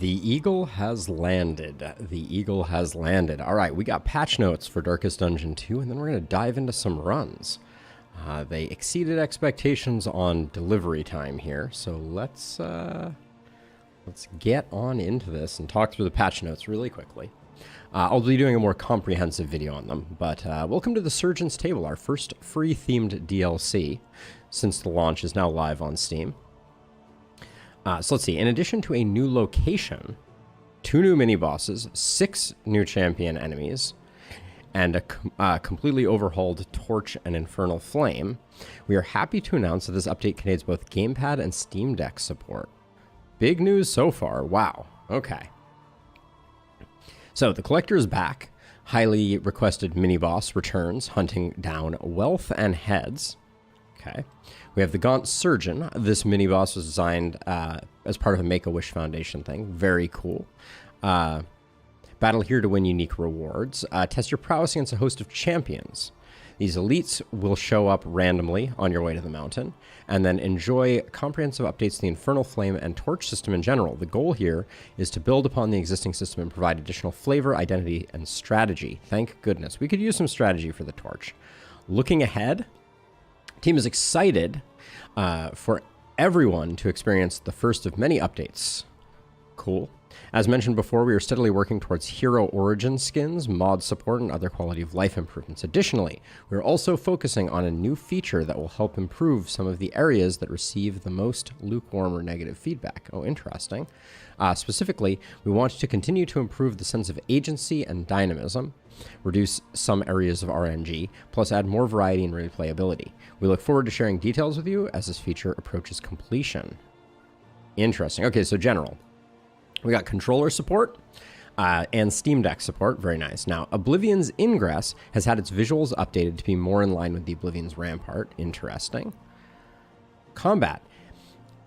The Eagle has landed. The Eagle has landed. All right, we got patch notes for Darkest Dungeon 2, and then we're going to dive into some runs. They exceeded expectations on delivery time here, so let's get on into this and talk through the patch notes really quickly. I'll be doing a more comprehensive video on them, but welcome to the Surgeon's Table, our first free-themed DLC since the launch is now live on Steam. So let's see, in addition to a new location, 2 new mini-bosses, 6 new champion enemies, and a completely overhauled Torch and Infernal Flame, we are happy to announce that this update contains both Gamepad and Steam Deck support. Big news so far, wow, okay. So the Collector is back, highly requested mini-boss returns, hunting down wealth and heads. Okay. We have the Gaunt Surgeon. This mini-boss was designed as part of a Make-A-Wish Foundation thing. Very cool. Battle here to win unique rewards. Test your prowess against a host of champions. These elites will show up randomly on your way to the mountain. And then enjoy comprehensive updates to the Infernal Flame and Torch system in general. The goal here is to build upon the existing system and provide additional flavor, identity, and strategy. Thank goodness. We could use some strategy for the Torch. Looking ahead, team is excited for everyone to experience the first of many updates. Cool. As mentioned before, we are steadily working towards hero origin skins, mod support, and other quality of life improvements. Additionally, we are also focusing on a new feature that will help improve some of the areas that receive the most lukewarm or negative feedback. Oh, interesting. Specifically, we want to continue to improve the sense of agency and dynamism, reduce some areas of RNG, plus add more variety and replayability. We look forward to sharing details with you as this feature approaches completion. Interesting. Okay, so general. We got controller support and Steam Deck support. Very nice. Now, Oblivion's Ingress has had its visuals updated to be more in line with the Oblivion's Rampart. Interesting. Combat.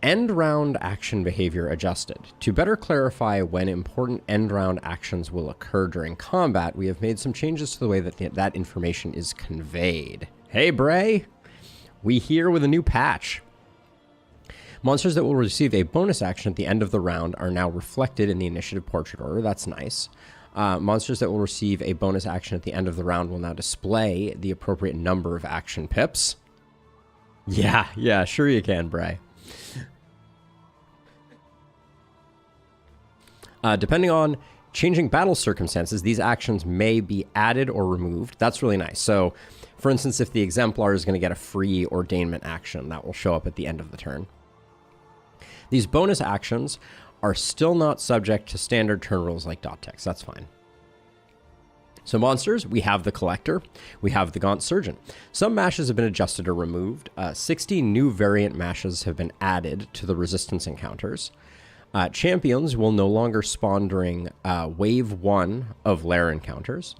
End round action behavior adjusted. To better clarify when important end round actions will occur during combat, we have made some changes to the way that that information is conveyed. Hey, Bray! We here with a new patch. Monsters that will receive a bonus action at the end of the round are now reflected in the initiative portrait order. That's nice. Monsters that will receive a bonus action at the end of the round will now display the appropriate number of action pips. Yeah, sure you can, Bray. Depending on changing battle circumstances, these actions may be added or removed. That's really nice. So, for instance, if the Exemplar is going to get a free ordainment action, that will show up at the end of the turn. These bonus actions are still not subject to standard turn rules like dot text. That's fine. So monsters, we have the Collector, we have the Gaunt Surgeon. Some mashes have been adjusted or removed. 60 new variant mashes have been added to the resistance encounters. Champions will no longer spawn during Wave 1 of Lair encounters.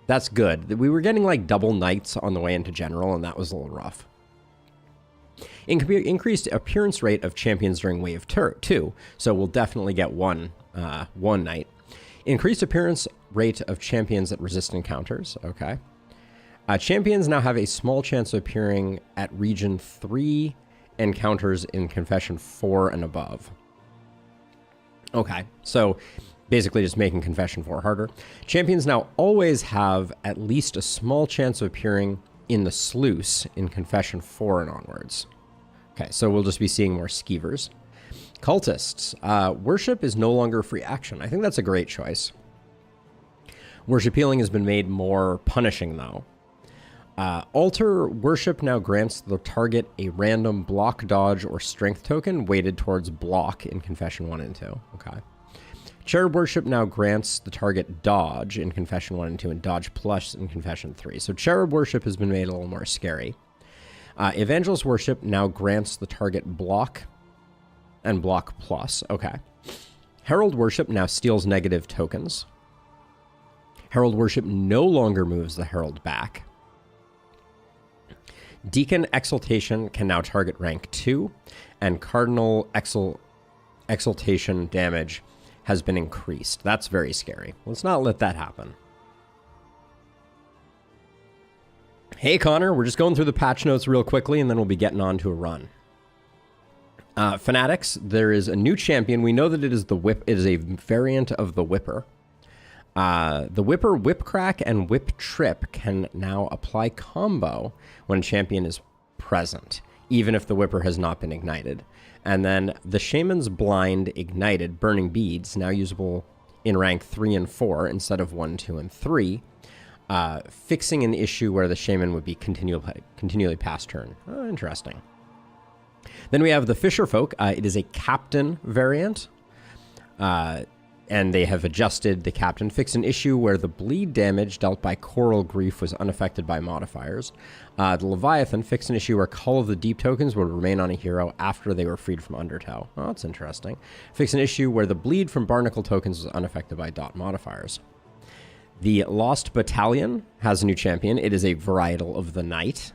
That's good. We were getting like double knights on the way into General, and that was a little rough. Increased appearance rate of champions during Wave 2, so we'll definitely get one knight. Increased appearance rate of champions at resist encounters, okay. Champions now have a small chance of appearing at Region 3 encounters in Confession 4 and above. Okay, so basically just making Confession 4 harder. Champions now always have at least a small chance of appearing in the Sluice in Confession 4 and onwards. Okay, so we'll just be seeing more Skeevers. Cultists. Worship is no longer a free action. I think that's a great choice. Worship healing has been made more punishing, though. Altar Worship now grants the target a random block, dodge, or strength token weighted towards block in Confession 1 and 2. Okay. Cherub Worship now grants the target dodge in Confession 1 and 2 and dodge plus in Confession 3. So Cherub Worship has been made a little more scary. Evangelist Worship now grants the target block and block plus. Okay. Herald Worship now steals negative tokens. Herald Worship no longer moves the Herald back. Deacon Exaltation can now target rank 2, and Cardinal Exaltation damage has been increased. That's very scary. Let's not let that happen. Hey, Connor, we're just going through the patch notes real quickly, and then we'll be getting on to a run. Fanatics, there is a new champion. We know that it is the whip. It is a variant of the Whipper. The Whipper, Whip Crack, and Whip Trip can now apply combo when a champion is present, even if the Whipper has not been ignited. And then the Shaman's Blind Ignited Burning Beads, now usable in rank 3 and 4 instead of 1, 2, and 3, fixing an issue where the Shaman would be continually past turn. Oh, interesting. Then we have the Fisher Folk. It is a Captain variant. And they have adjusted the Captain, fixed an issue where the bleed damage dealt by Coral Grief was unaffected by modifiers. The Leviathan fixed an issue where Call of the Deep tokens would remain on a hero after they were freed from Undertow. Oh, that's interesting. Fixed an issue where the bleed from Barnacle tokens was unaffected by dot modifiers. The Lost Battalion has a new champion. It is a varietal of the Knight.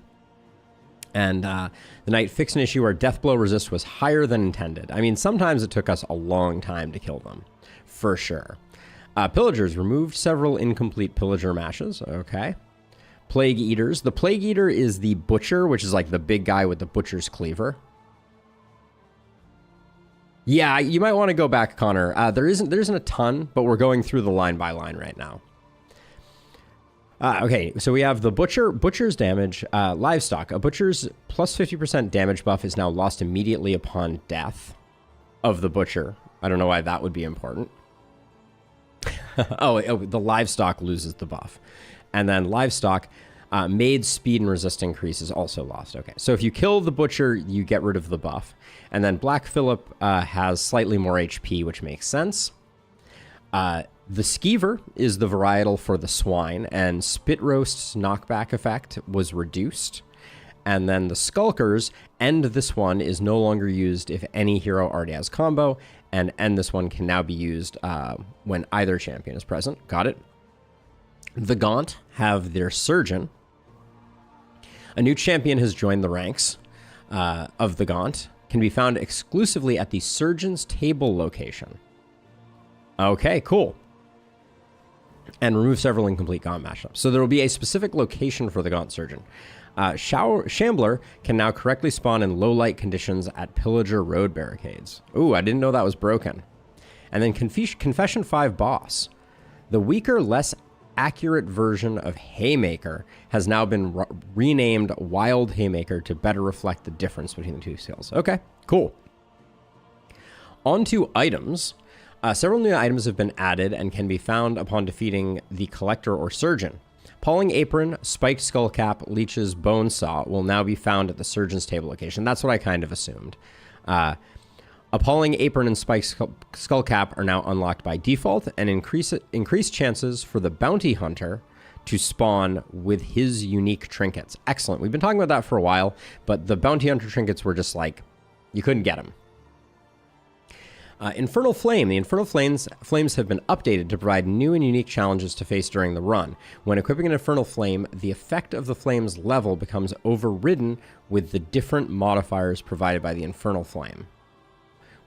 And the Knight fixed an issue where Deathblow resist was higher than intended. I mean, sometimes it took us a long time to kill them. For sure. Pillagers removed several incomplete pillager mashes. Okay. Plague Eaters. The Plague Eater is the Butcher, which is like the big guy with the Butcher's Cleaver. Yeah, you might want to go back, Connor. There isn't a ton, but we're going through the line by line right now. Okay, so we have the Butcher's damage. Livestock. A Butcher's plus 50% damage buff is now lost immediately upon death of the Butcher. I don't know why that would be important. oh, the Livestock loses the buff. And then Livestock, Maid's speed and resist increase is also lost. Okay, so if you kill the Butcher, you get rid of the buff. And then Black Phillip has slightly more HP, which makes sense. The Skeever is the varietal for the Swine, and Spit Roast's knockback effect was reduced. And then the Skulkers, end this one is no longer used if any hero already has combo, and end this one can now be used when either champion is present. Got it. The Gaunt have their Surgeon. A new champion has joined the ranks of the Gaunt. Can be found exclusively at the Surgeon's Table location. Okay, cool. And remove several incomplete Gaunt mashups. So there will be a specific location for the Gaunt Surgeon. Shambler can now correctly spawn in low light conditions at Pillager Road barricades. Ooh, I didn't know that was broken. And then Confession 5 Boss. The weaker, less accurate version of Haymaker has now been renamed Wild Haymaker to better reflect the difference between the two skills. Okay, cool. On to items. Several new items have been added and can be found upon defeating the Collector or Surgeon. Appalling Apron, Spiked Skullcap, Leech's Bone Saw will now be found at the Surgeon's Table location. That's what I kind of assumed. Appalling Apron and Spiked Skullcap are now unlocked by default and increase chances for the Bounty Hunter to spawn with his unique trinkets. Excellent. We've been talking about that for a while, but the Bounty Hunter trinkets were just like, you couldn't get them. Infernal Flame. The Infernal Flames have been updated to provide new and unique challenges to face during the run. When equipping an Infernal Flame, the effect of the flame's level becomes overridden with the different modifiers provided by the Infernal Flame.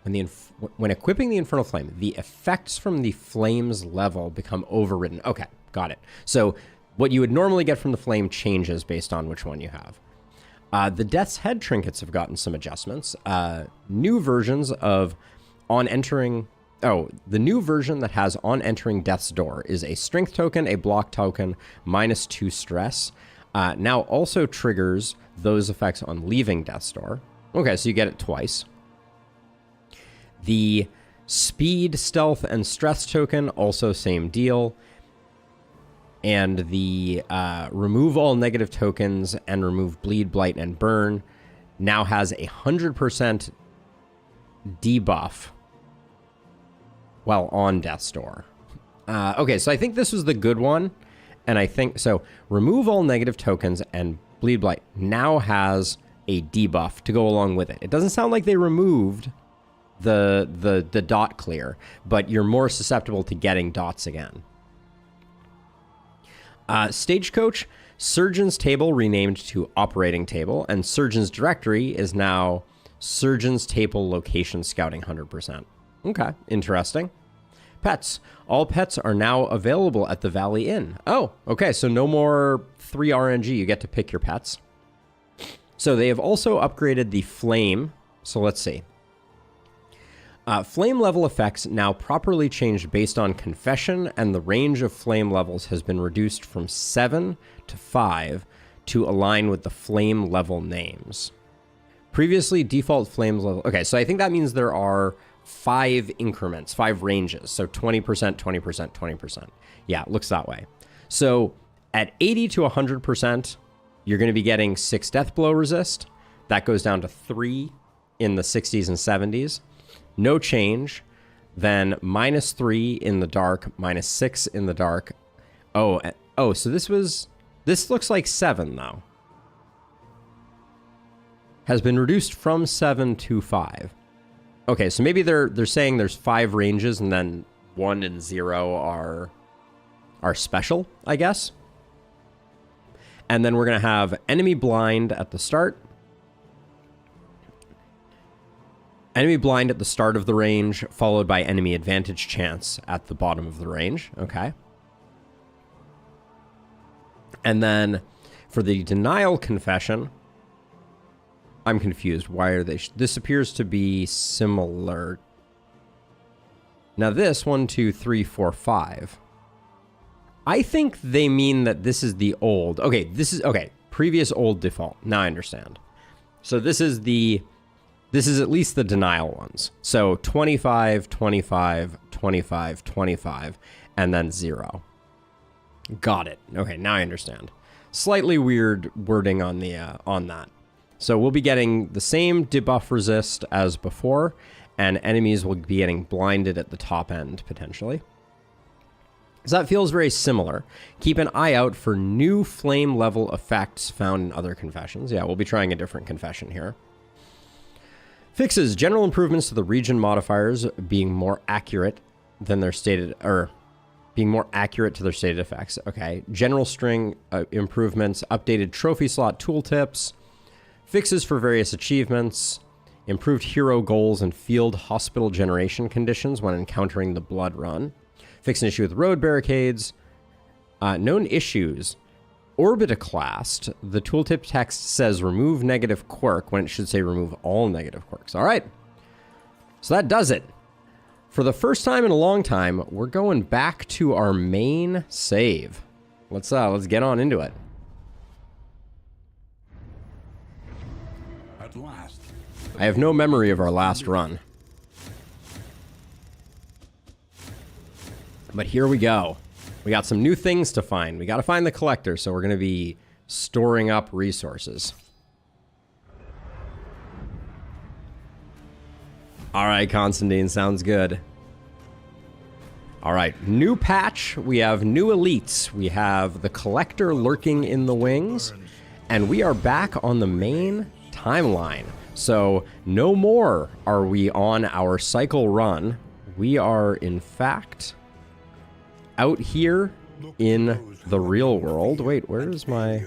When equipping the Infernal Flame, the effects from the flame's level become overridden. Okay, got it. So what you would normally get from the flame changes based on which one you have. The Death's Head trinkets have gotten some adjustments. New versions of the new version that has on entering Death's Door is a strength token, a block token, -2 stress. Now also triggers those effects on leaving Death's Door. Okay, so you get it twice. The speed, stealth, and stress token, also same deal. And the remove all negative tokens and remove bleed, blight, and burn now has 100% debuff while on Death's Door. Okay, so I think this was the good one. And I think, so remove all negative tokens and bleed, blight now has a debuff to go along with it. It doesn't sound like they removed the dot clear, but you're more susceptible to getting dots again. Stagecoach, Surgeon's Table renamed to Operating Table, and Surgeon's Directory is now Surgeon's Table Location Scouting 100%. Okay, interesting. Pets. All pets are now available at the Valley Inn. Oh, okay, so no more 3 RNG. You get to pick your pets. So they have also upgraded the Flame. So let's see. Flame level effects now properly changed based on confession, and the range of flame levels has been reduced from 7 to 5 to align with the flame level names. Previously, default flames level... Okay, so I think that means there are 5 increments, 5 ranges. So 20%, 20%, 20%. Yeah, it looks that way. So at 80 to 100%, you're going to be getting 6 death blow resist. That goes down to 3 in the 60s and 70s. No change. Then -3 in the dark, -6 in the dark. Oh, so this looks like 7 though. Has been reduced from 7 to 5. Okay, so maybe they're saying there's 5 ranges and then 1 and 0 are special, I guess. And then we're going to have enemy blind at the start. Enemy blind at the start of the range, followed by enemy advantage chance at the bottom of the range. Okay. And then for the denial confession, I'm confused. Why are they... This appears to be similar. Now this, 1, 2, 3, 4, 5. I think they mean that this is the old... Okay, this is... Okay, previous old default. Now I understand. So this is the... This is at least the denial ones. So 25, 25, 25, 25, and then 0. Got it. Okay, now I understand. Slightly weird wording on the on that. So we'll be getting the same debuff resist as before, and enemies will be getting blinded at the top end, potentially. So that feels very similar. Keep an eye out for new flame level effects found in other confessions. Yeah, we'll be trying a different confession here. Fixes: general improvements to the region modifiers being more accurate than their stated, or being more accurate to their stated effects. Okay. General string improvements, updated trophy slot tooltips, fixes for various achievements, improved hero goals and field hospital generation conditions when encountering the blood run. Fix an issue with road barricades. Known issues. Orbitoclast, the tooltip text says remove negative quirk when it should say remove all negative quirks. All right. So that does it. For the first time in a long time, we're going back to our main save. Let's get on into it. At last. I have no memory of our last run. But here we go. We got some new things to find. We got to find the collector, so we're going to be storing up resources. All right, Constantine, sounds good. All right, new patch. We have new elites. We have the collector lurking in the wings, and we are back on the main timeline. So no more are we on our cycle run. We are, in fact, out here in the real world. Wait, where's my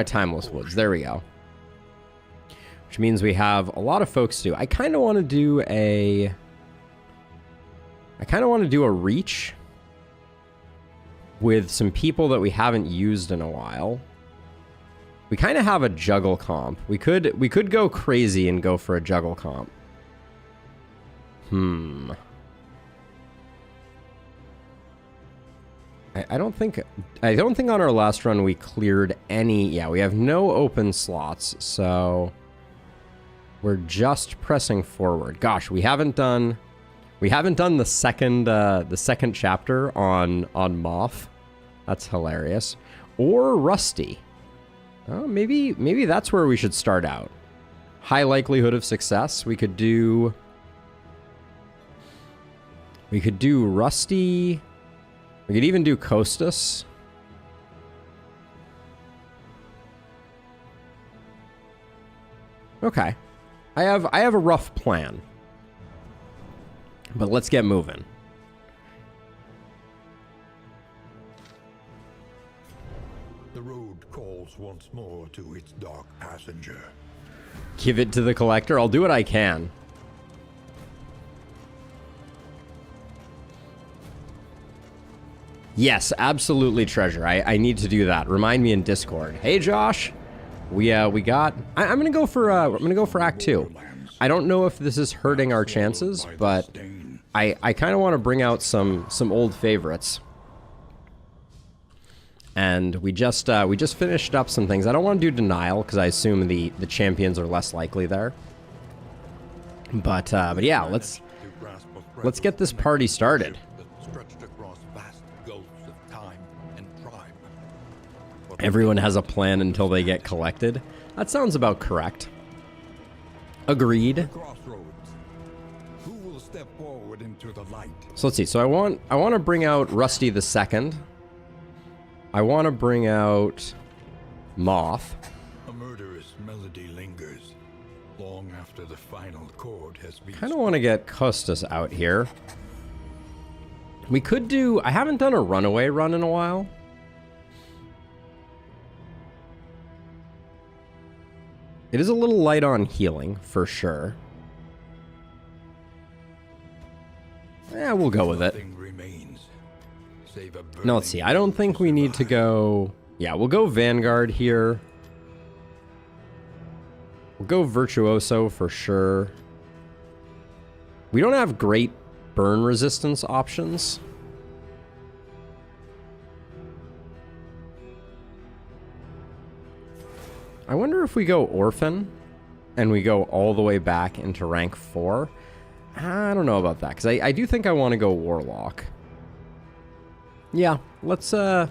Timeless Woods? There we go. Which means we have a lot of folks to do. I kind of want to do a reach with some people that we haven't used in a while. We kind of have a juggle comp. We could go crazy and go for a juggle comp. I don't think on our last run we cleared any. Yeah, we have no open slots, so we're just pressing forward. Gosh, we haven't done the second chapter on Moth. That's hilarious. Or Rusty. Oh, maybe that's where we should start out. High likelihood of success. We could do Rusty. We could even do Costas. Okay. I have a rough plan. But let's get moving. The road calls once more to its dark passenger. Give it to the collector. I'll do what I can. Yes, absolutely, treasure. I need to do that. Remind me in Discord. Hey, Josh. We got. I'm gonna go for Act 2. I don't know if this is hurting our chances, but I kind of want to bring out some old favorites. And we just finished up some things. I don't want to do Denial because I assume the champions are less likely there. But yeah, let's get this party started. Everyone has a plan until they get collected. That sounds about correct. Agreed. Who will step forward into the light? So let's see. So I want to bring out Rusty the Second. I want to bring out Moth. A murderous melody lingers long after the final chord has been. Kind of want to get Costas out here. We could do. I haven't done a runaway run in a while. It is a little light on healing, for sure. Yeah, we'll go with it. No, let's see. I don't think we need to go... Yeah, we'll go Vanguard here. We'll go Virtuoso for sure. We don't have great burn resistance options. I wonder if we go Orphan and we go all the way back into rank 4. I don't know about that, because I do think I want to go Warlock. Yeah, let's go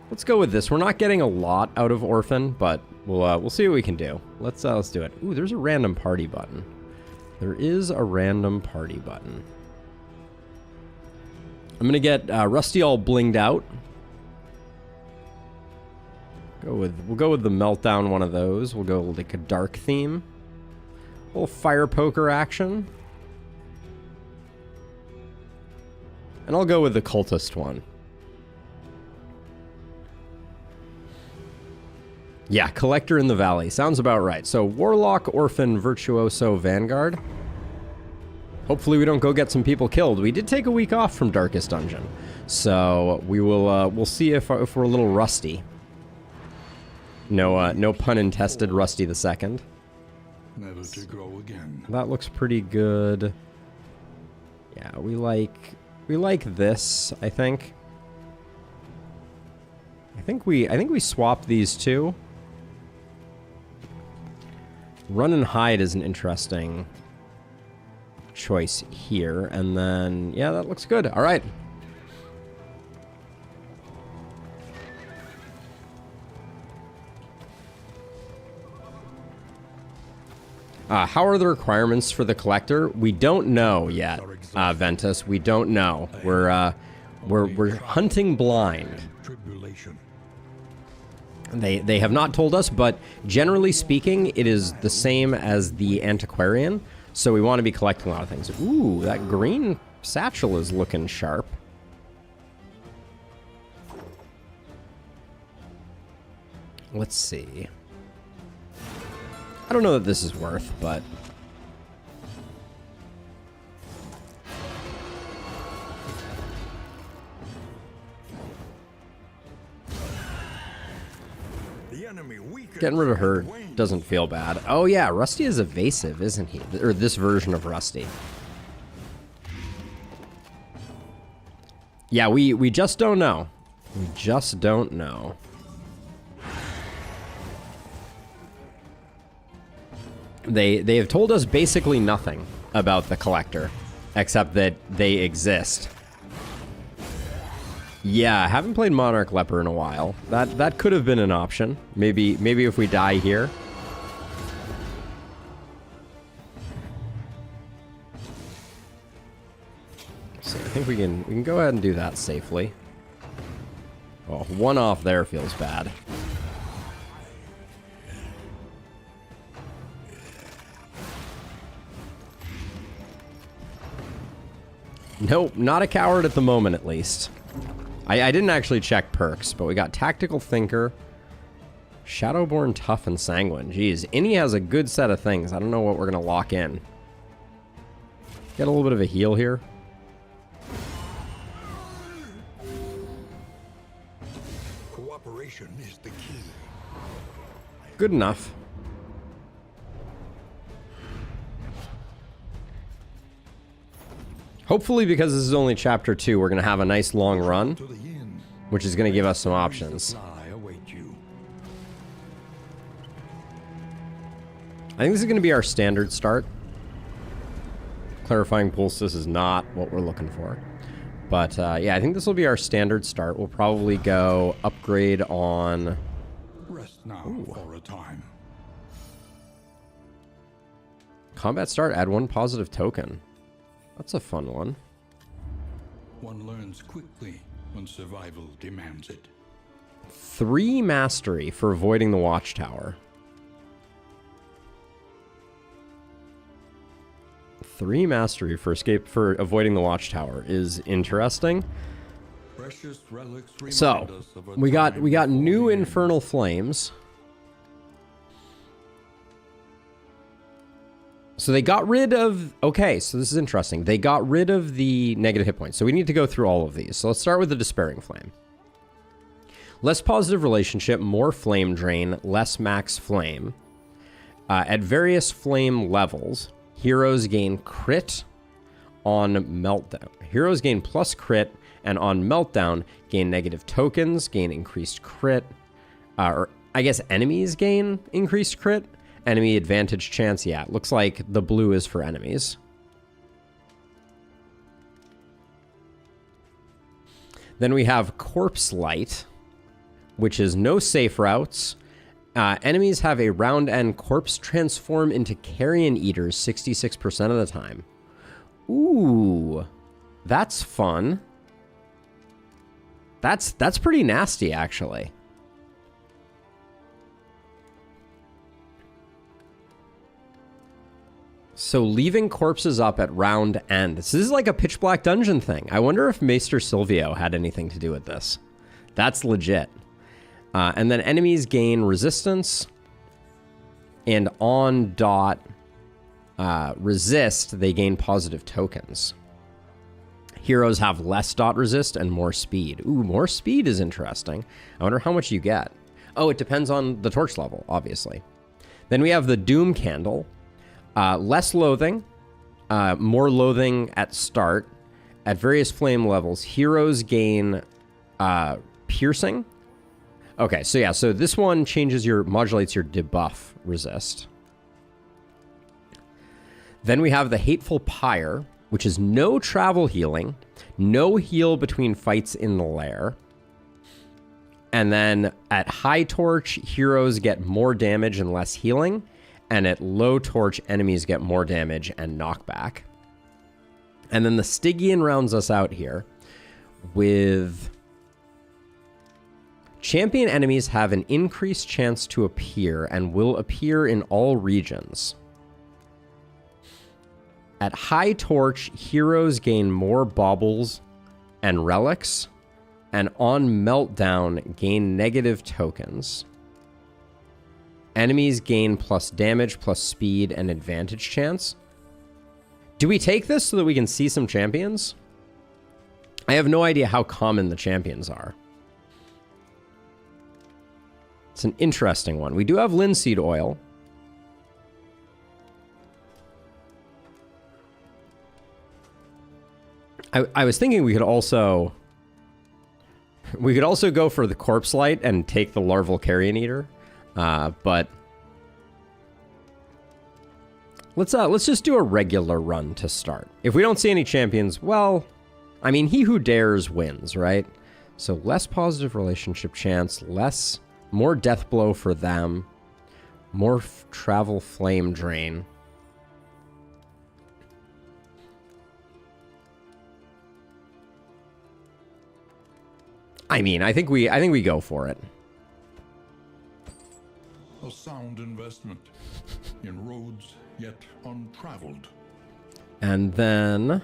with this. We're not getting a lot out of Orphan, but we'll see what we can do. Let's do it. Ooh, there's a random party button. There is a random party button. I'm gonna get Rusty all blinged out. We'll go with the Meltdown, one of those. We'll go like a dark theme. A little fire poker action. And I'll go with the cultist one. Yeah, Collector in the Valley. Sounds about right. So Warlock, Orphan, Virtuoso, Vanguard. Hopefully we don't go get some people killed. We did take a week off from Darkest Dungeon. So we'll see if we're a little rusty. No pun intended, Rusty the Second. Never to grow again. That looks pretty good. Yeah, we like this, I think. I think we swap these two. Run and Hide is an interesting choice here, and then yeah, that looks good. All right. How are the requirements for the Collector? We don't know yet, Ventus. We don't know. We're hunting blind. They have not told us, but generally speaking, it is the same as the Antiquarian. So we want to be collecting a lot of things. Ooh, that green satchel is looking sharp. Let's see. I don't know that this is worth, but... Getting rid of her doesn't feel bad. Oh yeah, Rusty is evasive, isn't he? Or this version of Rusty. Yeah, we just don't know. We just don't know. They have told us basically nothing about the Collector, except that they exist. Yeah, I haven't played Monarch Leper in a while. That could have been an option. Maybe if we die here. So I think we can go ahead and do that safely. Oh, one off there feels bad. Nope, not a coward at the moment, at least. I didn't actually check perks, but we got Tactical Thinker, Shadowborn Tough, and Sanguine. Jeez, Innie has a good set of things. I don't know what we're going to lock in. Get a little bit of a heal here. Cooperation is the key. Good enough. Hopefully, because this is only chapter 2, we're going to have a nice long run, To the inn. which is going to give us some options. Supply await you. I think this is going to be our standard start. Clarifying pulse, this is not what we're looking for. But yeah, I think this will be our standard start. We'll probably go upgrade on... Rest now for a time. Combat start, add 1 positive token. That's a fun one. One learns quickly when survival demands it. 3 mastery for avoiding the watchtower. 3 mastery for avoiding the watchtower is interesting. Precious relics remind So, us of a we got time new before the end. infernal flames. So they got rid of... Okay, so this is interesting. They got rid of the negative hit points. So we need to go through all of these. So let's start with the Despairing Flame. Less positive relationship, more flame drain, less max flame. At various flame levels, heroes gain crit on meltdown. Heroes gain plus crit, and on meltdown, gain negative tokens, gain increased crit. Or I guess enemies gain increased crit. Enemy advantage chance, yeah. It looks like the blue is for enemies. Then we have Corpse Light, which is no safe routes. Enemies have a round-end corpse transform into carrion eaters 66% of the time. Ooh, that's fun. That's pretty nasty, actually. So leaving corpses up at round end. This is like a pitch black dungeon thing. I wonder if Maester Silvio had anything to do with this. That's legit. And then enemies gain resistance. And on dot resist, they gain positive tokens. Heroes have less dot resist and more speed. Ooh, more speed is interesting. I wonder how much you get. Oh, it depends on the torch level, obviously. Then we have the Doom Candle. Less loathing, more loathing at start. At various flame levels, heroes gain piercing. Okay, so yeah, so this one modulates your debuff resist. Then we have the Hateful Pyre, which is no travel healing, no heal between fights in the lair. And then at high torch, heroes get more damage and less healing. And at low torch, enemies get more damage and knockback. And then the Stygian rounds us out here with... Champion enemies have an increased chance to appear and will appear in all regions. At high torch, heroes gain more baubles and relics. And on meltdown, gain negative tokens. Enemies gain plus damage, plus speed, and advantage chance. Do we take this so that we can see some champions? I have no idea how common the champions are. It's an interesting one. We do have linseed oil. I was thinking we could also go for the Corpse Light and take the Larval Carrion Eater. But let's just do a regular run to start. If we don't see any champions, well, I mean, he who dares wins, right? So less positive relationship chance, more death blow for them, more travel flame drain. I mean, I think we go for it. A sound investment in roads yet untraveled. And then,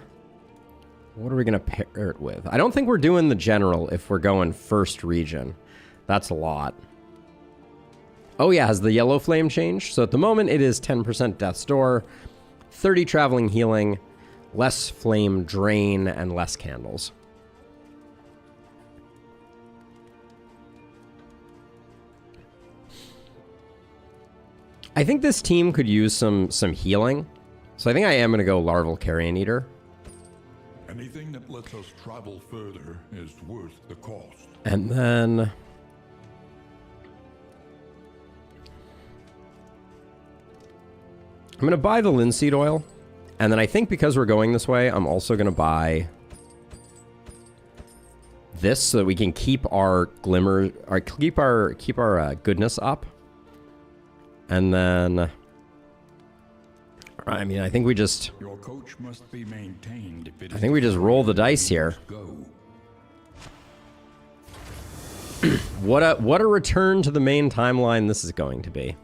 what are we going to pair it with? I don't think we're doing the general if we're going first region. That's a lot. Oh yeah, has the yellow flame changed? So at the moment it is 10% death's door, 30 traveling healing, less flame drain, and less candles. I think this team could use some healing. So I think I am going to go Larval Carrion Eater. Anything that lets us travel further is worth the cost. And then... I'm going to buy the linseed oil. And then I think because we're going this way, I'm also going to buy this so that we can keep our glimmer, or keep our goodness up. And then, I mean, I think we just, Your coach must be maintained if it I think we just roll the dice here. go. What a return to the main timeline this is going to be.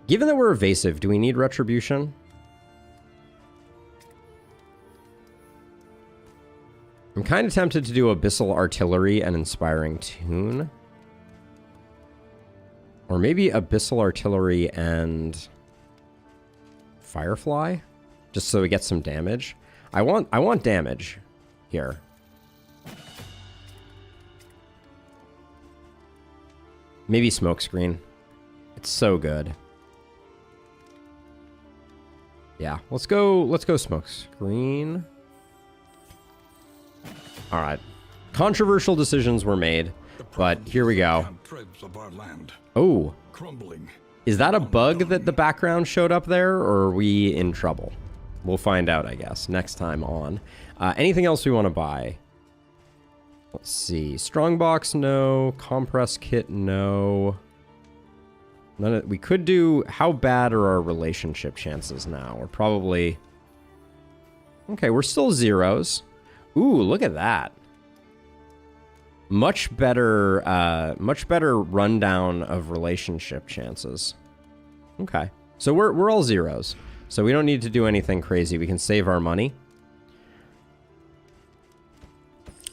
Given that we're evasive, do we need retribution? I'm kind of tempted to do Abyssal Artillery and Inspiring Tune. Or maybe Abyssal Artillery and Firefly? Just so we get some damage. I want damage here. Maybe Smokescreen. It's so good. Yeah, let's go Smokescreen. All right. Controversial decisions were made, but here we go. Of our land, Oh, crumbling. is that a bug that the background showed up there, or are we in trouble? We'll find out, I guess, next time on. Anything else we want to buy? Let's see. Strongbox, no. Compress kit, no. None of, we could do... How bad are our relationship chances now? We're probably... Okay, we're still zeros. Ooh, look at that. Much better rundown of relationship chances. Okay. So we're all zeros. So we don't need to do anything crazy. We can save our money.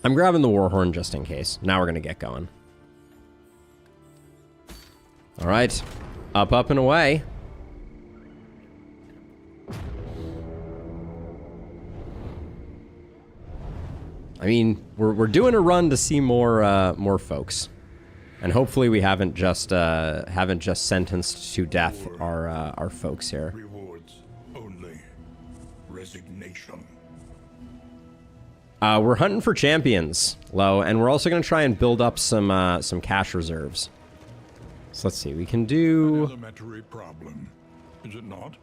I'm grabbing the Warhorn just in case. Now we're going to get going. All right. Up, up, and away. I mean, we're doing a run to see more folks, and hopefully we haven't just sentenced to death our folks here. Rewards only. Resignation. We're hunting for champions, Lo, and we're also going to try and build up some cash reserves. So let's see, we can do. An elementary problem, is it not?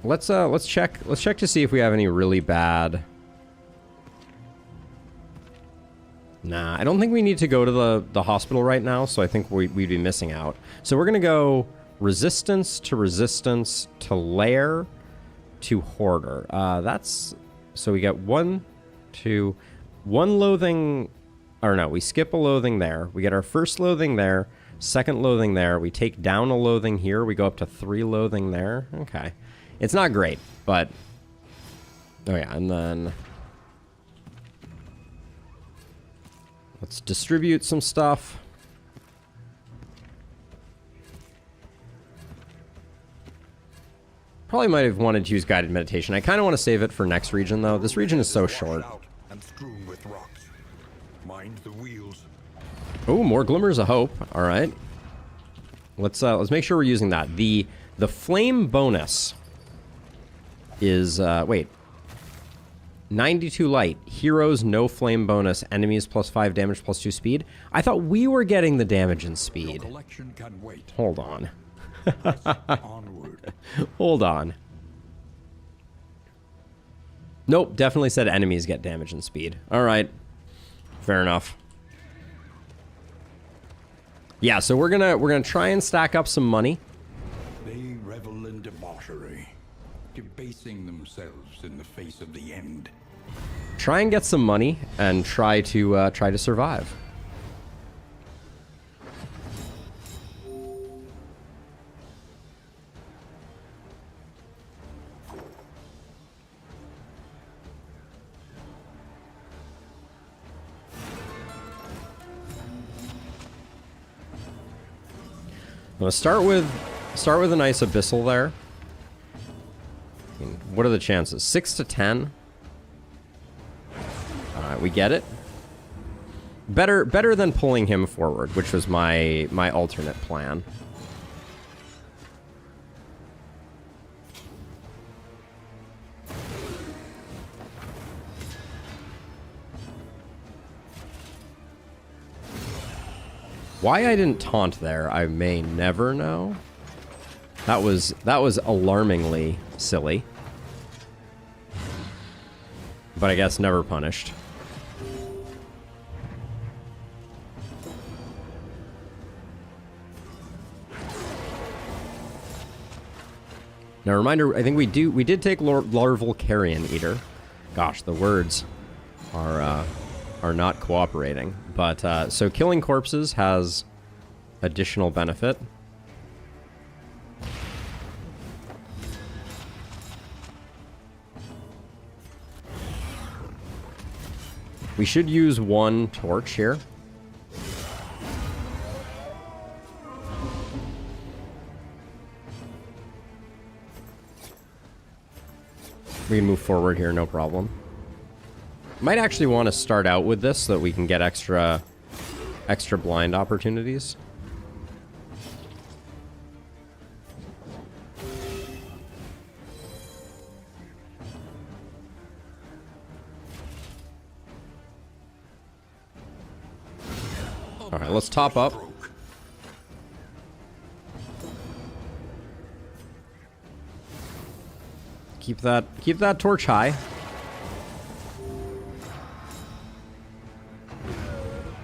Let's check to see if we have any really bad. Nah, I don't think we need to go to the hospital right now, so I think we'd be missing out. So we're going to go resistance to lair to hoarder. That's... So we get one loathing... Or no, we skip a loathing there. We get our first loathing there, second loathing there. We take down a loathing here. We go up to 3 loathing there. Okay. It's not great, but... Oh yeah, and then... Let's distribute some stuff. Probably might have wanted to use guided meditation. I kind of want to save it for next region, though. This region is so short. And strewn with rocks. Mind the wheels. Oh, more glimmers of hope. All right. Let's make sure we're using that. The flame bonus is wait. 92 light. Heroes no flame bonus. Enemies +5 damage +2 speed. I thought we were getting the damage and Your speed. collection can wait. Hold on. Onward. Hold on. Nope, definitely said enemies get damage and speed. All right. Fair enough. Yeah, so we're gonna try and stack up some money. They revel in debauchery, debasing themselves in the face of the end. Try and get some money and try to survive. I'm gonna start with a nice abyssal there. I mean, what are the chances? 6 to 10. All right, we get it. Better than pulling him forward, which was my alternate plan. Why I didn't taunt there, I may never know. That was alarmingly silly. But I guess never punished. Now, reminder, I think we did take larval carrion eater. Gosh, the words are not cooperating. But so killing corpses has additional benefit. We should use one torch here. We can move forward here, no problem. Might actually want to start out with this so that we can get extra blind opportunities. All right, let's top up. Keep that torch high.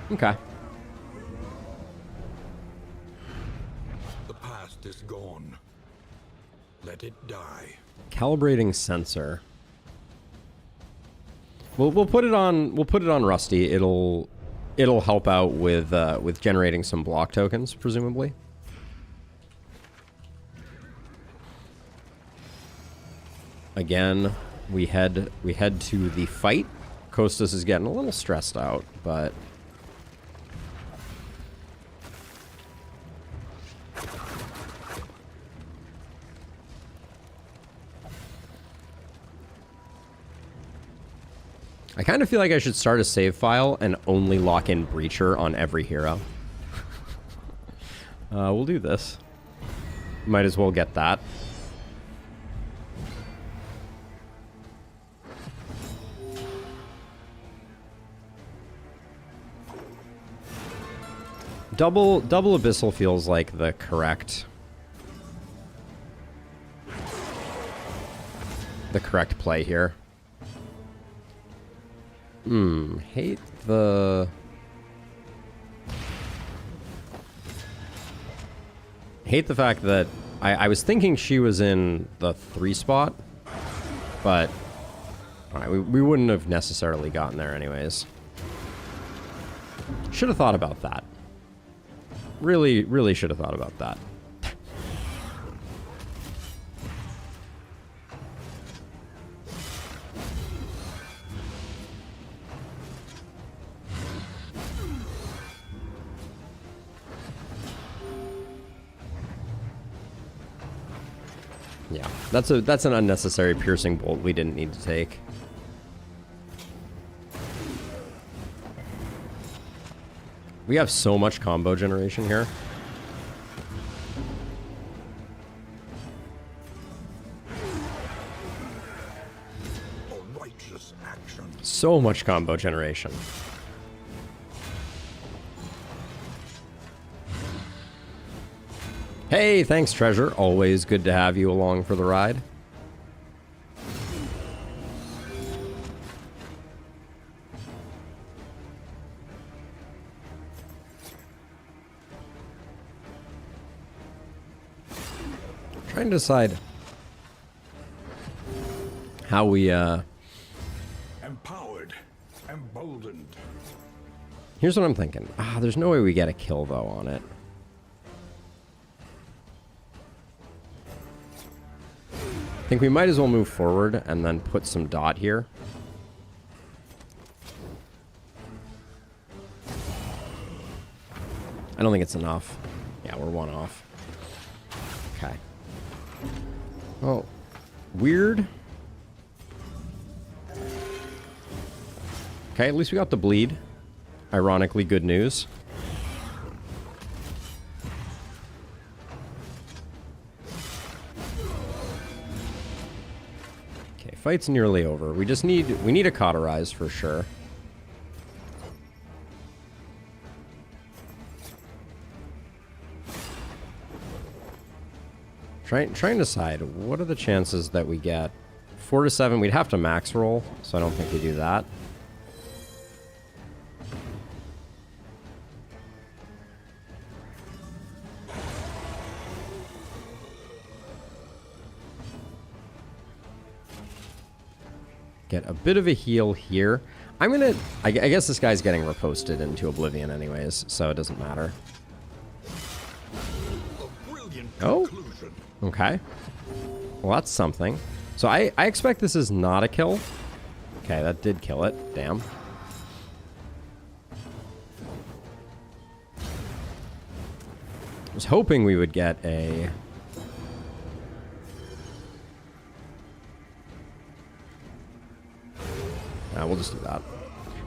Okay. The past is gone. Let it die. Calibrating sensor. We'll put it on Rusty. It'll help out with generating some block tokens, presumably. Again, we head to the fight. Kostas is getting a little stressed out, but I kind of feel like I should start a save file and only lock in Breacher on every hero. We'll do this. Might as well get that. Double Abyssal feels like the correct play here. Hate the fact that I was thinking she was in the 3 spot, but all right, we wouldn't have necessarily gotten there anyways. Should have thought about that. Really should have thought about that. Yeah, that's an unnecessary piercing bolt we didn't need to take. We have so much combo generation here. A righteous action. So much combo generation. Hey, thanks, Treasure. Always good to have you along for the ride. Trying to decide how we Empowered, emboldened. Here's what I'm thinking. There's no way we get a kill though on it. I think we might as well move forward and then put some dot here. I don't think it's enough. Yeah, we're one off. Okay. Oh, weird. Okay, at least we got the bleed. Ironically, good news. Okay, fight's nearly over. We need a cauterize for sure. Trying to decide, what are the chances that we get 4 to 7? We'd have to max roll, so I don't think we do that. Get a bit of a heal here. I'm gonna... I guess this guy's getting reposted into Oblivion anyways, so it doesn't matter. Oh, okay. Well, that's something. So I expect this is not a kill. Okay, that did kill it. Damn. I was hoping we would get a... we'll just do that.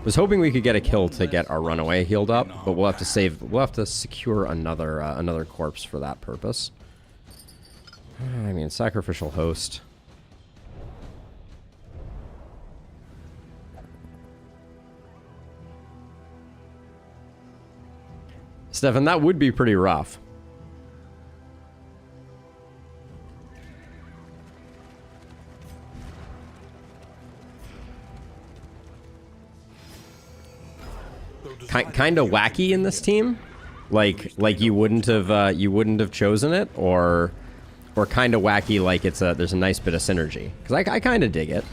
Was hoping we could get a kill to get our runaway healed up, but we'll have to save. We'll have to secure another another corpse for that purpose. I mean, sacrificial host. Stefan, that would be pretty rough. Kind of wacky in this team, like you wouldn't have chosen it, or kind of wacky like there's a nice bit of synergy, because I kind of dig it.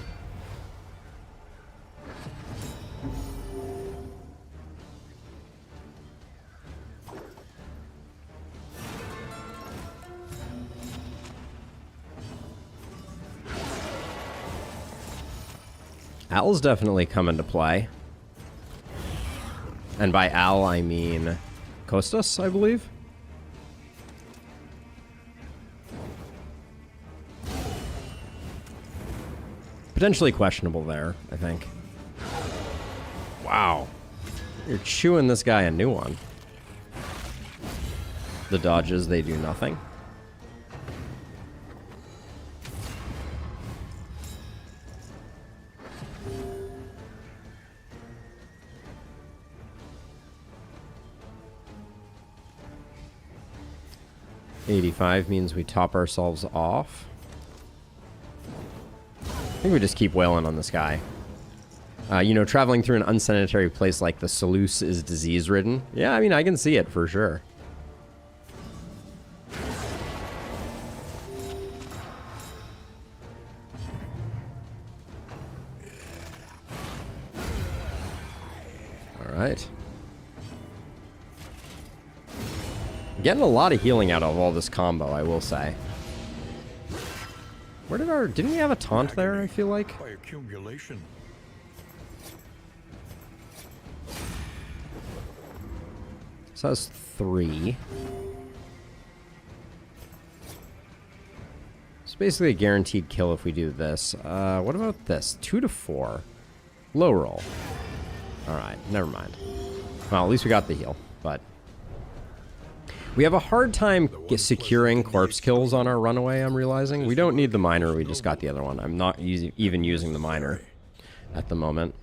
Al's definitely come into play. And by Al, I mean Kostas, I believe. Potentially questionable there, I think. Wow. You're chewing this guy a new one. The dodges, they do nothing. $85 means we top ourselves off. I think we just keep wailing on this guy. You know, traveling through an unsanitary place like the Selous is disease-ridden. Yeah, I mean, I can see it for sure. All right. Getting a lot of healing out of all this combo, I will say. Where did our... Didn't we have a taunt there, I feel like? By accumulation. So that's 3. It's basically a guaranteed kill if we do this. What about this? 2 to 4. Low roll. Alright, never mind. Well, at least we got the heal, but... We have a hard time securing corpse kills on our runaway, I'm realizing. We don't need the miner, we just got the other one. I'm not even using the miner at the moment.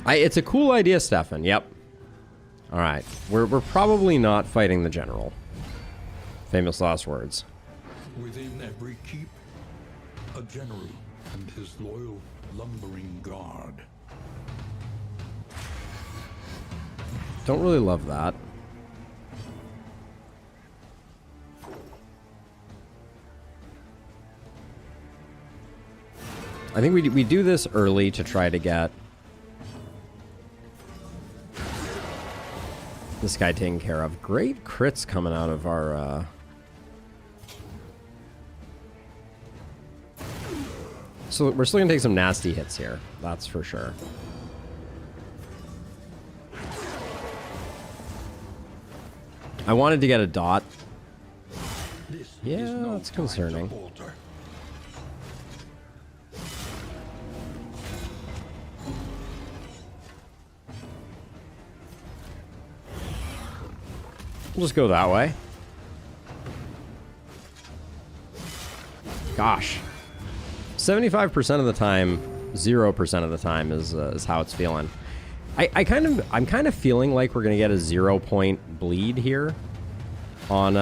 It's a cool idea, Stefan. Yep. Alright. We're probably not fighting the general. Famous last words. Within every keep, a general and his loyal lumbering guard. Don't really love that. I think we do this early to try to get this guy taken care of. Great crits coming out of our... So we're still going to take some nasty hits here. That's for sure. I wanted to get a dot. Yeah, that's concerning. We'll just go that way. 75% of the time, 0% of the time is how it's feeling. I'm kind of feeling like we're gonna get a 0-point bleed here on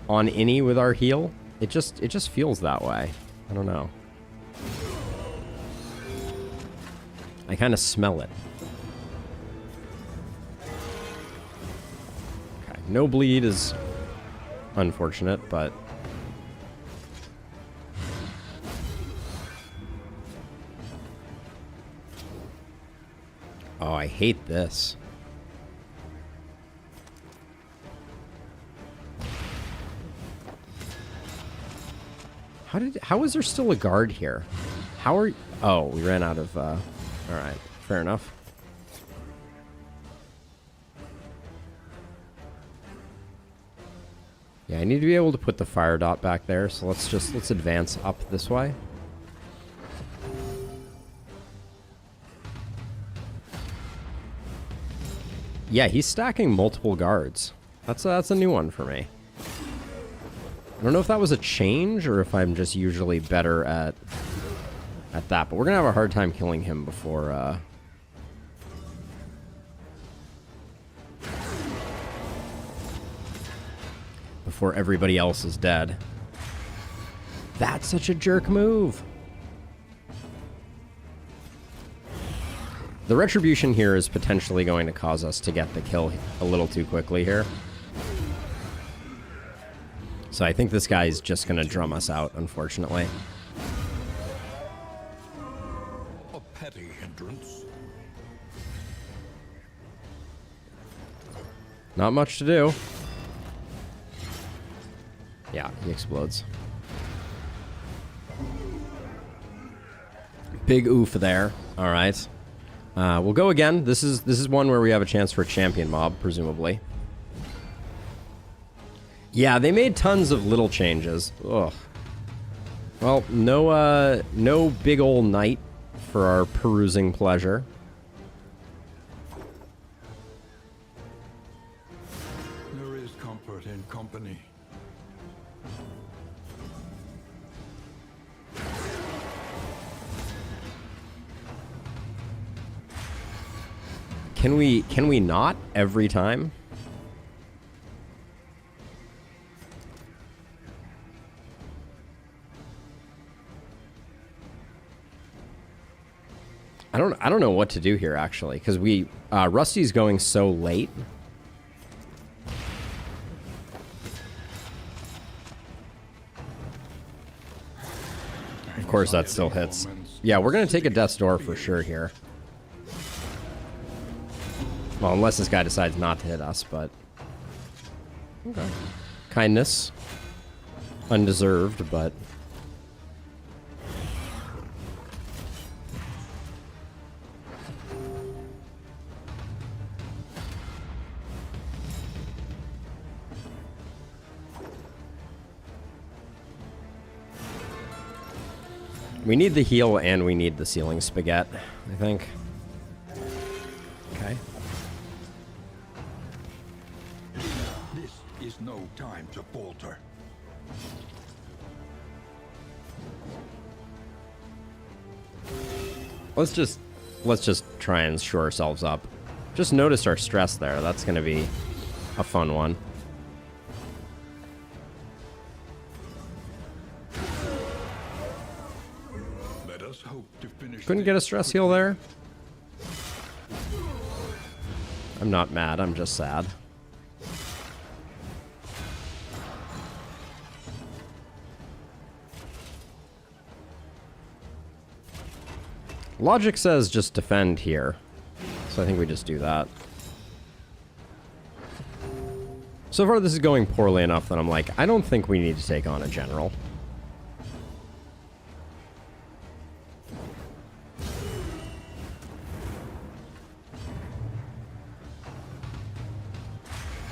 Innie with our heal. It just feels that way. I don't know. I kind of smell it. Okay, no bleed is unfortunate, but oh, I hate this. How is there still a guard here? How are... Oh, we ran out of... Alright, fair enough. Yeah, I need to be able to put the fire dot back there, so let's advance up this way. Yeah, he's stacking multiple guards. That's a new one for me. I don't know if that was a change or if I'm just usually better at that, but we're gonna have a hard time killing him before everybody else is dead. That's such a jerk move. The retribution here is potentially going to cause us to get the kill a little too quickly here. So I think this guy's just going to drum us out, unfortunately. A petty hindrance. Not much to do. Yeah, he explodes. Big oof there. All right. We'll go again. This is one where we have a chance for a champion mob, presumably. Yeah, they made tons of little changes. Ugh. Well, no big ol' knight for our perusing pleasure. There is comfort in company. Can we not every time? I don't know what to do here actually, because Rusty's going so late. Of course that still hits. Yeah, we're gonna take a death's door for sure here. Well, unless this guy decides not to hit us, but... Okay. Kindness. Undeserved, but... We need the heal and we need the ceiling spaghetti, I think. Okay. This is no time to falter. Let's just try and shore ourselves up. Just notice our stress there. That's gonna be a fun one. Let us hope to finish. Couldn't get a stress heal there. I'm not mad, I'm just sad. Logic says just defend here. So I think we just do that. So far this is going poorly enough that I'm like, I don't think we need to take on a general.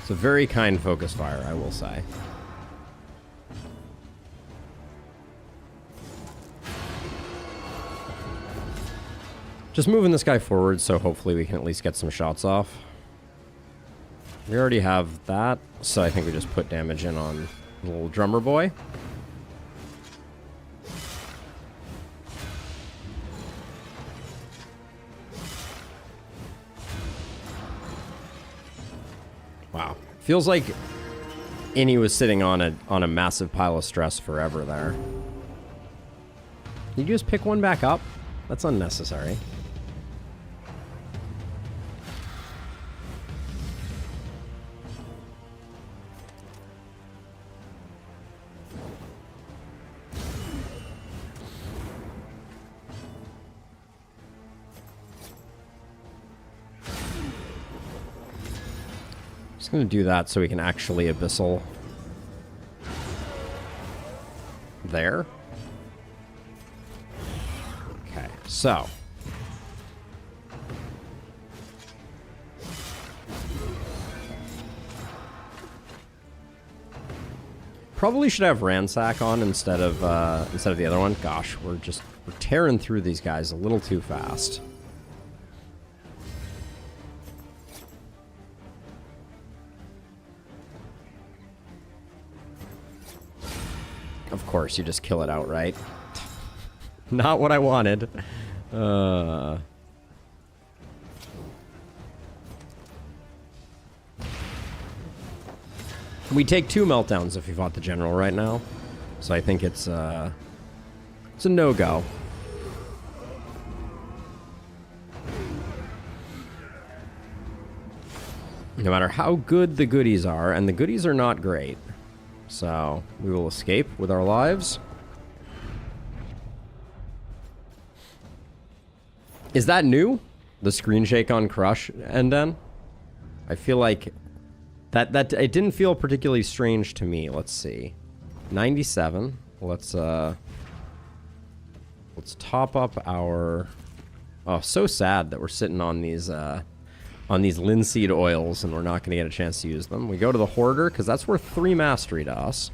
It's a very kind focus fire, I will say. Just moving this guy forward, so hopefully we can at least get some shots off. We already have that, so I think we just put damage in on little drummer boy. Wow. Feels like Innie was sitting on a massive pile of stress forever there. Did you just pick one back up? That's unnecessary. Just gonna do that so we can actually abyssal there. Okay, so probably should have ransack on instead of the other one. Gosh, we're tearing through these guys a little too fast. Of course, you just kill it outright. Not what I wanted. We take 2 meltdowns if we fought the general right now, so I think it's a no-go. No matter how good the goodies are, and the goodies are not great. So, we will escape with our lives. Is that new? The screen shake on Crush, and then? I feel like that it didn't feel particularly strange to me. Let's see. 97. Let's top up our... Oh, so sad that we're sitting on these linseed oils and we're not going to get a chance to use them. We go to the Hoarder, because that's worth 3 mastery to us.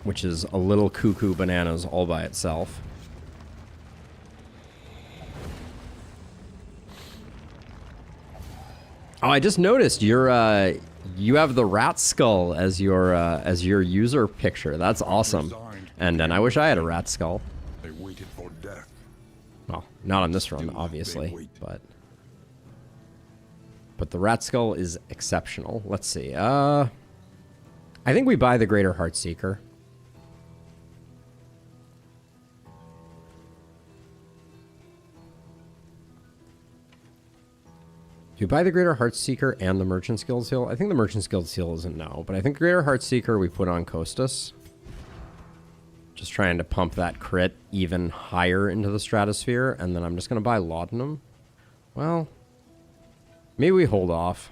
Which is a little cuckoo bananas all by itself. Oh, I just noticed you have the rat skull as your user picture. That's awesome. And I wish I had a rat skull. They waited for death. Well, not on this run, obviously, but the rat skull is exceptional. Let's see. I think we buy the Greater Heartseeker. Do we buy the Greater Heartseeker and the Merchant's Guild Seal? I think the Merchant's Guild Seal isn't no, but I think Greater Heartseeker we put on Kostas. Just trying to pump that crit even higher into the stratosphere, and then I'm just going to buy Laudanum. Well, maybe we hold off.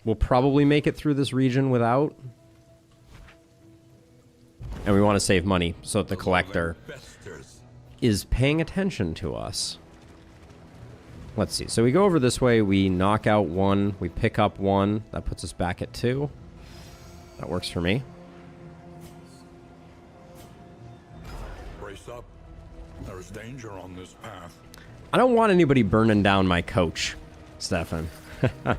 We'll probably make it through this region without. And we want to save money so that the collector is paying attention to us. Let's see. So we go over this way, we knock out 1, we pick up 1. That puts us back at 2. That works for me. Brace up. There is danger on this path. I don't want anybody burning down my coach, Stefan. The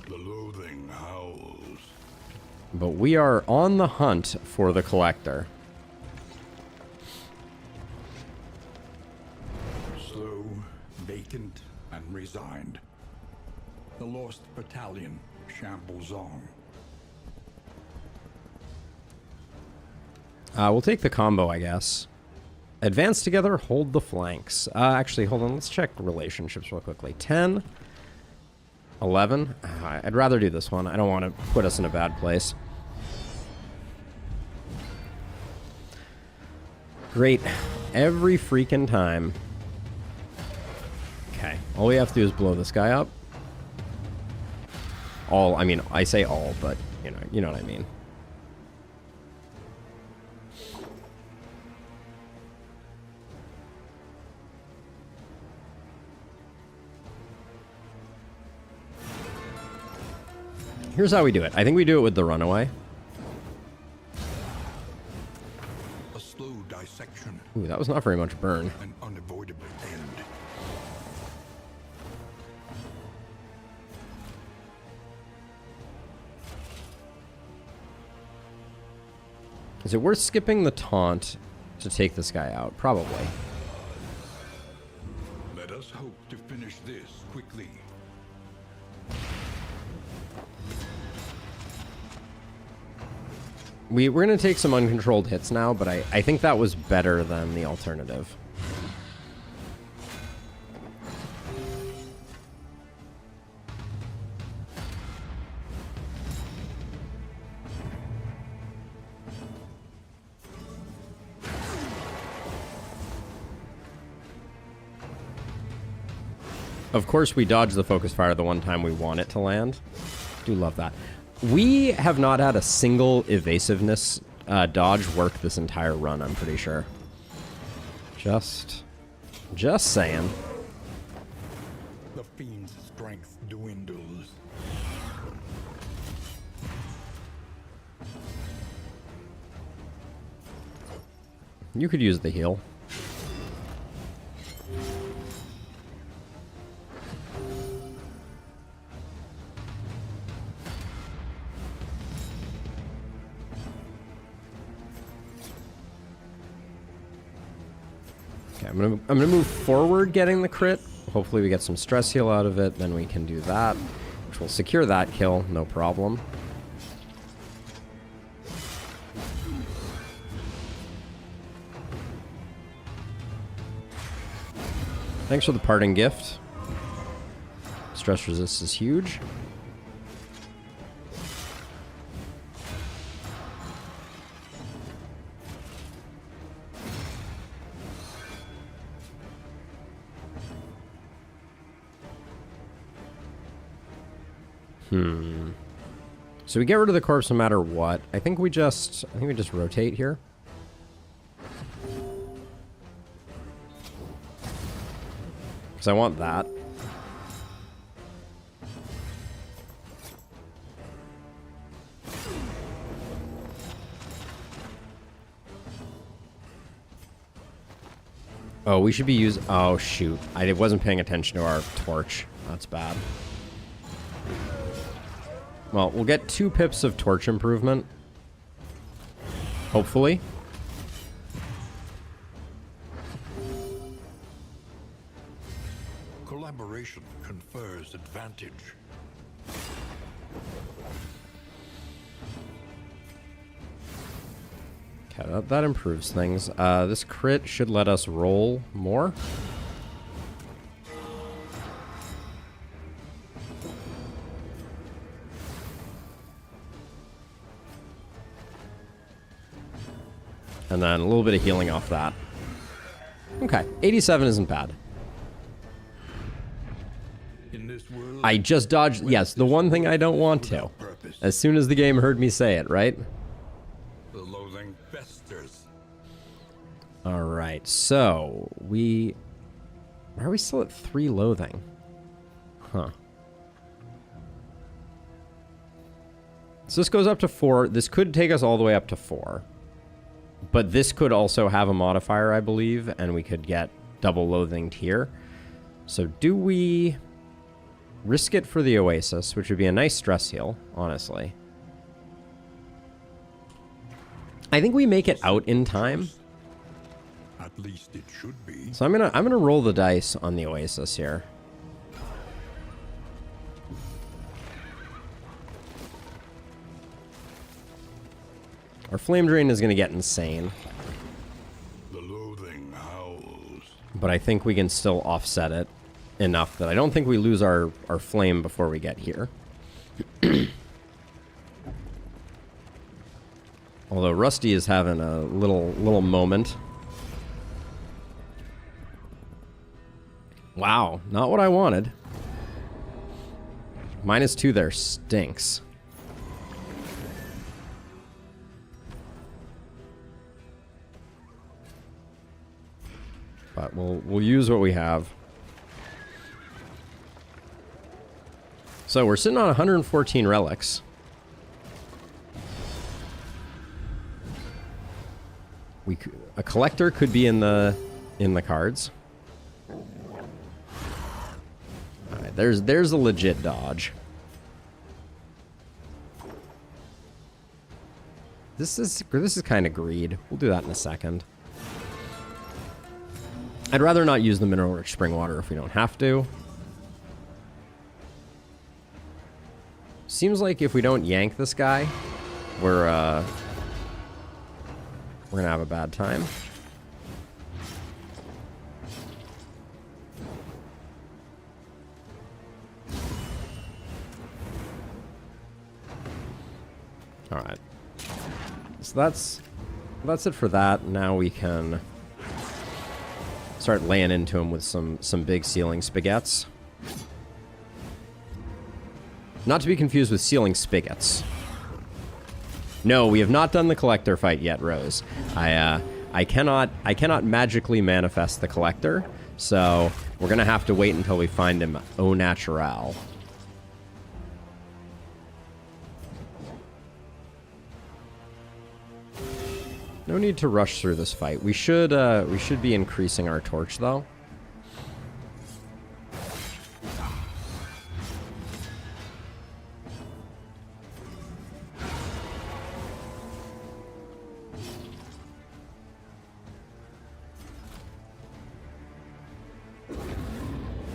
loathing howls. But we are on the hunt for the collector. Slow, vacant, and resigned. The lost battalion shambles on. We'll take the combo, I guess. Advance together, hold the flanks. Actually, hold on. Let's check relationships real quickly. 10, 11. I'd rather do this one. I don't want to put us in a bad place. Great. Every freaking time. Okay. All we have to do is blow this guy up. All, I mean, I say all, but, you know what I mean. Here's how we do it. I think we do it with the runaway. A slow dissection. Ooh, that was not very much burn. An unavoidable end. Is it worth skipping the taunt to take this guy out? Probably. hope to finish this quickly. We're going to take some uncontrolled hits now, but I think that was better than the alternative. Of course, we dodged the focus fire the one time we want it to land. Do love that. We have not had a single evasiveness dodge work this entire run, I'm pretty sure. Just saying. The fiend's strength dwindles. You could use the heal. Okay, I'm gonna move forward getting the crit. Hopefully we get some stress heal out of it, then we can do that, which will secure that kill, no problem. Thanks for the parting gift. Stress resist is huge. So we get rid of the corpse no matter what. I think we just rotate here. Because I want that. Oh, we should be using... Oh, shoot. I wasn't paying attention to our torch. That's bad. Well, we'll get 2 pips of torch improvement. Hopefully. Collaboration confers advantage. Okay, that improves things. This crit should let us roll more. And then a little bit of healing off that. Okay, 87 isn't bad. In this world, I just dodged... Yes, the one thing I don't want to. As soon as the game heard me say it, right? the loathing festers. Alright, so we... Why are we still at 3 loathing? Huh. So this goes up to 4. This could take us all the way up to 4. But this could also have a modifier, I believe, and we could get double loathing here. So do we risk it for the Oasis, which would be a nice stress heal, honestly. I think we make it out in time. At least it should be. So I'm gonna roll the dice on the Oasis here. Our flame drain is gonna get insane. The loathing howls. But I think we can still offset it enough that I don't think we lose our flame before we get here. Although Rusty is having a little moment. Wow, not what I wanted. -2 there stinks. But we'll use what we have. So we're sitting on 114 relics. A collector could be in the cards. All right, there's a legit dodge. This is kind of greed. We'll do that in a second. I'd rather not use the mineral-rich spring water if we don't have to. Seems like if we don't yank this guy, we're gonna have a bad time. All right. So that's it for that. Now we can start laying into him with some big ceiling spaghettis. Not to be confused with ceiling spigots. No, we have not done the collector fight yet, Rose. I cannot magically manifest the collector, so we're gonna have to wait until we find him au naturel. No need to rush through this fight. We should be increasing our torch though.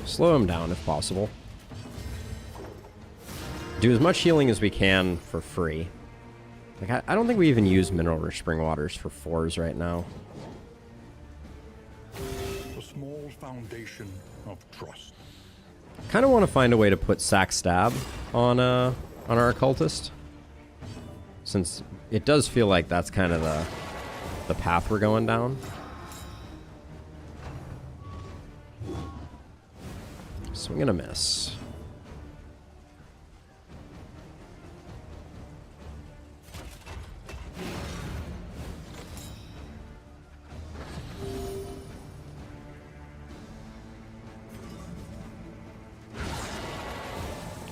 Slow him down if possible. Do as much healing as we can for free. Like, I don't think we even use mineral-rich spring waters for 4s right now. A small foundation of trust. Kind of want to find a way to put sack stab on our occultist, since it does feel like that's kind of the path we're going down. Swing and a miss.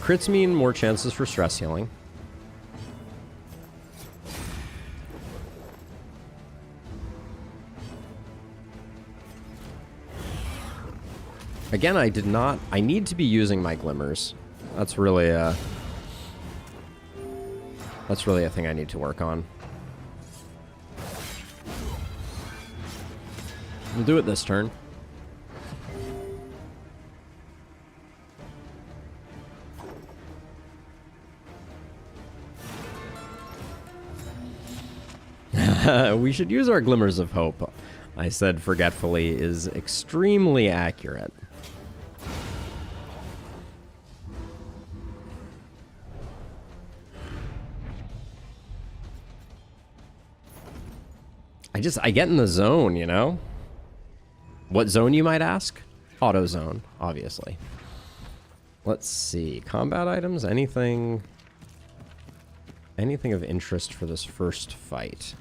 Crits mean more chances for stress healing. Again, I need to be using my glimmers. That's really a thing I need to work on. We'll do it this turn. We should use our glimmers of hope, I said forgetfully, is extremely accurate. I get in the zone, you know? What zone, you might ask? Auto zone, obviously. Let's see. Combat items? Anything of interest for this first fight?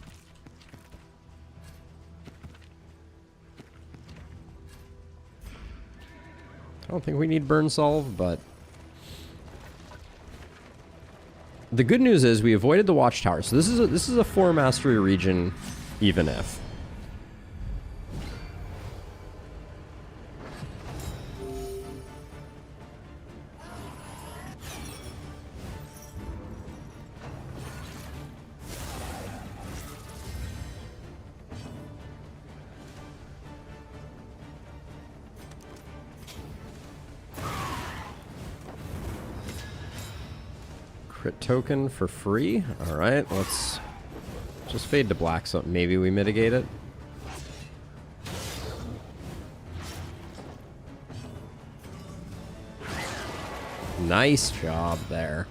I don't think we need burn solve, but the good news is we avoided the watchtower. So this is a 4 mastery region, even if. Crit token for free. All right, let's just fade to black so maybe we mitigate it. Nice job there.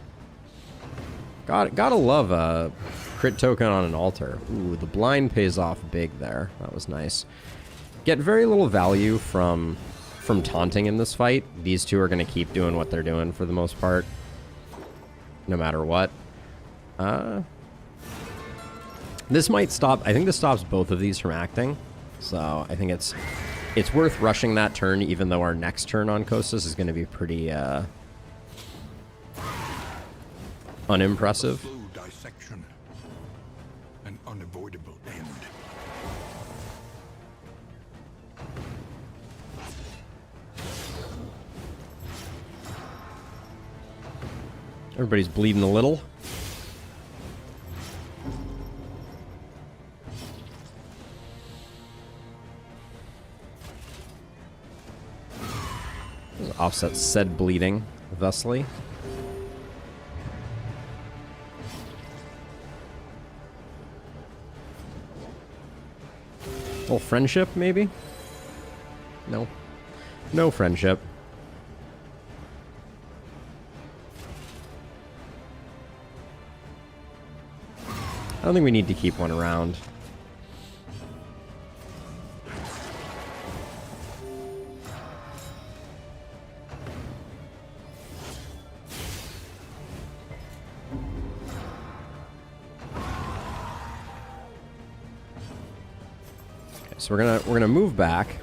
Gotta love a crit token on an altar. Ooh, the blind pays off big there. That was nice. Get very little value from taunting in this fight. These two are going to keep doing what they're doing for the most part, no matter what. This might stop. I think this stops both of these from acting. So I think it's worth rushing that turn, even though our next turn on Kostas is going to be pretty unimpressive. Slow dissection. An unavoidable end. Everybody's bleeding a little. Offset said bleeding thusly. Little friendship, maybe? No. No friendship. I don't think we need to keep one around. So we're gonna move back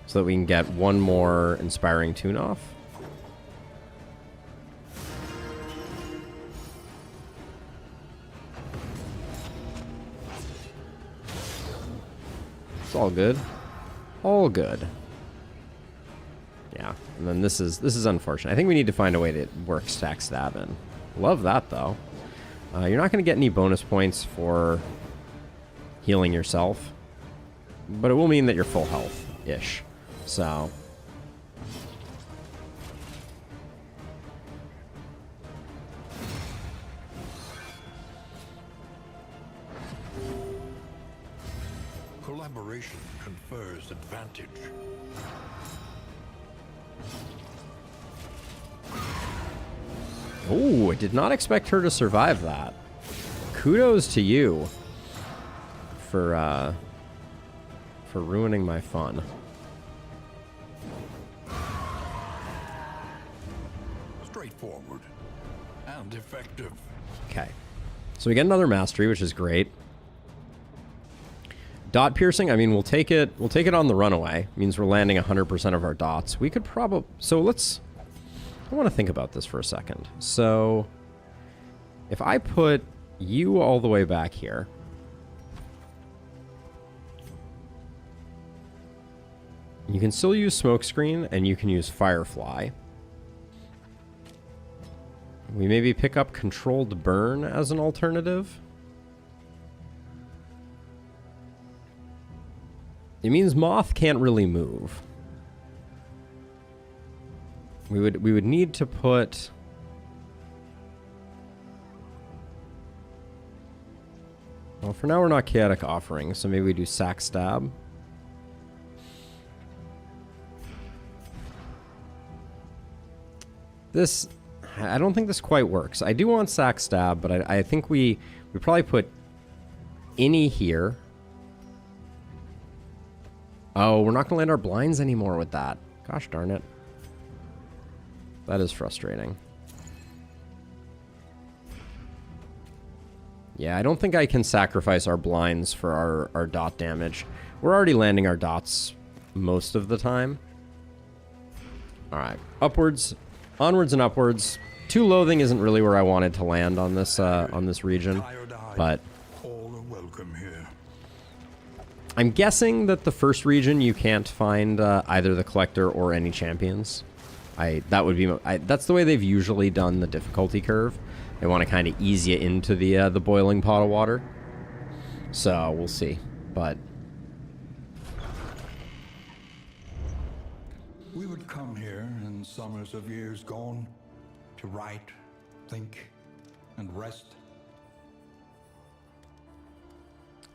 so that we can get one more inspiring tune off. It's all good. All good. Yeah, and then this is unfortunate. I think we need to find a way to work stack stab in. Love that though. You're not gonna get any bonus points for healing yourself, but it will mean that you're full health-ish. So Collaboration confers advantage. oh, I did not expect her to survive that. Kudos to you for ruining my fun. Straightforward and effective. Okay. So we get another mastery, which is great. Dot piercing, I mean, we'll take it on the runaway. Means we're landing 100% of our dots. We could probably... So let's... I want to think about this for a second. So if I put you all the way back here, you can still use smokescreen and you can use firefly. We maybe pick up controlled burn as an alternative. It means moth can't really move. We would need to put... Well, for now we're not chaotic offering, so maybe we do sack stab. This, I don't think this quite works. I do want sack stab, but I think we probably put any here. Oh, we're not going to land our blinds anymore with that. Gosh darn it. That is frustrating. Yeah, I don't think I can sacrifice our blinds for our dot damage. We're already landing our dots most of the time. Alright, upwards, onwards and upwards. 2 loathing isn't really where I wanted to land on this region, but All are welcome here. I'm guessing that the first region you can't find either the collector or any champions. That's the way they've usually done the difficulty curve. They want to kind of ease you into the boiling pot of water. So we'll see, but We would come here in summers of years gone to write, think, and rest.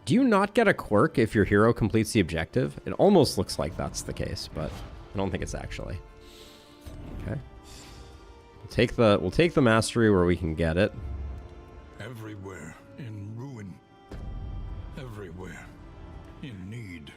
do you not get a quirk if your hero completes the objective? It almost looks like that's the case, but I don't think it's actually. Okay. We'll take the mastery where we can get it. Everywhere in ruin. Everywhere in need.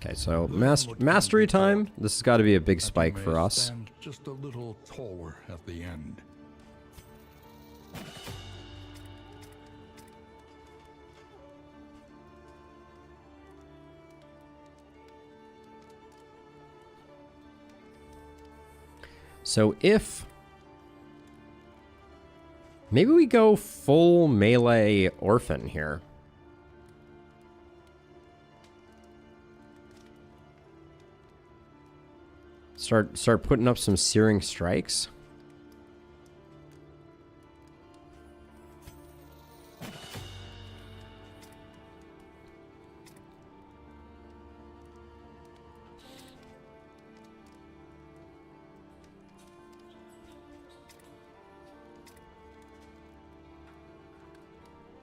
Okay, so mastery time. This has got to be a big spike May for us. stand just a little taller at the end. So if... Maybe we go full melee orphan here. Start putting up some searing strikes.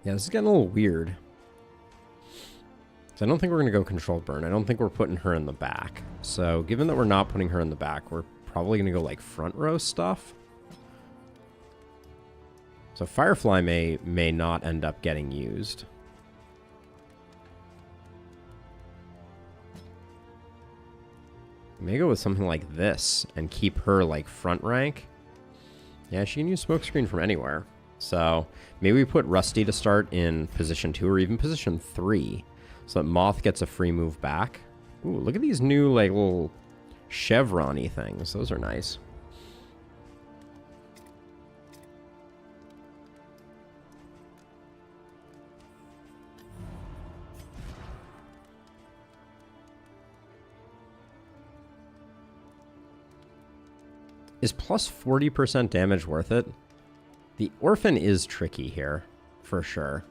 Yeah, this is getting a little weird. So I don't think we're going to go controlled burn. I don't think we're putting her in the back. So given that we're not putting her in the back, we're probably going to go like front row stuff. So Firefly may not end up getting used. May go with something like this and keep her like front rank. Yeah, she can use smokescreen from anywhere. So maybe we put Rusty to start in position 2 or even position 3 so that Moth gets a free move back. Ooh, look at these new like little chevron-y things. Those are nice. Is plus 40% damage worth it? The Orphan is tricky here, for sure.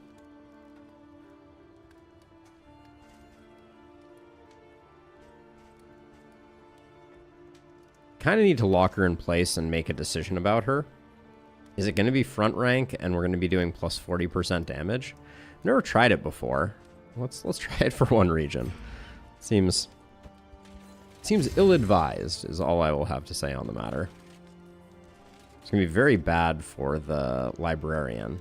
Kind of need to lock her in place and make a decision about her. Is it going to be front rank and we're going to be doing plus 40% damage? I've never tried it before. Let's try it for one region. Seems ill-advised is all I will have to say on the matter. It's going to be very bad for the librarian.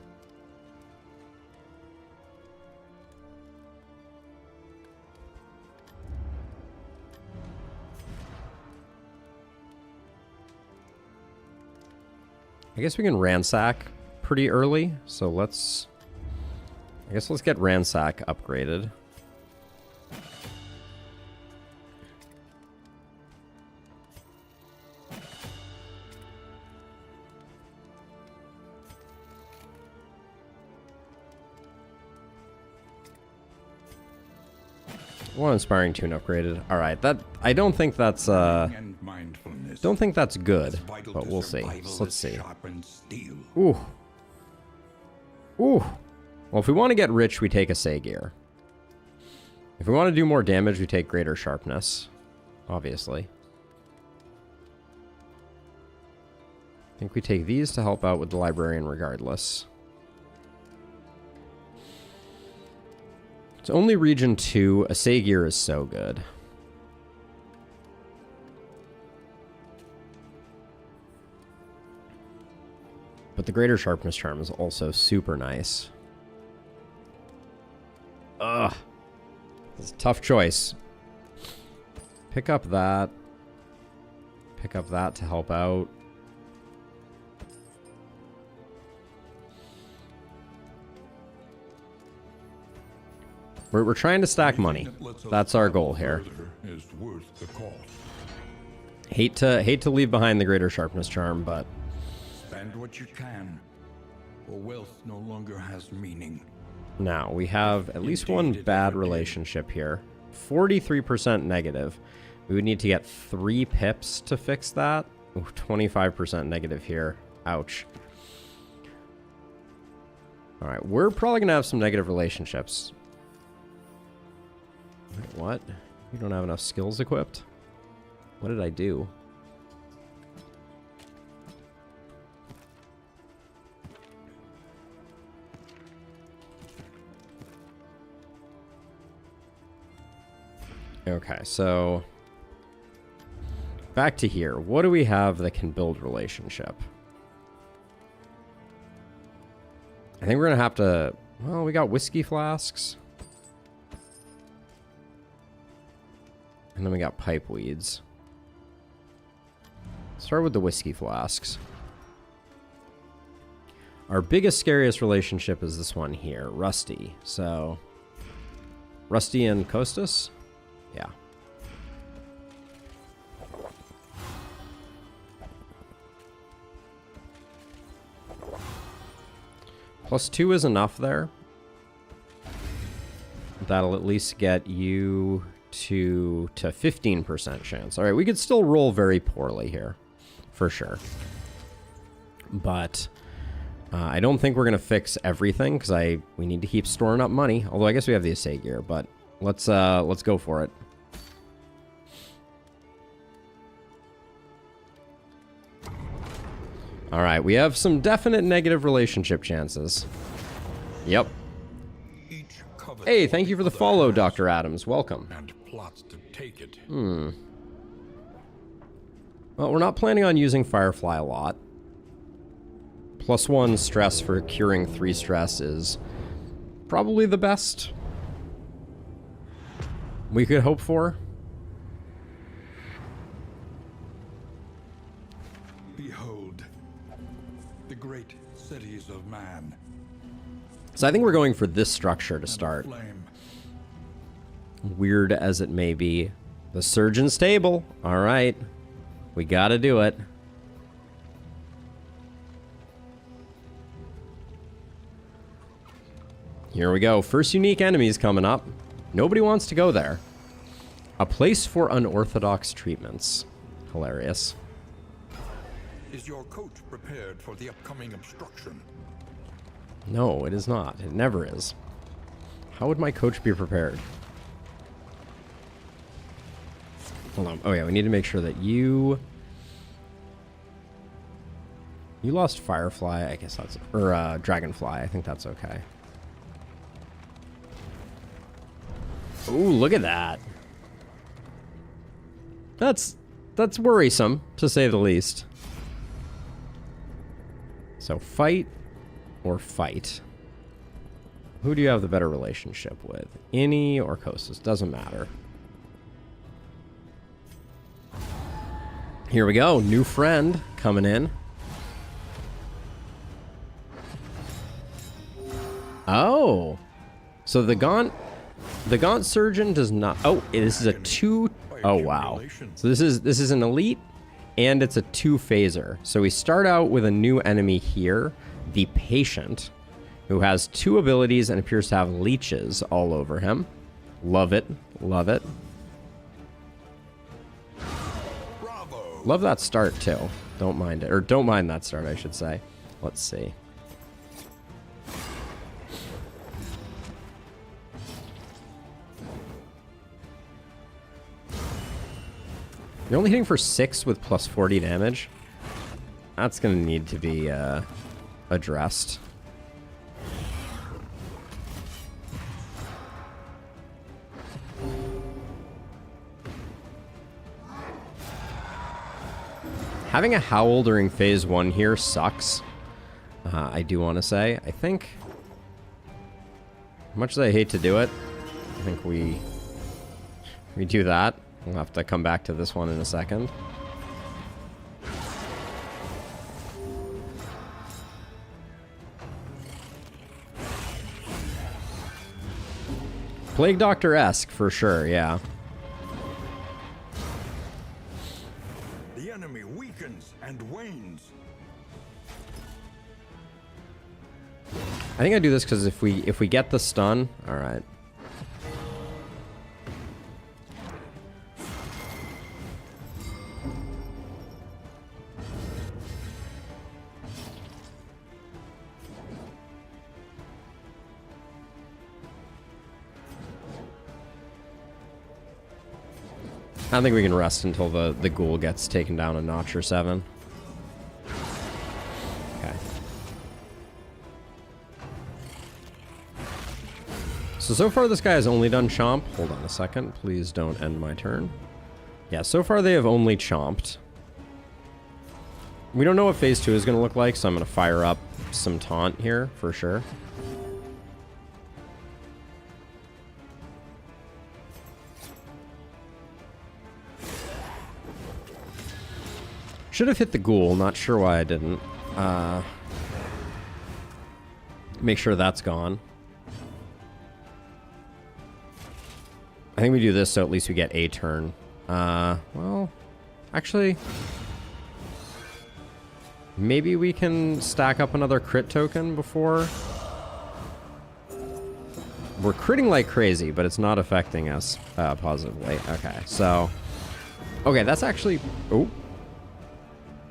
I guess we can ransack pretty early, so let's get ransack upgraded. One inspiring tune upgraded. All right, I don't think that's good, but we'll see. So let's see. Ooh. Ooh. Well, if we want to get rich, we take a Sagear. If we want to do more damage, we take greater sharpness, obviously. I think we take these to help out with the librarian regardless. It's only region 2. A Sagear is so good. But the greater sharpness charm is also super nice. Ugh. It's a tough choice. Pick up that. Pick up that to help out. We're trying to stack money. That's our goal here. Hate to leave behind the greater sharpness charm, but spend what you can, or wealth no longer has meaning. Now we have at least one bad relationship here. 43% negative. We would need to get 3 pips to fix that. Ooh, 25% negative here. Ouch. All right, we're probably gonna have some negative relationships. Wait, what? You don't have enough skills equipped? What did I do? Okay, so back to here. What do we have that can build relationship? I think we're gonna have to, well, we got whiskey flasks. And then we got pipe weeds. Start with the whiskey flasks. Our biggest, scariest relationship is this one here, Rusty. So, Rusty and Costas? Yeah. +2 is enough there. That'll at least get you to 15% chance. All right, we could still roll very poorly here, for sure. But I don't think we're gonna fix everything because we need to keep storing up money. Although I guess we have the assay gear, but let's go for it. All right, we have some definite negative relationship chances. Yep, Hey, thank you for the follow, Dr. Adams. Welcome. And plots to take it. Well, we're not planning on using Firefly a lot. +1 stress for curing 3 stress is probably the best we could hope for. Behold, the great cities of man. So I think we're going for this structure to start. Flame. Weird as it may be. The surgeon's table. All right. We gotta do it. Here we go. First unique enemies coming up. Nobody wants to go there. A place for unorthodox treatments. Hilarious. Is your coach prepared for the upcoming obstruction? No, it is not. It never is. How would my coach be prepared? Hold on. Oh yeah, we need to make sure that you lost Firefly. I guess that's... Or Dragonfly. I think that's okay. Ooh, look at that. That's worrisome, to say the least. So fight or fight. Who do you have the better relationship with? Innie or Kostas? Doesn't matter. Here we go. New friend coming in. Oh. So the Gaunt Surgeon does not... Oh, this is a 2... Oh, wow. So this is an elite, and it's a 2-phaser. So we start out with a new enemy here, the Patient, who has 2 abilities and appears to have leeches all over him. Love it. Love it. Bravo. Love that start, too. Don't mind it. Or don't mind that start, I should say. Let's see. You're only hitting for 6 with plus 40 damage. That's going to need to be addressed. Having a Howl during phase 1 here sucks. I do want to say. I think... Much as I hate to do it, I think we do that. We'll have to come back to this one in a second. Plague Doctor-esque, for sure, yeah. The enemy weakens and wanes. I think I do this because if we get the stun, all right. I don't think we can rest until the ghoul gets taken down a notch or 7. Okay. So far this guy has only done chomp. Hold on a second. Please don't end my turn. Yeah, so far they have only chomped. We don't know what phase 2 is going to look like, so I'm going to fire up some taunt here for sure. Should have hit the ghoul, not sure why I didn't. Make sure that's gone. I think we do this so at least we get a turn. Well, actually, maybe we can stack up another crit token before. We're critting like crazy, but it's not affecting us positively. Okay, so... Okay, that's actually... Oh.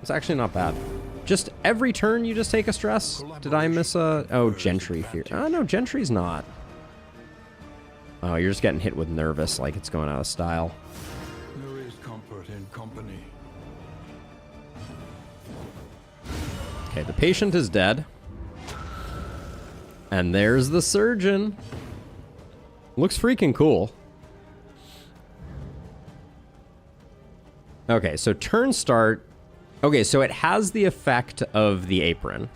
It's actually not bad. Just every turn you just take a stress? Did I miss a... Oh, Gentry Fear. Oh, no, Gentry's not. Oh, you're just getting hit with nervous like it's going out of style. There is comfort in company. Okay, the Patient is dead. And there's the Surgeon. Looks freaking cool. Okay, so turn start. Okay, so it has the effect of the apron.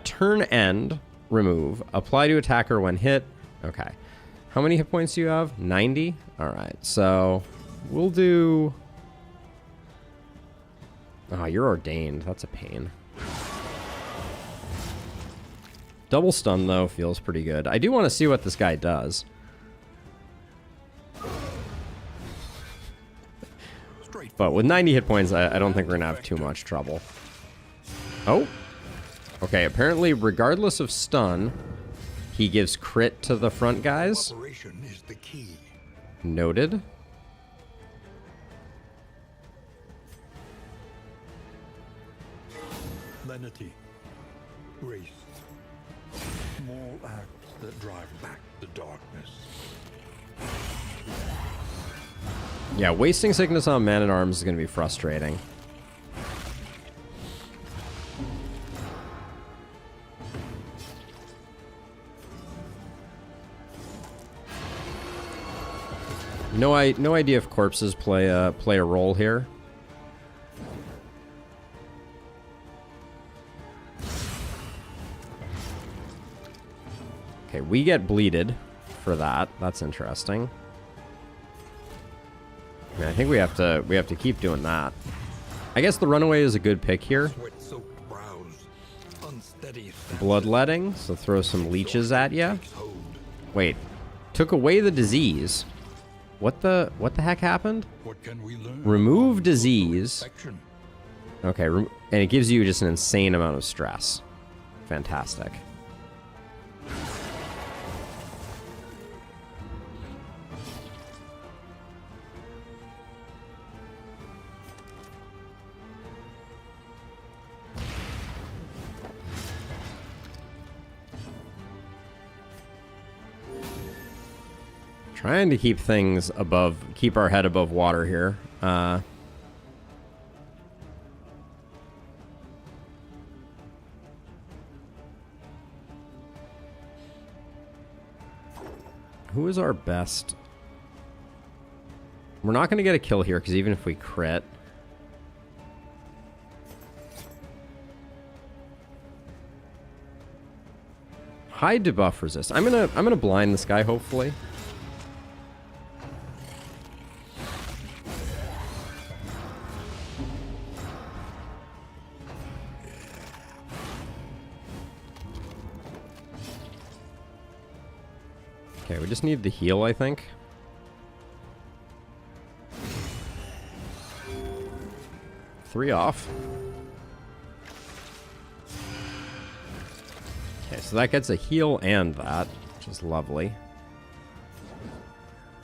Turn end, remove. Apply to attacker when hit. Okay. How many hit points do you have? 90? Alright, so we'll do... Oh, you're ordained. That's a pain. Double stun, though, feels pretty good. I do want to see what this guy does. But with 90 hit points, I don't think we're going to have too much trouble. Oh. Okay, apparently, regardless of stun, he gives crit to the front guys. Operation is the key. Noted. Lenity. Grace. Small acts that drive back the darkness. Yeah, wasting sickness on man-at-arms is going to be frustrating. No idea if corpses play a role here. Okay, we get bleeded for that. That's interesting. I mean, I think we have to keep doing that. I guess the runaway is a good pick here. Sweat-soaked brows, unsteady Bloodletting, so throw some leeches at ya. Wait, took away the disease. What the heck happened? What can we learn? Remove disease. Infection. Okay, and it gives you just an insane amount of stress. Fantastic. Trying to keep things above, keep our head above water here. Who is our best? We're not going to get a kill here because even if we crit, high debuff resist. I'm gonna blind this guy hopefully. Okay, we just need the heal, I think. Three off. Okay, so that gets a heal and that, which is lovely.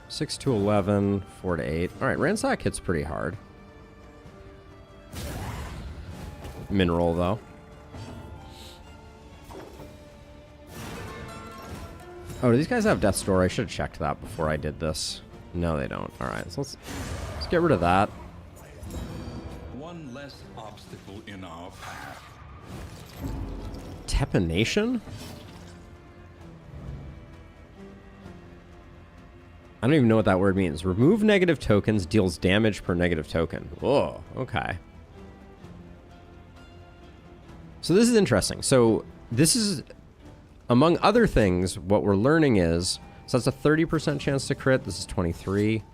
6 to 11, 4 to 8. All right, ransack hits pretty hard. Mineral, though. Oh, do these guys have Death's Door? I should have checked that before I did this. No, they don't. All right, so let's get rid of that. One less obstacle in our path. Tepanation? I don't even know what that word means. Remove negative tokens, deals damage per negative token. Whoa, okay. So this is interesting. So this is, among other things, what we're learning is, so that's a 30% chance to crit. This is 23.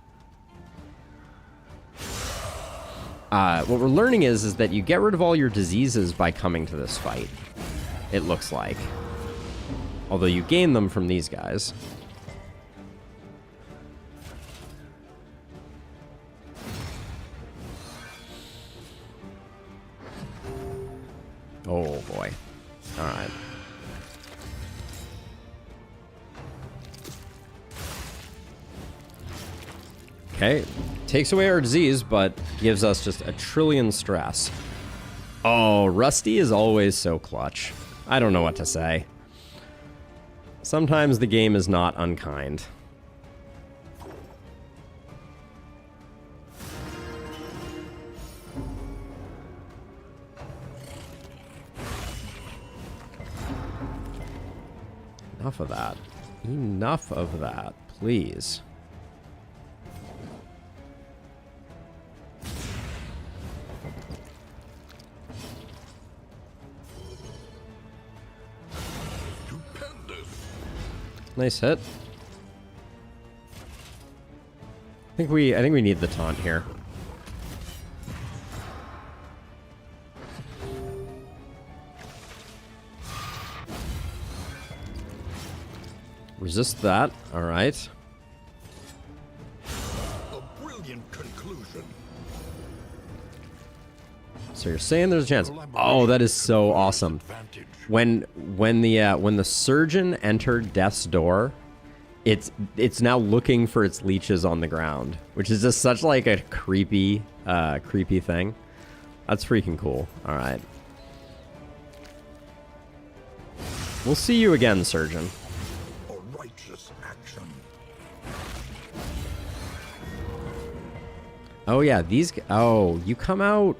What we're learning is that you get rid of all your diseases by coming to this fight. It looks like. Although you gain them from these guys. Oh boy. All right. Okay. Takes away our disease, but gives us just a trillion stress. Oh, Rusty is always so clutch. I don't know what to say. Sometimes the game is not unkind. Enough of that. Enough of that, please. Nice hit. I think we need the taunt here. Resist that. All right. A brilliant conclusion. So you're saying there's a chance? Oh, that is so awesome. When the surgeon entered Death's Door, it's now looking for its leeches on the ground, which is just such like a creepy thing. That's freaking cool. All right. We'll see you again, surgeon. A righteous action. Oh yeah, these. Oh, you come out.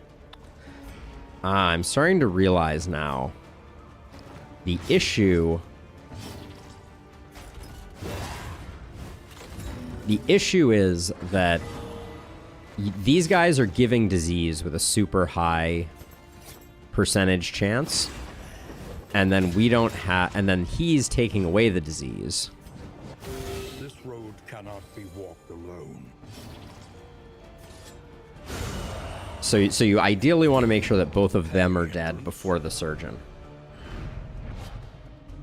I'm starting to realize now. The issue is that these guys are giving disease with a super high percentage chance, and then we don't have, and then he's taking away the disease. This road cannot be walked alone. So you ideally want to make sure that both of them are dead before the surgeon.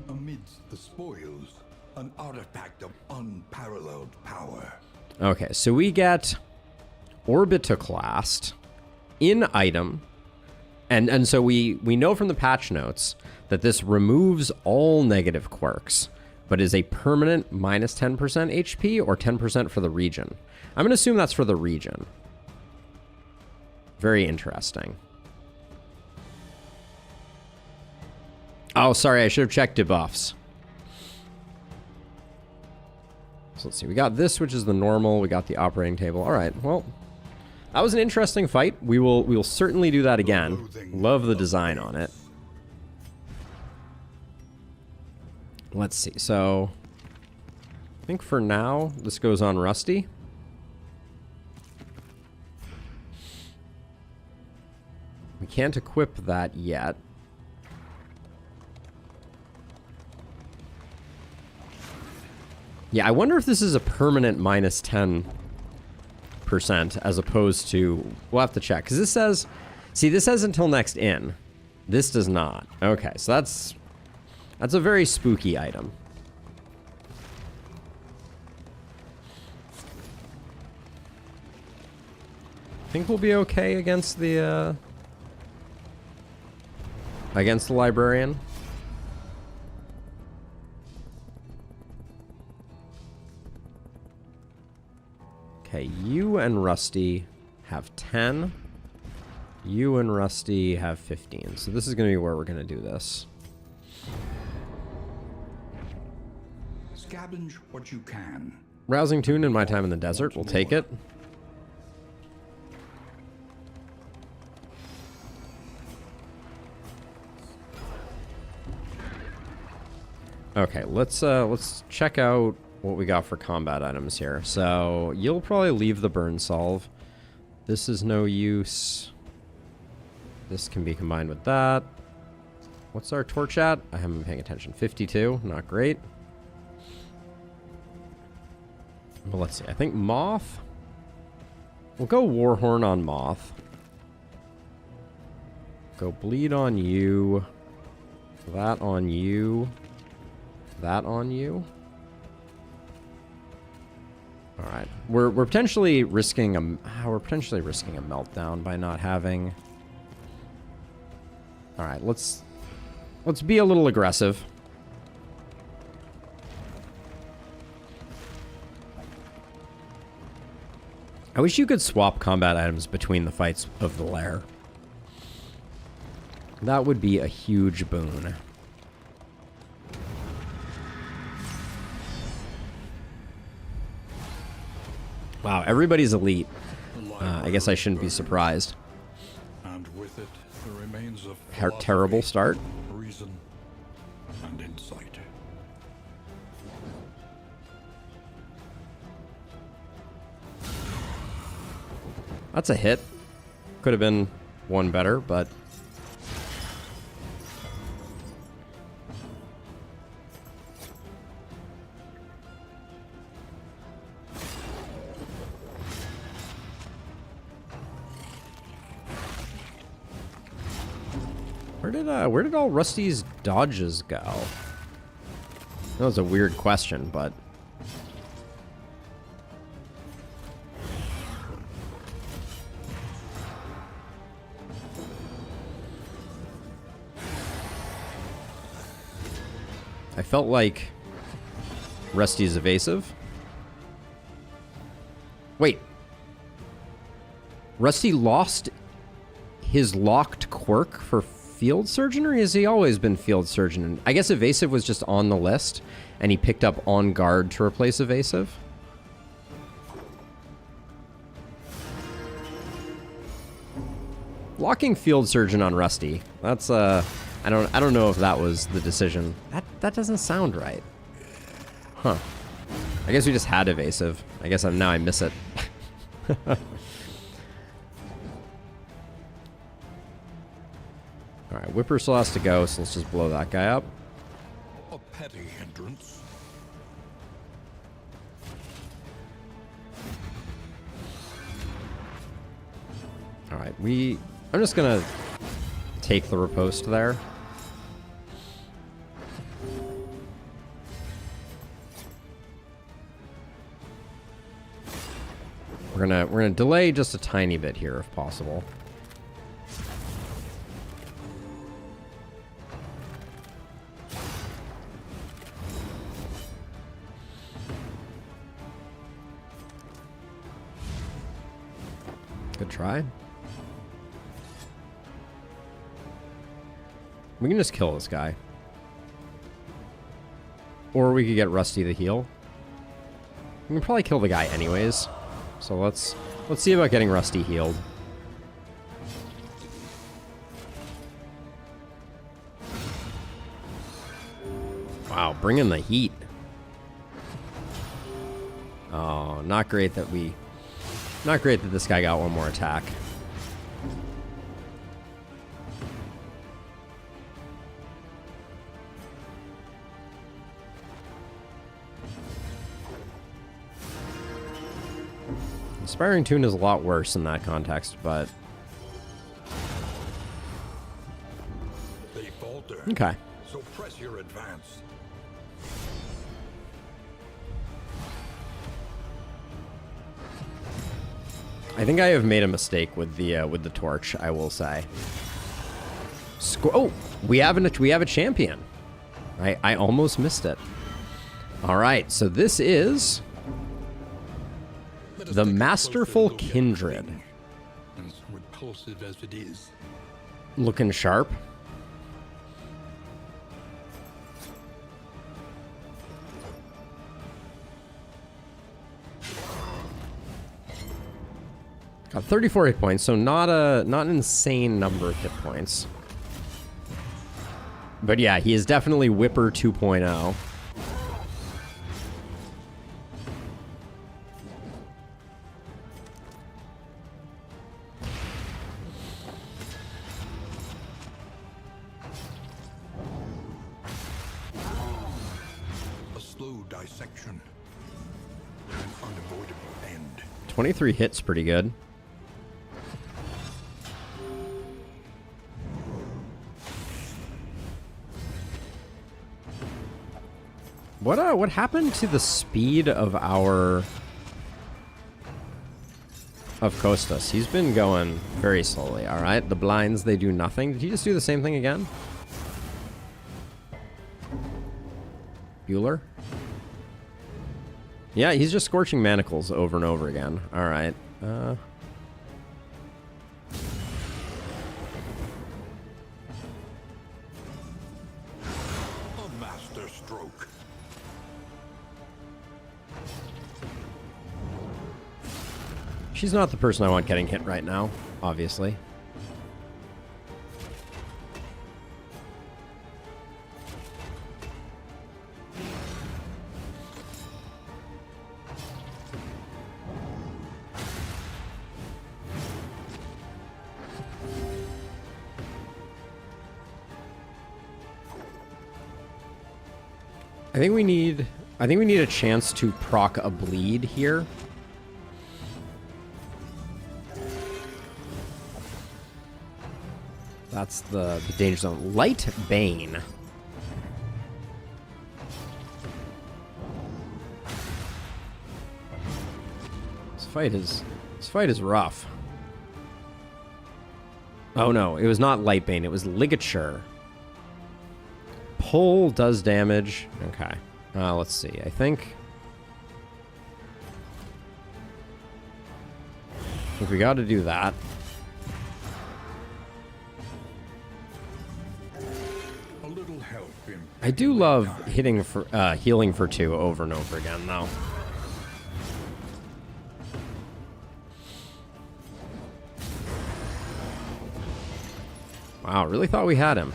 Amidst the spoils, an artifact of unparalleled power. Okay, so we get Orbitoclast in item, and so we know from the patch notes that this removes all negative quirks, but is a permanent minus 10% HP or 10% for the region. I'm going to assume that's for the region. Very interesting. Oh, sorry, I should have checked debuffs. So let's see, we got this, which is the normal. We got the operating table. All right, well, that was an interesting fight. We will certainly do that again. Love the design on it. Let's see, so I think for now, this goes on Rusty. We can't equip that yet. Yeah, I wonder if this is a permanent minus 10% as opposed to... We'll have to check, because this says... See, this says until next in. This does not. Okay, so that's a very spooky item. I think we'll be okay against the librarian. Okay, you and Rusty have 10. You and Rusty have 15. So this is going to be where we're going to do this. Scavenge what you can. Rousing tune in my time in the desert. We'll take it. Okay, let's check out what we got for combat items here. So you'll probably leave the burn solve. This is no use. This can be combined with that. What's our torch at? I haven't been paying attention. 52, not great. Well, let's see. I think Moth. We'll go Warhorn on Moth. Go Bleed on you. That on you. That on you. All right, we're potentially risking a meltdown by not having. All right, let's be a little aggressive. I wish you could swap combat items between the fights of the lair. That would be a huge boon. Wow, everybody's elite. I guess I shouldn't be surprised. And with it, the remains of Terrible start. reason, and insight. That's a hit. Could have been one better, but... Where did all Rusty's dodges go? That was a weird question, but... I felt like Rusty's evasive. Wait. Rusty lost his locked quirk for Field Surgeon, or has he always been Field Surgeon? I guess evasive was just on the list, and he picked up on guard to replace evasive. Locking Field Surgeon on Rusty. That's I don't know if that was the decision. That doesn't sound right. Huh. I guess we just had evasive. I guess now I miss it. Alright, Whipper still has to go, so let's just blow that guy up. A petty hindrance. Alright, I'm just gonna take the riposte there. We're gonna delay just a tiny bit here if possible. Good try. We can just kill this guy. Or we could get Rusty to heal. We can probably kill the guy anyways. So let's see about getting Rusty healed. Wow, bring in the heat. Oh, not great that this guy got one more attack. Inspiring Tune is a lot worse in that context, but... They falter. Okay. So press your advance. I think I have made a mistake with the torch, I will say. Oh, we have a champion. I almost missed it. All right, so this is the Masterful Kindred. As repulsive as it is. Looking sharp. Got 34 hit points, so not an insane number of hit points. But yeah, he is definitely Whipper 2.0. A slow dissection. An unavoidable end. 23 hits, pretty good. What happened to the speed of Kostas? He's been going very slowly. All right, the blinds, they do nothing. Did he just do the same thing again? Bueller? Yeah, he's just scorching manacles over and over again. All right. A master stroke. She's not the person I want getting hit right now, obviously. I think we need a chance to proc a bleed here. That's the danger zone. Light Bane. This fight is rough. Oh no, it was not Light Bane, it was Ligature. Pull does damage. Okay. Let's see. I think we got to do that. A little help in I do love hitting for healing for 2 over and over again, though. Wow, really thought we had him.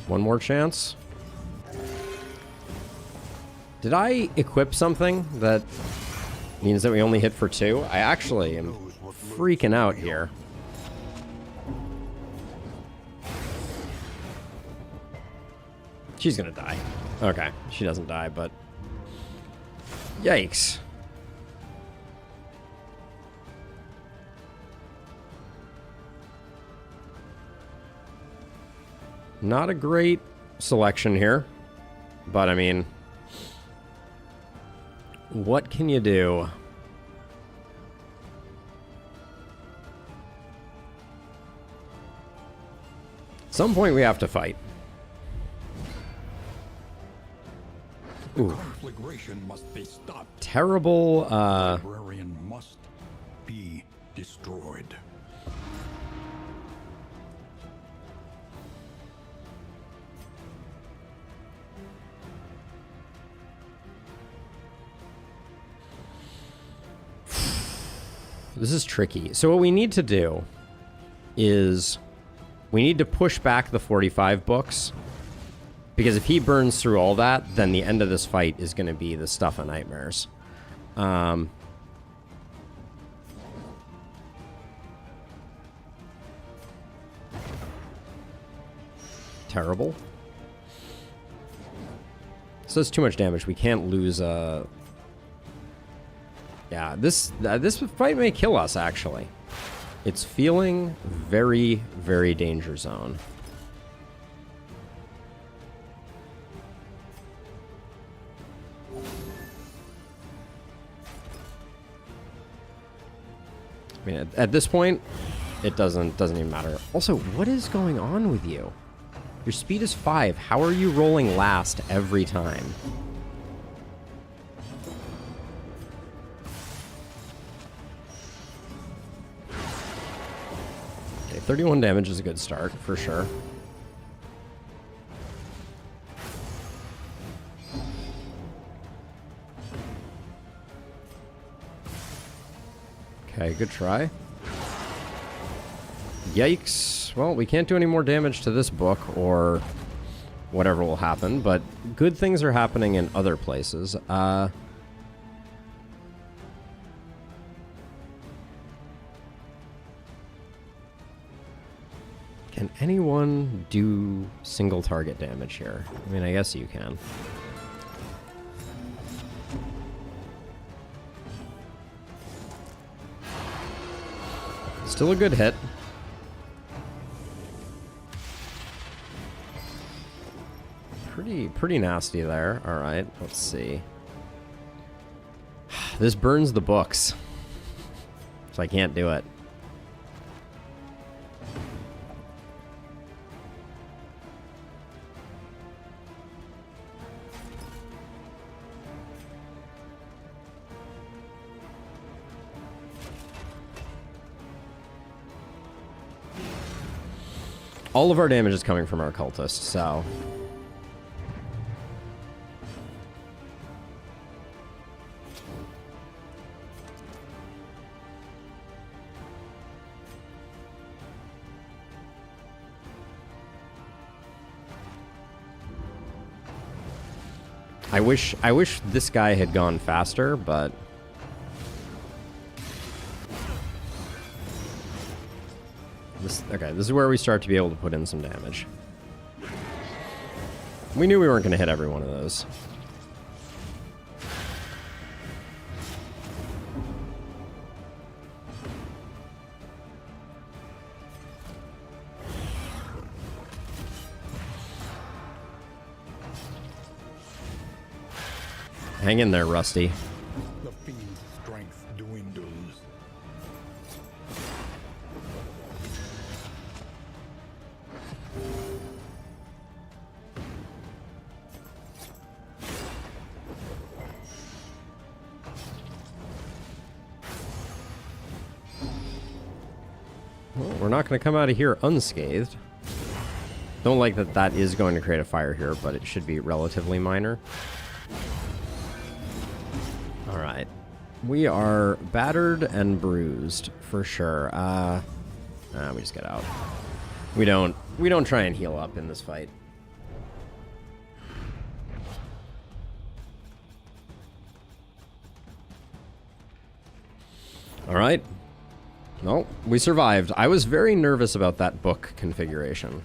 One more chance. Did I equip something that means that we only hit for 2? I actually am freaking out here. She's gonna die. Okay, she doesn't die, but... Yikes. Not a great selection here, but I mean, what can you do? At some point we have to fight. Ooh. Conflagration must be stopped. Terrible, Librarian must be destroyed. This is tricky. So what we need to do is we need to push back the 45 books, because if he burns through all that, then the end of this fight is going to be the stuff of nightmares. Terrible. This does too much damage. We can't lose a... Yeah, this fight may kill us, actually. It's feeling very, very danger zone. I mean, at this point, it doesn't even matter. Also, what is going on with you? Your speed is 5. How are you rolling last every time? Okay, 31 damage is a good start, for sure. Okay, good try. Yikes. Well, we can't do any more damage to this book or whatever will happen, but good things are happening in other places. Can anyone do single target damage here? I mean, I guess you can. Still a good hit. Pretty nasty there. All right, let's see. This burns the books, so I can't do it. All of our damage is coming from our cultists, so... I wish this guy had gone faster, but... Okay, this is where we start to be able to put in some damage. We knew we weren't going to hit every one of those. Hang in there, Rusty. The fiend's strength dwindles. Well, we're not going to come out of here unscathed. Don't like that that is going to create a fire here, but it should be relatively minor. Alright. We are battered and bruised, for sure. We just get out. We don't try and heal up in this fight. Alright. No, we survived. I was very nervous about that book configuration.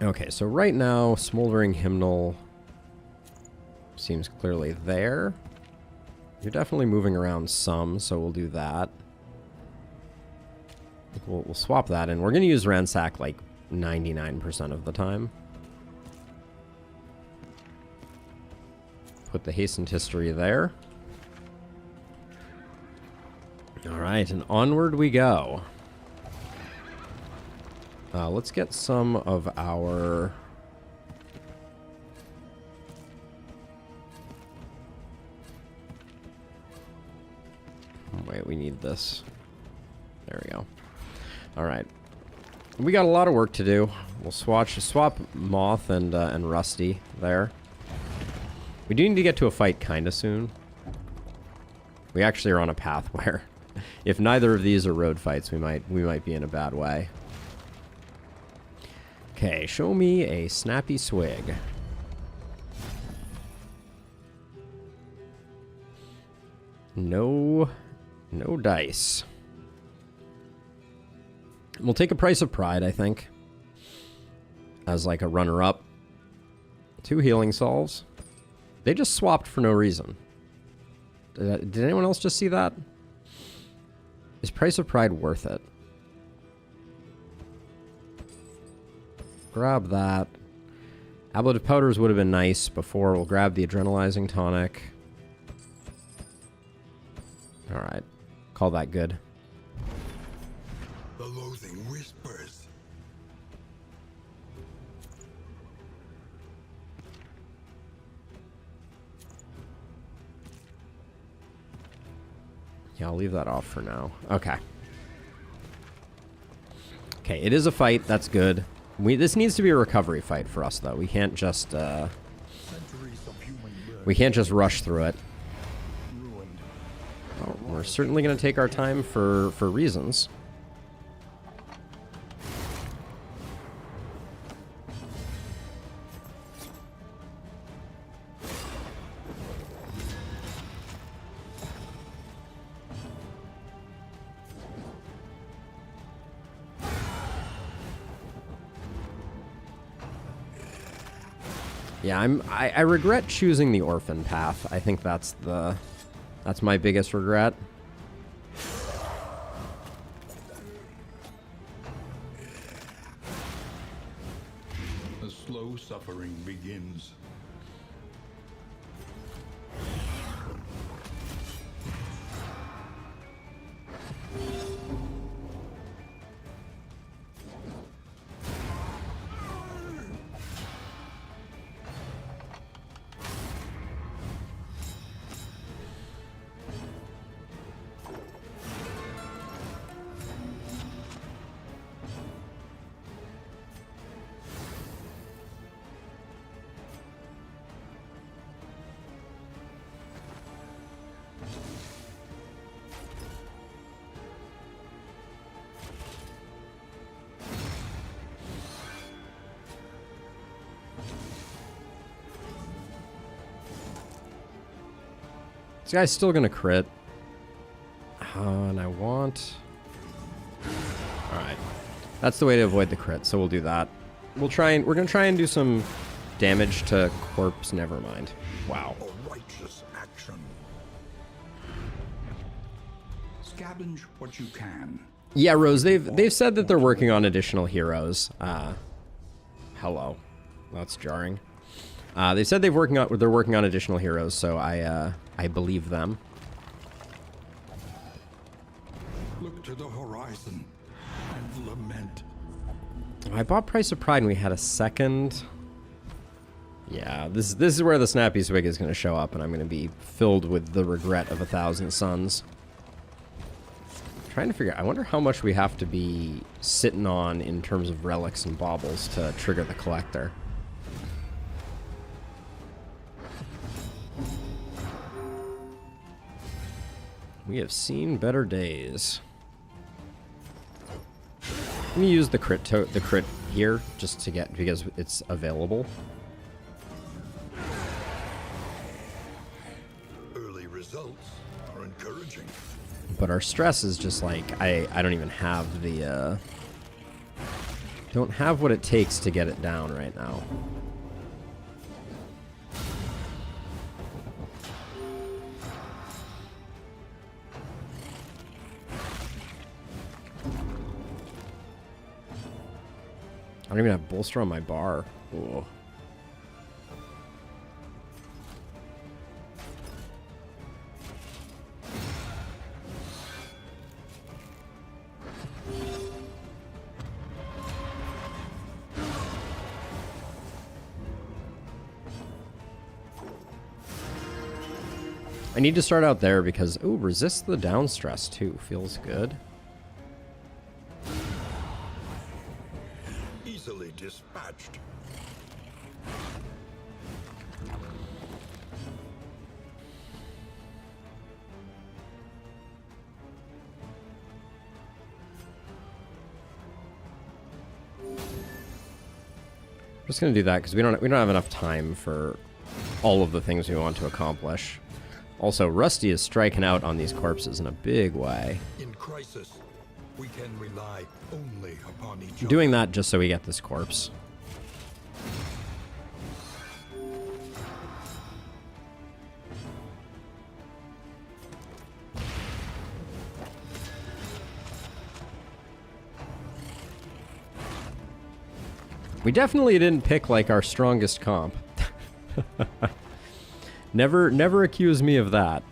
Okay, so right now, Smoldering Hymnal seems clearly there. You're definitely moving around some, so we'll do that. We'll swap that in. We're going to use Ransack like 99% of the time. Put the Hastened History there. Alright, and onward we go. Let's get some of our... Wait, we need this. There we go. Alright. We got a lot of work to do. We'll swap Moth and Rusty there. We do need to get to a fight kind of soon. We actually are on a path where if neither of these are road fights, we might be in a bad way. Okay, show me a snappy swig. No dice. We'll take a Price of Pride, I think, as like a runner-up. 2 healing salves. They just swapped for no reason. Did anyone else just see that? Is Price of Pride worth it? Grab that. Ablative Powders would have been nice before. We'll grab the Adrenalizing Tonic. Alright. Call that good. The loathing whispers. Yeah, I'll leave that off for now. Okay. Okay, it is a fight. That's good. This needs to be a recovery fight for us, though. We can't just rush through it. Oh, we're certainly going to take our time for reasons. Yeah, I regret choosing the orphan path. I think that's my biggest regret. The slow suffering begins. This guy's still gonna crit. And I want... Alright. That's the way to avoid the crit, so we'll do that. We're gonna try and do some damage to corpse. Never mind. Wow. A righteous action. Scavenge what you can. Yeah, Rose, they've said that they're working on additional heroes. Hello. That's jarring. They said they're working on additional heroes, so I believe them. Look to the horizon and lament. I bought Price of Pride and we had a second. Yeah, this is where the Snappy Swig is going to show up, and I'm going to be filled with the regret of 1,000 suns. Trying to figure out, I wonder how much we have to be sitting on in terms of relics and baubles to trigger the collector. We have seen better days. Let me use the crit here just to get, because it's available. Early results are encouraging. But our stress is just like, I don't even have the, don't have what it takes to get it down right now. I don't even have bolster on my bar. Ooh. I need to start out there because, ooh, resist the down stress too. Feels good. Easily dispatched. I'm just gonna do that because we don't have enough time for all of the things we want to accomplish. Also, Rusty is striking out on these corpses in a big way. In crisis, we can rely only upon each I'm doing that just so we get this corpse. We definitely didn't pick like our strongest comp. Never accuse me of that.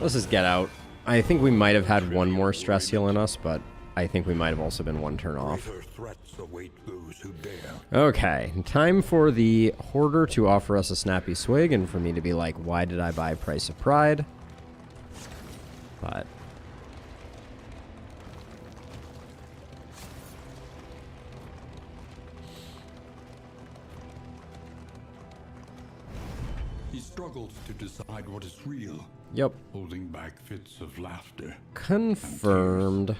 Let's just get out. I think we might have had one more stress heal in us, but I think we might have also been one turn off. threats await those who dare. Okay, time for the Hoarder to offer us a Snappy Swig, and for me to be like, why did I buy Price of Pride? But... He struggles to decide what is real. Yep. Holding back fits of laughter. Confirmed.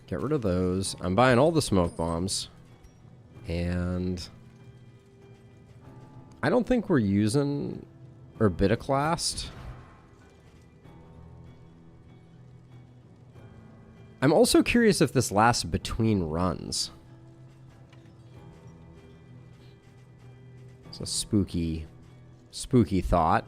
Get rid of those. I'm buying all the smoke bombs. And... I don't think we're using Orbitoclast. I'm also curious if this lasts between runs. It's a spooky thought.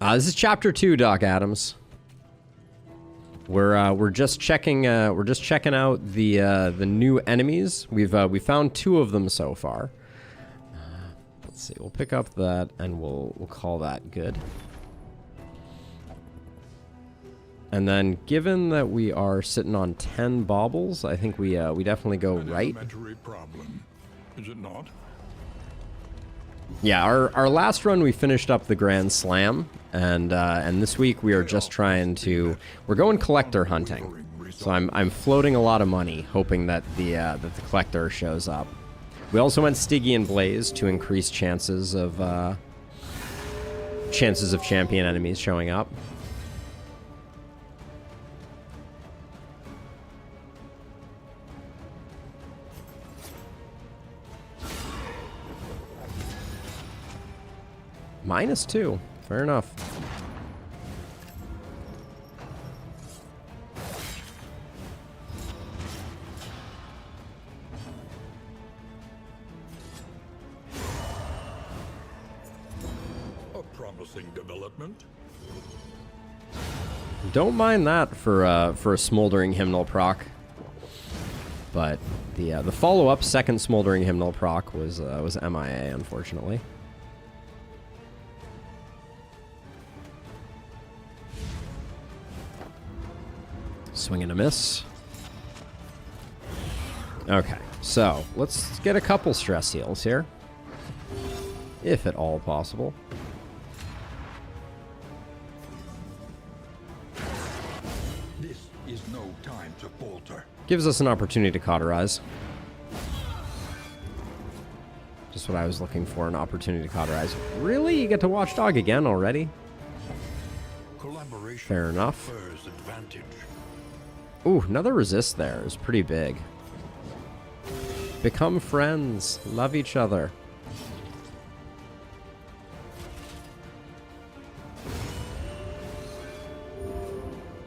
This is chapter 2, Doc Adams. We're just checking out the new enemies. We found 2 of them so far. Let's see. We'll pick up that and we'll call that good. And then, given that we are sitting on 10 baubles, I think we definitely go right. Elementary problem, is it not? Yeah, our last run we finished up the Grand Slam, and this week we are just trying to, we're going collector hunting. So I'm floating a lot of money, hoping that the collector shows up. We also went Stygian Blaze to increase chances of champion enemies showing up. -2. Fair enough. A promising development. Don't mind that for a smoldering hymnal proc. But the follow-up second smoldering hymnal proc was MIA, unfortunately. Swing and a miss. Okay, so let's get a couple stress heals here, if at all possible. This is no time to falter. Gives us an opportunity to cauterize. Just what I was looking for, an opportunity to cauterize. Really? You get to Watchdog again already? Collaboration Fair enough. confers advantage. Ooh, another resist there is pretty big. Become friends. Love each other.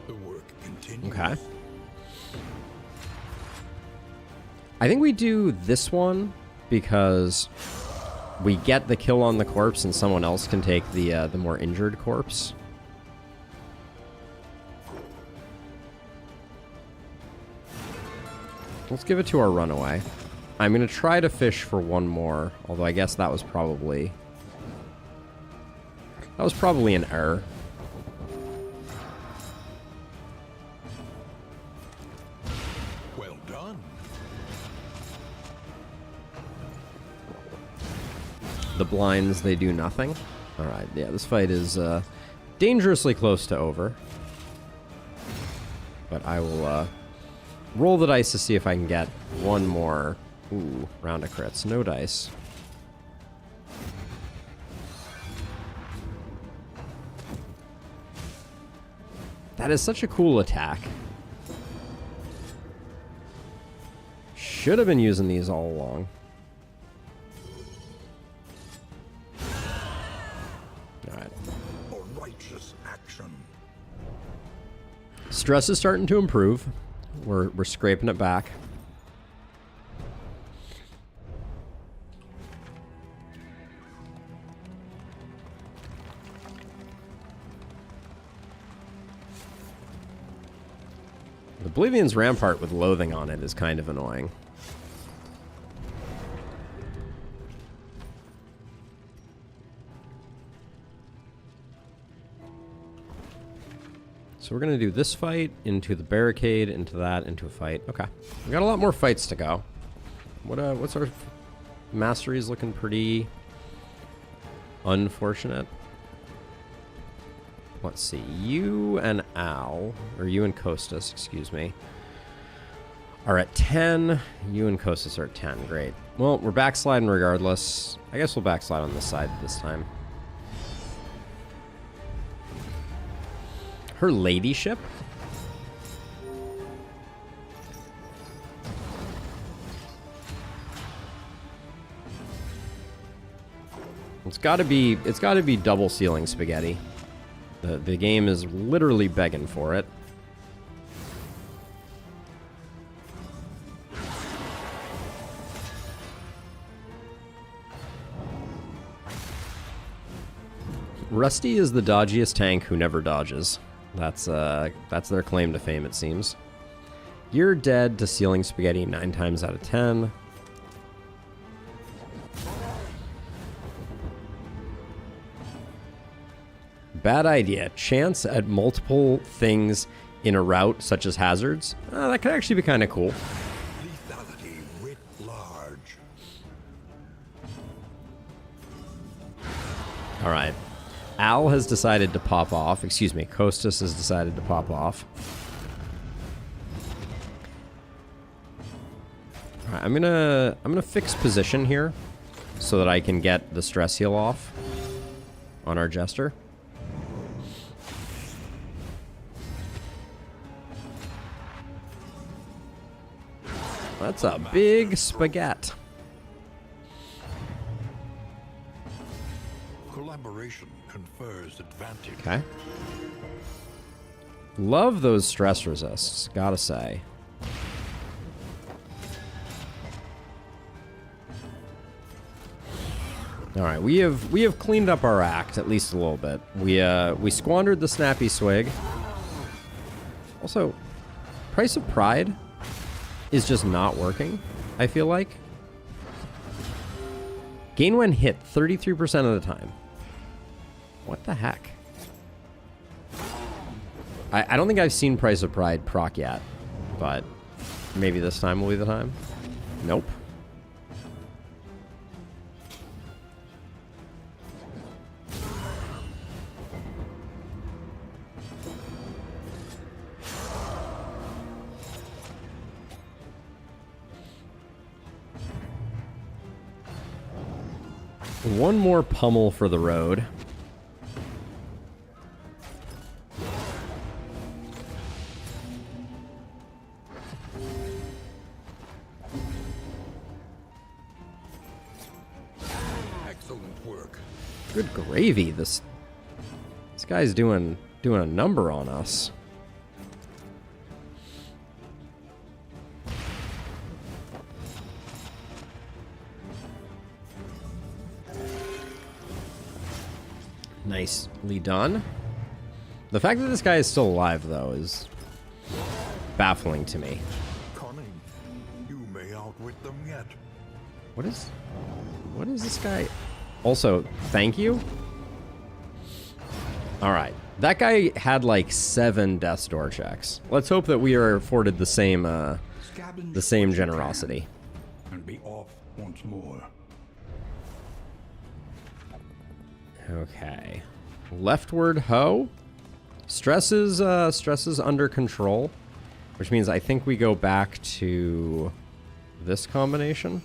The work continues. Okay. I think we do this one because we get the kill on the corpse and someone else can take the more injured corpse. Let's give it to our runaway. I'm going to try to fish for one more, although I guess that was probably an error. Well done. The blinds, they do nothing. Alright, yeah, this fight is dangerously close to over. But I will roll the dice to see if I can get one more. Ooh, round of crits. No dice. That is such a cool attack. Should have been using these all along. Alright. A righteous action. Stress is starting to improve. We're scraping it back. The Oblivion's Rampart with Loathing on it is kind of annoying. So we're going to do this fight, into the barricade, into that, into a fight. Okay. We got a lot more fights to go. What's our mastery is looking pretty unfortunate. Let's see. You and Al, or you and Kostas, excuse me, are at 10. You and Kostas are at 10. Great. Well, we're backsliding regardless. I guess we'll backslide on this side this time. Her ladyship? It's gotta be double ceiling spaghetti. The game is literally begging for it. Rusty is the dodgiest tank who never dodges. That's their claim to fame, it seems. You're dead to ceiling spaghetti 9 times out of 10. bad idea. Chance at multiple things in a route, such as hazards. That could actually be kind of cool. Lethality writ large. All right. Al has decided to pop off. Excuse me, Kostas has decided to pop off. All right, I'm gonna fix position here so that I can get the stress heal off on our jester. That's a big spaghetti. Collaboration confers advantage. Okay. Love those stress resists, gotta say. All right, we have cleaned up our act at least a little bit. We squandered the snappy swig. Also, Price of Pride is just not working, I feel like. Gain when hit 33% of the time. What the heck? I don't think I've seen Price of Pride proc yet, but maybe this time will be the time. Nope. One more pummel for the road. Excellent work. Good gravy. This guy's doing a number on us. Nicely done. The fact that this guy is still alive, though, is baffling to me. Cunning. You may outwit them yet. What is this guy? Also, thank you. All right, that guy had like 7 death's door checks. Let's hope that we are afforded the same generosity. And be off once more. Okay. Leftward hoe. Stress is under control, which means I think we go back to this combination.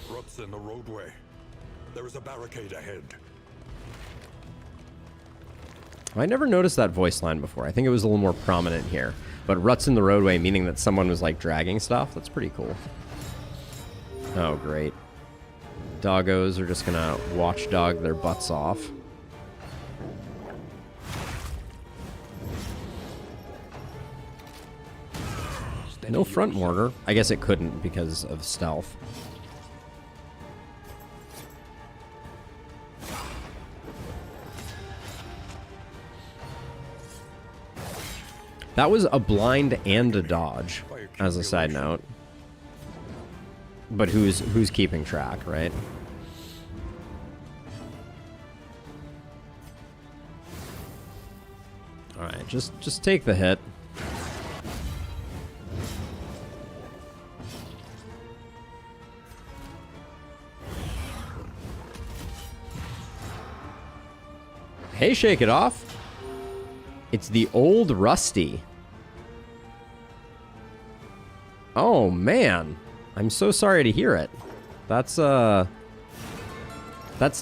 Ruts in the roadway. There is a barricade ahead. I never noticed that voice line before. I think it was a little more prominent here. But ruts in the roadway, meaning that someone was like dragging stuff. That's pretty cool. Oh, great. Doggos are just gonna watchdog their butts off. No front mortar. I guess it couldn't because of stealth. That was a blind and a dodge, as a side note. But who's keeping track, right? All right, just take the hit. Hey, shake it off. It's the old Rusty. Oh man, I'm so sorry to hear it. That's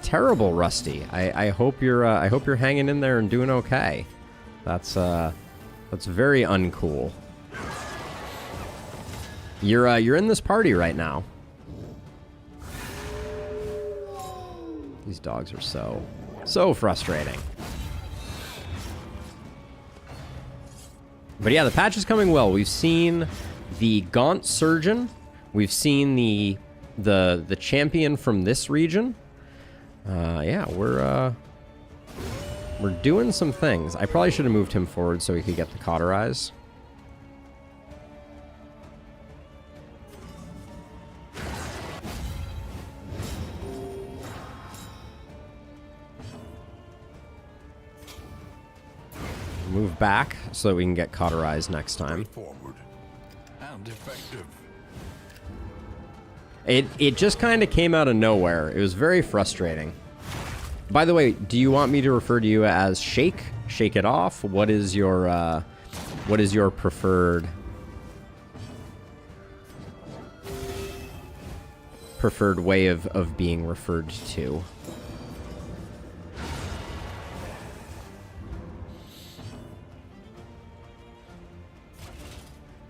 terrible, Rusty. I hope you're hanging in there and doing okay. That's very uncool. You're in this party right now. These dogs are so frustrating. But yeah, the patch is coming well. We've seen the Gaunt Surgeon. We've seen the champion from this region. Yeah, we're doing some things. I probably should have moved him forward so he could get the cauterize. Move back so that we can get cauterized next time. Forward and effective. It just kind of came out of nowhere. It was very frustrating. By the way, do you want me to refer to you as Shake? Shake it off? What is your preferred way of being referred to?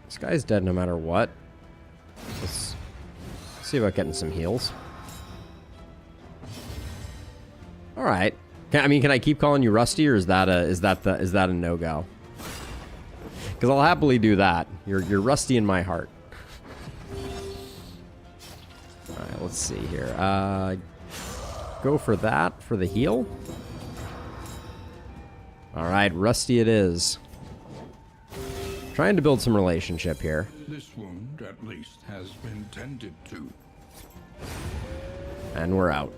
This guy's dead no matter what. Let's see about getting some heals. All right. Can I keep calling you Rusty, or is that a no-go? Because I'll happily do that. You're Rusty in my heart. All right. Let's see here. Go for that for the heal. All right, Rusty it is. Trying to build some relationship here. This wound, at least, has been tended to. And we're out.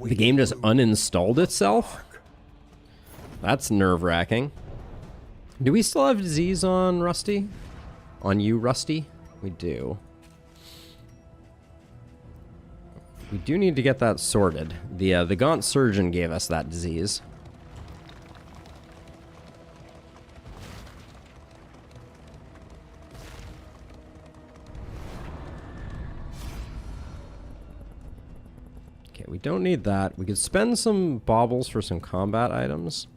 The game just uninstalled itself? That's nerve-wracking. Do we still have disease on Rusty? On you, Rusty? We do. We do need to get that sorted. The Gaunt Surgeon gave us that disease. Okay, we don't need that. We could spend some baubles for some combat items.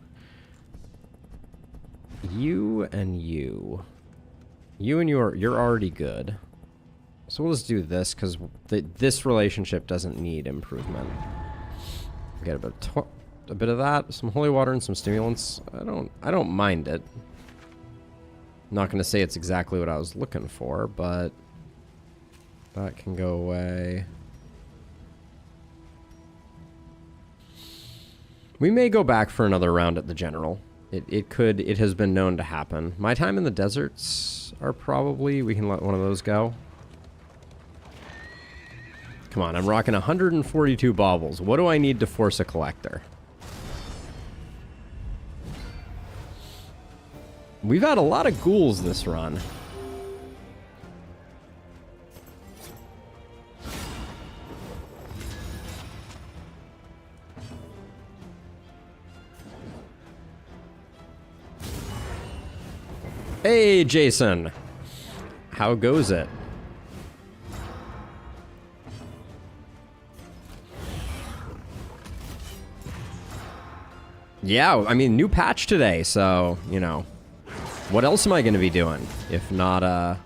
You and you. You and you're already good. So we'll just do this, because this relationship doesn't need improvement. Get a bit of that, some holy water and some stimulants. I don't mind it. I'm not going to say it's exactly what I was looking for, but that can go away. We may go back for another round at the general. It has been known to happen. My time in the deserts are probably, we can let one of those go. Come on, I'm rocking 142 baubles. What do I need to force a collector? We've had a lot of ghouls this run. Hey, Jason. How goes it? Yeah, I mean, new patch today, so, you know, what else am I going to be doing if not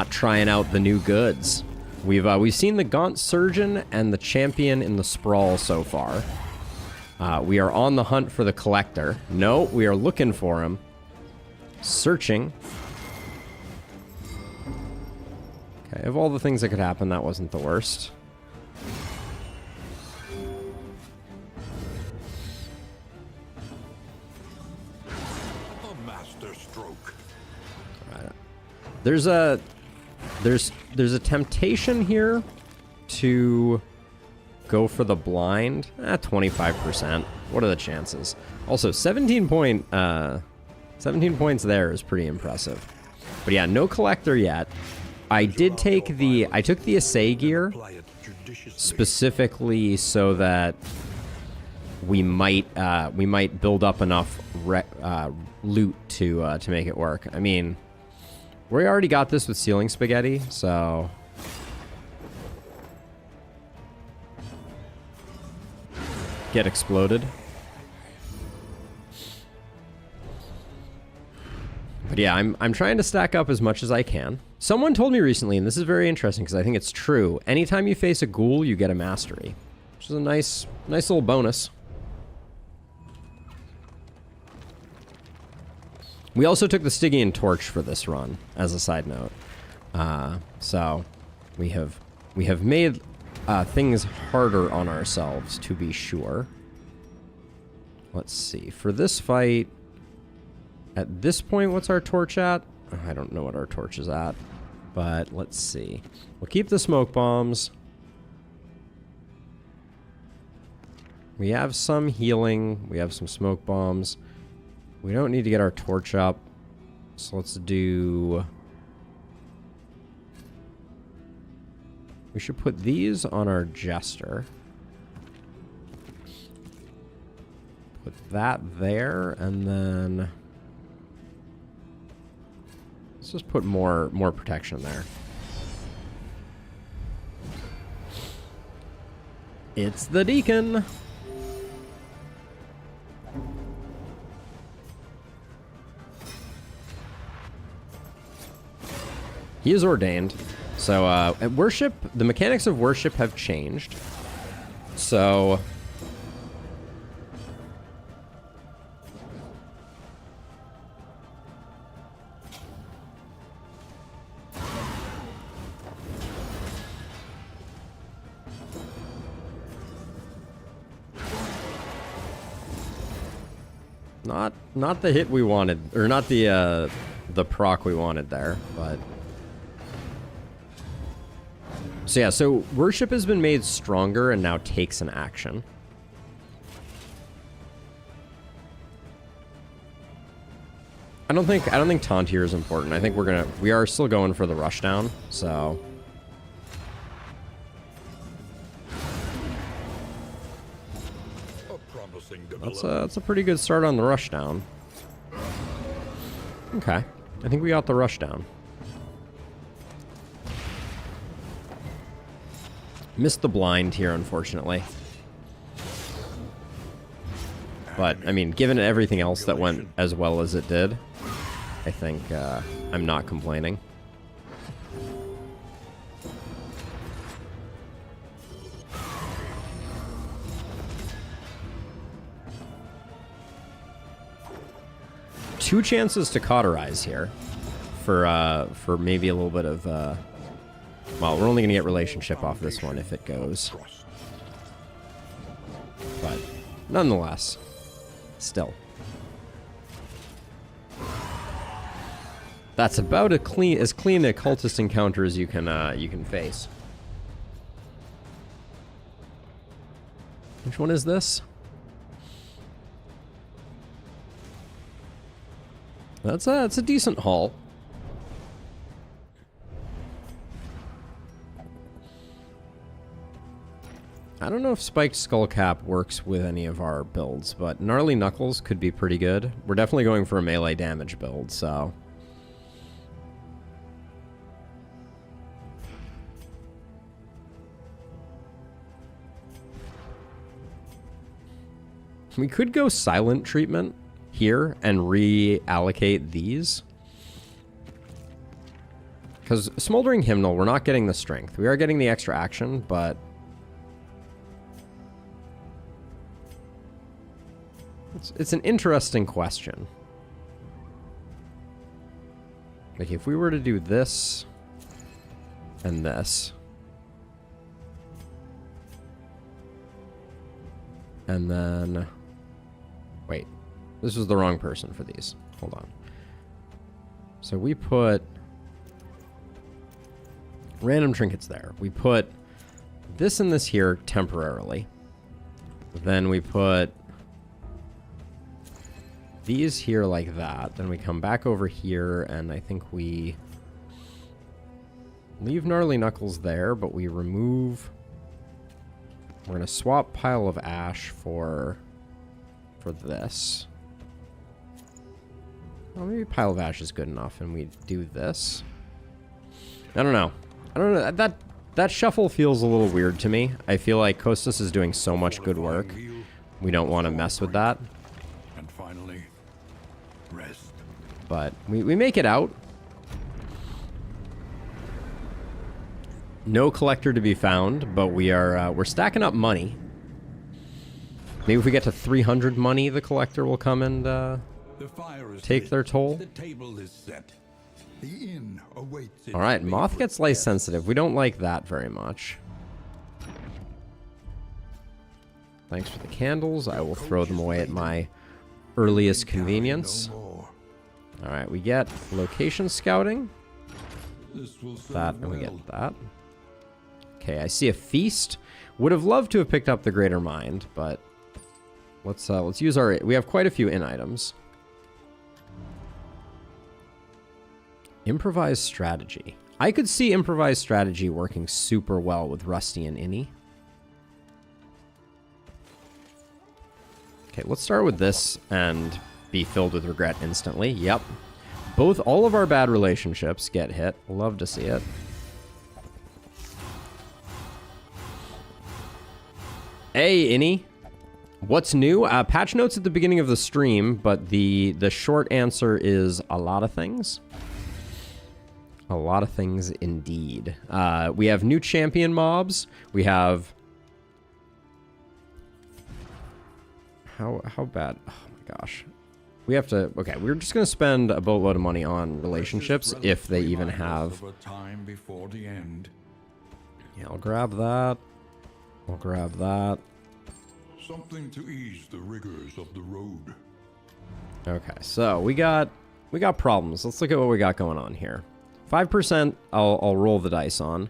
trying out the new goods? We've seen the Gaunt Surgeon and the Champion in the Sprawl so far. We are on the hunt for the Collector. No, we are looking for him. Searching. Okay, of all the things that could happen, that wasn't the worst. There's a temptation here to go for the blind. 25%. What are the chances? Also, 17 points there is pretty impressive. But yeah, no collector yet. I took the assay gear specifically so that we might build up enough loot to make it work. I mean, we already got this with ceiling spaghetti, so get exploded. But yeah, I'm trying to stack up as much as I can. Someone told me recently, and this is very interesting because I think it's true, anytime you face a ghoul, you get a mastery, which is a nice little bonus. We also took the Stygian Torch for this run, as a side note. So we have made things harder on ourselves, to be sure. Let's see. For this fight, at this point, what's our torch at? I don't know what our torch is at, but let's see. We'll keep the smoke bombs. We have some healing. We have some smoke bombs. We don't need to get our torch up. So let's do... We should put these on our jester. Put that there, and then... Let's just put more protection there. It's the Deacon! He is ordained. So, at worship, the mechanics of worship have changed. So... Not the hit we wanted, or not the proc we wanted there, but... So yeah, so worship has been made stronger and now takes an action. I don't think taunt here is important. I think we are still going for the rushdown, so... That's a pretty good start on the rushdown. Okay, I think we got the rushdown. Missed the blind here, unfortunately. But, I mean, given everything else that went as well as it did, I think I'm not complaining. Two chances to cauterize here for maybe a little bit of... Well, we're only going to get relationship off this one if it goes. But, nonetheless, still. That's about as clean a cultist encounter as you can face. Which one is this? That's a decent haul. I don't know if Spiked Skullcap works with any of our builds, but Gnarly Knuckles could be pretty good. We're definitely going for a melee damage build, so... We could go Silent Treatment here and reallocate these. Because Smoldering Hymnal, we're not getting the strength. We are getting the extra action, but... It's an interesting question. Like, if we were to do this and this, and then... Wait, this was the wrong person for these. Hold on. So we put random trinkets there. We put this and this here temporarily. Then we put these here like that. Then we come back over here, and I think we leave Gnarly Knuckles there, but we remove... We're going to swap Pile of Ash for this. Well, maybe Pile of Ash is good enough, and we do this. I don't know. That shuffle feels a little weird to me. I feel like Kostas is doing so much good work. We don't want to mess with that. And finally, rest. But we make it out. No collector to be found, but we're stacking up money. Maybe if we get to 300 money, the collector will come and take their toll. The table is set. The inn awaits. All right, Moth gets lice sensitive. We don't like that very much. Thanks for the candles. I will throw them away at my earliest convenience. All right, we get location scouting. That, and we get that. Okay, I see a feast. Would have loved to have picked up the Greater Mind, but Let's use our... We have quite a few in items. Improvised strategy. I could see improvised strategy working super well with Rusty and Innie. Okay, let's start with this and be filled with regret instantly. Yep. All of our bad relationships get hit. Love to see it. Hey, Innie. What's new? Patch notes at the beginning of the stream, but the short answer is a lot of things. A lot of things indeed. We have new champion mobs. We have... How bad? Oh my gosh. We have to... Okay, we're just going to spend a boatload of money on relationships if they even have... Time before the end. Yeah, I'll grab that. I'll grab that. Something to ease the rigors of the road. Okay, so we got problems. Let's look at what we got going on here. 5% I'll roll the dice on.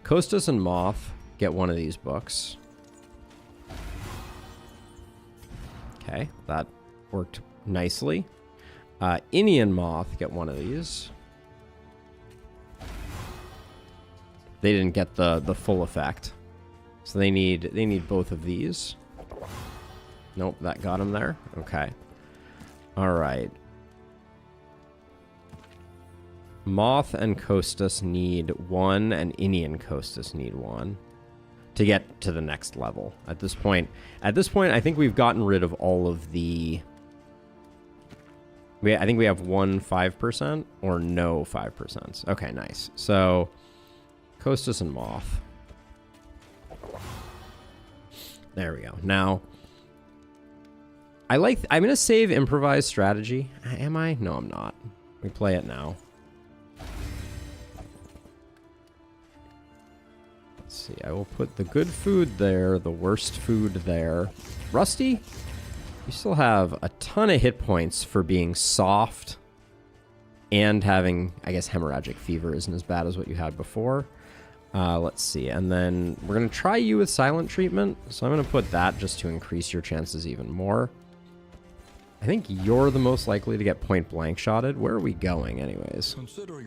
Kostas and Moth get one of these books. Okay, that worked nicely. Innie and Moth get one of these. They didn't get the full effect. So they need both of these. Nope, that got him there. Okay. All right. Moth and Kostas need one, and Innie and Kostas need one to get to the next level. At this point, I think we've gotten rid of all of the... I think we have one 5% or no 5%. Okay, nice. So, Kostas and Moth. There we go. Now, I'm going to save improvised strategy. Am I? No, I'm not. We play it now. Let's see. I will put the good food there, the worst food there. Rusty, you still have a ton of hit points for being soft and having, I guess, hemorrhagic fever isn't as bad as what you had before. Let's see. And then we're going to try you with silent treatment. So I'm going to put that just to increase your chances even more. I think you're the most likely to get point blank shotted. Where are we going anyways?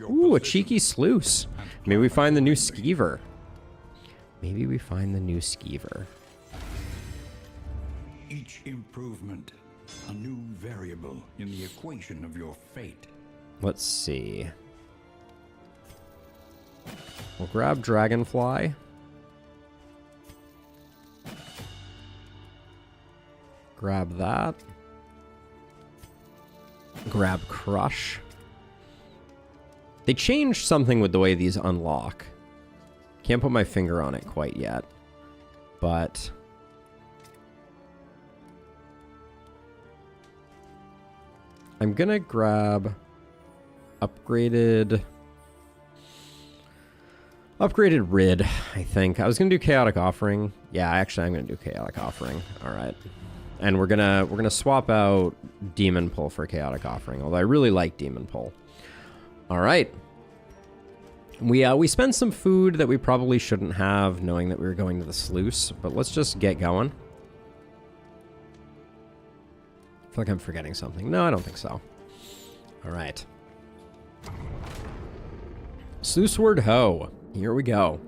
Ooh, a cheeky sluice. Maybe we find the new skeever. Maybe we find the new skeever. Each improvement, a new variable in the equation of your fate. Let's see. We'll grab Dragonfly. Grab that. Grab Crush. They changed something with the way these unlock. Can't put my finger on it quite yet. But... I'm gonna grab... Upgraded Rid, I think. I was gonna do Chaotic Offering. Yeah, actually I'm gonna do Chaotic Offering. Alright. And we're gonna swap out Demon Pull for Chaotic Offering, although I really like Demon Pull. Alright. We spent some food that we probably shouldn't have, knowing that we were going to the sluice, but let's just get going. I feel like I'm forgetting something. No, I don't think so. Alright. Sluiceward Ho. Here we go.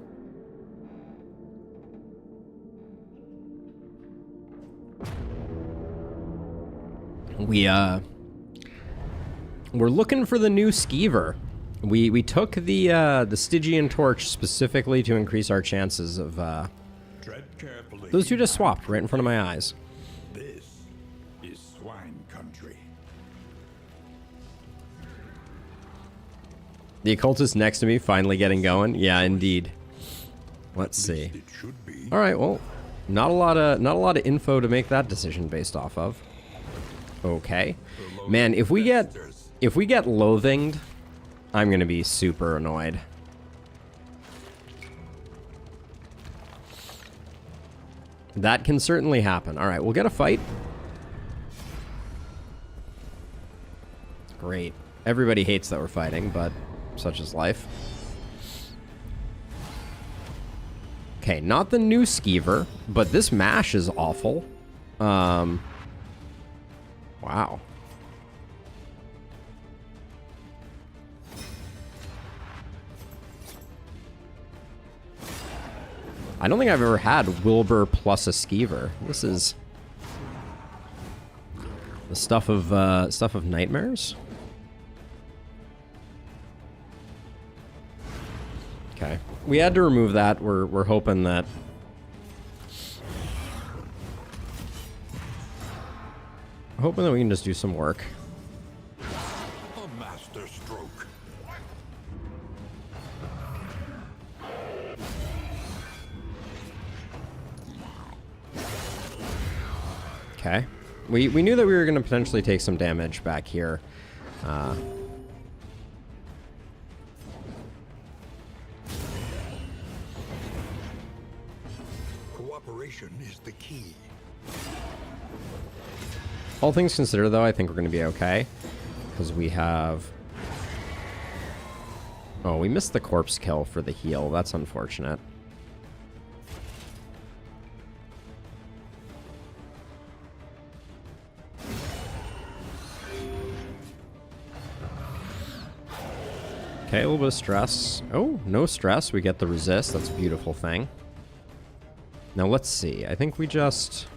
We're looking for the new skeever. We took the Stygian Torch specifically to increase our chances of Tread carefully. those two just swapped right in front of my eyes. This is swine country. The occultist next to me finally getting going. Yeah, indeed. Let's see. It should be. All right, well, not a lot of info to make that decision based off of. Okay. Man, if we get loathinged, I'm going to be super annoyed. That can certainly happen. All right, we'll get a fight. Great. Everybody hates that we're fighting, but such is life. Okay, not the new skeever, but this mash is awful. Wow. I don't think I've ever had Wilbur plus a Skeever. This is the stuff of nightmares. Okay, we had to remove that. We're hoping that. Hoping that we can just do some work. A master stroke. Okay. We knew that we were going to potentially take some damage back here. Cooperation is the key. All things considered, though, I think we're going to be okay. Because we have... Oh, we missed the corpse kill for the heal. That's unfortunate. Okay, a little bit of stress. Oh, no stress. We get the resist. That's a beautiful thing. Now, let's see. I think we just...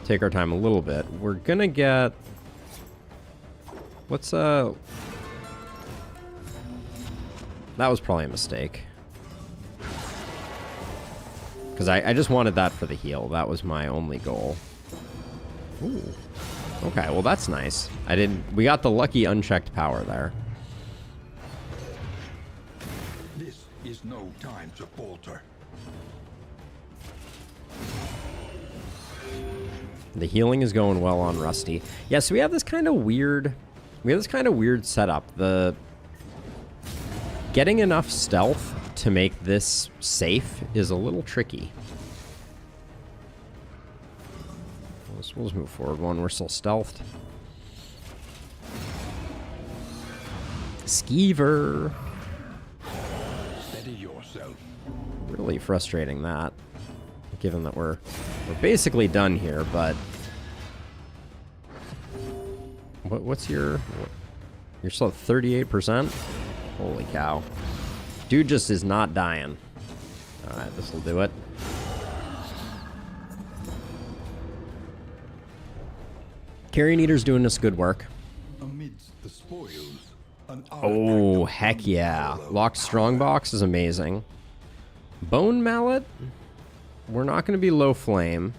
take our time a little bit. We're gonna get... Let's, That was probably a mistake. Because I just wanted that for the heal. That was my only goal. Ooh. Okay, well that's nice. We got the lucky unchecked power there. This is no time to falter. The healing is going well on Rusty. Yeah, so we have this kind of weird... setup. Getting enough stealth to make this safe is a little tricky. We'll just move forward one. We're still stealthed. Skeever. Steady yourself. Really frustrating that. Given that we're basically done here, but... What's your... You're still at 38%? Holy cow. Dude just is not dying. Alright, this'll do it. Carrion Eater's doing us good work. Amidst the spoils, an Oh, heck yeah. Locked Strongbox is amazing. Bone Mallet? We're not going to be low flame.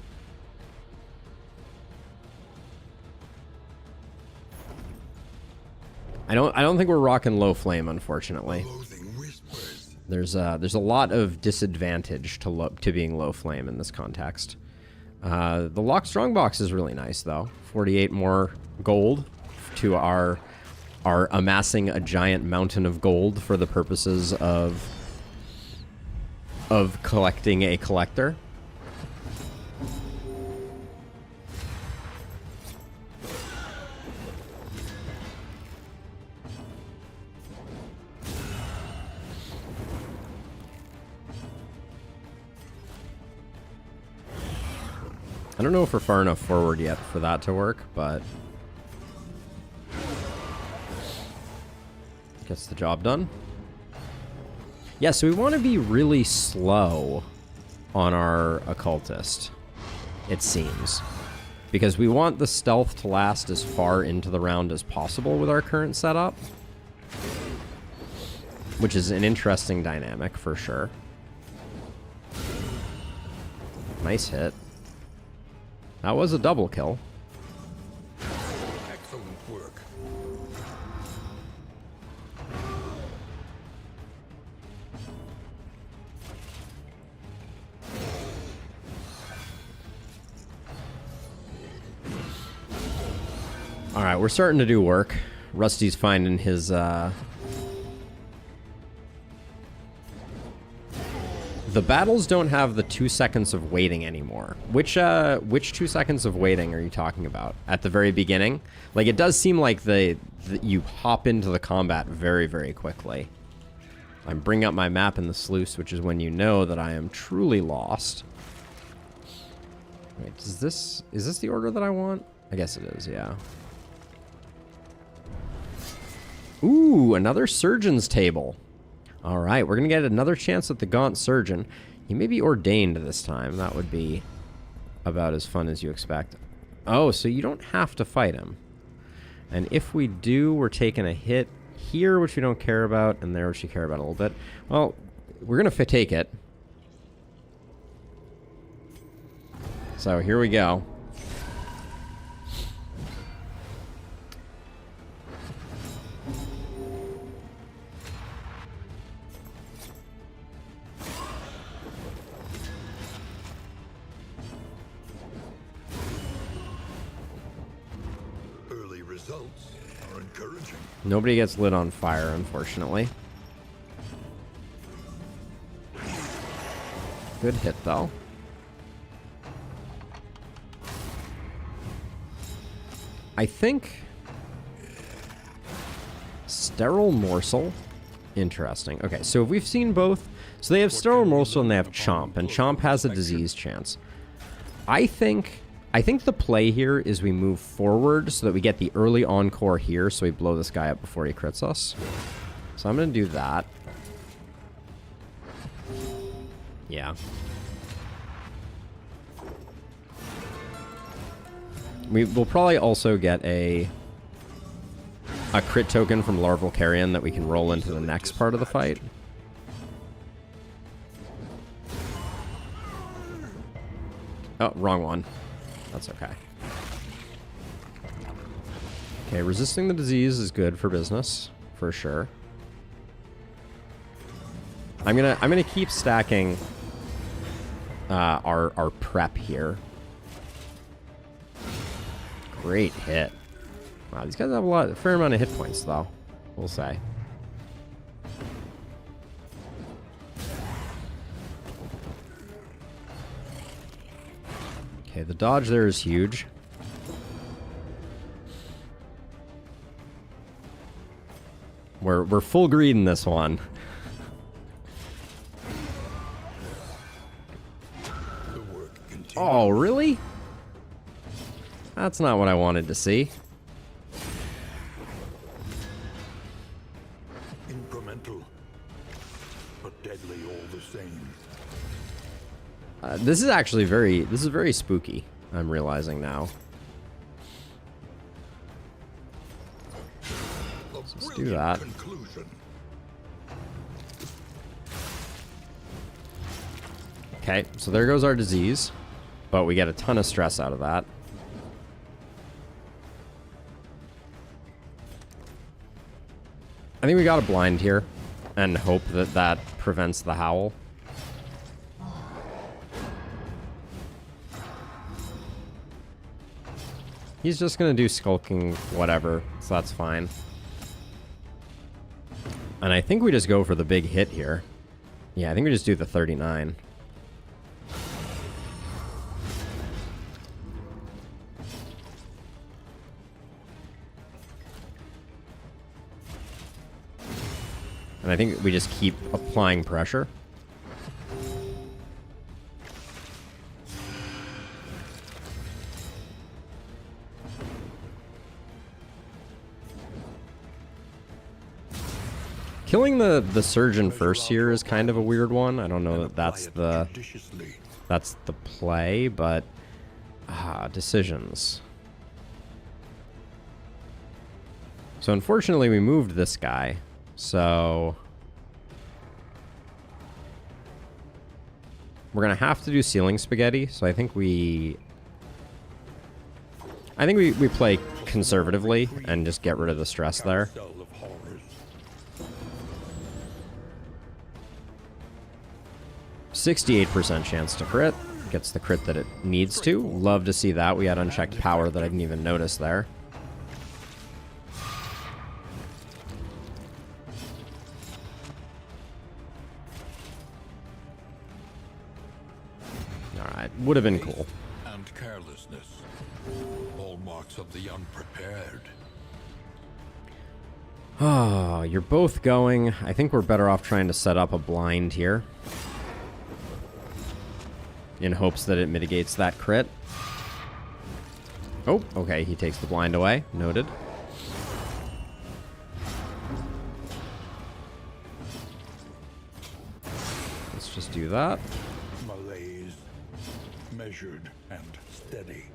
I don't think we're rocking low flame, unfortunately. There's a lot of disadvantage to being low flame in this context. The Lock Strongbox is really nice though. 48 more gold to our amassing a giant mountain of gold for the purposes of collecting a collector. I don't know if we're far enough forward yet for that to work, but gets the job done. Yeah, so we want to be really slow on our occultist, it seems, because we want the stealth to last as far into the round as possible with our current setup, which is an interesting dynamic for sure. Nice hit. That was a double kill. Excellent work. All right, we're starting to do work. Rusty's finding his the battles don't have the 2 seconds of waiting anymore. Which 2 seconds of waiting are you talking about? At the very beginning? Like, it does seem like you hop into the combat very, very quickly. I'm bringing up my map in the sluice, which is when you know that I am truly lost. Wait, is this the order that I want? I guess it is, yeah. Ooh, another surgeon's table. All right, we're going to get another chance at the Gaunt Surgeon. He may be ordained this time. That would be about as fun as you expect. Oh, so you don't have to fight him. And if we do, we're taking a hit here, which we don't care about, and there, which we care about a little bit. Well, we're going to take it. So here we go. Early results are encouraging. Nobody gets lit on fire, unfortunately. Good hit, though. I think... Sterile Morsel. Interesting. Okay, so we've seen both. So they have Sterile Morsel and they have Chomp, and Chomp has a disease chance. I think the play here is we move forward so that we get the early encore here, so we blow this guy up before he crits us. So I'm going to do that. Yeah. We'll probably also get a crit token from Larval Carrion that we can roll into the next part of the fight. Oh, wrong one. That's okay. Okay, resisting the disease is good for business, for sure. I'm gonna keep stacking our prep here. Great hit. Wow, these guys have a fair amount of hit points, though. We'll say. Okay, the dodge there is huge. We're full greed in this one. Oh, really? That's not what I wanted to see. Incremental, but deadly all the same. This is actually very spooky. I'm realizing now. Let's do that. Conclusion. Okay, so there goes our disease, but we get a ton of stress out of that. I think we got a blind here and hope that that prevents the howl. He's just going to do skulking whatever, so that's fine. And I think we just go for the big hit here. Yeah, I think we just do the 39. And I think we just keep applying pressure. Killing the surgeon first here is kind of a weird one. I don't know that that's the play, but decisions. So unfortunately we moved this guy. So we're gonna have to do ceiling spaghetti. So I think we play conservatively and just get rid of the stress there. 68% chance to crit. Gets the crit that it needs to. Love to see that. We had unchecked power that I didn't even notice there. Alright, would have been cool. And carelessness. All marks of the unprepared. Oh, you're both going. I think we're better off trying to set up a blind here. in hopes that it mitigates that crit. Oh, okay, he takes the blind away. Noted. Let's just do that. Malaise, measured and steady.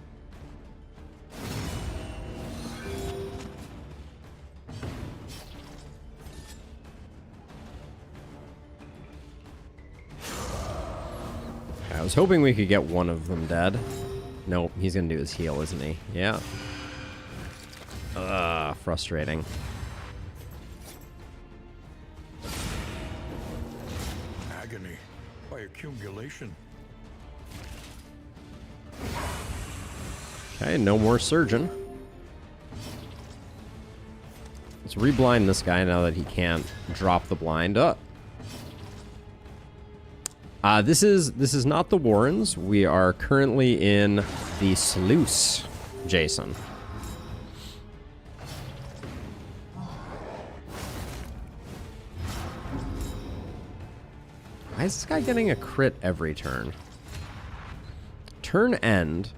I was hoping we could get one of them dead. Nope, he's gonna do his heal, isn't he? Yeah. Frustrating. Agony by accumulation. Okay, no more surgeon. Let's reblind this guy now that he can't drop the blind up. This is not the Warrens. We are currently in the sluice, Jason. Why is this guy getting a crit every turn? Turn end,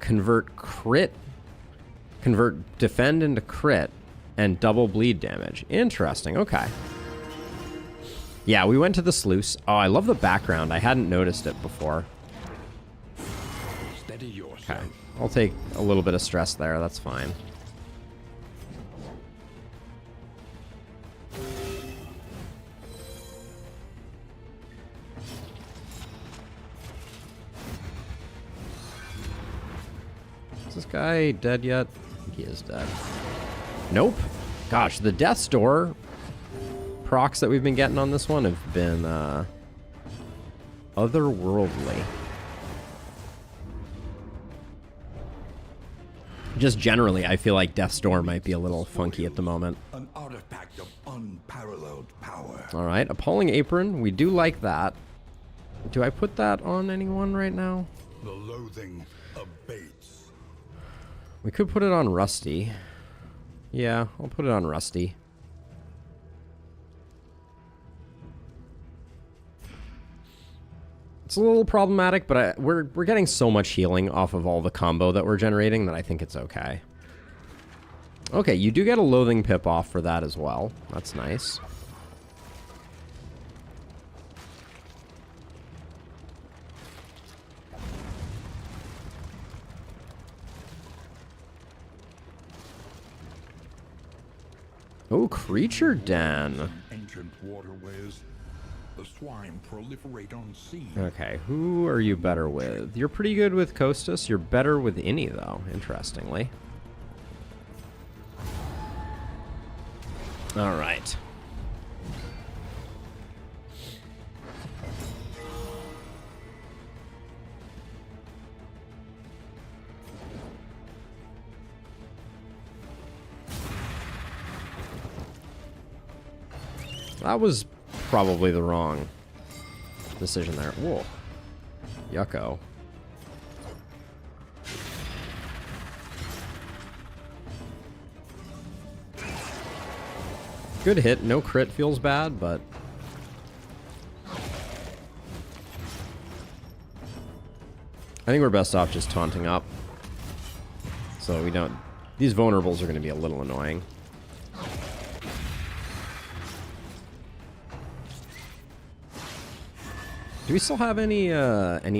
convert defend into crit, and double bleed damage. Interesting, okay. Yeah, we went to the sluice. Oh, I love the background. I hadn't noticed it before. Steady yourself. Okay, I'll take a little bit of stress there. That's fine. Is this guy dead yet? I think he is dead. Nope. Gosh, the Death's Door procs that we've been getting on this one have been otherworldly. Just generally, I feel like Death's Door might be a little funky at the moment. An artifact of unparalleled power. All right, Appalling Apron. We do like that. Do I put that on anyone right now? The loathing abates. We could put it on Rusty. Yeah, I'll put it on Rusty. It's a little problematic, but we're getting so much healing off of all the combo that we're generating that I think it's okay. Okay, you do get a Loathing Pip off for that as well. That's nice. Oh, Creature Den. Ancient waterways. The swine proliferate on sea. Okay, who are you better with? You're pretty good with Kostas. You're better with Inni, though, interestingly. All right. That was probably the wrong decision there. Whoa. Yucko. Good hit. No crit feels bad, but... I think we're best off just taunting up. So we don't... These vulnerables are going to be a little annoying. Do we still have any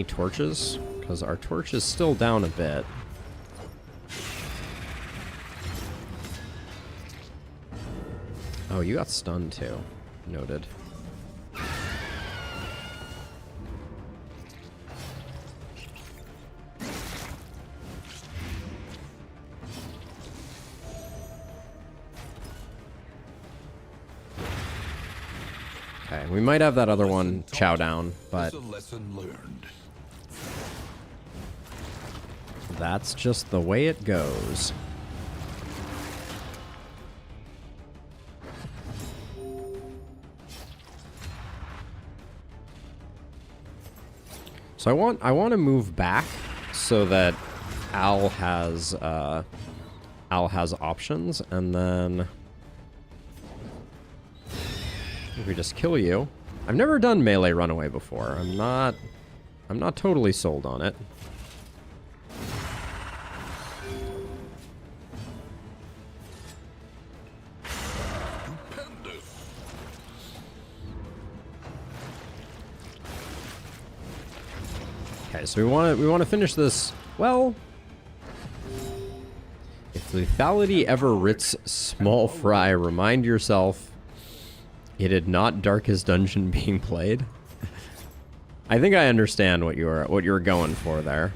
torches? Because our torch is still down a bit. Oh, you got stunned too. Noted. Okay, we might have that other one chow down, but that's just the way it goes. So I want to move back so that Al has options, and then if we just kill you. I've never done melee runaway before. I'm I'm not totally sold on it. Okay, so we want to finish this. Well, if lethality ever writs small fry, remind yourself it had not darkest dungeon being played. I think I understand what you're going for there.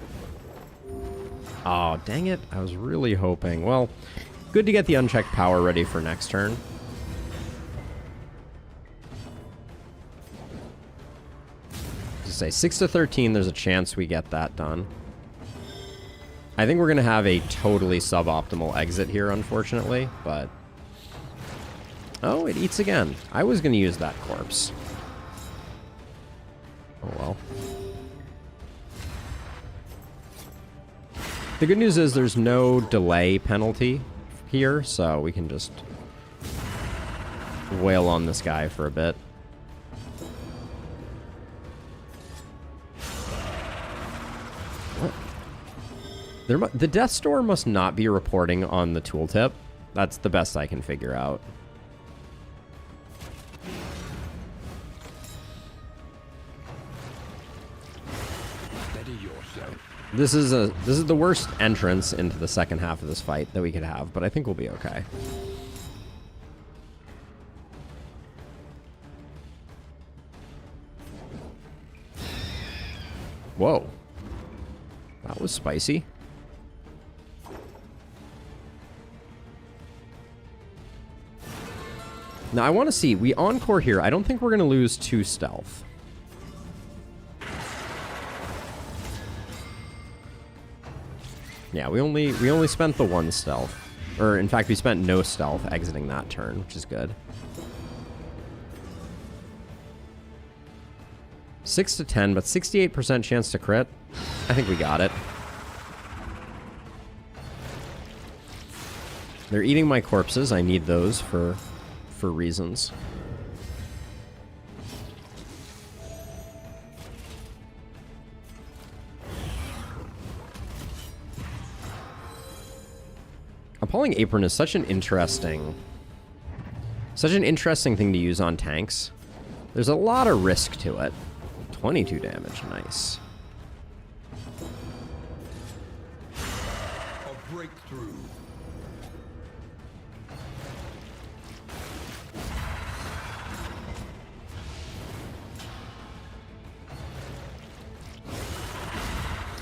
Oh, dang it. I was really hoping. Well, good to get the unchecked power ready for next turn. Just say 6 to 13, there's a chance we get that done. I think we're going to have a totally suboptimal exit here, unfortunately, but... Oh, it eats again. I was going to use that corpse. Oh, well. The good news is there's no delay penalty here, so we can just wail on this guy for a bit. What? The Death Door must not be reporting on the tooltip. That's the best I can figure out. This is the worst entrance into the second half of this fight that we could have, but I think we'll be okay. Whoa. That was spicy. Now I want to see, we encore here. I don't think we're going to lose 2 stealth. Yeah, we only spent the 1 stealth. Or, in fact, we spent no stealth exiting that turn, which is good. 6 to 10, but 68% chance to crit. I think we got it. They're eating my corpses. I need those for reasons. Appalling Apron is such an interesting thing to use on tanks. There's a lot of risk to it. 22 damage, nice. A breakthrough.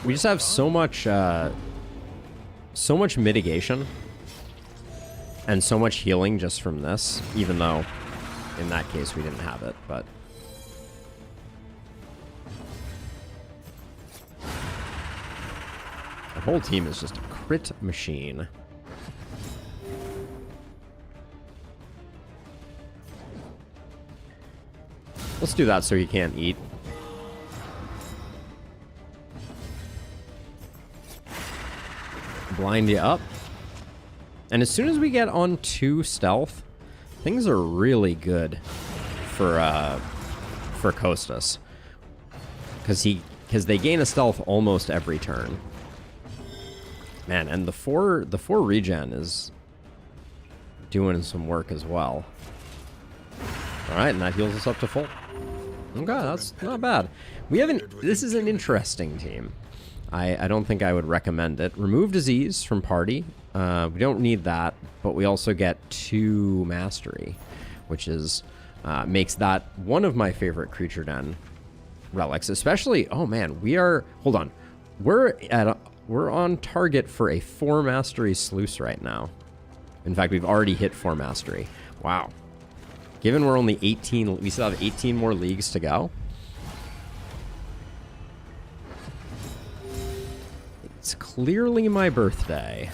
We just have so much mitigation and so much healing just from this, even though in that case we didn't have it, but the whole team is just a crit machine. Let's do that so he can't eat. Blind you up. And as soon as we get on 2 stealth, things are really good for Kostas. Because they gain a stealth almost every turn. Man, and the 4 regen is doing some work as well. Alright, and that heals us up to full. Okay, that's not bad. This is an interesting team. I don't think I would recommend it. Remove disease from party. We don't need that, but we also get 2 mastery, which is makes that one of my favorite creature den relics. Especially, oh man, hold on, we're on target for a 4 mastery sluice right now. In fact, we've already hit 4 mastery. Wow. Given we're only 18, we still have 18 more leagues to go. It's clearly my birthday.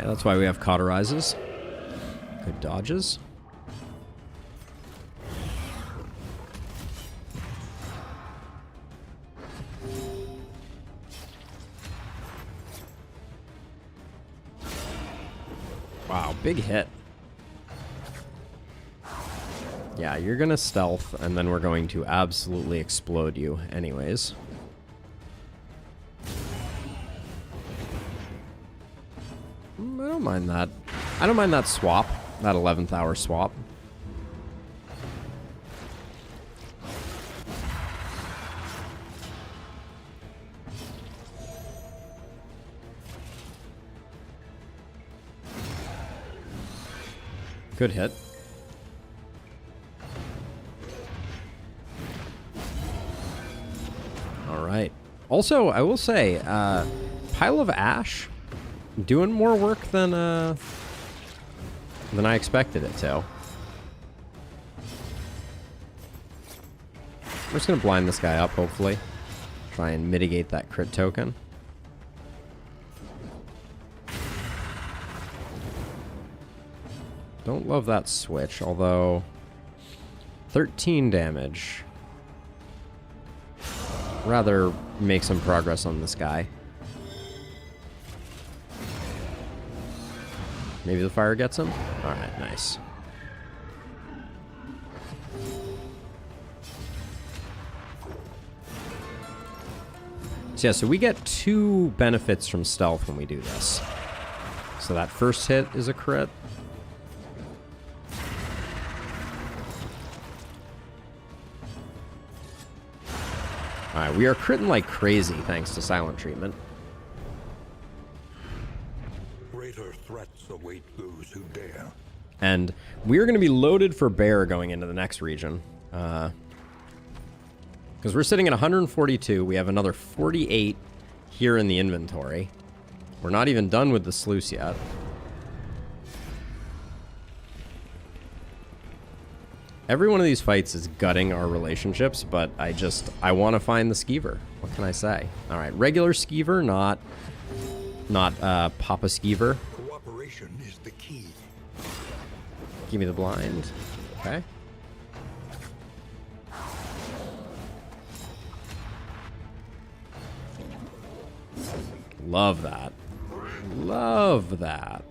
Okay, that's why we have cauterizes. Good dodges. Wow, big hit. Yeah, you're gonna stealth, and then we're going to absolutely explode you anyways. I don't mind that. I don't mind that swap, that 11th hour swap. Good hit. All right. Also, I will say, Pile of Ash doing more work than I expected it to. I'm just gonna blind this guy up, hopefully. Try and mitigate that crit token. Don't love that switch, although 13 damage. Rather make some progress on this guy. Maybe the fire gets him? Alright, nice. So yeah, so we get 2 benefits from stealth when we do this. So that first hit is a crit. Alright, we are critting like crazy thanks to silent treatment. Greater threats await those who dare. And we're going to be loaded for bear going into the next region. Because we're sitting at 142. We have another 48 here in the inventory. We're not even done with the sluice yet. Every one of these fights is gutting our relationships, but I want to find the skeever. What can I say? All right, regular skeever, not Papa Skeever. Cooperation is the key. Give me the blind. Okay. Love that. Love that.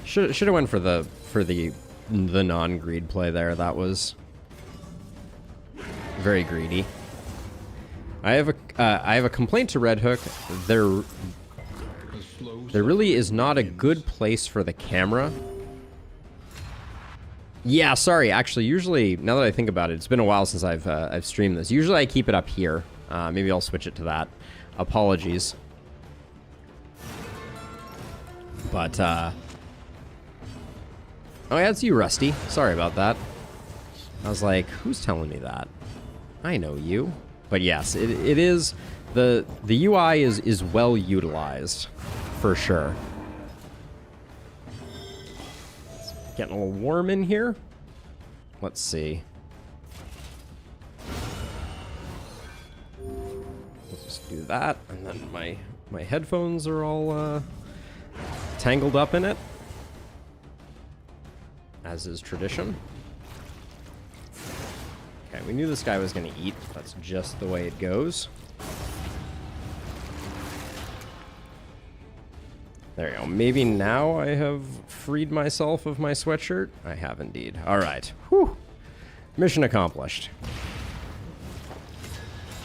Should have went for the non-greed play there. That was very greedy. I have a complaint to Red Hook. There really is not a good place for the camera. Yeah, sorry. Actually, usually, now that I think about it, it's been a while since I've streamed this. Usually, I keep it up here. Maybe I'll switch it to that. Apologies. But oh yeah, it's you, Rusty. Sorry about that. I was like, who's telling me that? I know you. But yes, it is the UI is well utilized for sure. It's getting a little warm in here. Let's see. Let's just do that, and then my headphones are all tangled up in it, as is tradition. Okay, we knew this guy was going to eat. That's just the way it goes. There you go. Maybe now I have freed myself of my sweatshirt. I have indeed. All right. Whew. Mission accomplished.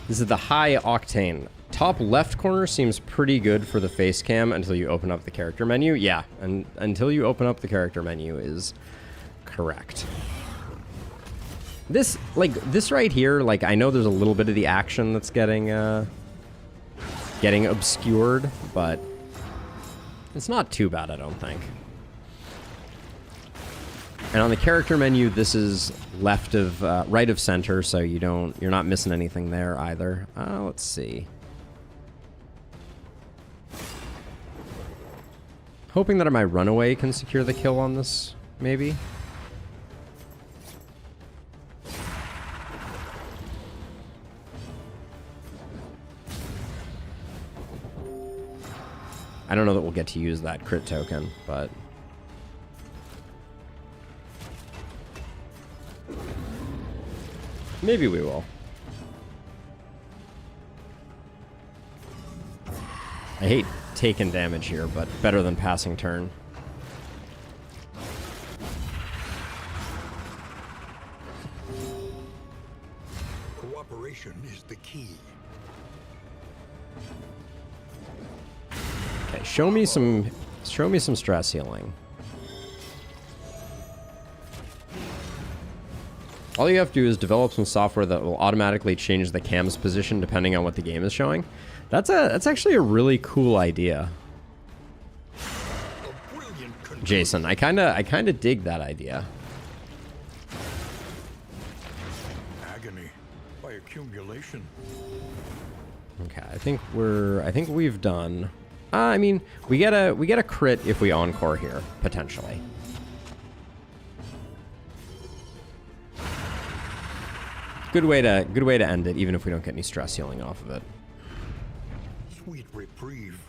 This is the high octane. Top left corner seems pretty good for the face cam until you open up the character menu. Yeah, and until you open up the character menu is correct. This right here, like, I know there's a little bit of the action that's getting obscured, but it's not too bad, I don't think. And on the character menu, this is left of, right of center, so you're not missing anything there either. Let's see. Hoping that my runaway can secure the kill on this, maybe. I don't know that we'll get to use that crit token, but... maybe we will. I hate taking damage here, but better than passing turn. Cooperation is the key. Okay, show me some stress healing. All you have to do is develop some software that will automatically change the cam's position depending on what the game is showing. That's actually a really cool idea. Jason, I kinda dig that idea. Agony by accumulation. Okay, I think we've done. I mean, we get a crit if we encore here potentially. Good way to end it, even if we don't get any stress healing off of it. Sweet reprieve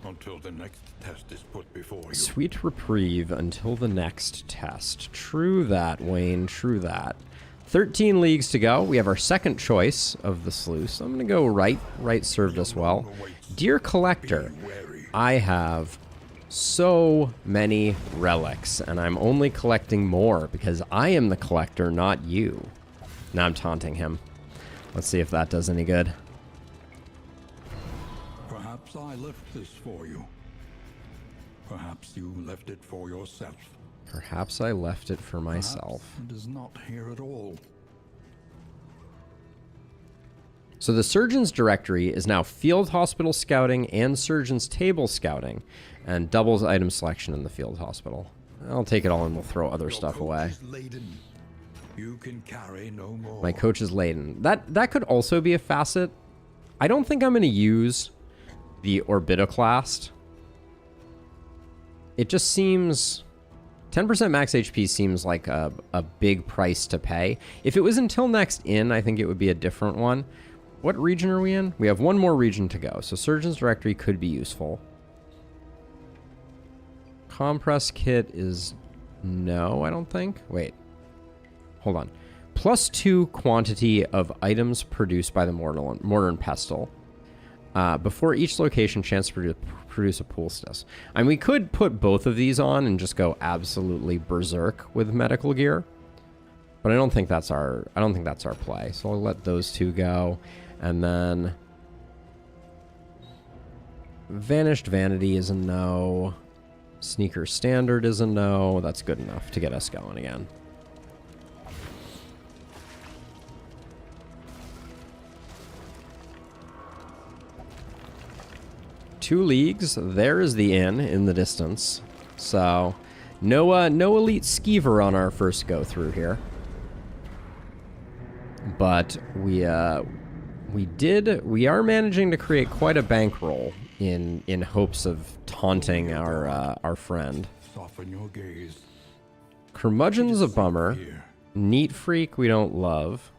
until the next test is put before you. Sweet reprieve until the next test. True that, Wayne. True that. 13 leagues to go. We have our second choice of the sluice. I'm gonna go right. Right served us well. Dear Collector, I have so many relics, and I'm only collecting more because I am the collector, not you. Now I'm taunting him. Let's see if that does any good. Perhaps I left this for you. Perhaps you left it for yourself. Perhaps I left it for myself. Perhaps it is not here at all. So the Surgeon's Directory is now Field Hospital Scouting and Surgeon's Table Scouting, and doubles item selection in the Field Hospital. I'll take it all and we'll throw other stuff away. You can carry no more. My coach is laden. That could also be a facet. I don't think I'm going to use the Orbitoclast. It just seems... 10% max HP seems like a big price to pay. If it was until next in, I think it would be a different one. What region are we in? We have one more region to go, so Surgeon's Directory could be useful. Compress Kit is... no, I don't think. Wait. Hold on. +2 quantity of items produced by the Mortar and Pestle. Before each location, chance to produce a poultice. I mean, we could put both of these on and just go absolutely berserk with medical gear, but I don't think that's our play. So I'll let those two go, and then Vanished Vanity is a no. Sneaker Standard is a no. That's good enough to get us going again. Two leagues. There is the inn in the distance. So, no elite skeever on our first go through here. But we are managing to create quite a bankroll in hopes of taunting our friend. Soften your gaze. Curmudgeon's a bummer. Neat Freak we don't love.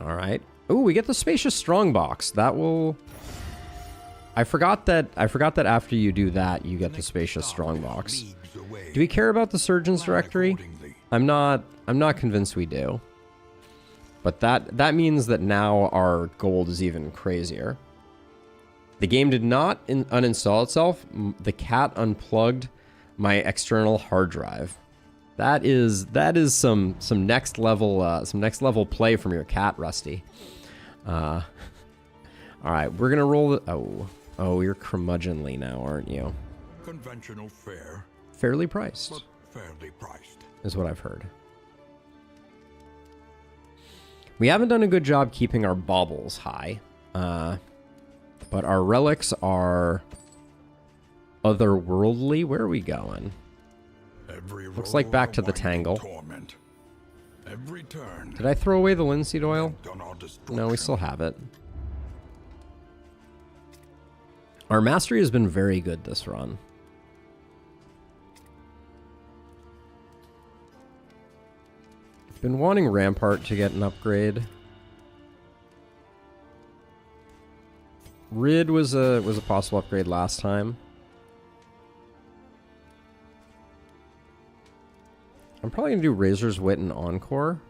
All right. Ooh, we get the Spacious Strongbox. That will... I forgot that after you do that, you get the Spacious Strongbox. Do we care about the Surgeon's Directory? I'm not convinced we do. But that means that now our gold is even crazier. The game did not uninstall itself. The cat unplugged my external hard drive. That is some next level play from your cat, Rusty. All right, we're gonna roll the... Oh, you're curmudgeonly now, aren't you? Conventional fare. Fairly priced. But fairly priced. Is what I've heard. We haven't done a good job keeping our baubles high, but our relics are otherworldly. Where are we going? Looks like back to the Tangle. Every turn. Did I throw away the linseed oil? No, we still have it. Our mastery has been very good this run. Been wanting Rampart to get an upgrade. Rid was a possible upgrade last time. I'm probably gonna do Razor's Wit and Encore.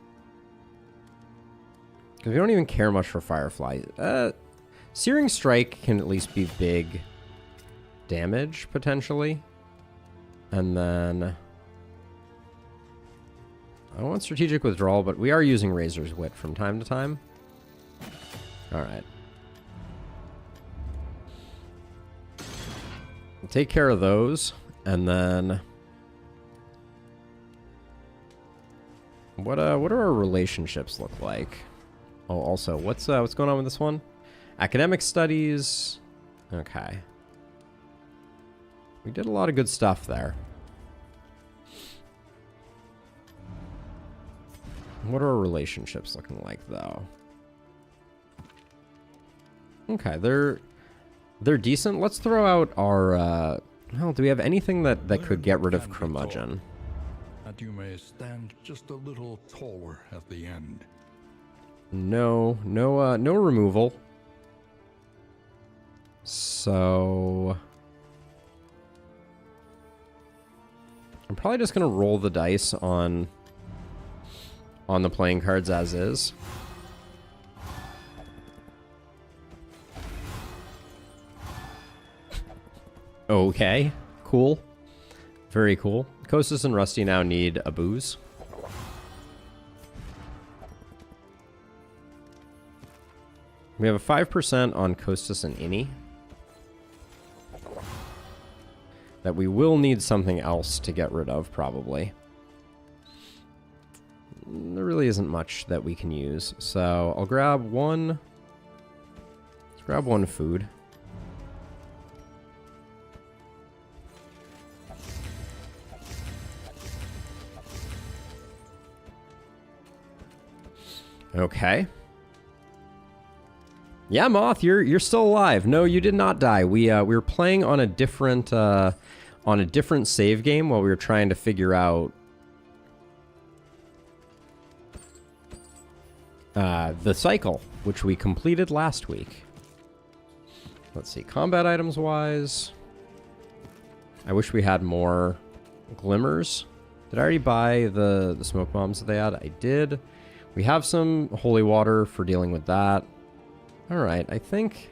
Because we don't even care much for Firefly. Searing Strike can at least be big damage, potentially. And then... I want Strategic Withdrawal, but we are using Razor's Wit from time to time. Alright. We'll take care of those, and then... What do our relationships look like? Oh, also, what's going on with this one? Academic studies. Okay. We did a lot of good stuff there. What are our relationships looking like, though? Okay, they're decent. Let's throw out our... well, do we have anything that could get rid of Curmudgeon? That you may stand just a little taller at the end. No removal. So... I'm probably just going to roll the dice on the playing cards as is. Okay, cool. Very cool. Kostas and Rusty now need a booze. We have a 5% on Kostas and Innie. That we will need something else to get rid of, probably. There really isn't much that we can use. So I'll grab one. Let's grab one food. Okay. Yeah, Moth, you're still alive. No, you did not die. We were playing on a different save game while we were trying to figure out the cycle, which we completed last week. Let's see, combat items wise. I wish we had more glimmers. Did I already buy the smoke bombs that they had? I did. We have some holy water for dealing with that. Alright, I think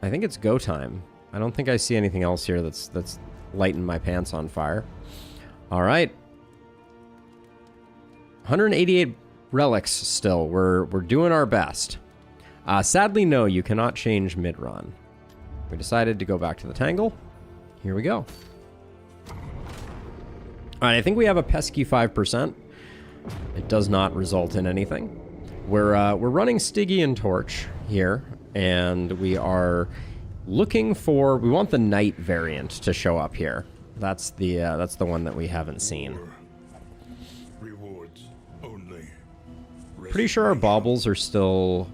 it's go time. I don't think I see anything else here that's lighting my pants on fire. Alright. 188 relics still. We're doing our best. Sadly, no, you cannot change mid-run. We decided to go back to the Tangle. Here we go. Alright, I think we have a pesky 5%. It does not result in anything. We're running Stygian Torch here, and we are looking for... We want the Knight variant to show up here. That's the one that we haven't seen. Rewards only. Pretty sure our baubles are still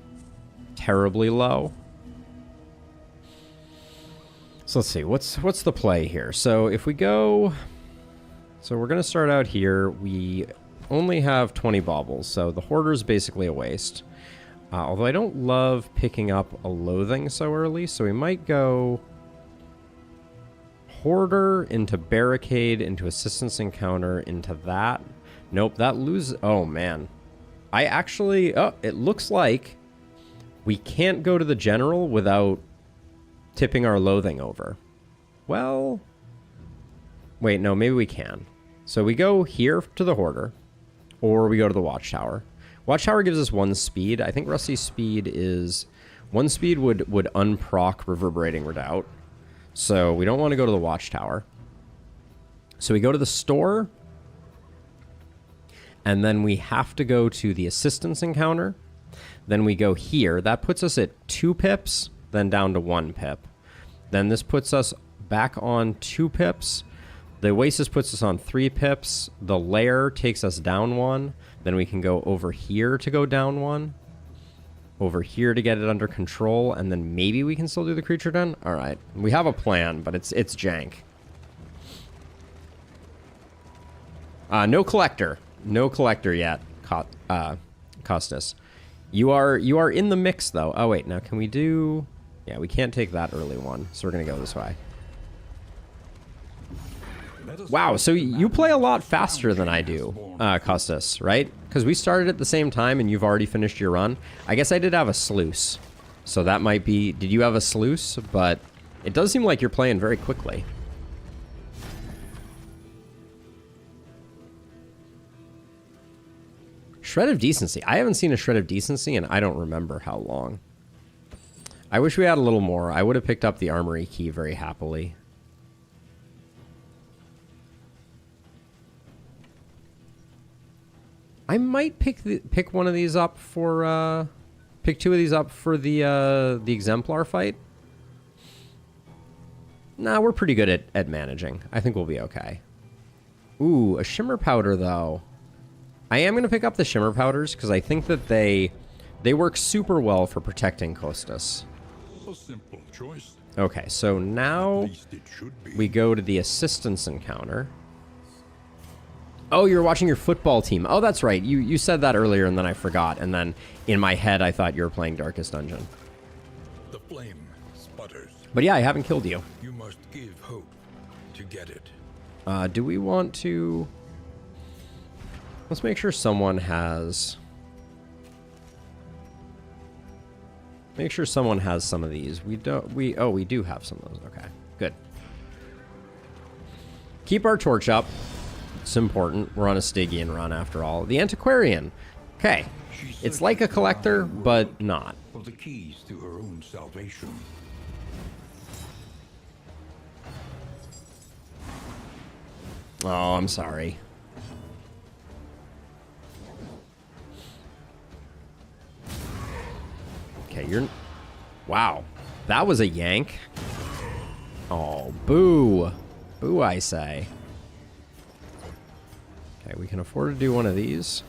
terribly low. So let's see, what's the play here? So if we go... So we're going to start out here. We only have 20 baubles, so the Hoarder is basically a waste. Although I don't love picking up a Loathing so early, so we might go Hoarder into Barricade, into Assistance Encounter, into that. Nope, that loses... Oh, man. I actually... Oh, it looks like we can't go to the General without tipping our Loathing over. Well... Wait, no, maybe we can. So we go here to the Hoarder, or we go to the Watchtower. Watchtower gives us 1 speed. I think Rusty's speed is... 1 speed would unproc Reverberating Redoubt. So we don't want to go to the Watchtower. So we go to the store, and then we have to go to the Assistance Encounter. Then we go here. That puts us at 2 pips, then down to 1 pip. Then this puts us back on 2 pips. The Oasis puts us on 3 pips. The Lair takes us down 1. Then we can go over here to go down 1. over here to get it under control, and then maybe we can still do the creature den? Alright. We have a plan, but it's jank. No collector. No collector yet, Costas. You are in the mix, though. Oh, wait. Now, can we do... Yeah, we can't take that early one, so we're going to go this way. Wow, so you play a lot faster than I do, Costas, right? Because we started at the same time and you've already finished your run. I guess I did have a sluice, so that might be... Did you have a sluice? But it does seem like you're playing very quickly. Shred of Decency. I haven't seen a Shred of Decency and I don't remember how long. I wish we had a little more. I would have picked up the Armory Key very happily. I might pick one of these up for pick two of these up for the Exemplar fight. Nah, we're pretty good at managing. I think we'll be okay. Ooh, a Shimmer Powder though. I am going to pick up the Shimmer Powders because I think that they work super well for protecting Costas. A simple choice. Okay, so now we go to the assistance encounter. Oh, you're watching your football team. Oh, that's right. You said that earlier and then I forgot. And then in my head, I thought you were playing Darkest Dungeon. The flame sputters. But yeah, I haven't killed you. You must give hope to get it. Do we want to... Let's make sure someone has... Make sure someone has some of these. We don't... Oh, we do have some of those. Okay, good. Keep our torch up. It's important. We're on a Stygian run after all. The Antiquarian. Okay. It's like a collector, but not. For the keys to her own salvation. Oh, I'm sorry. Okay, you're... Wow. That was a yank. Oh, boo. Boo, I say. Okay, we can afford to do one of these.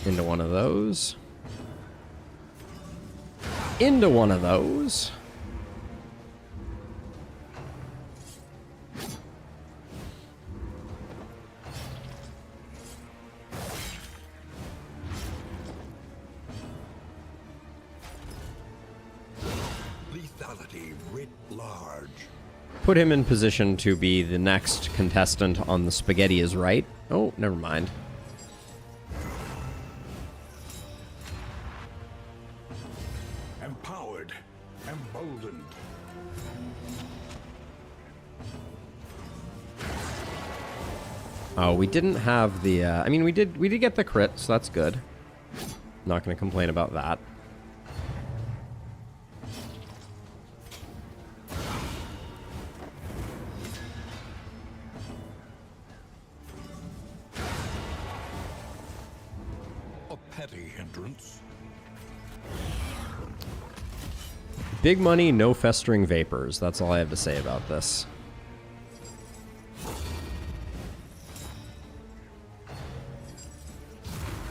Into one of those. Into one of those. Lethality writ large. Put him in position to be the next contestant on the Spaghetti is Right. Oh, never mind. Empowered, emboldened. Oh, we didn't have the... I mean, we did get the crit, so that's good. Not going to complain about that. Petty hindrance. Big money, no festering vapors. That's all I have to say about this.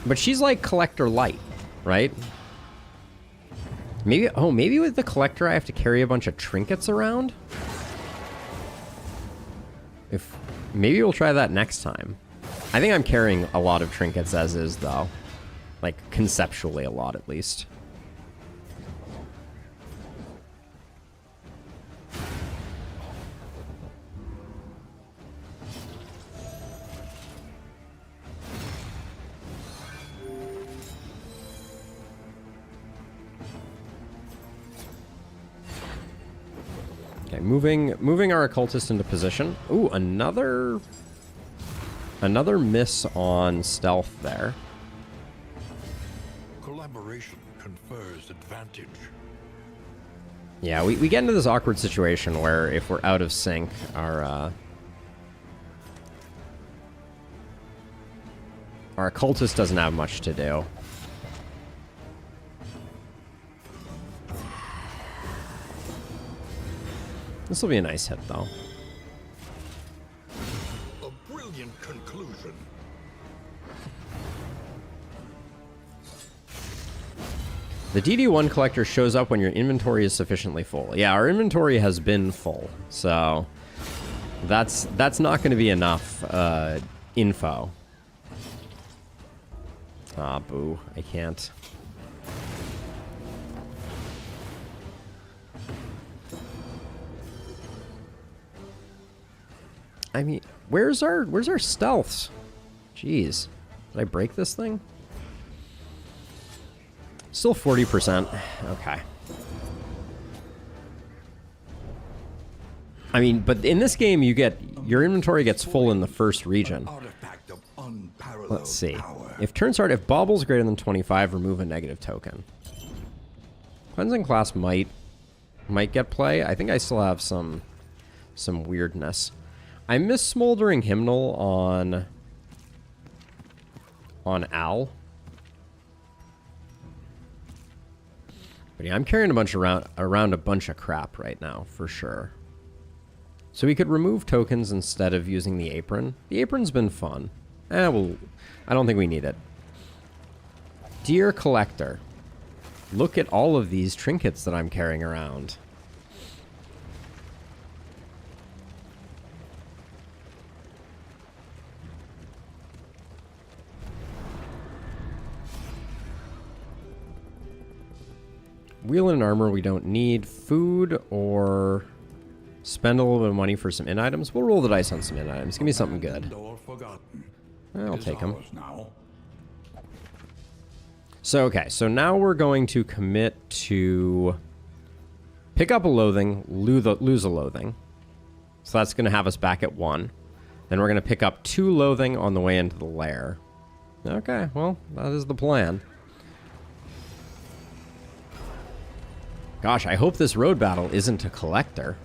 But she's like Collector Light, right? Maybe, oh, maybe with the Collector I have to carry a bunch of trinkets around? Maybe we'll try that next time. I think I'm carrying a lot of trinkets as is, though. Like, conceptually a lot, at least. Okay, moving our occultist into position. Ooh, another miss on stealth there. Collaboration confers advantage. Yeah, we get into this awkward situation where if we're out of sync, our occultist doesn't have much to do. This will be a nice hit, though. A brilliant conclusion. The DD1 collector shows up when your inventory is sufficiently full. Yeah, our inventory has been full, so that's not going to be enough info. Ah, boo. I can't. I mean, where's our stealths? Jeez. Did I break this thing? Still 40%. Okay. I mean, but in this game, your inventory gets full in the first region. Let's see. If turn start, if Bobble's greater than 25, remove a negative token. Cleansing Class might get play. I think I still have some weirdness. I miss Smoldering Hymnal on Al. But yeah, I'm carrying a bunch around a bunch of crap right now, for sure. So we could remove tokens instead of using the apron. The apron's been fun. Well, I don't think we need it. Dear Collector, look at all of these trinkets that I'm carrying around. Wheel and armor we don't need. Food or spend a little bit of money for some in items. We'll roll the dice on some in items. Give me something good. I'll take them. So, okay. So now we're going to commit to pick up a loathing, lose a loathing. So that's going to have us back at 1. Then we're going to pick up 2 loathing on the way into the lair. Okay, well, that is the plan. Gosh, I hope this road battle isn't a collector.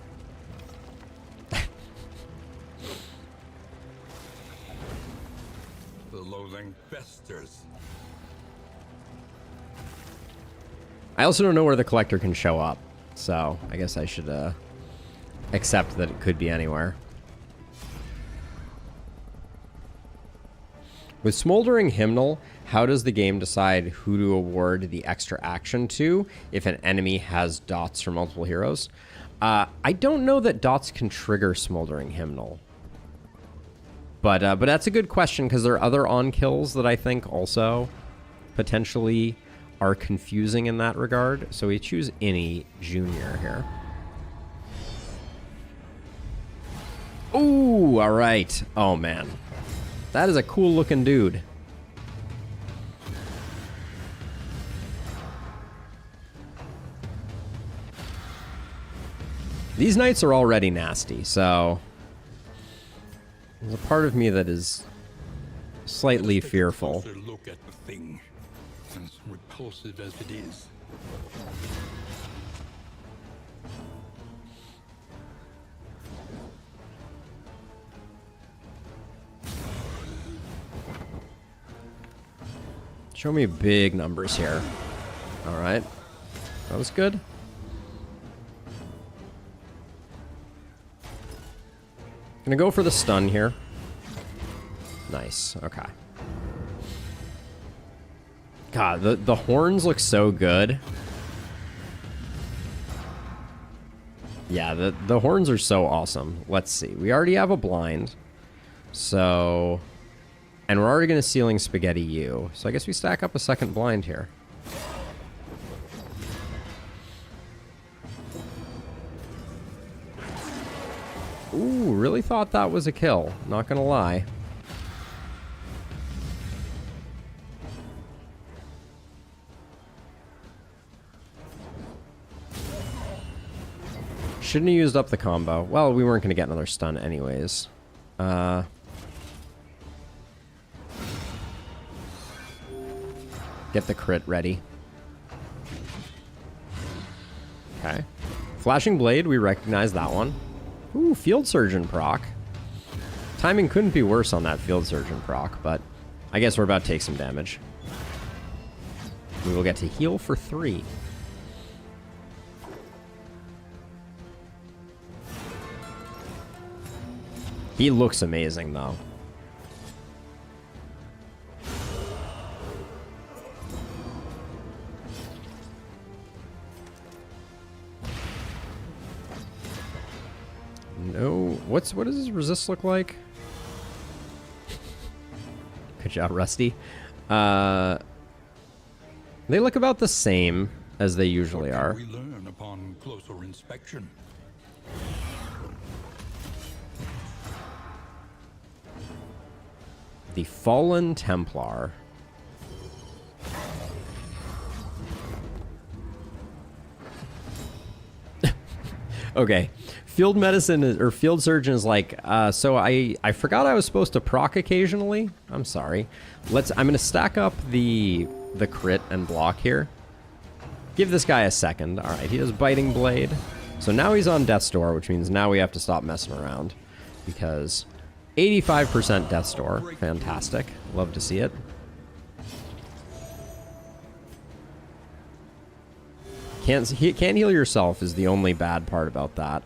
The loathing festers. I also don't know where the collector can show up, so I guess I should accept that it could be anywhere. With Smoldering Hymnal, how does the game decide who to award the extra action to if an enemy has dots for multiple heroes? I don't know that dots can trigger Smoldering Hymnal. But that's a good question, because there are other on-kills that I think also potentially are confusing in that regard. So we choose Innie Jr. here. Ooh, all right. Oh, man. That is a cool-looking dude. These knights are already nasty, so there's a part of me that is slightly fearful. Look at the thing, as repulsive as it is. Show me big numbers here. All right. That was good. Gonna go for the stun here. Nice. Okay. God, the horns look so good. Yeah, the horns are so awesome. Let's see. We already have a blind. So... And we're already going to Ceiling Spaghetti you. So I guess we stack up a second blind here. Ooh, really thought that was a kill. Not going to lie. Shouldn't have used up the combo. Well, we weren't going to get another stun anyways. Get the crit ready. Okay. Flashing Blade, we recognize that one. Ooh, Field Surgeon proc. Timing couldn't be worse on that Field Surgeon proc, but I guess we're about to take some damage. We will get to heal for 3. He looks amazing, though. What does his resist look like? Good job, Rusty. They look about the same as they usually are. We learn upon closer inspection. The Fallen Templar. Okay. Field medicine or field surgeon is like, so I forgot I was supposed to proc occasionally. I'm sorry. I'm gonna stack up the crit and block here. Give this guy a second. All right, he has Biting Blade. So now he's on Death's Door, which means now we have to stop messing around because 85% Death's Door. Fantastic. Love to see it. Can't heal yourself is the only bad part about that.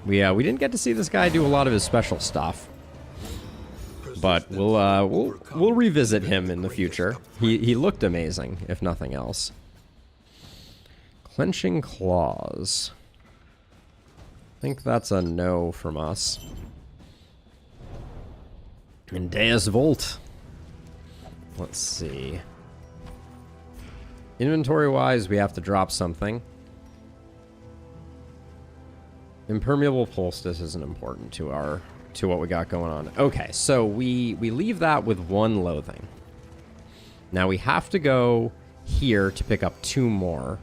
We didn't get to see this guy do a lot of his special stuff, but we'll revisit him in the future. He looked amazing, if nothing else. Clenching Claws. I think that's a no from us. And Deus Volt. Let's see. Inventory-wise, we have to drop something. Impermeable Poultice isn't important to what we got going on. Okay, so we leave that with 1 loathing. Now we have to go here to pick up 2 more,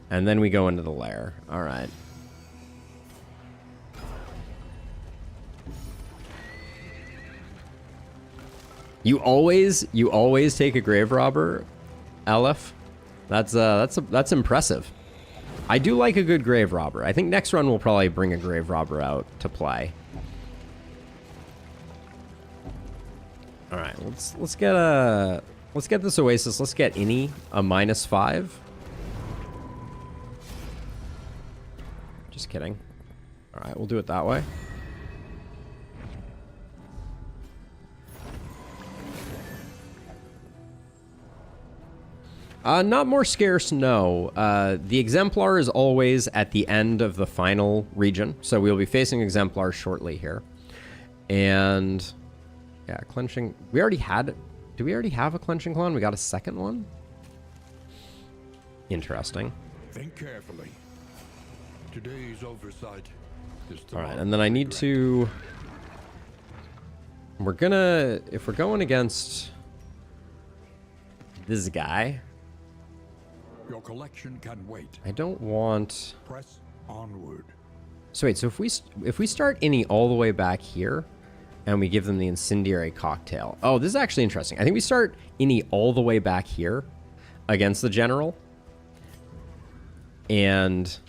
and then we go into the lair. All right. You always take a grave robber, Aleph. That's impressive. I do like a good grave robber. I think next run we'll probably bring a grave robber out to play. All right, let's get this Oasis. Let's get Innie a -5. Just kidding. All right, we'll do it that way. Not more scarce, no. The Exemplar is always at the end of the final region, so we'll be facing Exemplars shortly here. And, yeah, Clenching... We already had... Do we already have a Clenching Claw? We got a second one? Interesting. Think carefully. Today's oversight is Alright, and then I need to... We're gonna... If we're going against... this guy... Your collection can wait. I don't want... Press onward. So wait, so if we start Innie all the way back here, and we give them the Incendiary Cocktail... Oh, this is actually interesting. I think we start Innie all the way back here against the General. And...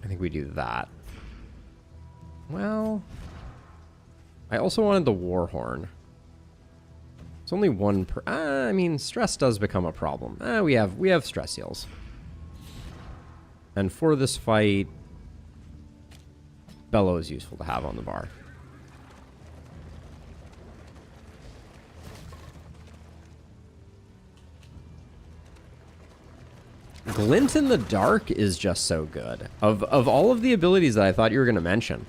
I think we do that. Well... I also wanted the Warhorn. It's only 1 per... I mean, stress does become a problem. We have stress heals. And for this fight... Bellow is useful to have on the bar. Glint in the Dark is just so good. Of all of the abilities that I thought you were going to mention,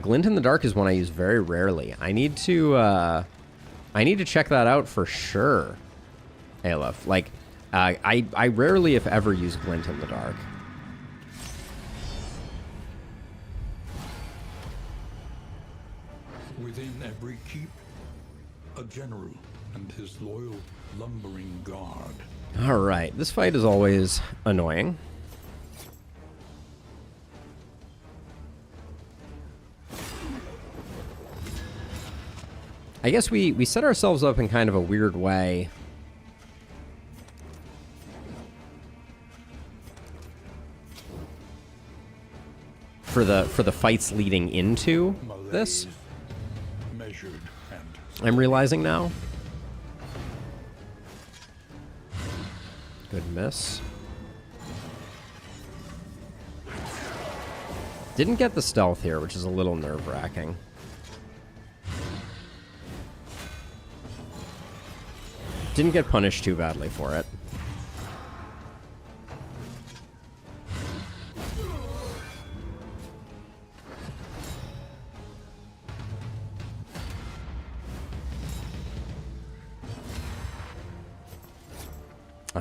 Glint in the Dark is one I use very rarely. I need to check that out for sure, Aleph. Like, I rarely, if ever, use Glint in the Dark. Within every keep, a general and his loyal lumbering guard. All right, this fight is always annoying. I guess we set ourselves up in kind of a weird way. For the fights leading into this. Measured and I'm realizing now. Good miss. Didn't get the stealth here, which is a little nerve-wracking. Didn't get punished too badly for it.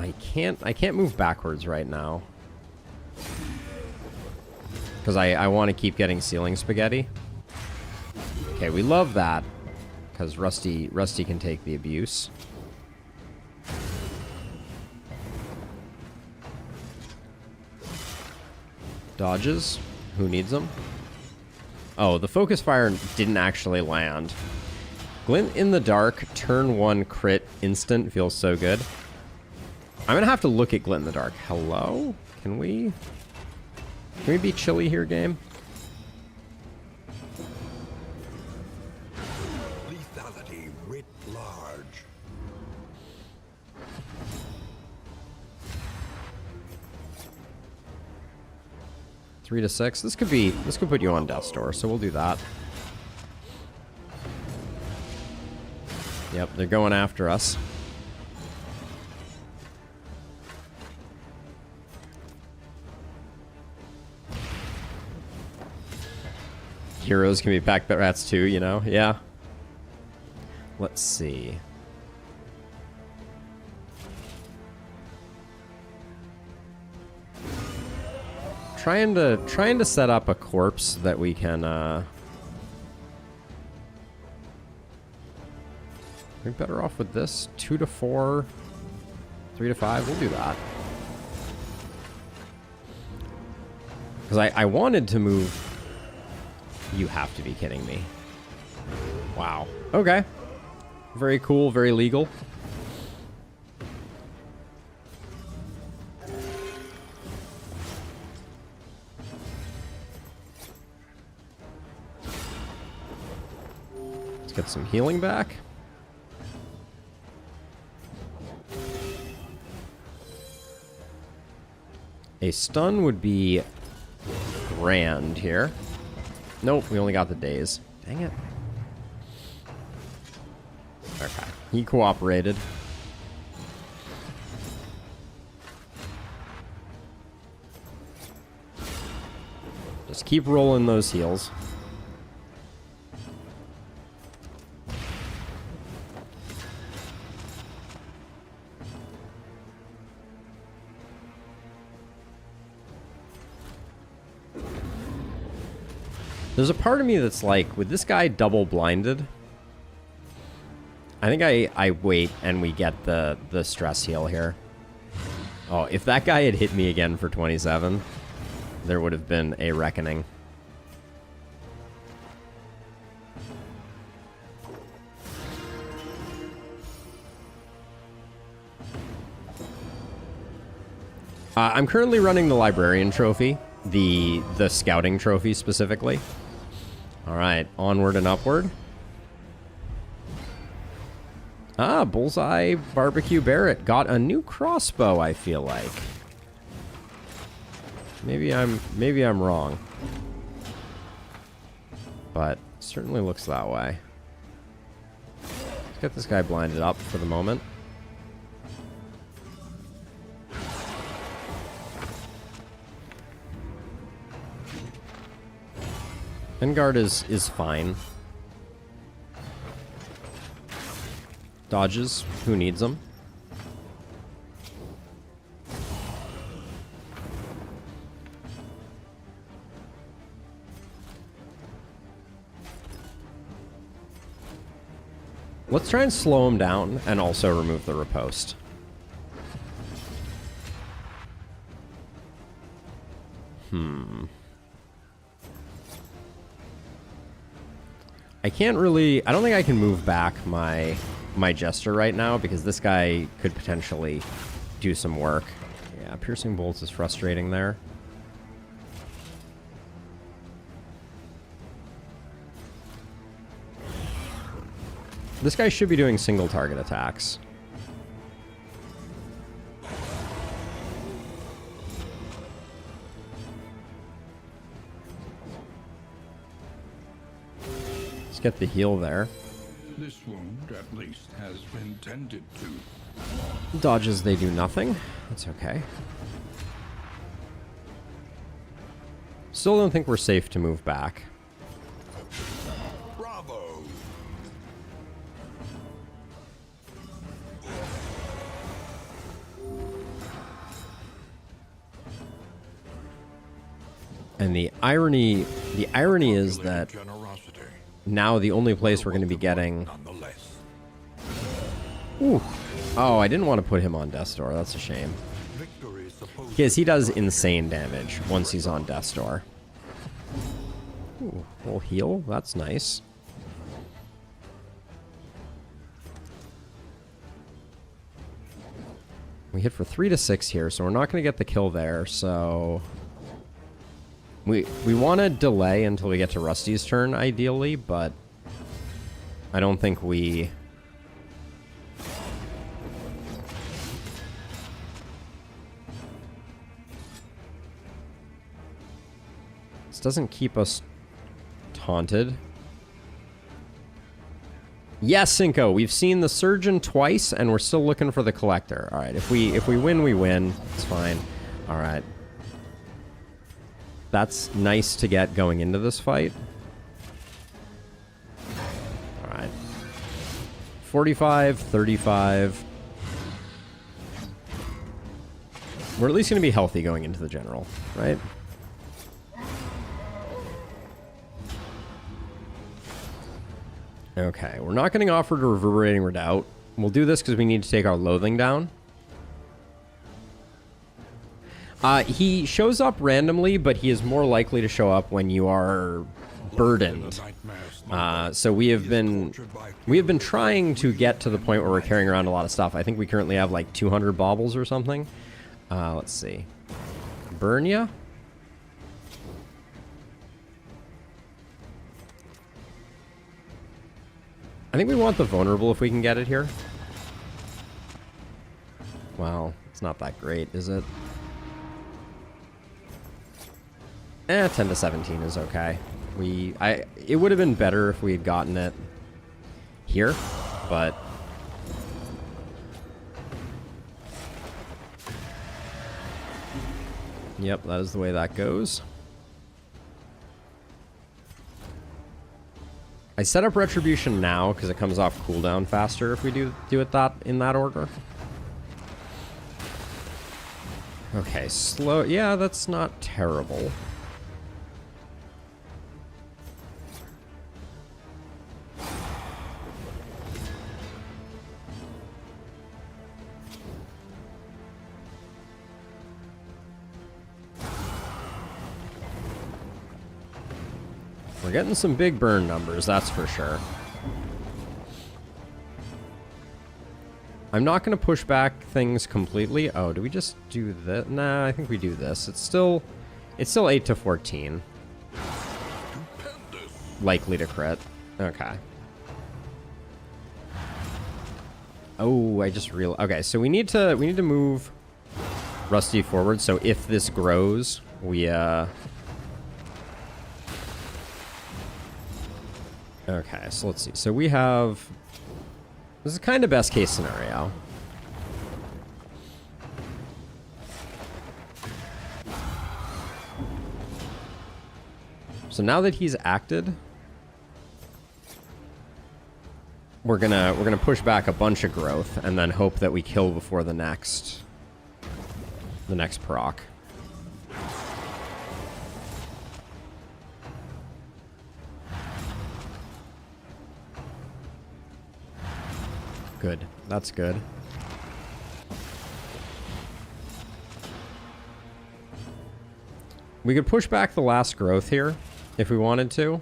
I can't move backwards right now. Because I want to keep getting ceiling spaghetti. Okay, we love that. Because Rusty can take the abuse. Dodges. Who needs them? Oh, the focus fire didn't actually land. Glint in the dark, turn 1 crit instant feels so good. I'm gonna have to look at Glint in the dark. Hello? Can we be chilly here, game? Lethality writ large. Three to 6. This could put you on death's door, so we'll do that. Yep, they're going after us. Heroes can be pack rats too, you know? Yeah. Let's see. Trying to set up a corpse that we can we're better off with this. 2 to 4, 3 to 5. We'll do that. Because I wanted to move. You have to be kidding me. Wow. Okay. Very cool, very legal. Let's get some healing back. A stun would be grand here. Nope, we only got the days. Dang it. Okay, he cooperated. Just keep rolling those heals. There's a part of me that's like, with this guy double blinded, I think I wait and we get the stress heal here. Oh, if that guy had hit me again for 27, there would have been a reckoning. I'm currently running the Librarian trophy, the Scouting trophy specifically. All right, onward and upward. Ah, Bullseye Barbecue Barrett got a new crossbow, I feel like. Maybe I'm wrong. But certainly looks that way. Let's get this guy blinded up for the moment. Vanguard is fine. Dodges. Who needs them? Let's try and slow him down and also remove the riposte. I can't really... I don't think I can move back my Jester right now because this guy could potentially do some work. Yeah, Piercing Bolts is frustrating there. This guy should be doing single target attacks. Get the heal there. This wound, at least, has been tended to. Dodges, they do nothing. That's okay. Still don't think we're safe to move back. Bravo! And the irony is that now the only place we're going to be getting... Ooh. Oh, I didn't want to put him on Death's Door. That's a shame. Because he does insane damage once he's on Death's Door. Ooh, we'll heal. That's nice. We hit for 3 to 6 here, so we're not going to get the kill there, so... We want to delay until we get to Rusty's turn, ideally, but... I don't think we... This doesn't keep us taunted. Yes, Cinco, we've seen the Surgeon twice, and we're still looking for the Collector. All right, if we win, we win. It's fine. All right. That's nice to get going into this fight. All right. 45, 35. We're at least going to be healthy going into the general, right? Okay, we're not getting offered a Reverberating Redoubt. We'll do this because we need to take our Loathing down. He shows up randomly, but he is more likely to show up when you are burdened. So we have been trying to get to the point where we're carrying around a lot of stuff. I think we currently have like 200 baubles or something. Let's see. Burn ya? I think we want the vulnerable if we can get it here. Wow, it's not that great, is it? 10 to 17 is okay. It would have been better if we had gotten it here, but... Yep, that is the way that goes. I set up Retribution now because it comes off cooldown faster if we do it in that order. Okay, slow. Yeah, that's not terrible. We're getting some big burn numbers, that's for sure. I'm not going to push back things completely. Oh, do we just do that? Nah, I think we do this. It's still 8 to 14. Likely to crit. Okay. Oh, I just realized. Okay, so we need to move Rusty forward. So if this grows, we Okay, so let's see. So we have... This is kind of best case scenario. So now that he's acted, we're gonna push back a bunch of growth and then hope that we kill before the next proc. Good. That's good. We could push back the last growth here if we wanted to.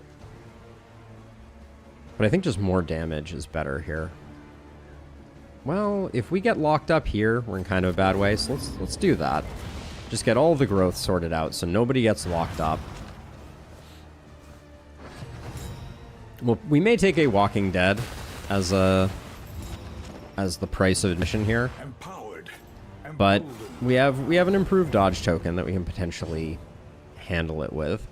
But I think just more damage is better here. Well, if we get locked up here, we're in kind of a bad way, so let's do that. Just get all the growth sorted out so nobody gets locked up. Well, we may take a Walking Dead as the price of admission here. But we have an improved dodge token that we can potentially handle it with.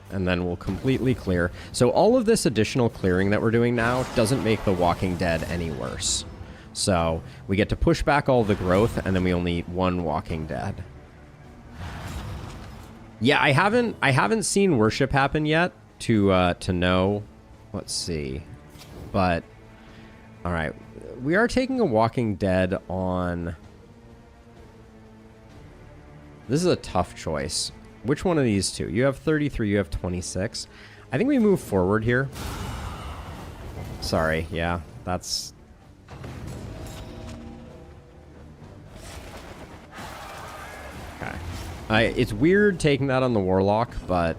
And then we'll completely clear. So all of this additional clearing that we're doing now doesn't make the Walking Dead any worse. So we get to push back all the growth, and then we only need one Walking Dead. Yeah, I haven't seen worship happen yet to know. Let's see. But all right, we are taking a Walking Dead on This is a tough choice. Which one of these two? You have 33, you have 26. I think we move forward here. Sorry, yeah, that's... Okay. It's weird taking that on the Warlock, but...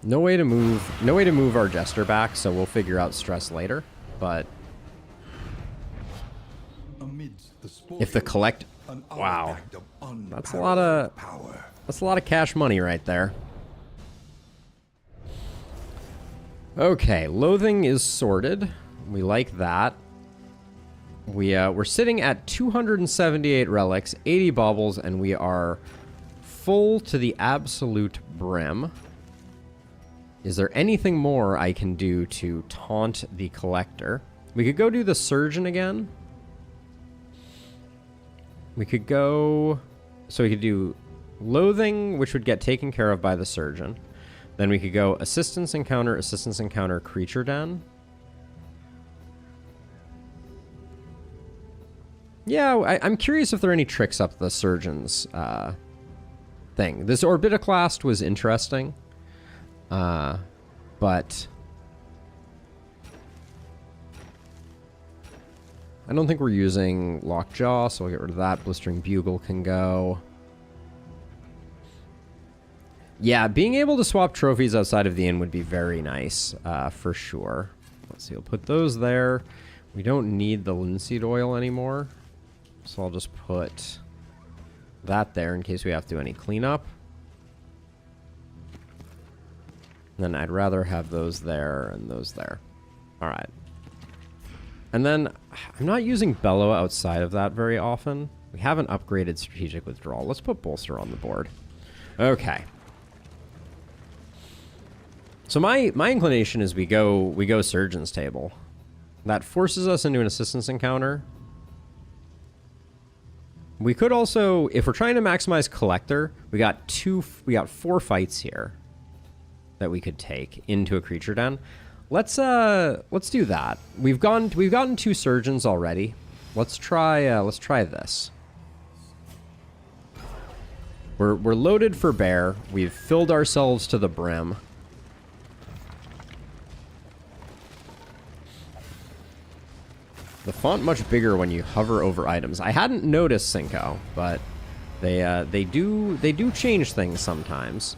No way to move our Jester back, so we'll figure out stress later, but... If the collect... Wow. That's a lot of cash money right there. Okay, loathing is sorted. We like that. We're sitting at 278 relics, 80 baubles, and we are full to the absolute brim. Is there anything more I can do to taunt the collector? We could go do the surgeon again. We could go... So we could do loathing, which would get taken care of by the surgeon. Then we could go assistance encounter, creature den. Yeah, I'm curious if there are any tricks up the surgeon's thing. This Orbitoclast was interesting. But I don't think we're using Lockjaw, so we'll get rid of that. Blistering Bugle can go. Yeah, being able to swap trophies outside of the inn would be very nice, for sure. Let's see, we'll put those there. We don't need the linseed oil anymore, so I'll just put that there in case we have to do any cleanup. Then I'd rather have those there and those there. All right. And then I'm not using Bellow outside of that very often. We haven't upgraded strategic withdrawal. Let's put bolster on the board. Okay. So my inclination is we go surgeon's table. That forces us into an assistance encounter. We could also, if we're trying to maximize collector, we got 4 fights here that we could take into a creature den. Let's do that. We've gotten 2 surgeons already. Let's try this. We're loaded for bear. We've filled ourselves to the brim. The font much bigger when you hover over items. I hadn't noticed, Cinco, but they do change things sometimes.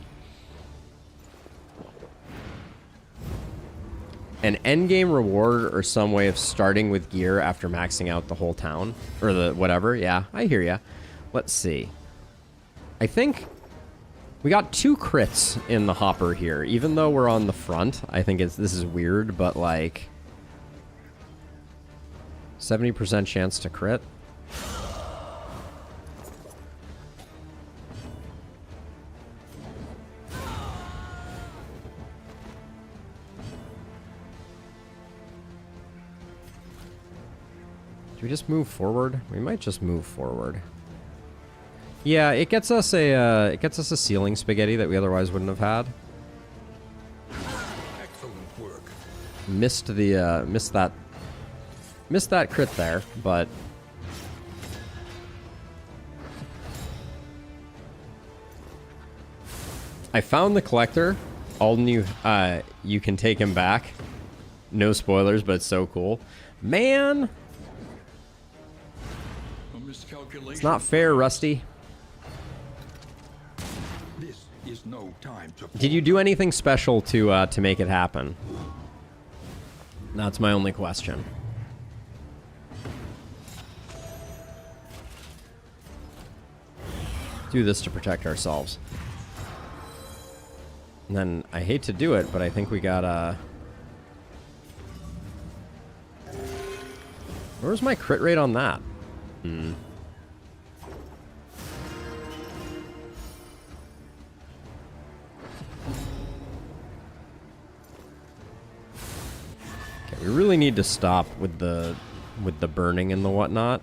An endgame reward or some way of starting with gear after maxing out the whole town. Or the whatever. Yeah, I hear ya. Let's see. I think we got 2 crits in the hopper here. Even though we're on the front, I think this is weird, but like... 70% chance to crit. Do we just move forward? We might just move forward. Yeah, it gets us a ceiling spaghetti that we otherwise wouldn't have had. Excellent work. Missed that crit there, but I found the collector. Alden, you can take him back. No spoilers, but it's so cool. Man! It's not fair, Rusty. This is no time to... Did you do anything special to make it happen? That's my only question. Do this to protect ourselves. And then, I hate to do it, but I think we got Where's my crit rate on that? Okay, we really need to stop with the burning and the whatnot.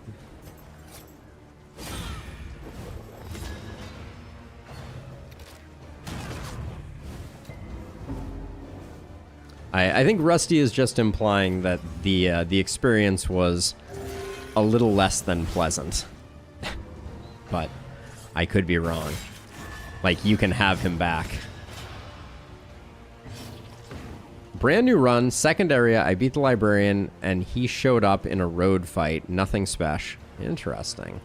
I think Rusty is just implying that the experience was a little less than pleasant. But I could be wrong. Like, you can have him back. Brand new run, second area, I beat the librarian, and he showed up in a road fight. Nothing special. Interesting.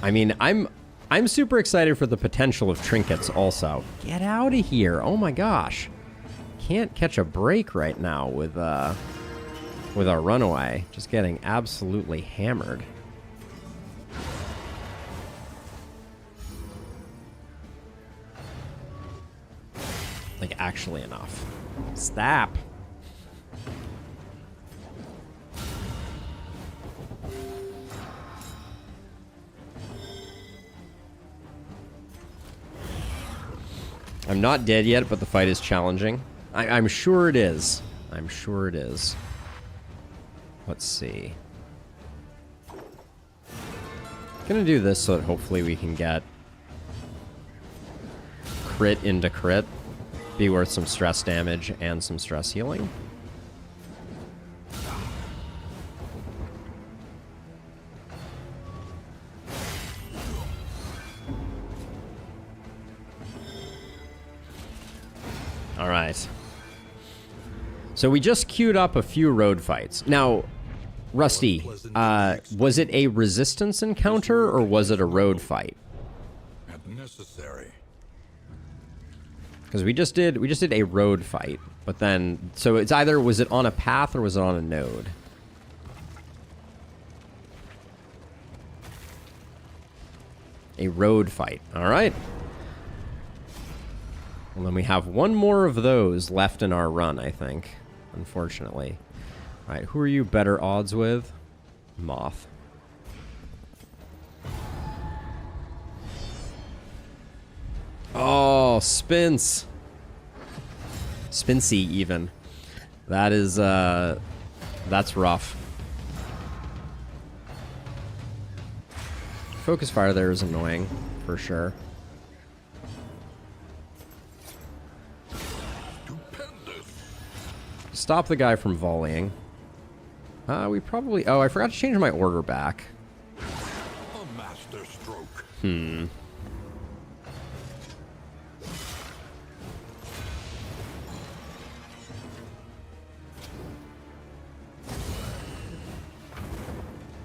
I mean, I'm super excited for the potential of trinkets also. Get out of here. Oh my gosh. Can't catch a break right now with our runaway. Just getting absolutely hammered. Like, actually enough. Stop. I'm not dead yet, but the fight is challenging. I'm sure it is. I'm sure it is. Let's see. Gonna do this so that hopefully we can get crit into crit. Be worth some stress damage and some stress healing. All right. So we just queued up a few road fights. Now, Rusty, was it a resistance encounter or was it a road fight? Necessary. Because we just did a road fight, but then so it's either was it on a path or was it on a node? A road fight. All right. Well, then we have one more of those left in our run, I think, unfortunately. All right, who are you better odds with? Moth. Oh, Spince. Spincy, even. That is, that's rough. Focus fire there is annoying, for sure. Stop the guy from volleying. We probably... Oh, I forgot to change my order back. A master stroke.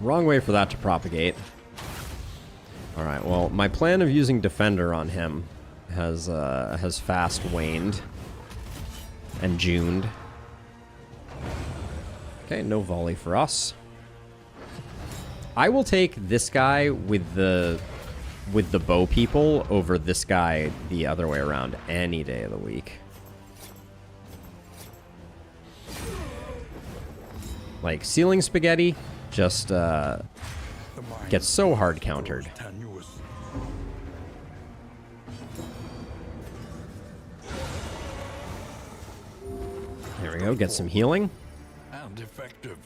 Wrong way for that to propagate. Alright, well, my plan of using Defender on him has fast waned. And Juned. Okay, no volley for us. I will take this guy with the bow people over this guy the other way around any day of the week. Like, ceiling spaghetti just gets so hard countered. There we go, get some healing. And effective.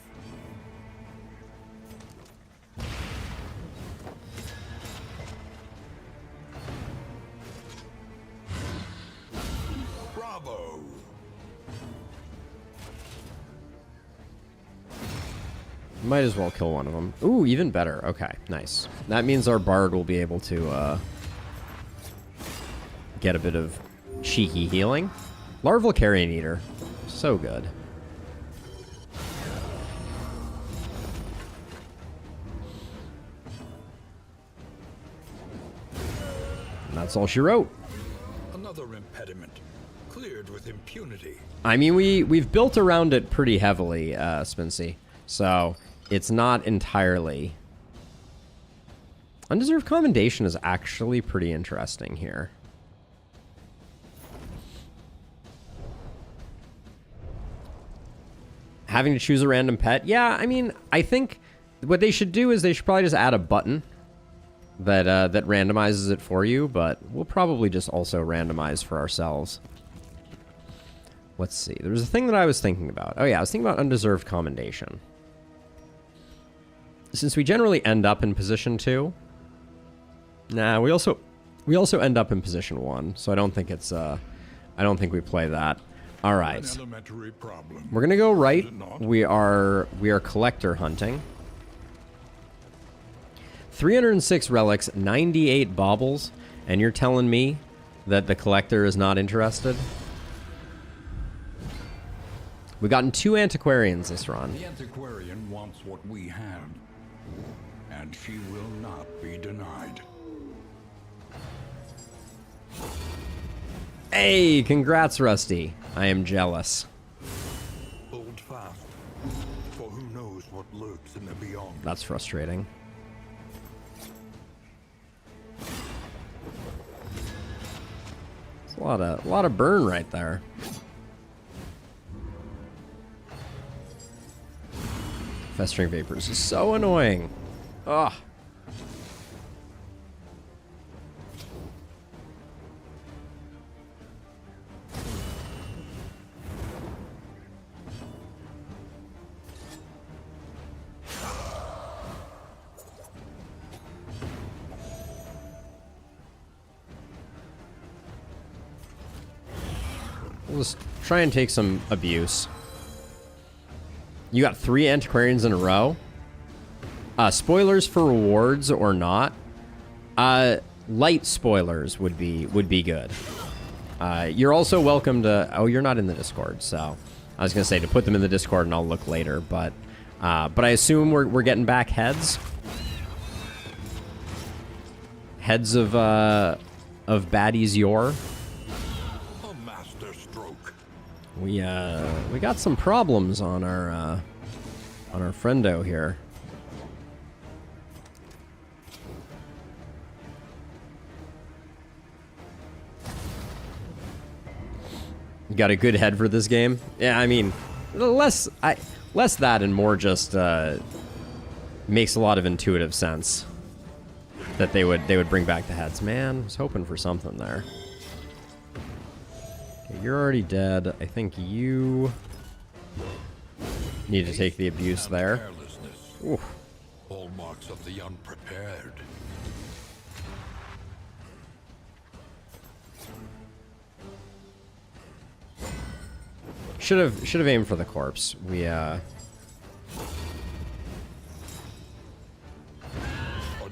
Bravo. Might as well kill one of them. Ooh, even better. Okay, nice. That means our bard will be able to get a bit of cheeky healing. Larval Carrion Eater. So good. And that's all she wrote. Another impediment. Cleared with impunity. I mean, we've built around it pretty heavily, Spincy. So, it's not entirely... Undeserved Commendation is actually pretty interesting here. Having to choose a random pet? Yeah, I mean, I think what they should do is they should probably just add a button that that randomizes it for you, but we'll probably just also randomize for ourselves. Let's see. There was a thing that I was thinking about. Oh yeah, I was thinking about Undeserved Commendation. since we generally end up in position 2. Nah, we also end up in position 1, so I don't think it's I don't think we play that. All right. We're going to go right. We are collector hunting. 306 relics, 98 baubles, and you're telling me that the collector is not interested? We've gotten 2 antiquarians this run. The antiquarian wants what we have, and she will not be denied. Hey, congrats, Rusty. I am jealous. Hold fast, for who knows what lurks in the beyond. That's frustrating. It's a lot of burn right there. Festering vapors is so annoying. Ugh. We'll just try and take some abuse. You got 3 antiquarians in a row. Spoilers for rewards or not? Light spoilers would be good. You're also welcome to. Oh, you're not in the Discord, so I was gonna say to put them in the Discord and I'll look later. But I assume we're getting back heads. Heads of baddies yore. We got some problems on our friendo here. You got a good head for this game? Yeah, I mean, less that and more just makes a lot of intuitive sense that they would bring back the heads. Man, I was hoping for something there. You're already dead. I think you need to take the abuse there. Oof. Hallmarks of the unprepared. Should have aimed for the corpse. We A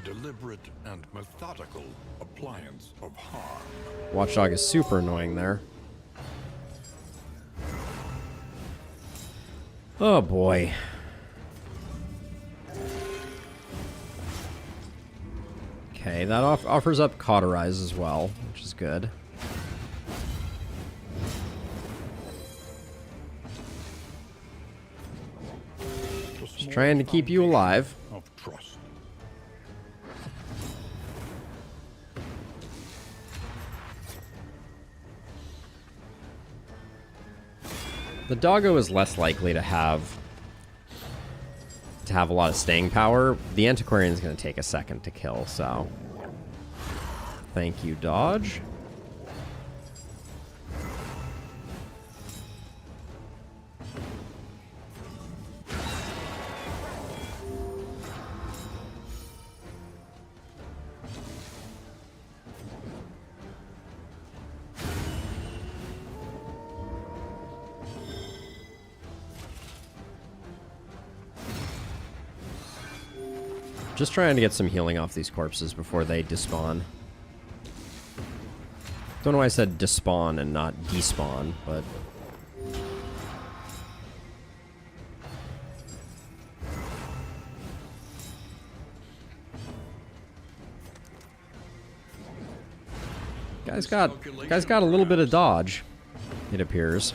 deliberate and methodical appliance of harm. Watchdog is super annoying there. Oh boy. Okay, that offers up Cauterize as well, which is good. Just trying to keep you alive. Of trust. The doggo is less likely to have a lot of staying power. The antiquarian is going to take a second to kill, so thank you, dodge. Just trying to get some healing off these corpses before they despawn. Don't know why I said despawn and not despawn, but... Guy's got a little bit of dodge, it appears.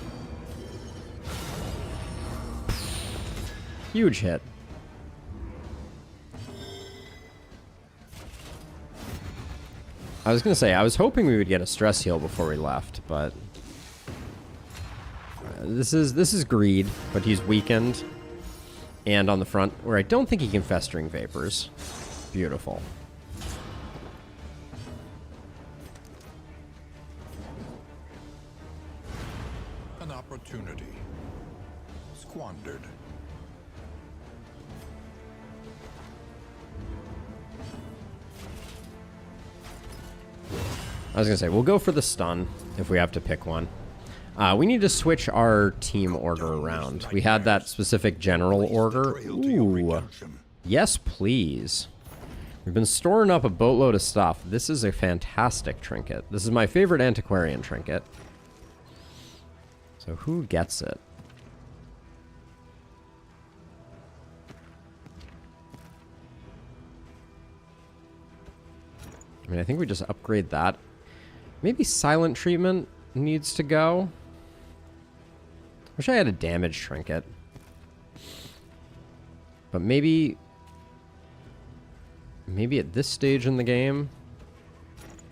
Huge hit. I was gonna say, I was hoping we would get a stress heal before we left, but this is greed, but he's weakened, and on the front, where I don't think he can festering vapors. Beautiful. An opportunity squandered. I was gonna say, we'll go for the stun if we have to pick one. We need to switch our team order around. We had that specific general order. Ooh. Yes, please. We've been storing up a boatload of stuff. This is a fantastic trinket. This is my favorite antiquarian trinket. So who gets it? I mean, I think we just upgrade that. Maybe silent treatment needs to go. Wish I had a damage trinket. But maybe at this stage in the game,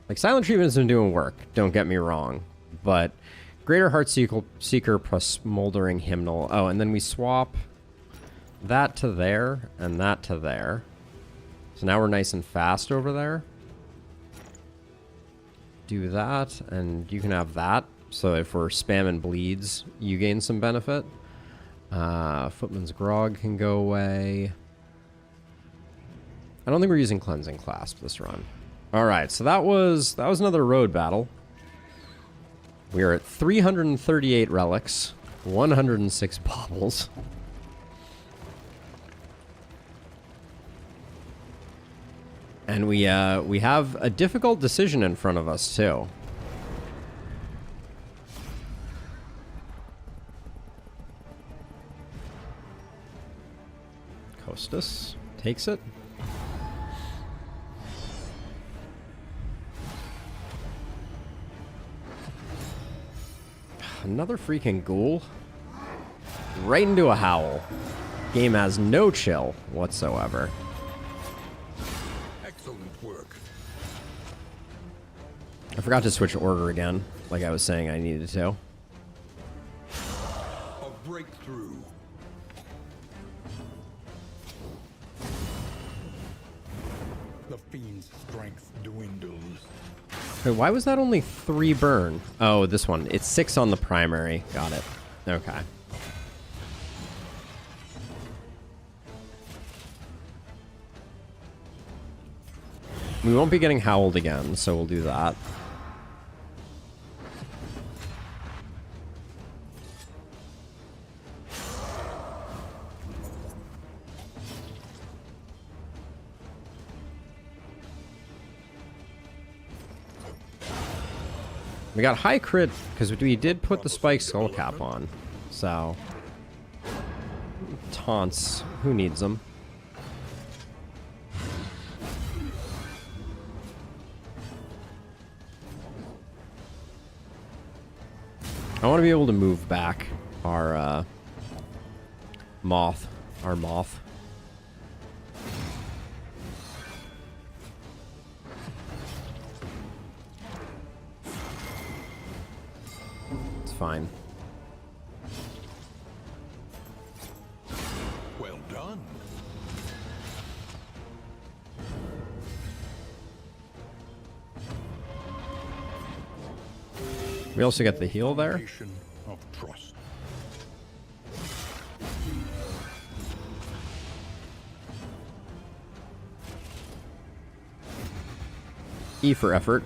like, silent treatment has been doing work, don't get me wrong, but Greater Heart Seeker plus Smoldering Hymnal. Oh, and then we swap that to there and that to there. So now we're nice and fast over there. Do that, and you can have that. So if we're spamming bleeds, you gain some benefit. Footman's Grog can go away. I don't think we're using Cleansing Clasp this run. Alright, so that was another road battle. We are at 338 relics, 106 baubles. And we have a difficult decision in front of us, too. Costas takes it. Another freaking ghoul. Right into a howl. Game has no chill whatsoever. Excellent work. I forgot to switch order again, like I was saying I needed to. A breakthrough. The fiend's strength dwindles. Wait, why was that only 3 burn? Oh, this one. It's 6 on the primary. Got it. Okay. We won't be getting howled again, so we'll do that. We got high crit because we did put the spike skull cap on, so taunts. Who needs them? I want to be able to move back our moth. It's fine. Well done. We also get the heal there. Foundation of trust. E for effort.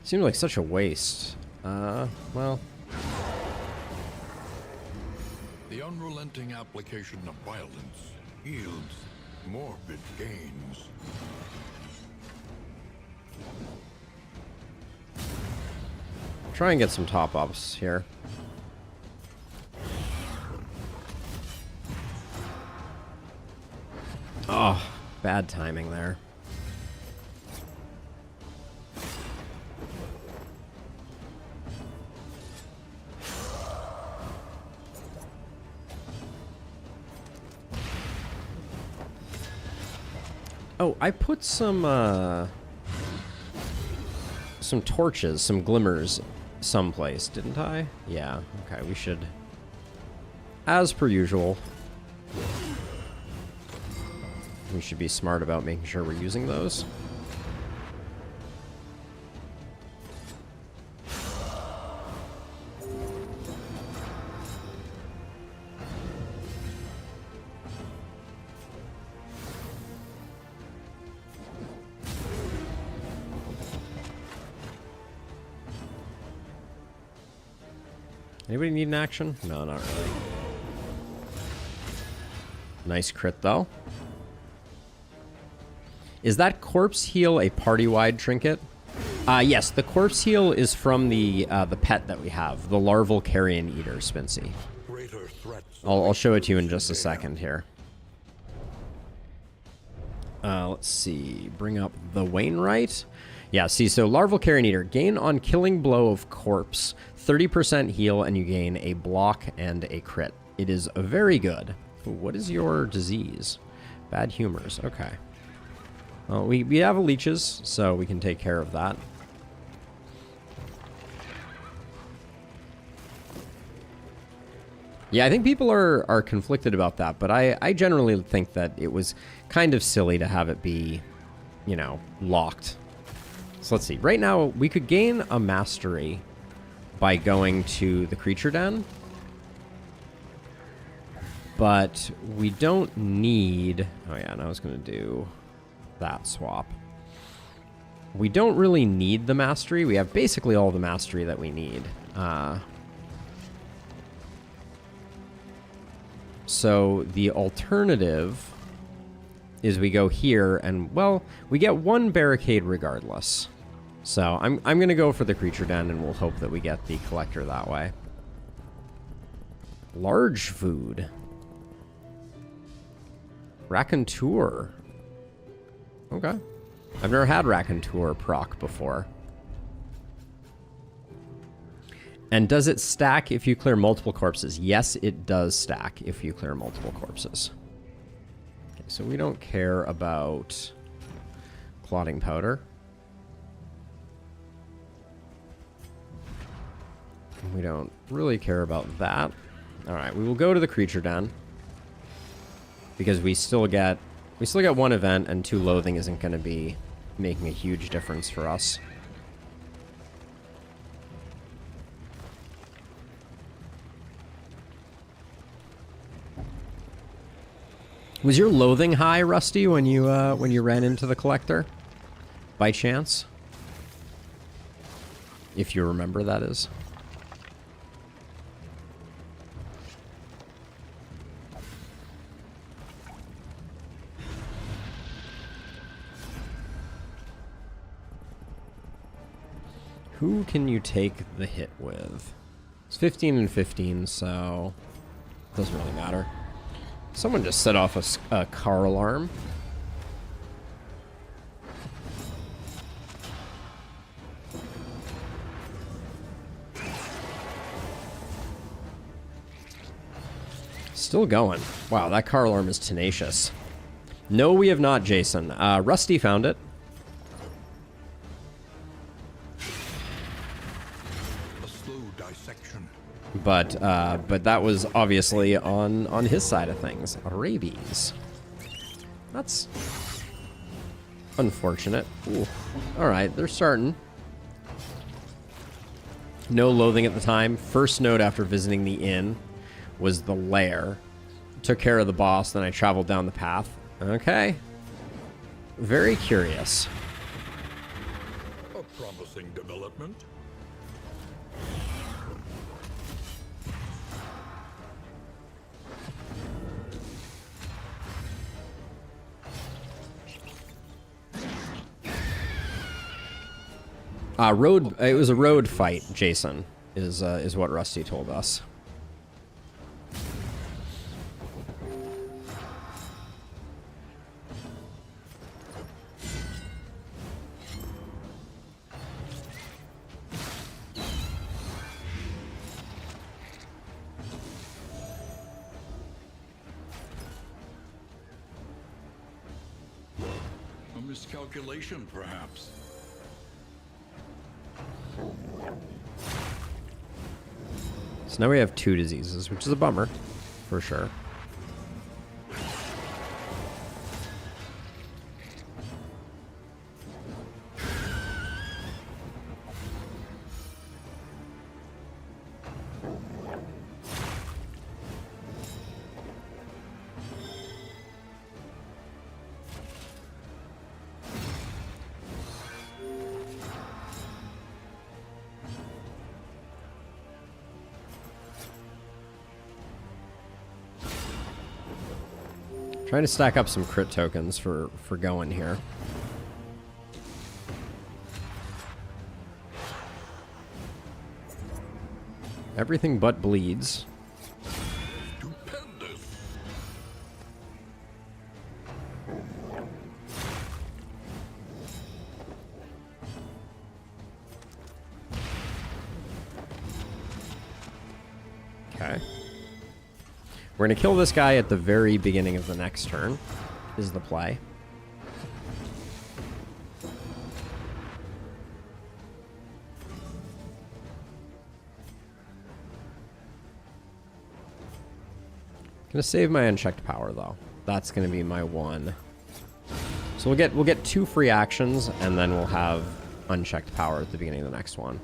Seemed like such a waste. Well. The unrelenting application of violence yields morbid gains. Try and get some top ups here. Oh, bad timing there. Oh, I put some torches, some glimmers someplace, didn't I? Yeah, okay, we should, as per usual, we should be smart about making sure we're using those. Anybody need an action? No, not really. Nice crit, though. Is that corpse heal a party-wide trinket? Yes, the corpse heal is from the pet that we have, the larval carrion eater, Spincy. Greater threats. I'll show it to you in just a second here. Let's see. Bring up the Wainwright. Yeah, see, so larval carrion eater. Gain on killing blow of corpse. 30% heal, and you gain a block and a crit. It is very good. Ooh, what is your disease? Bad humors. Okay. Well, we have leeches, so we can take care of that. Yeah, I think people are conflicted about that, but I generally think that it was kind of silly to have it be, you know, locked. So let's see. Right now, we could gain a mastery by going to the creature den. But we don't need... Oh yeah, and I was going to do that swap. We don't really need the mastery. We have basically all the mastery that we need. So the alternative is we go here and, well, we get one barricade regardless. So I'm going to go for the creature den, and we'll hope that we get the collector that way. Large food. Raconteur. Okay. I've never had Raconteur proc before. And does it stack if you clear multiple corpses? Yes, it does stack if you clear multiple corpses. Okay, so we don't care about clotting powder. We don't really care about that. All right, we will go to the creature den because we still get one event, and 2 loathing isn't going to be making a huge difference for us. Was your loathing high, Rusty, when you ran into the collector? By chance? If you remember, that is. Who can you take the hit with? It's 15 and 15, so it doesn't really matter. Someone just set off a car alarm. Still going. Wow, that car alarm is tenacious. No, we have not, Jason. Rusty found it. But that was obviously on his side of things. Rabies. That's unfortunate. Ooh. All right, they're starting. No loathing at the time. First note after visiting the inn was the lair. Took care of the boss, then I traveled down the path. Okay. Very curious. A promising development. It was a road fight, Jason, is what Rusty told us. A miscalculation, perhaps. So now we have 2 diseases, which is a bummer, for sure. Trying to stack up some crit tokens for going here. Everything but bleeds. Stupendous. Okay. We're going to kill this guy at the very beginning of the next turn, is the play. Gonna save my unchecked power though. That's gonna be my one. So we'll get 2 free actions, and then we'll have unchecked power at the beginning of the next one.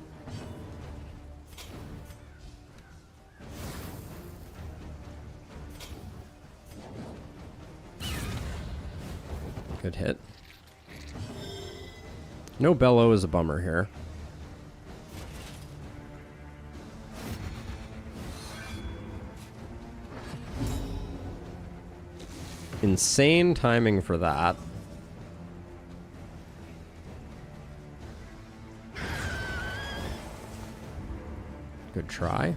Good hit. No bellow is a bummer here. Insane timing for that. Good try.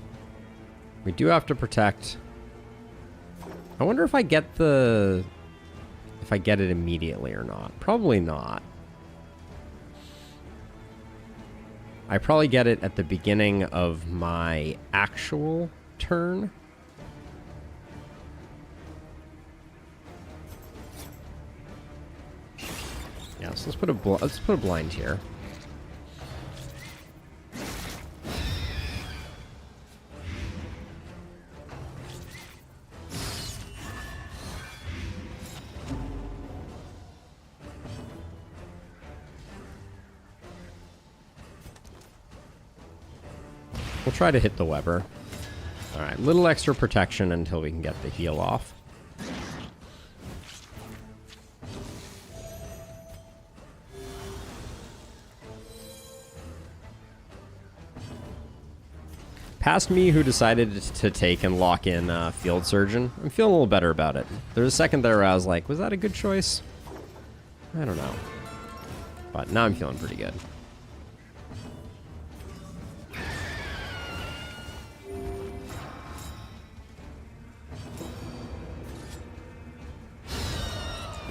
We do have to protect. I wonder if I get it immediately or not. Probably not. I probably get it at the beginning of my actual turn. Yeah, so let's put a blind here. We'll try to hit the Weber. Alright, little extra protection until we can get the heal off. Past me, who decided to take and lock in Field Surgeon, I'm feeling a little better about it. There was a second there where I was like, was that a good choice? I don't know. But now I'm feeling pretty good.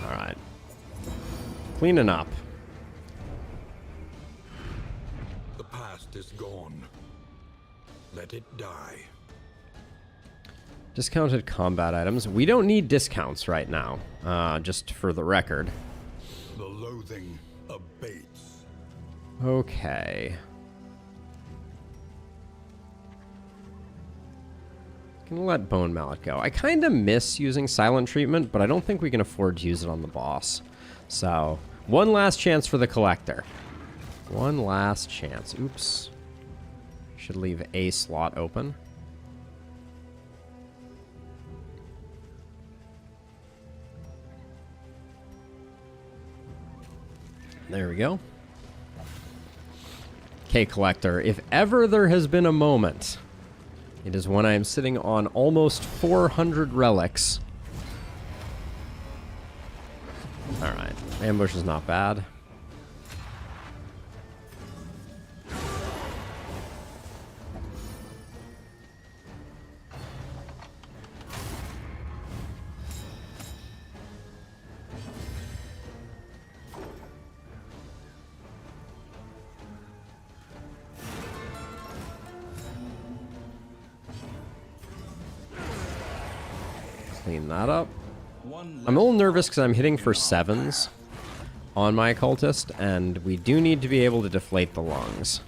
Alright. Cleaning up. The past is gone. Let it die. Discounted combat items. We don't need discounts right now, just for the record. The loathing abates. Okay. Gonna let Bone Mallet go. I kind of miss using Silent Treatment, but I don't think we can afford to use it on the boss. So, one last chance for the Collector. One last chance. Oops. Should leave a slot open. There we go. Okay, Collector. If ever there has been a moment, it is when I am sitting on almost 400 relics. Alright. Ambush is not bad. Clean that up. I'm a little nervous because I'm hitting for 7s on my occultist, and we do need to be able to deflate the lungs.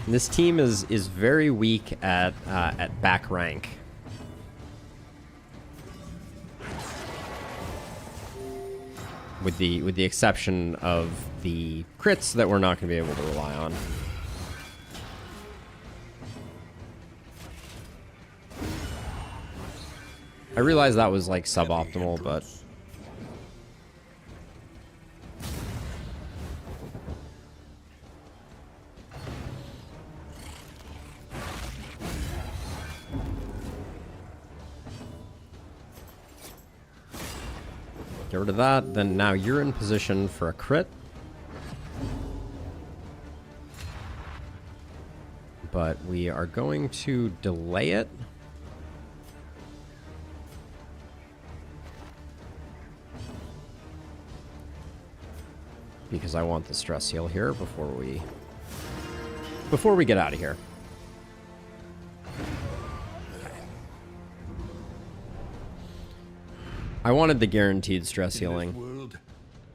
This team is very weak at back rank. With the exception of the crits that we're not going to be able to rely on. I realize that was like suboptimal, but Get rid of that. Then now you're in position for a crit. But we are going to delay it. Because I want the stress heal here before we get out of here. I wanted the guaranteed stress healing. World,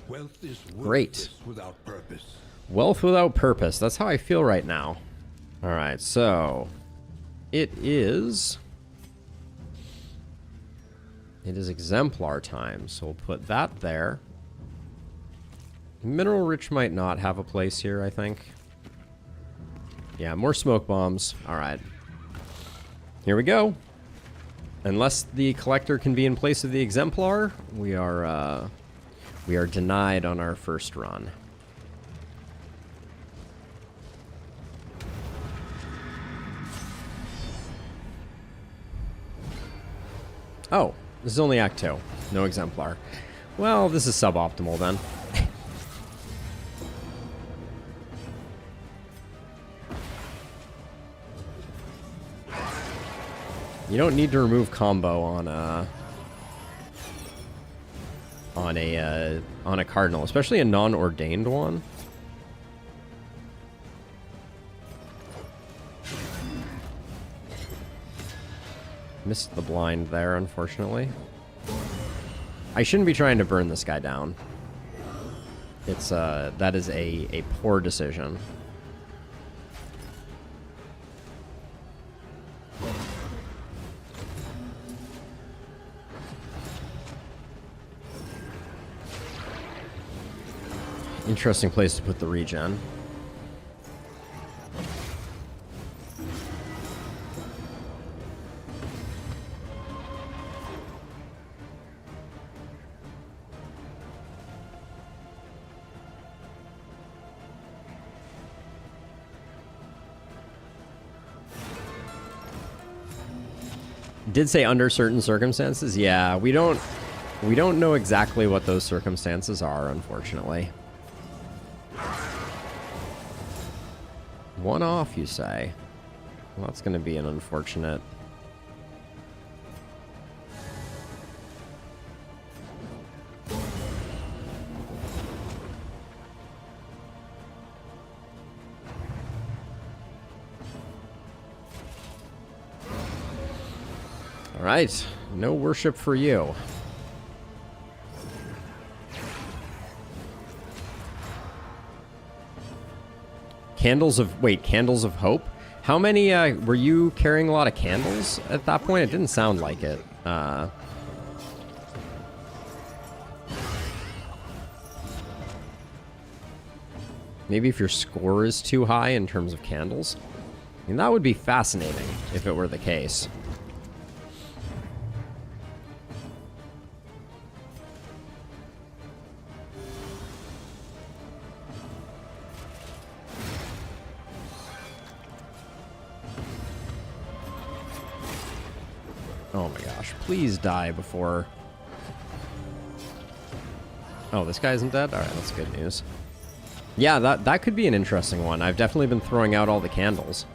wealth is Great. Without purpose. Wealth without purpose. That's how I feel right now. All right, so it is exemplar time. So we'll put that there. Mineral Rich might not have a place here, I think. Yeah, more smoke bombs. All right. Here we go. Unless the collector can be in place of the exemplar, we are denied on our first run. Oh, this is only Act 2. No exemplar. Well, this is suboptimal then. You don't need to remove combo on a cardinal, especially a non-ordained one. Missed the blind there, unfortunately. I shouldn't be trying to burn this guy down. It's that is a poor decision. Interesting place to put the regen. Did say under certain circumstances? Yeah, we don't know exactly what those circumstances are, unfortunately. One off, you say? Well, that's going to be an unfortunate... Alright, no worship for you. Candles of hope? How many, were you carrying a lot of candles at that point? It didn't sound like it. Maybe if your score is too high in terms of candles. I mean, that would be fascinating if it were the case. Oh my gosh, please die before... Oh, this guy isn't dead? Alright, that's good news. Yeah, that could be an interesting one. I've definitely been throwing out all the candles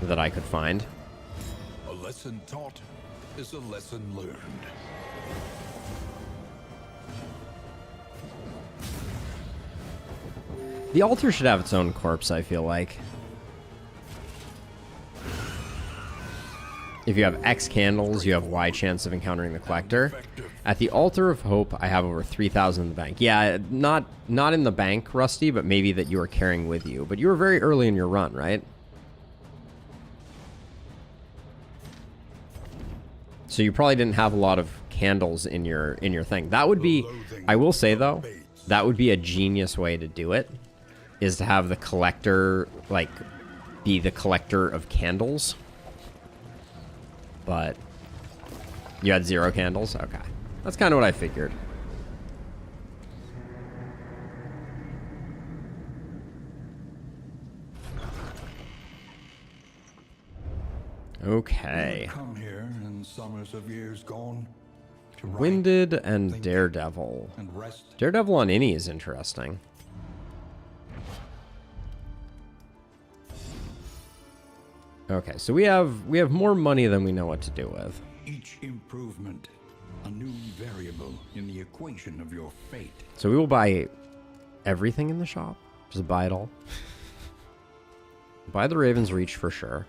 that I could find. A lesson taught is a lesson learned. The altar should have its own corpse, I feel like. If you have X candles, you have Y chance of encountering the collector. At the Altar of Hope, I have over 3,000 in the bank. Yeah, not in the bank, Rusty, but maybe that you are carrying with you. But you were very early in your run, right? So you probably didn't have a lot of candles in your thing. That would be, I will say though, that would be a genius way to do it, is to have the collector, like, be the collector of candles. But you had 0 candles? Okay. That's kind of what I figured. Okay. Come here in summers of years gone. to write, Winded and think, Daredevil. And rest. Daredevil on Innie is interesting. Okay, so we have more money than we know what to do with. Each improvement, a new variable in the equation of your fate. So we will buy everything in the shop. Just buy it all. Buy the Raven's Reach for sure.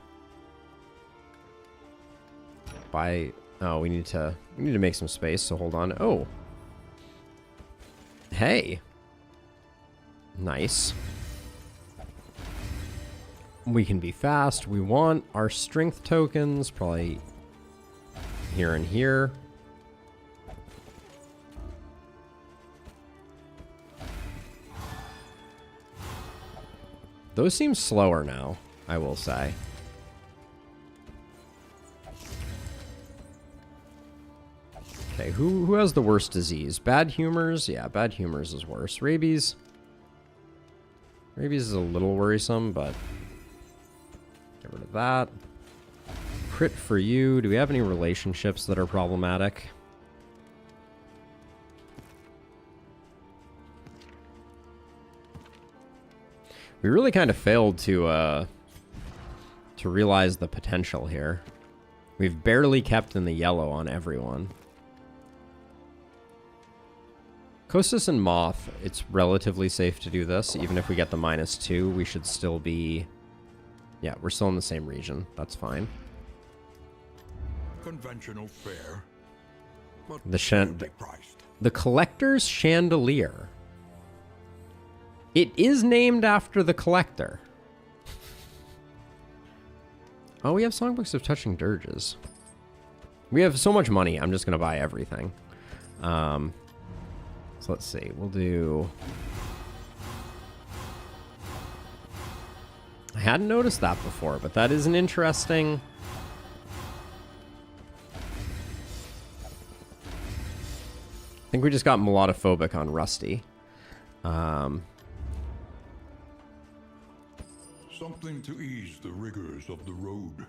Buy... Oh, we need to make some space, so hold on. Oh. Hey. Nice. We can be fast. We want our strength tokens, probably here and here. Those seem slower now, I will say. Okay, who has the worst disease? Bad humors? Yeah, bad humors is worse. Rabies. Rabies is a little worrisome, but get rid of that. Crit for you. Do we have any relationships that are problematic? We really kind of failed to realize the potential here. We've barely kept in the yellow on everyone. Kostas and Moth, it's relatively safe to do this. Even if we get the -2, we should still be... Yeah, we're still in the same region. That's fine. Conventional fare, but The fairly priced. The Collector's Chandelier. It is named after the Collector. Oh, we have Songbooks of Touching Dirges. We have so much money, I'm just going to buy everything. So let's see. We'll do... I hadn't noticed that before, but that is an interesting... I think we just got melodophobic on Rusty. Something to ease the rigors of the road.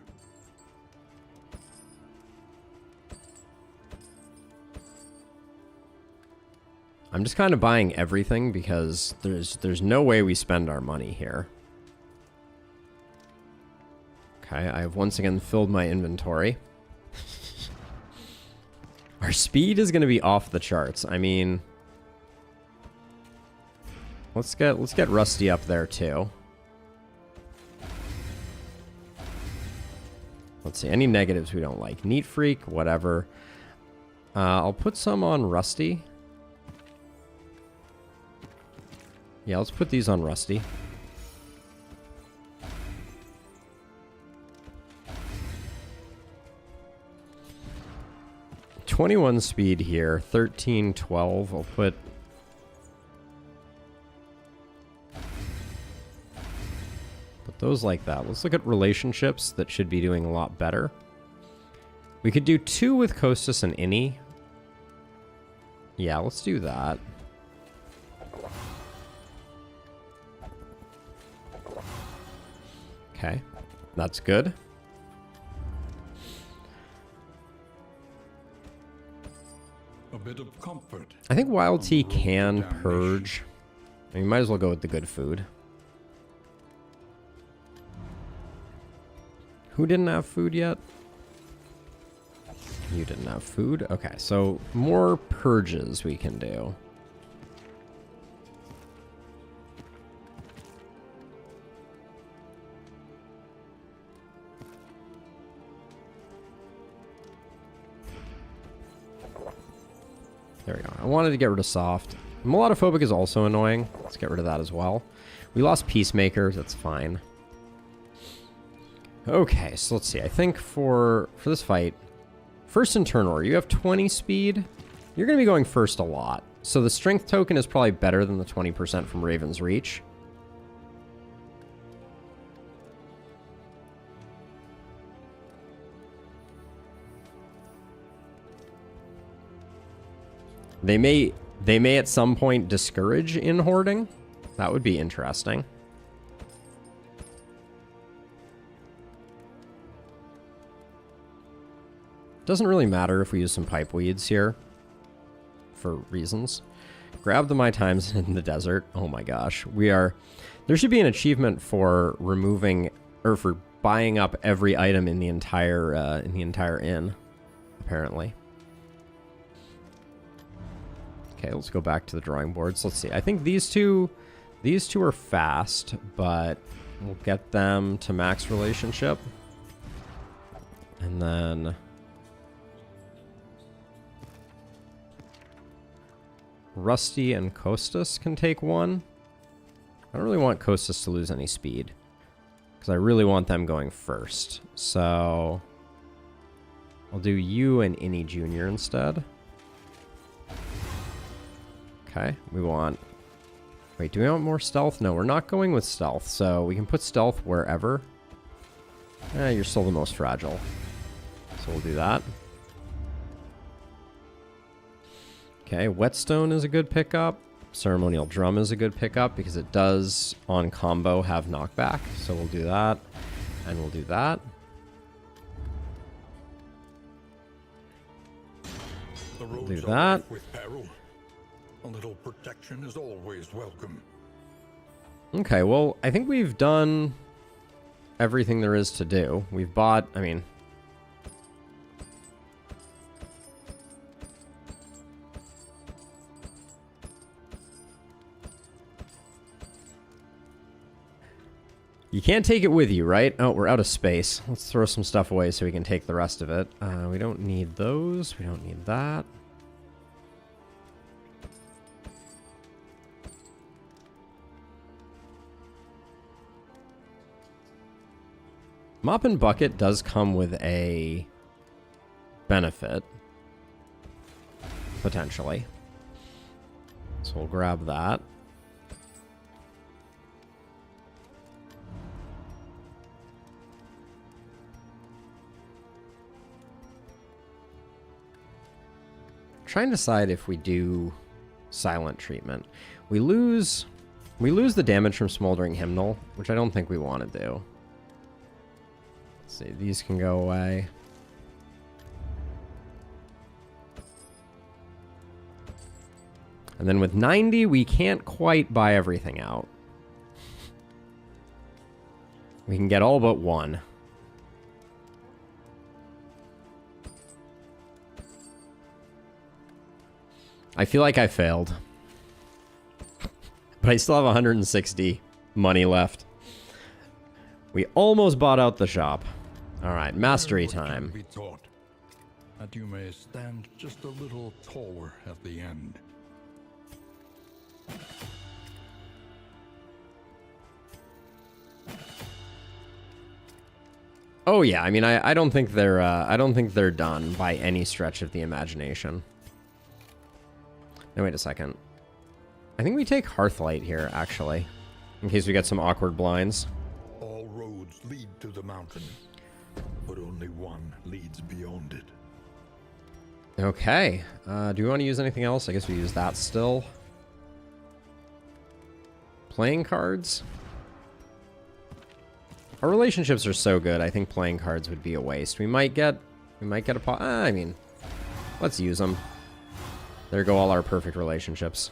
I'm just kind of buying everything because there's no way we spend our money here. Okay, I have once again filled my inventory. Our speed is going to be off the charts. I mean, let's get Rusty up there too. Let's see, any negatives we don't like. Neat Freak, whatever. I'll put some on Rusty. Yeah, let's put these on Rusty. .21 speed here, 13, 12. I'll put... those like that. Let's look at relationships that should be doing a lot better. We could do 2 with Kostas and Innie. Yeah, let's do that. Okay, that's good. A bit of comfort. I think Wild Tea can purge. I mean, might as well go with the good food. Who didn't have food yet? You didn't have food? Okay, so more purges we can do. There we go. I wanted to get rid of soft. Melodophobic is also annoying. Let's get rid of that as well. We lost Peacemaker. That's fine. Okay, so let's see. I think for this fight, first in turn order, you have 20 speed. You're going to be going first a lot. So the strength token is probably better than the 20% from Raven's Reach. They may at some point discourage in hoarding. That would be interesting. Doesn't really matter if we use some pipe weeds here. for reasons. Grab the My Times in the desert. Oh my gosh. There should be an achievement for removing, or for buying up every item in the entire inn, apparently. Okay, let's go back to the drawing boards. Let's see. I think these two are fast, but we'll get them to max relationship. And then Rusty and Kostas can take one. I don't really want Kostas to lose any speed, because I really want them going first. So I'll do you and Innie Jr. instead. Okay, we want... Wait, do we want more stealth? No, we're not going with stealth, so we can put stealth wherever. You're still the most fragile. So we'll do that. Okay, Whetstone is a good pickup. Ceremonial Drum is a good pickup because it does, on combo, have knockback. So we'll do that, and we'll do that. We'll do that. With peril. A little protection is always welcome. Okay, well, I think we've done everything there is to do. We've bought, I mean... You can't take it with you, right? Oh, we're out of space. Let's throw some stuff away so we can take the rest of it. We don't need those. We don't need that. Mop and Bucket does come with a benefit, potentially. So we'll grab that. Trying to decide if we do silent treatment. We lose the damage from Smoldering Hymnal, which I don't think we want to do. Let's see, these can go away. And then with 90, we can't quite buy everything out. We can get all but one. I feel like I failed. But I still have 160 money left. We almost bought out the shop. Alright, mastery time. Be taught that you may stand just a little taller at the end. Oh yeah, I mean I don't think they're done by any stretch of the imagination. No, wait a second. I think we take Hearthlight here, actually. In case we get some awkward blinds. All roads lead to the mountain, but only one leads beyond it. Okay. Do we want to use anything else? I guess we use that still. Playing cards? Our relationships are so good, I think playing cards would be a waste. We might get a I mean, let's use them. There go all our perfect relationships.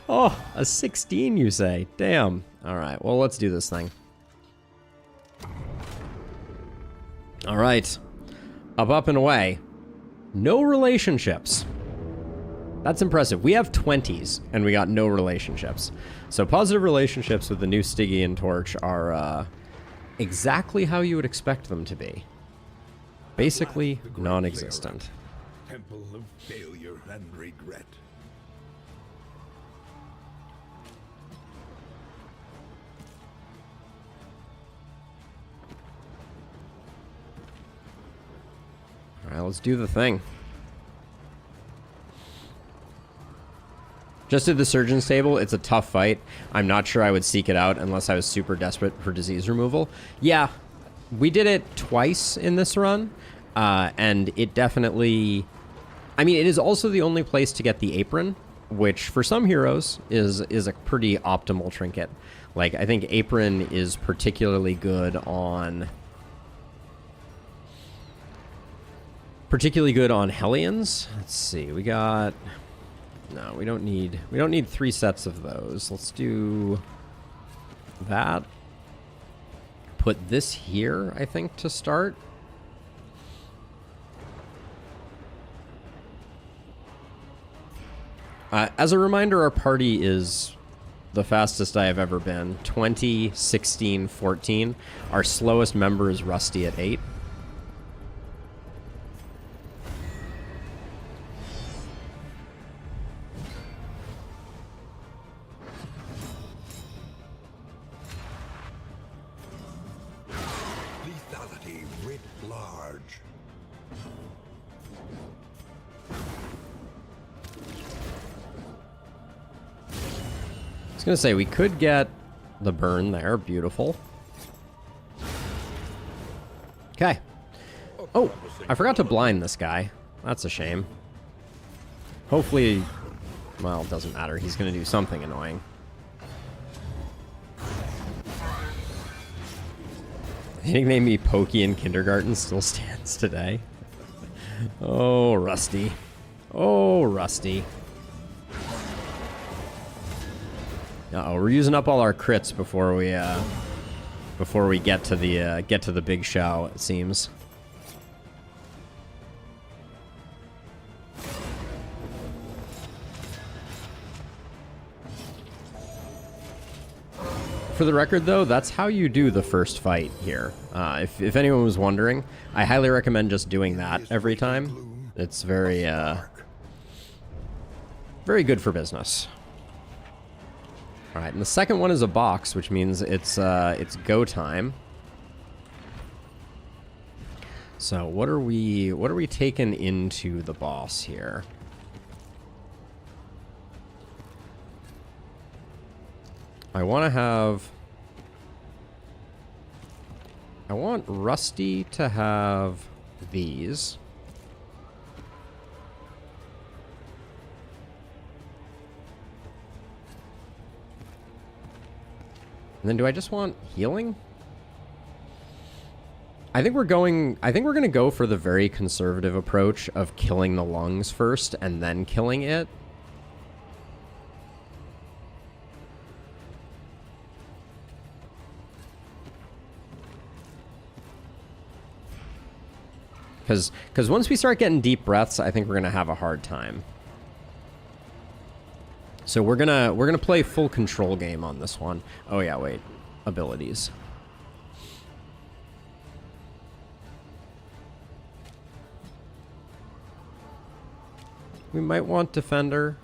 Oh, a 16, you say? Damn. All right, well, let's do this thing. All right. Up, and away. No relationships. That's impressive. We have 20s, and we got no relationships. So positive relationships with the new Stygian Torch are exactly how you would expect them to be. Basically, non-existent. Temple of failure and regret. All right, let's do the thing. Just did the Surgeon's Table. It's a tough fight. I'm not sure I would seek it out unless I was super desperate for disease removal. Yeah, we did it twice in this run, and it definitely... I mean, it is also the only place to get the apron, which for some heroes is a pretty optimal trinket. Like, I think apron is particularly good on... particularly good on Hellions. Let's see, we got... No, we don't need 3 sets of those. Let's do that. Put this here, I think, to start. As a reminder, our party is the fastest I have ever been. 20, 16, 14. Our slowest member is Rusty at 8. Lethality writ large. I was going to say, we could get the burn there. Beautiful. Okay. Oh, I forgot to blind this guy. That's a shame. Hopefully... Well, it doesn't matter. He's going to do something annoying. The nickname me Pokey in kindergarten still stands today. Oh, Rusty. Oh, Rusty. Uh-oh, we're using up all our crits before we get to the big show, it seems. For the record, though, that's how you do the first fight here. If anyone was wondering, I highly recommend just doing that every time. It's very good for business. All right, and the second one is a box, which means it's go time. So what are we taking into the boss here? I want Rusty to have these. And then do I just want healing? I think we're going to go for the very conservative approach of killing the lungs first and then killing it. Because once we start getting deep breaths, I think we're gonna have a hard time. So we're gonna play full control game on this one. Oh yeah, wait, abilities. We might want defender.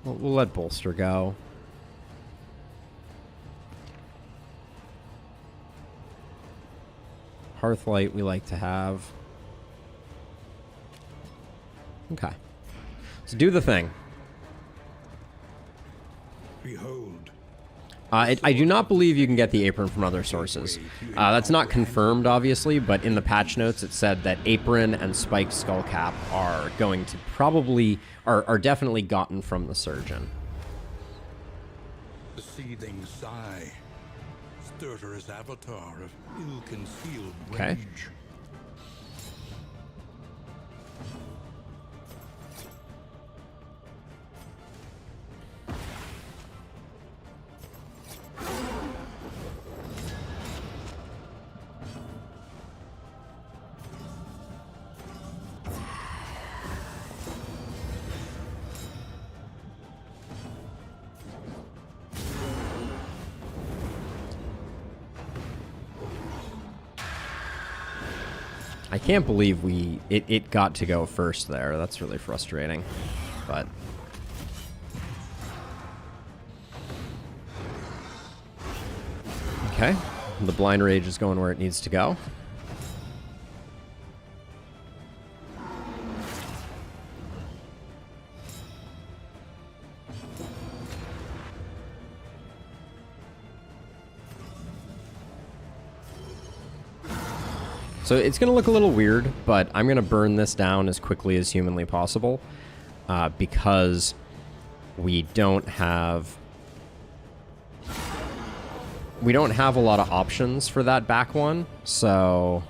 We'll let bolster go. Hearthlight we like to have. Okay. Let's do the thing. Behold. I do not believe you can get the apron from other sources. That's not confirmed, obviously, but in the patch notes it said that apron and spiked skullcap are going to probably... are definitely gotten from the surgeon. The seething sigh. Stertorous avatar of ill-concealed Okay. rage. I can't believe it got to go first there. That's really frustrating. But okay. The blind rage is going where it needs to go. So it's going to look a little weird, but I'm going to burn this down as quickly as humanly possible because we don't have a lot of options for that back one. So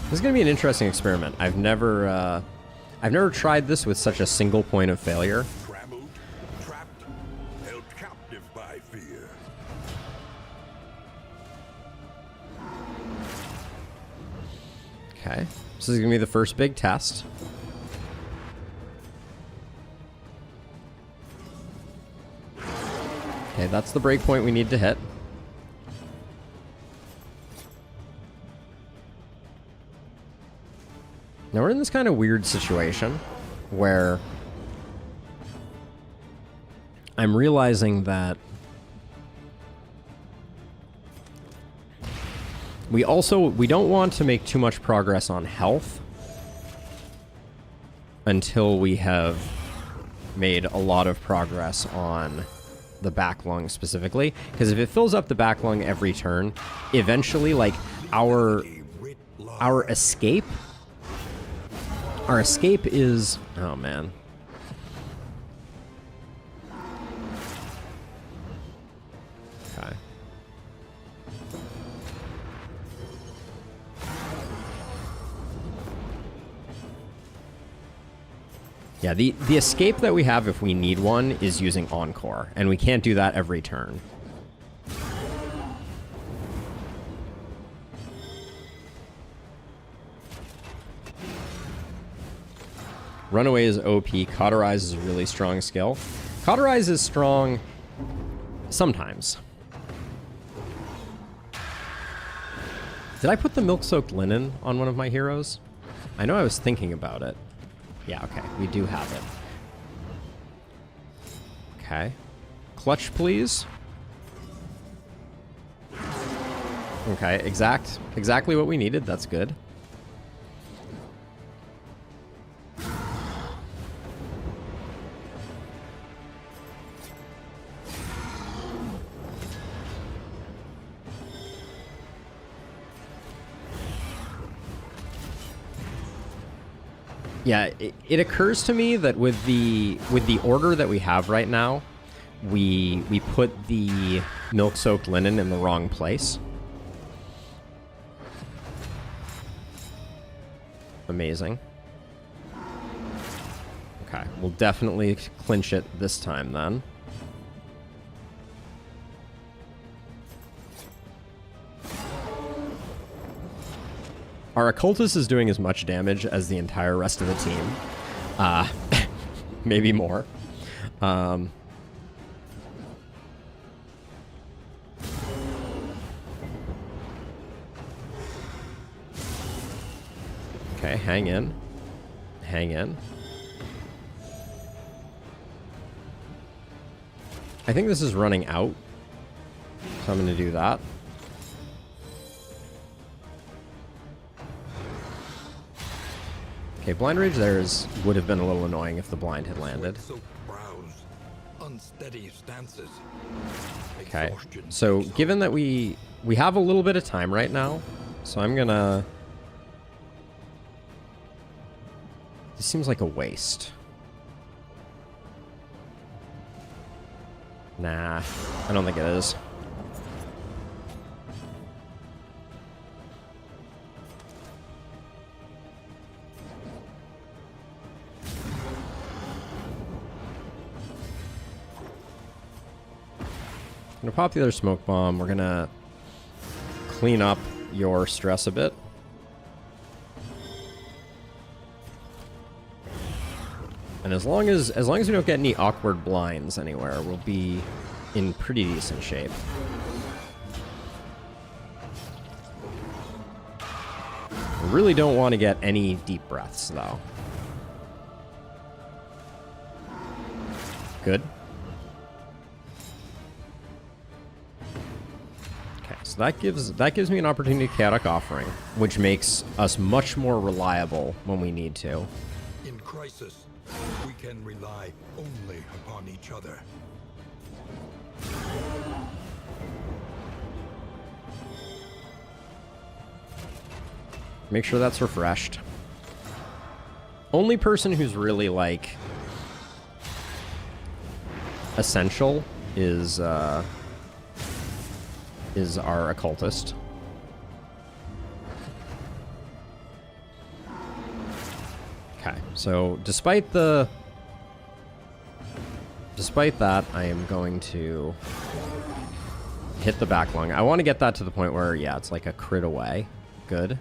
This is going to be an interesting experiment. I've never tried this with such a single point of failure. Trammeled, trapped, held captive by fear. Okay, this is going to be the first big test. Okay, that's the breakpoint we need to hit. Now we're in this kind of weird situation where I'm realizing that we don't want to make too much progress on health until we have made a lot of progress on the back lung specifically, because if it fills up the back lung every turn, eventually, like, our escape is, oh man. Okay. Yeah, the escape that we have if we need one is using Encore, and we can't do that every turn. Runaway is OP. Cauterize is a really strong skill. Cauterize is strong sometimes. Did I put the milk-soaked linen on one of my heroes? I know I was thinking about it. Yeah, okay. We do have it. Okay. Clutch, please. Okay, exactly what we needed. That's good. Yeah, it occurs to me that with the order that we have right now, we put the milk-soaked linen in the wrong place. Amazing. Okay, we'll definitely clinch it this time then. Our occultist is doing as much damage as the entire rest of the team. Maybe more. Okay, hang in. Hang in. I think this is running out, so I'm going to do that. Okay, blind rage there would have been a little annoying if the blind had landed. Okay, so given that we have a little bit of time right now, so I'm gonna... This seems like a waste. Nah, I don't think it is. I'm gonna pop the other smoke bomb. We're gonna clean up your stress a bit. And as long as we don't get any awkward blinds anywhere, we'll be in pretty decent shape. We really don't want to get any deep breaths though. Good. So that gives me an opportunity to chaotic offering, which makes us much more reliable when we need to. In crisis, we can rely only upon each other. Make sure that's refreshed. Only person who's really like essential is our occultist. Okay, so despite that, I am going to hit the back lung. I want to get that to the point where, yeah, it's like a crit away. Good.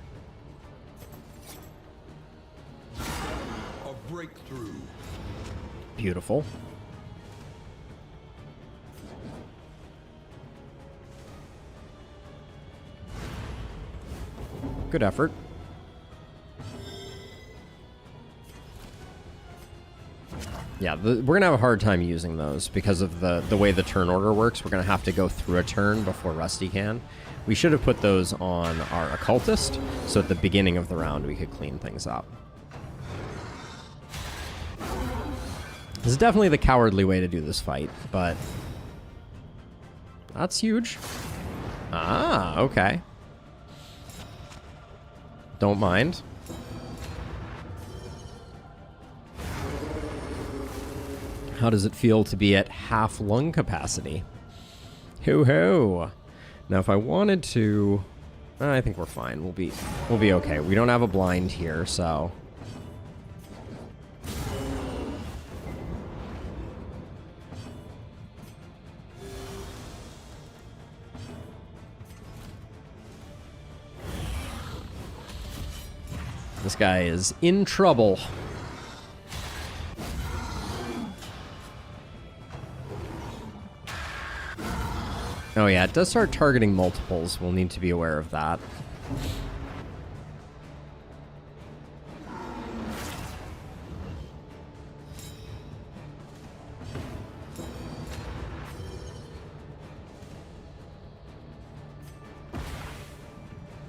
A breakthrough. Beautiful. Good effort. Yeah, we're going to have a hard time using those because of the way the turn order works. We're going to have to go through a turn before Rusty can. We should have put those on our Occultist, so at the beginning of the round we could clean things up. This is definitely the cowardly way to do this fight, but that's huge. Ah, okay. Don't mind. How does it feel to be at half lung capacity? Ho-ho! Now, if I wanted to, I think we're fine. We'll be okay. We don't have a blind here, so. This guy is in trouble. Oh yeah, it does start targeting multiples. We'll need to be aware of that.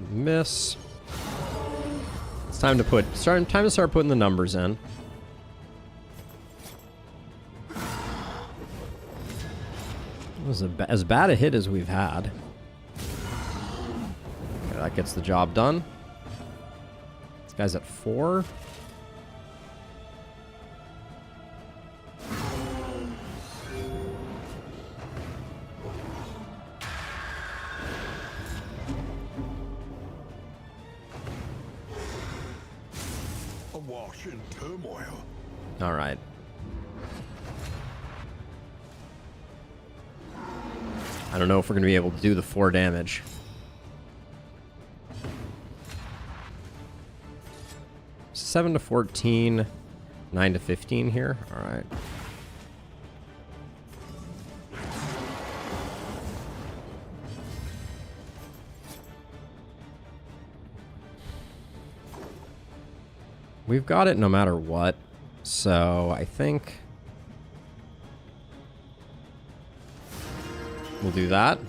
Miss. It's time to start putting the numbers in. It was as bad a hit as we've had. Okay, that gets the job done. This guy's at 4. Awash in turmoil. All right. I don't know if we're going to be able to do the 4 damage. 7 to 14, 9 to 15 here. All right. We've got it no matter what, so I think we'll do that.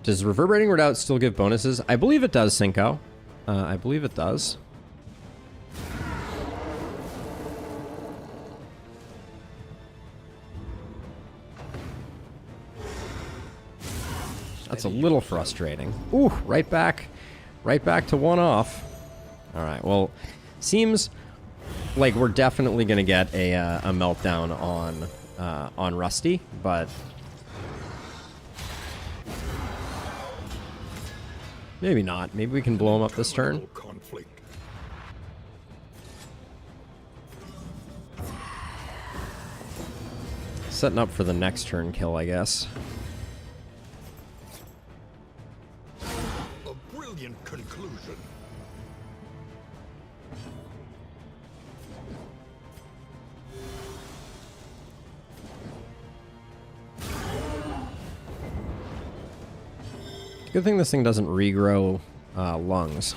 Does Reverberating Redoubt still give bonuses? I believe it does, Cinco. I believe it does. That's a little frustrating. Ooh, right back to 1 off. All right, well, seems like we're definitely gonna get a meltdown on Rusty, but maybe not. Maybe we can blow him up this turn. Conflict. Setting up for the next turn kill, I guess. A brilliant conclusion. Good thing this thing doesn't regrow lungs.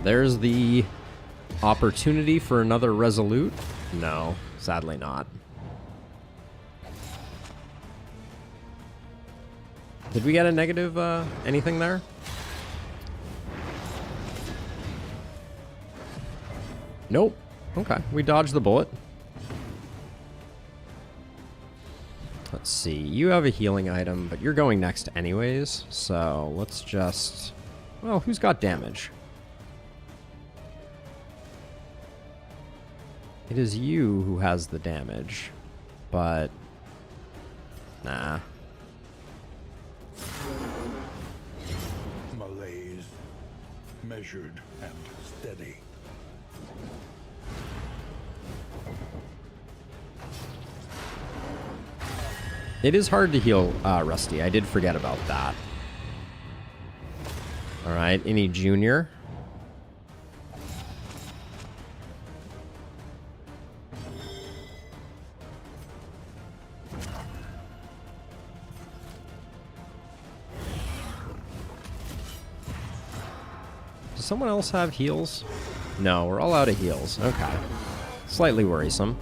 There's the opportunity for another Resolute. No, sadly not. Did we get a negative anything there? Nope. Okay, we dodged the bullet. Let's see. You have a healing item, but you're going next anyways. So let's just... Well, who's got damage? It is you who has the damage, but nah. Malaise, measured and steady. It is hard to heal Rusty. I did forget about that. All right, any junior? Does someone else have heals? No, we're all out of heals. Okay. Slightly worrisome.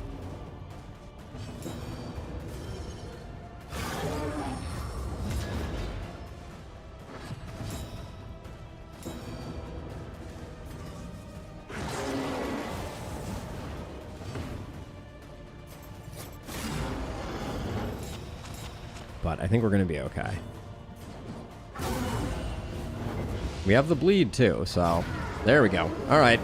But I think we're going to be okay. We have the bleed too, so there we go. All right.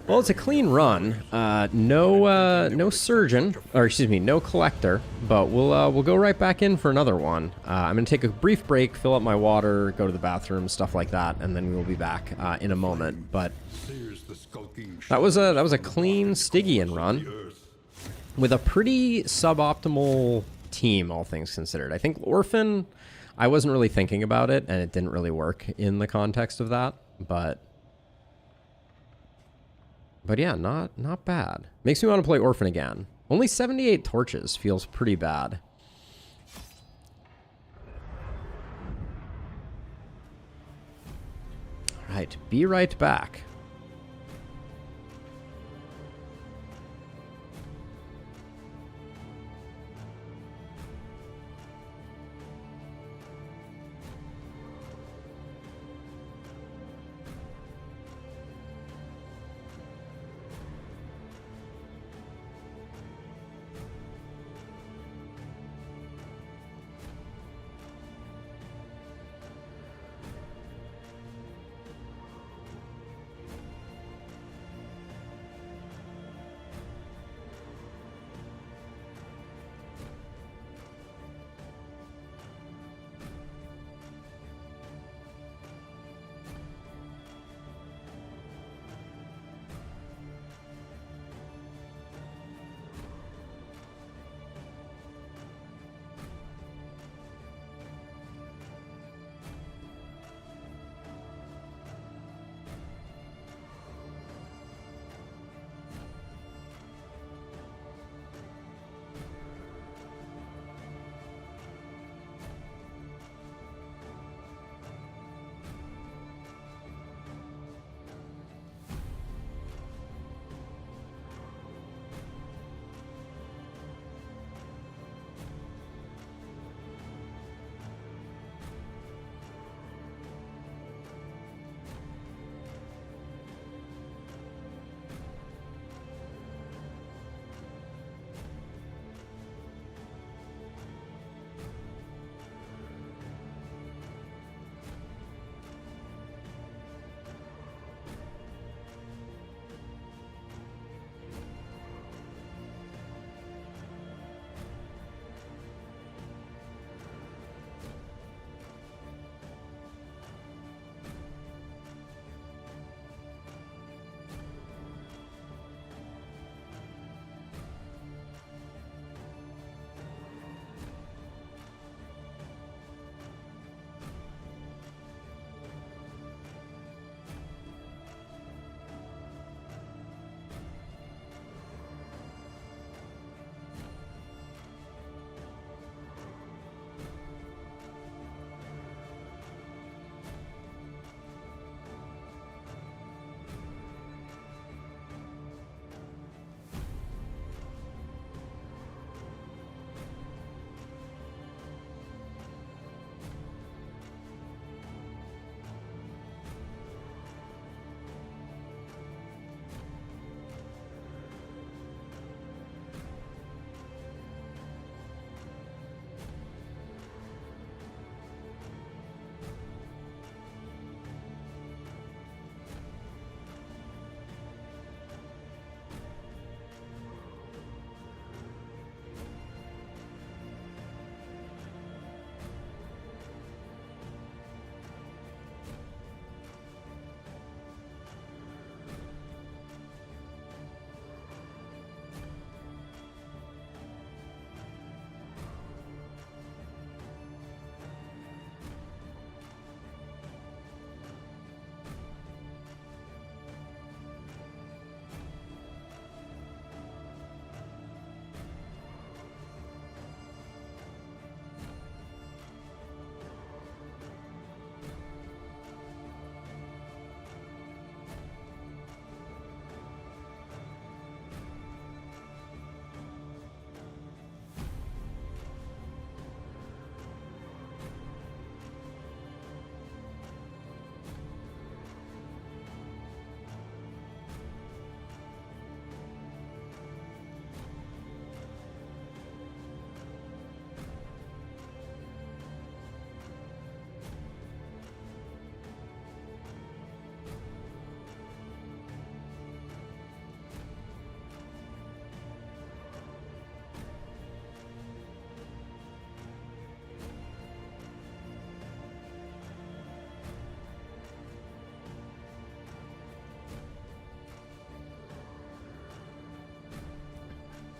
Well, it's a clean run. No surgeon, or excuse me, no collector. But we'll go right back in for another one. I'm going to take a brief break, fill up my water, go to the bathroom, stuff like that, and then we will be back in a moment. But that was a clean Stygian run with a pretty suboptimal team, all things considered. I think Orphan, I wasn't really thinking about it, and it didn't really work in the context of that, but yeah, not bad. Makes me want to play Orphan again. Only 78 torches feels pretty bad. All right, be right back.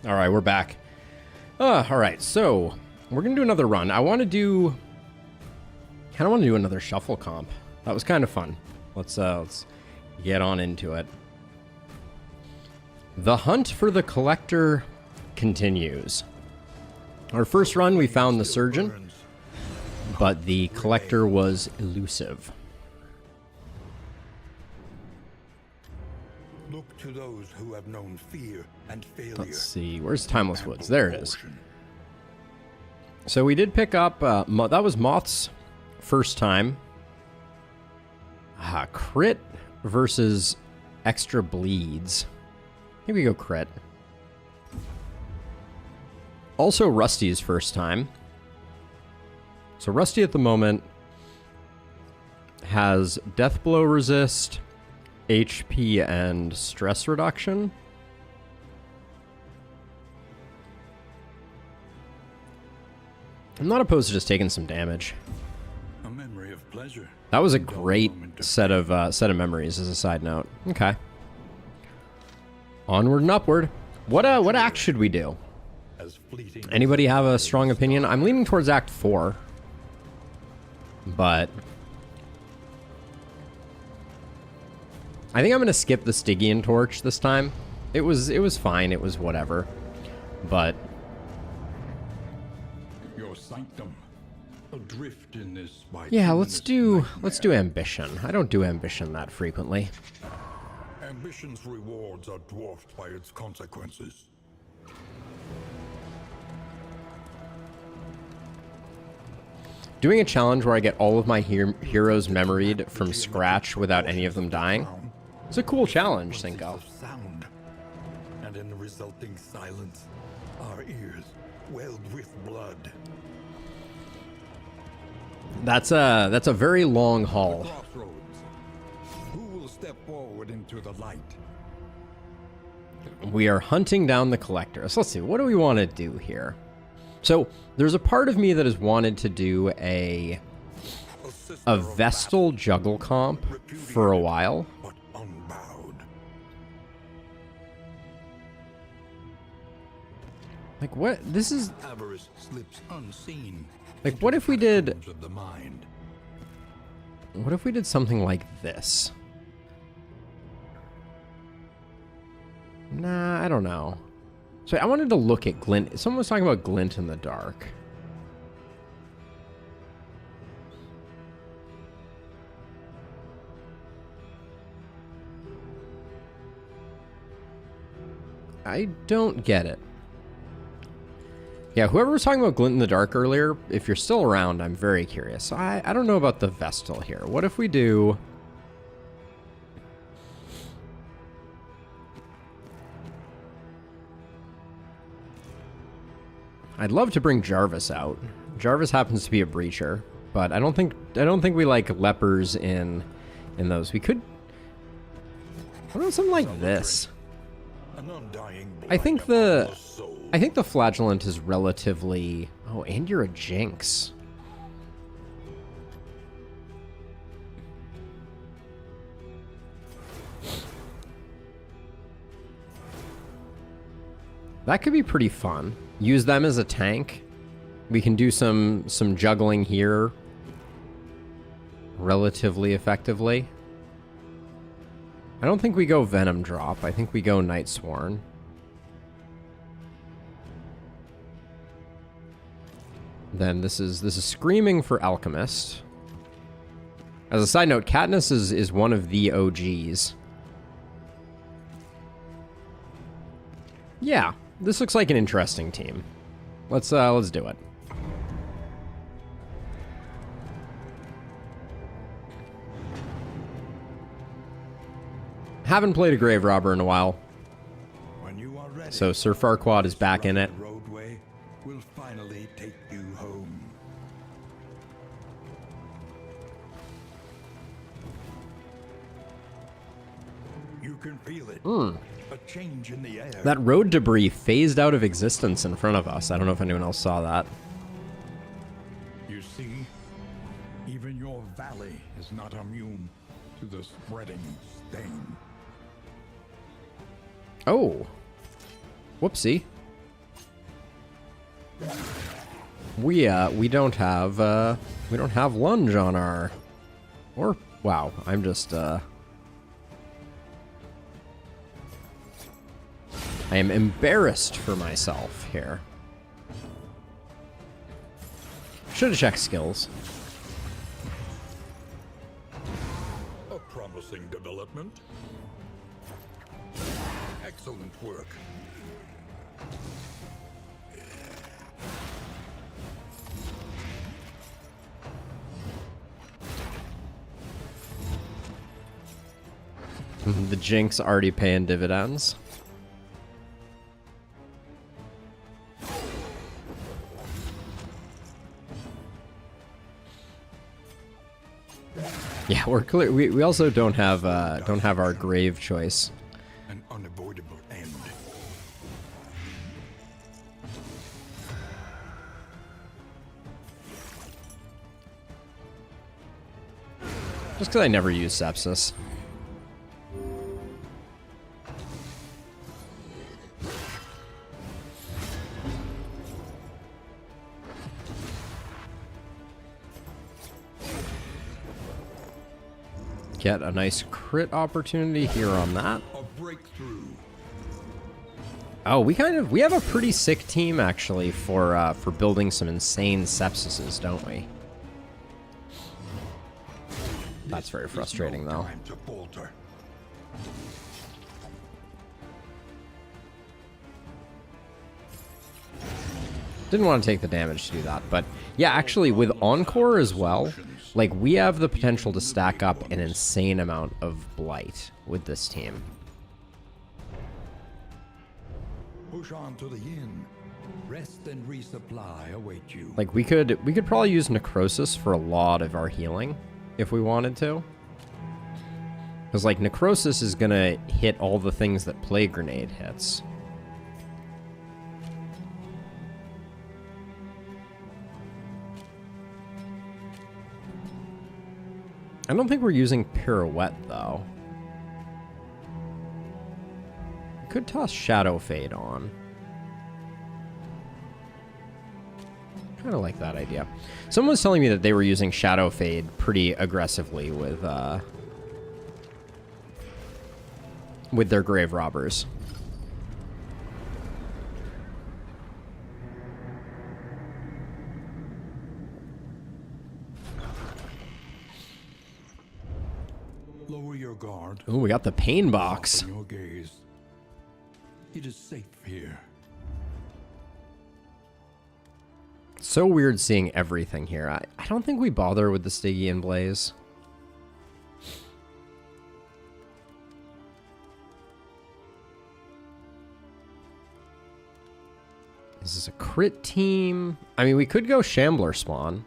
All right, we're back. All right, so we're gonna do another run. I want to do another shuffle comp. That was kind of fun. Let's get on into it. The hunt for the collector continues. Our first run, we found the surgeon, but the collector was elusive. Look to those who have known fear and failure. Let's see, where's Timeless Woods? There it is. So we did pick up, that was Moth's first time. Crit versus extra bleeds. Here we go, crit. Also Rusty's first time. So Rusty at the moment has death blow resist, HP, and stress reduction. I'm not opposed to just taking some damage. A memory of pleasure. That was a great set of memories as a side note. Okay. Onward and upward. What act should we do? Anybody have a strong opinion? I'm leaning towards Act 4. But I think I'm gonna skip the Stygian torch this time. It was fine, it was whatever. But Your sanctum, adrift in this. yeah, let's do ambition. I don't do ambition that frequently. Ambition's rewards are dwarfed by its consequences. Doing a challenge where I get all of my heroes memoried from scratch without any of them dying. It's a cool challenge, Cinco. Sound, and in the resulting silence, our ears welled with blood. That's a very long haul. Crossroads. Who will step forward into the light? We are hunting down the collector. So let's see, what do we want to do here? So there's a part of me that has wanted to do a Vestal juggle comp for a while. But unbowed. Like what? This is Avarice slips unseen. like what if we did Of the mind. what if we did something like this? Nah, I don't know. So I wanted to look at glint. Someone was talking about glint in the dark. I don't get it. Yeah, whoever was talking about glint in the dark earlier, if you're still around, I'm very curious. I don't know about the Vestal here. What if we do... I'd love to bring Jarvis out. Jarvis happens to be a breacher, but I don't think we like lepers in those. We could. What about something like this? An undying I think blood the upon soul. I think the flagellant is relatively. Oh, and you're a jinx. That could be pretty fun. Use them as a tank. We can do some juggling here relatively effectively. I don't think we go Venom Drop. I think we go Night Sworn. Then this is Screaming for Alchemist. As a side note, Katniss is one of the OGs. Yeah, this looks like an interesting team. Let's do it. Haven't played a Grave Robber in a while, When you are ready, so Sir Farquaad is back in it. the roadway will finally take you home. You can feel it. A change in the air. That road debris phased out of existence in front of us. I don't know if anyone else saw that. You see, even your valley is not immune to the spreading stain. Oh. Whoopsie. We don't have lunge on our, or wow, I'm just I am embarrassed for myself here. Should have checked skills. A promising development. Excellent work. The Jinx already paying dividends. Yeah, we're clear. We also don't have our grave choice. An unavoidable end. Just because I never use sepsis. Get a nice crit opportunity here on that. A breakthrough. Oh, we have a pretty sick team actually for building some insane sepsises, don't we? That's very frustrating though. Time to falter. Didn't want to take the damage to do that, but yeah, actually with Encore as well, like we have the potential to stack up an insane amount of blight with this team. Push on to the inn. Rest and resupply await you. Like we could probably use Necrosis for a lot of our healing if we wanted to. Because like Necrosis is gonna hit all the things that Plague Grenade hits. I don't think we're using Pirouette, though. Could toss Shadow Fade on. Kind of like that idea. Someone was telling me that they were using Shadow Fade pretty aggressively with their Grave Robbers. Lower your guard. Ooh, we got the pain box. Open your gaze. It is safe here. So weird seeing everything here. I don't think we bother with the Stygian Blaze. Is this a crit team? I mean, we could go Shambler Spawn.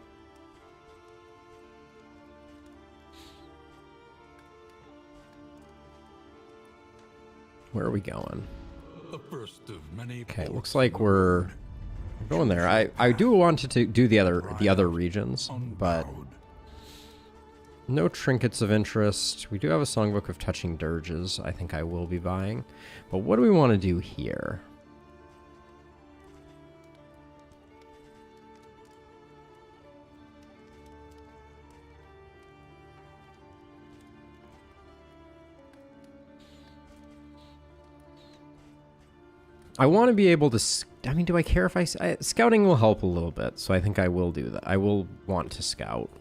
Where are we going? The first of many. Okay, looks like we're going there. I do want to do the other regions, but no trinkets of interest. We do have a Songbook of Touching Dirges I think I will be buying. But what do we want to do here? I want to be able to... I mean, do I care if scouting will help a little bit, so I think I will do that. I will want to scout.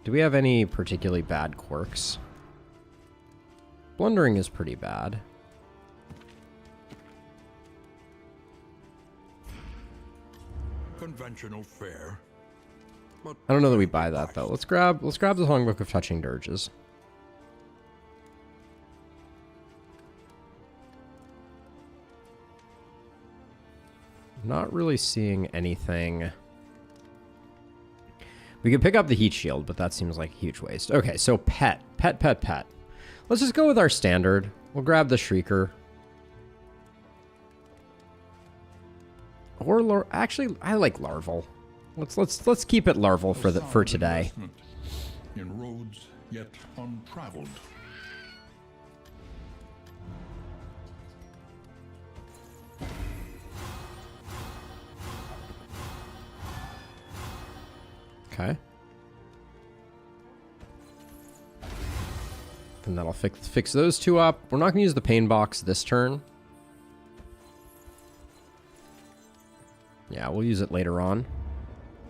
Do we have any particularly bad quirks? Blundering is pretty bad. Conventional fare. But I don't know that we buy that, though. Let's grab the Songbook of Touching Dirges. Not really seeing anything. We could pick up the Heat Shield, but that seems like a huge waste. Okay, so pet. Let's just go with our standard. We'll grab the Shrieker. Or actually, I like Larval. Let's keep it Larval for today. In roads yet untraveled. Okay. And that'll fix those two up. We're not going to use the pain box this turn. Yeah, we'll use it later on.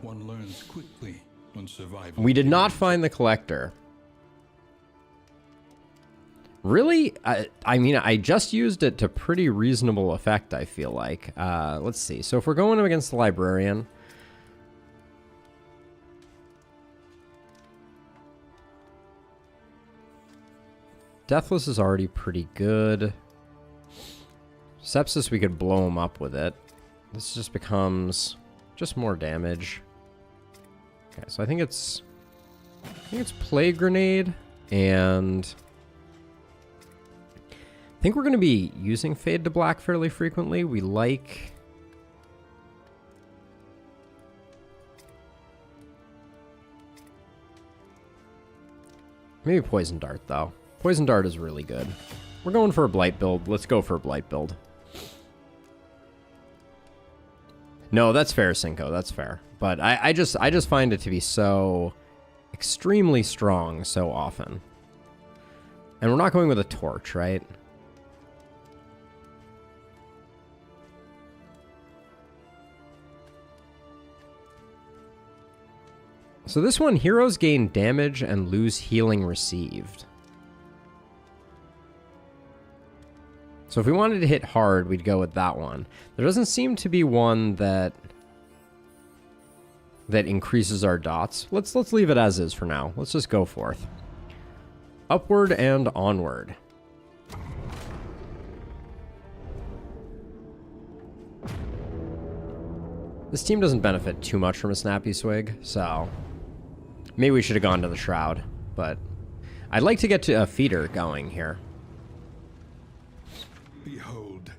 One learns quickly when survival. We did not find the collector. Really? I mean, I just used it to pretty reasonable effect, I feel like. Let's see. So if we're going up against the librarian... Deathless is already pretty good. Sepsis, we could blow him up with it. This just becomes just more damage. Okay, so I think it's Plague Grenade, and I think we're going to be using Fade to Black fairly frequently. We like... Maybe Poison Dart, though. Poison Dart is really good. We're going for a Blight build. Let's go for a Blight build. No, that's fair, Cinco. That's fair. But I just find it to be so extremely strong so often. And we're not going with a torch, right? So this one, heroes gain damage and lose healing received. So if we wanted to hit hard, we'd go with that one. There doesn't seem to be one that increases our dots. Let's leave it as is for now. Let's just go forth. Upward and onward. This team doesn't benefit too much from a snappy swig, so maybe we should have gone to the Shroud, but I'd like to get to a feeder going here. Behold,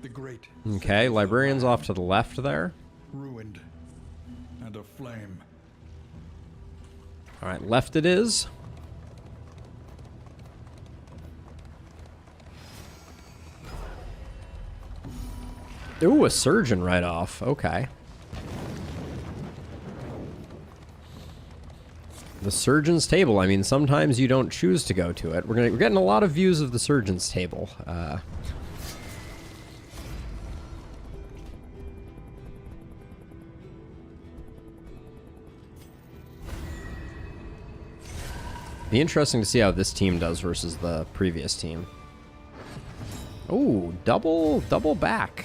the great. Okay, librarian's off to the left there. Ruined and aflame. All right, left it is. Ooh, a surgeon right off. Okay. The surgeon's table. I mean, sometimes you don't choose to go to it. We're getting a lot of views of the surgeon's table. Be interesting to see how this team does versus the previous team. Oh, double back.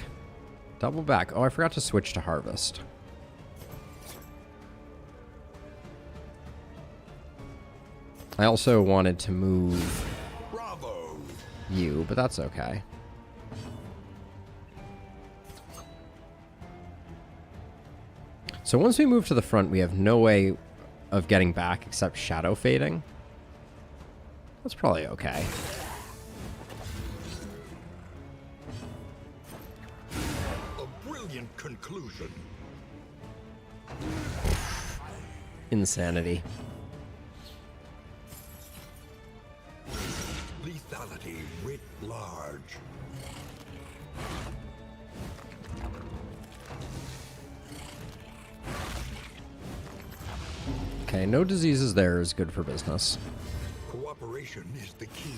Double back. Oh, I forgot to switch to harvest. I also wanted to move Bravo! you, but that's okay. So once we move to the front, we have no way of getting back except shadow fading. That's probably okay. A brilliant conclusion. Insanity. Lethality writ large. Okay, no diseases there is good for business. Cooperation is the key.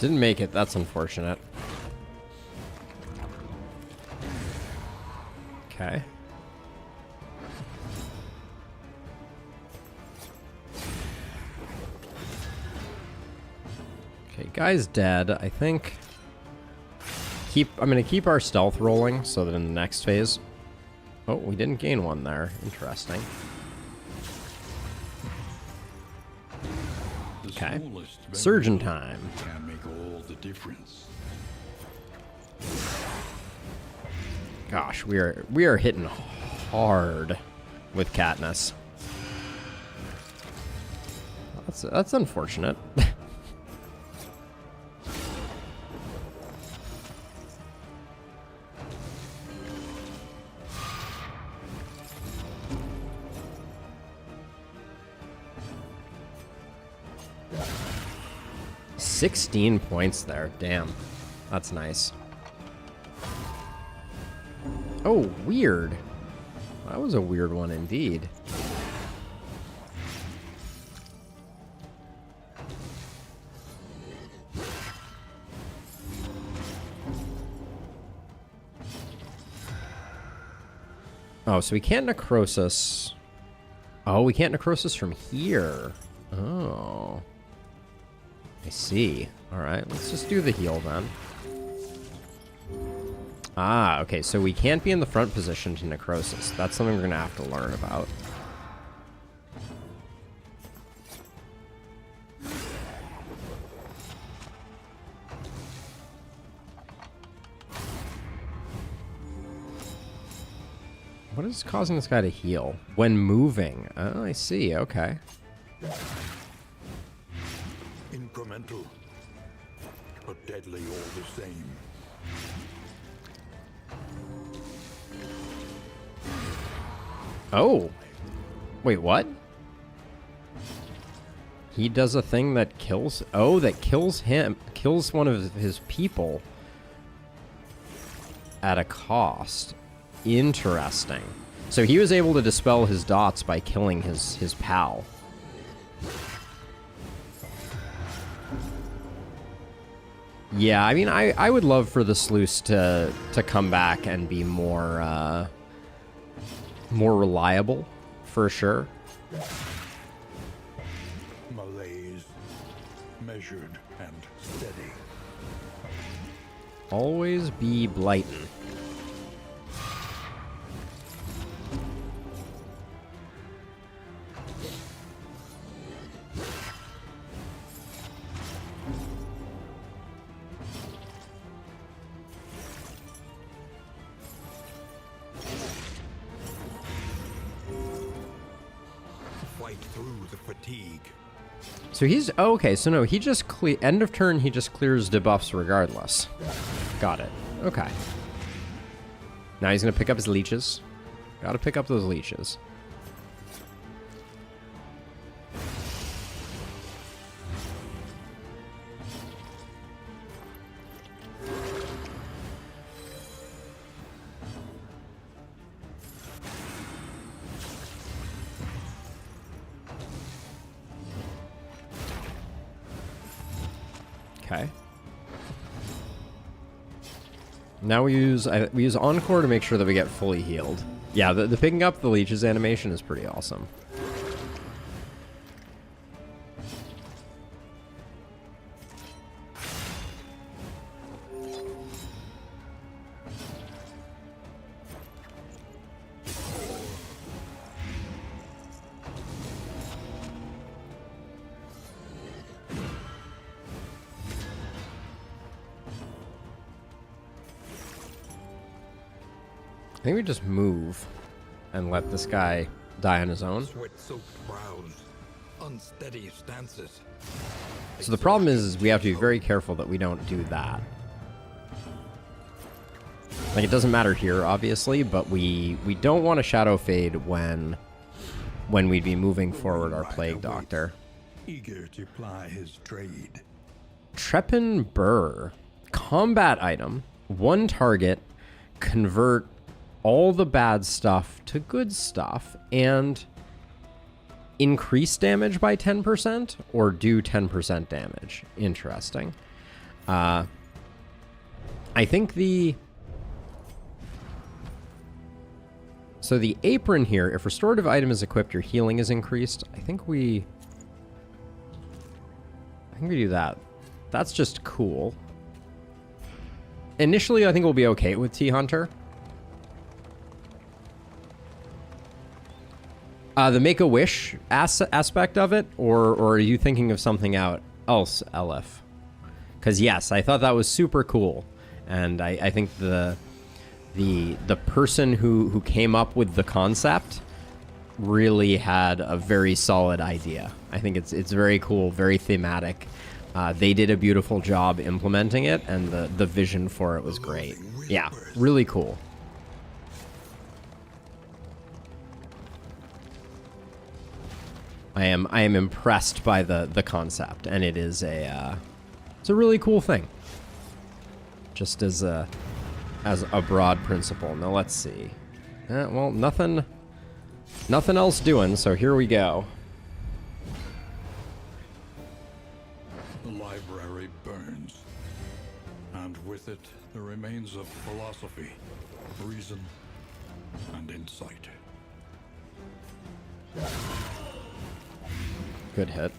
Didn't make it, that's unfortunate. Okay. Okay, guy's dead. I think I'm gonna keep our stealth rolling so that in the next phase. Oh, we didn't gain one there. Interesting. Okay. Surgeon time. Can make all the difference. Gosh, we are hitting hard with Katniss. That's unfortunate. 16 points there. Damn. That's nice. Oh, weird. That was a weird one indeed. Oh, so we can't necrosis. Oh, we can't necrosis from here. Oh. I see. Alright, let's just do the heal then. Ah, okay, so we can't be in the front position to necrosis. That's something we're going to have to learn about. What is causing this guy to heal? When moving. Oh, I see. Okay. Incremental, but deadly all the same. Oh. Wait, what? He does a thing that kills... Oh, that kills him. Kills one of his people. At a cost. Interesting. So he was able to dispel his dots by killing his pal. Yeah, I mean, I would love for the Sluice to come back and be more reliable, for sure. Malaise, measured and steady. Always be Blighton. Fight through the fatigue. So he's... Oh, okay, so no, he just... End of turn, he just clears debuffs regardless. Got it. Okay. Now he's going to pick up his leeches. Gotta pick up those leeches. Okay. Now we use Encore to make sure that we get fully healed. Yeah, the picking up the leeches animation is pretty awesome. I think we just move and let this guy die on his own. Sweat-soaked brows, unsteady stances. So the problem is we have to be very careful that we don't do that. Like, it doesn't matter here, obviously, but we don't want to Shadow Fade when we'd be moving forward our Plague Doctor. Eager to ply his trade. Trepan Burr. Combat item. One target. Convert all the bad stuff to good stuff and increase damage by 10% or do 10% damage. Interesting. I think so the apron here, if restorative item is equipped, your healing is increased. I think we do that. That's just cool. Initially, I think we'll be okay with T-Hunter. The Make-A-Wish aspect of it, or are you thinking of something else, LF? Because yes, I thought that was super cool, and I think the person who came up with the concept really had a very solid idea. I think it's very cool, very thematic. They did a beautiful job implementing it, and the vision for it was great. Yeah, really cool. I am impressed by the concept, and it is it's a really cool thing. Just as a broad principle. Now let's see. Well, nothing else doing, so here we go. The library burns, and with it the remains of philosophy, reason, and insight. Good hit.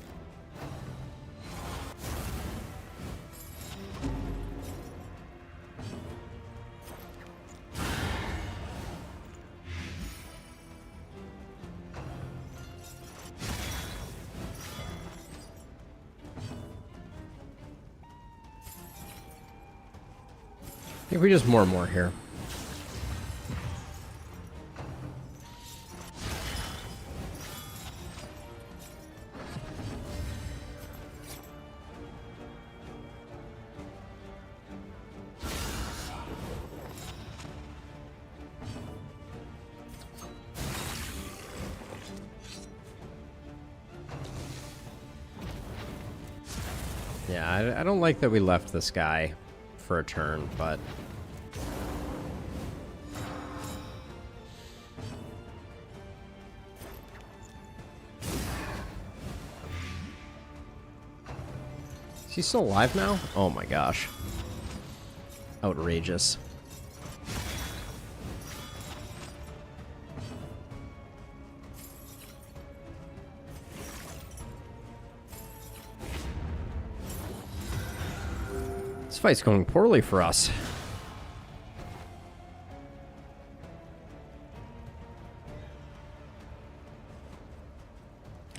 I think we just more here. Yeah, I don't like that we left this guy for a turn, but... Is he still alive now? Oh my gosh. Outrageous. This fight's going poorly for us.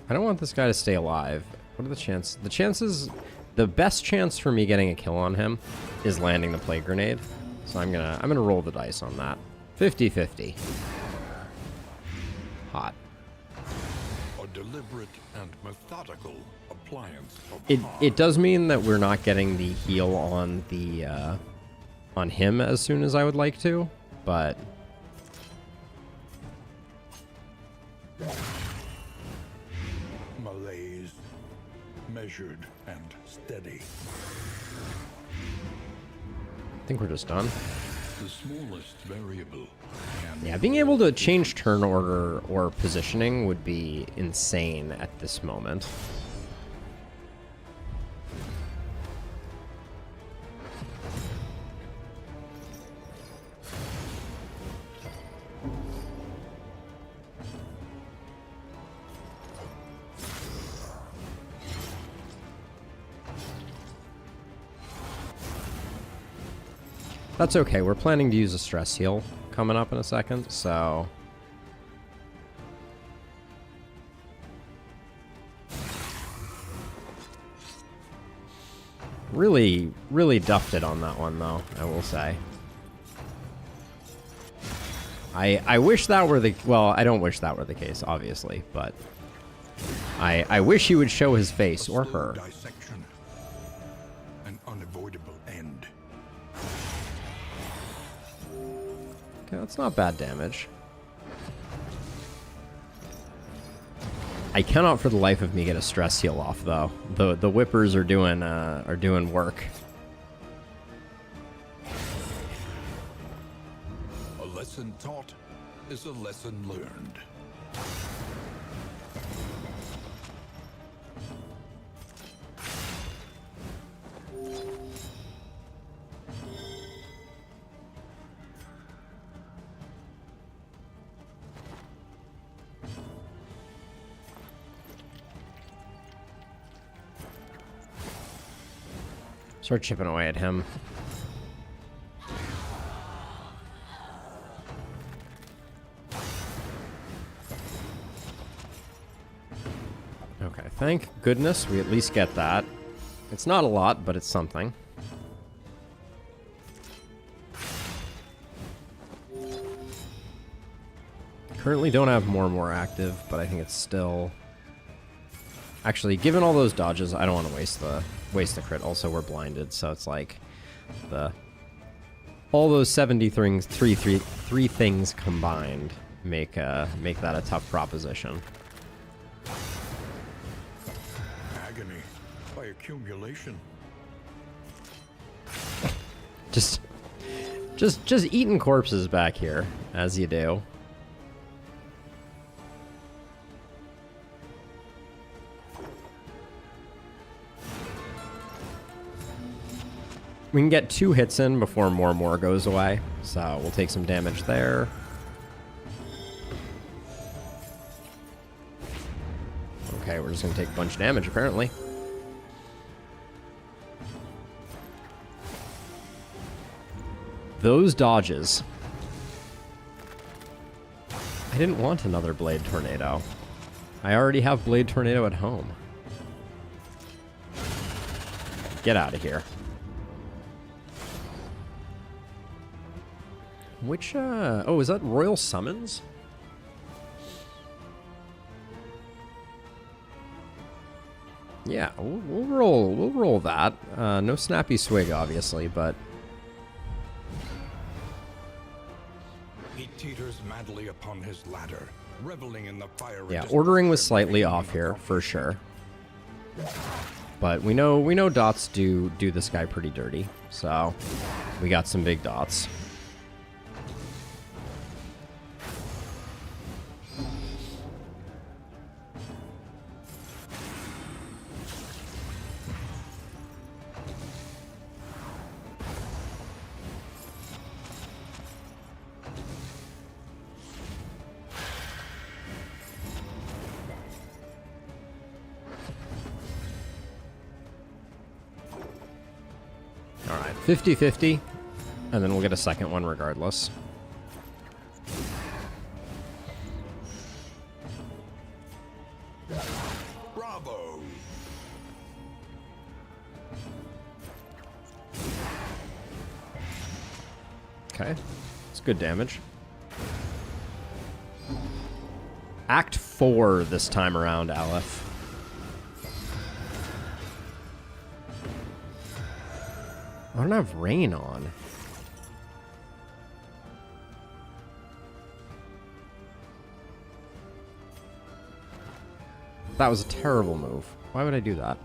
I don't want this guy to stay alive. What are the chances? The chances... The best chance for me getting a kill on him is landing the plague grenade. So I'm gonna roll the dice on that. 50-50. Hot. A deliberate and methodical appliance of It does mean that we're not getting the heal on the on him as soon as I would like to, but malaise, measured and steady. I think we're just done. The smallest variable can Yeah, being able to change turn order or positioning would be insane at this moment. That's okay, we're planning to use a stress heal coming up in a second, so... Really duffed it on that one, though, I will say. I wish that were the... Well, I don't wish that were the case, obviously, but... I wish he would show his face, or her. Dissection. An unavoidable end. Okay, that's not bad damage. I cannot for the life of me get a stress heal off, though. The whippers are doing work. A lesson taught is a lesson learned. Start chipping away at him. Okay, thank goodness we at least get that. It's not a lot, but it's something. Currently don't have more active, but I think it's still... Actually, given all those dodges, I don't want to waste the crit. Also, we're blinded, so it's like all those 73 three things combined make that a tough proposition. agony by accumulation. Just eating corpses back here, as you do. We can get 2 hits in before more goes away, so we'll take some damage there. Okay, we're just gonna take a bunch of damage, apparently. Those dodges. I didn't want another Blade Tornado. I already have Blade Tornado at home. Get out of here. Which, oh, is that Royal Summons? Yeah, we'll roll that. No Snappy Swig, obviously, but... He teeters madly upon his ladder, reveling in the fire. Yeah, ordering was slightly off here, for sure. But we know dots do this guy pretty dirty, so we got some big dots. Alright, 50-50, and then we'll get a second one regardless. Bravo! Okay, it's good damage. Act 4 this time around, Aleph. I don't have rain on. That was a terrible move. Why would I do that?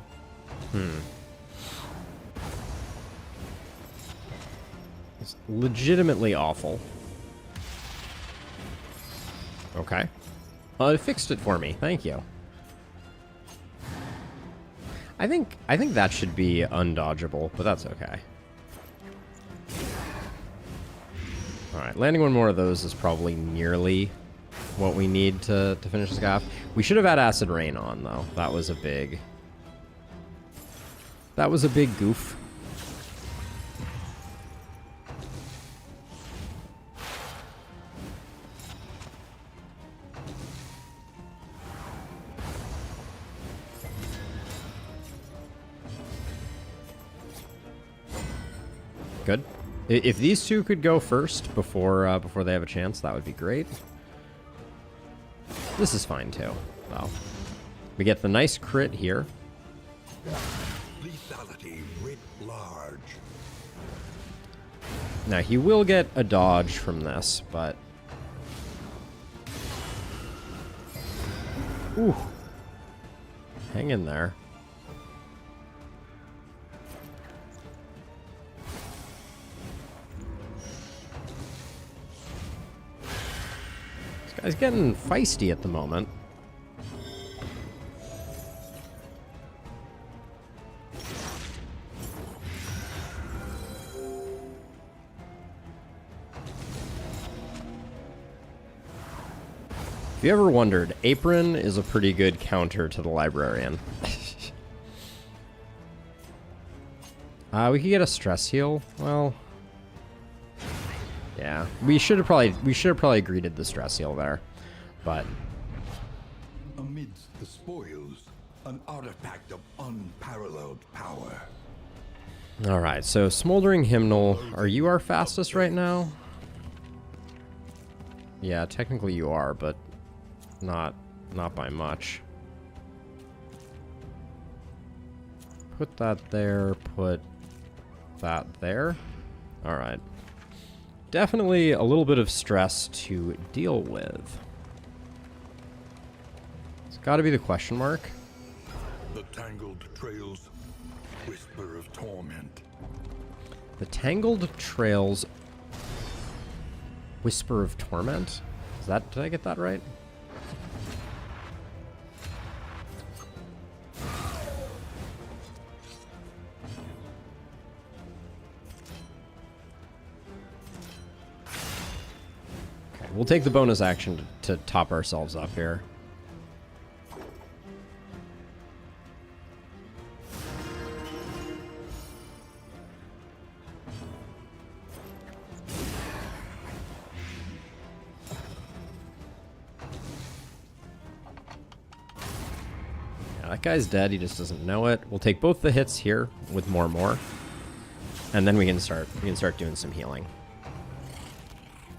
It's legitimately awful. Okay. It fixed it for me. Thank you. I think that should be undodgeable, but that's okay. Alright, landing one more of those is probably nearly what we need to finish this guy off. We should have had Acid Rain on, though. That was a big goof. Good. If these two could go first before they have a chance, that would be great. This is fine too, though. We get the nice crit here. Lethality writ large. Now he will get a dodge from this, but ooh, hang in there. This guy's getting feisty at the moment. If you ever wondered, Apron is a pretty good counter to the Librarian. We could get a stress heal. Well, yeah, we should have probably greeted the stress heal there, but Amidst the spoils, an artifact of unparalleled power. all right. So Smoldering Hymnal, are you our fastest right now? Yeah, technically you are, but not by much. Put that there. Put that there. All right. Definitely a little bit of stress to deal with. It's got to be the question mark. The tangled trails whisper of torment. The tangled trails whisper of torment? Is that, did I get that right? Okay, we'll take the bonus action to top ourselves up here. That guy's dead, he just doesn't know it. We'll take both the hits here with more. And then we can start doing some healing.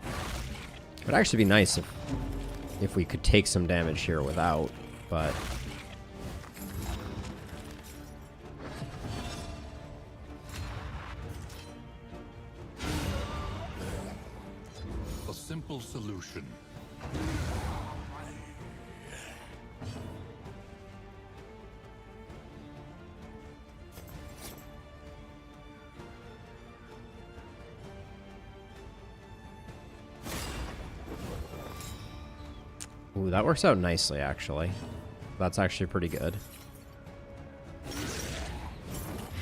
It would actually be nice if we could take some damage here without, but A simple solution. ooh, that works out nicely, actually. That's actually pretty good.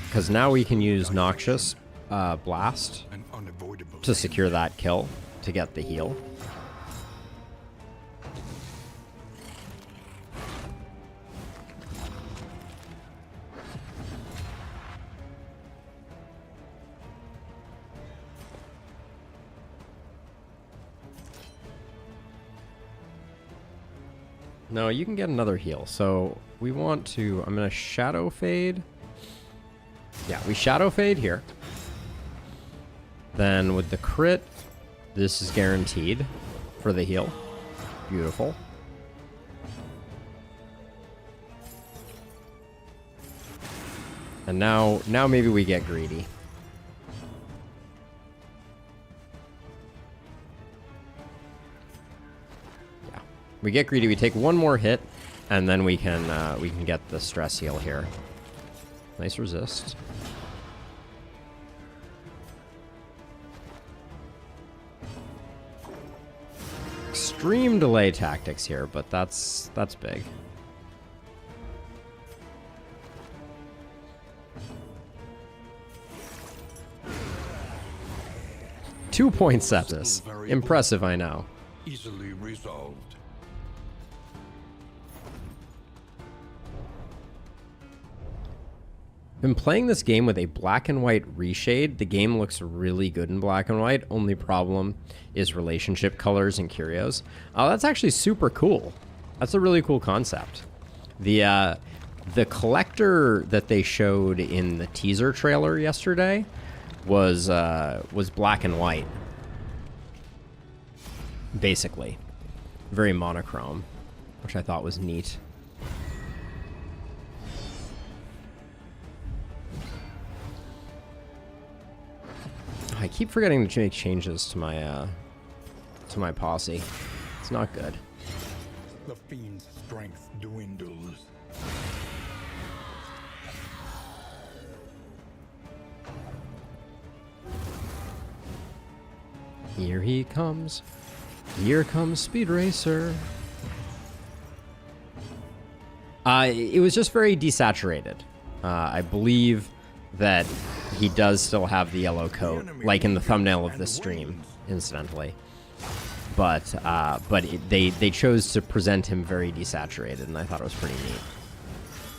Because now we can use Noxious Blast An unavoidable to secure that kill, to get the heal. No, you can get another heal. So we want to, I'm going to Shadow Fade. Yeah, we Shadow Fade here. Then with the crit, this is guaranteed for the heal. Beautiful. And now maybe we get greedy. We get greedy, we take one more hit, and then we can get the stress heal here. Nice resist. Extreme delay tactics here, but that's big. Two point sepsis. Impressive, I know. easily resolved. Been playing this game with a black and white reshade. The game looks really good in black and white. Only problem is relationship colors and curios. That's actually super cool. That's a really cool concept. The collector that they showed in the teaser trailer yesterday was black and white, basically, very monochrome, which I thought was neat. I keep forgetting to make changes to my posse. It's not good. The fiend's strength dwindles. Here he comes. Here comes Speed Racer. It was just very desaturated. I believe that he does still have the yellow coat, like in the thumbnail of this stream, incidentally. But they chose to present him very desaturated, and I thought it was pretty neat.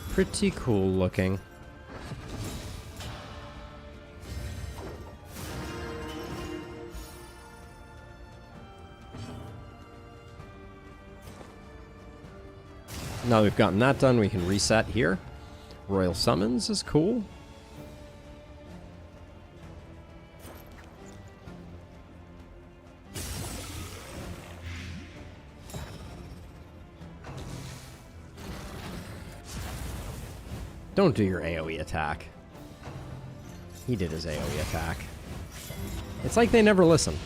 Pretty cool looking. Now that we've gotten that done, we can reset here. Royal Summons is cool. Don't do your AoE attack. He did his AoE attack. It's like they never listen.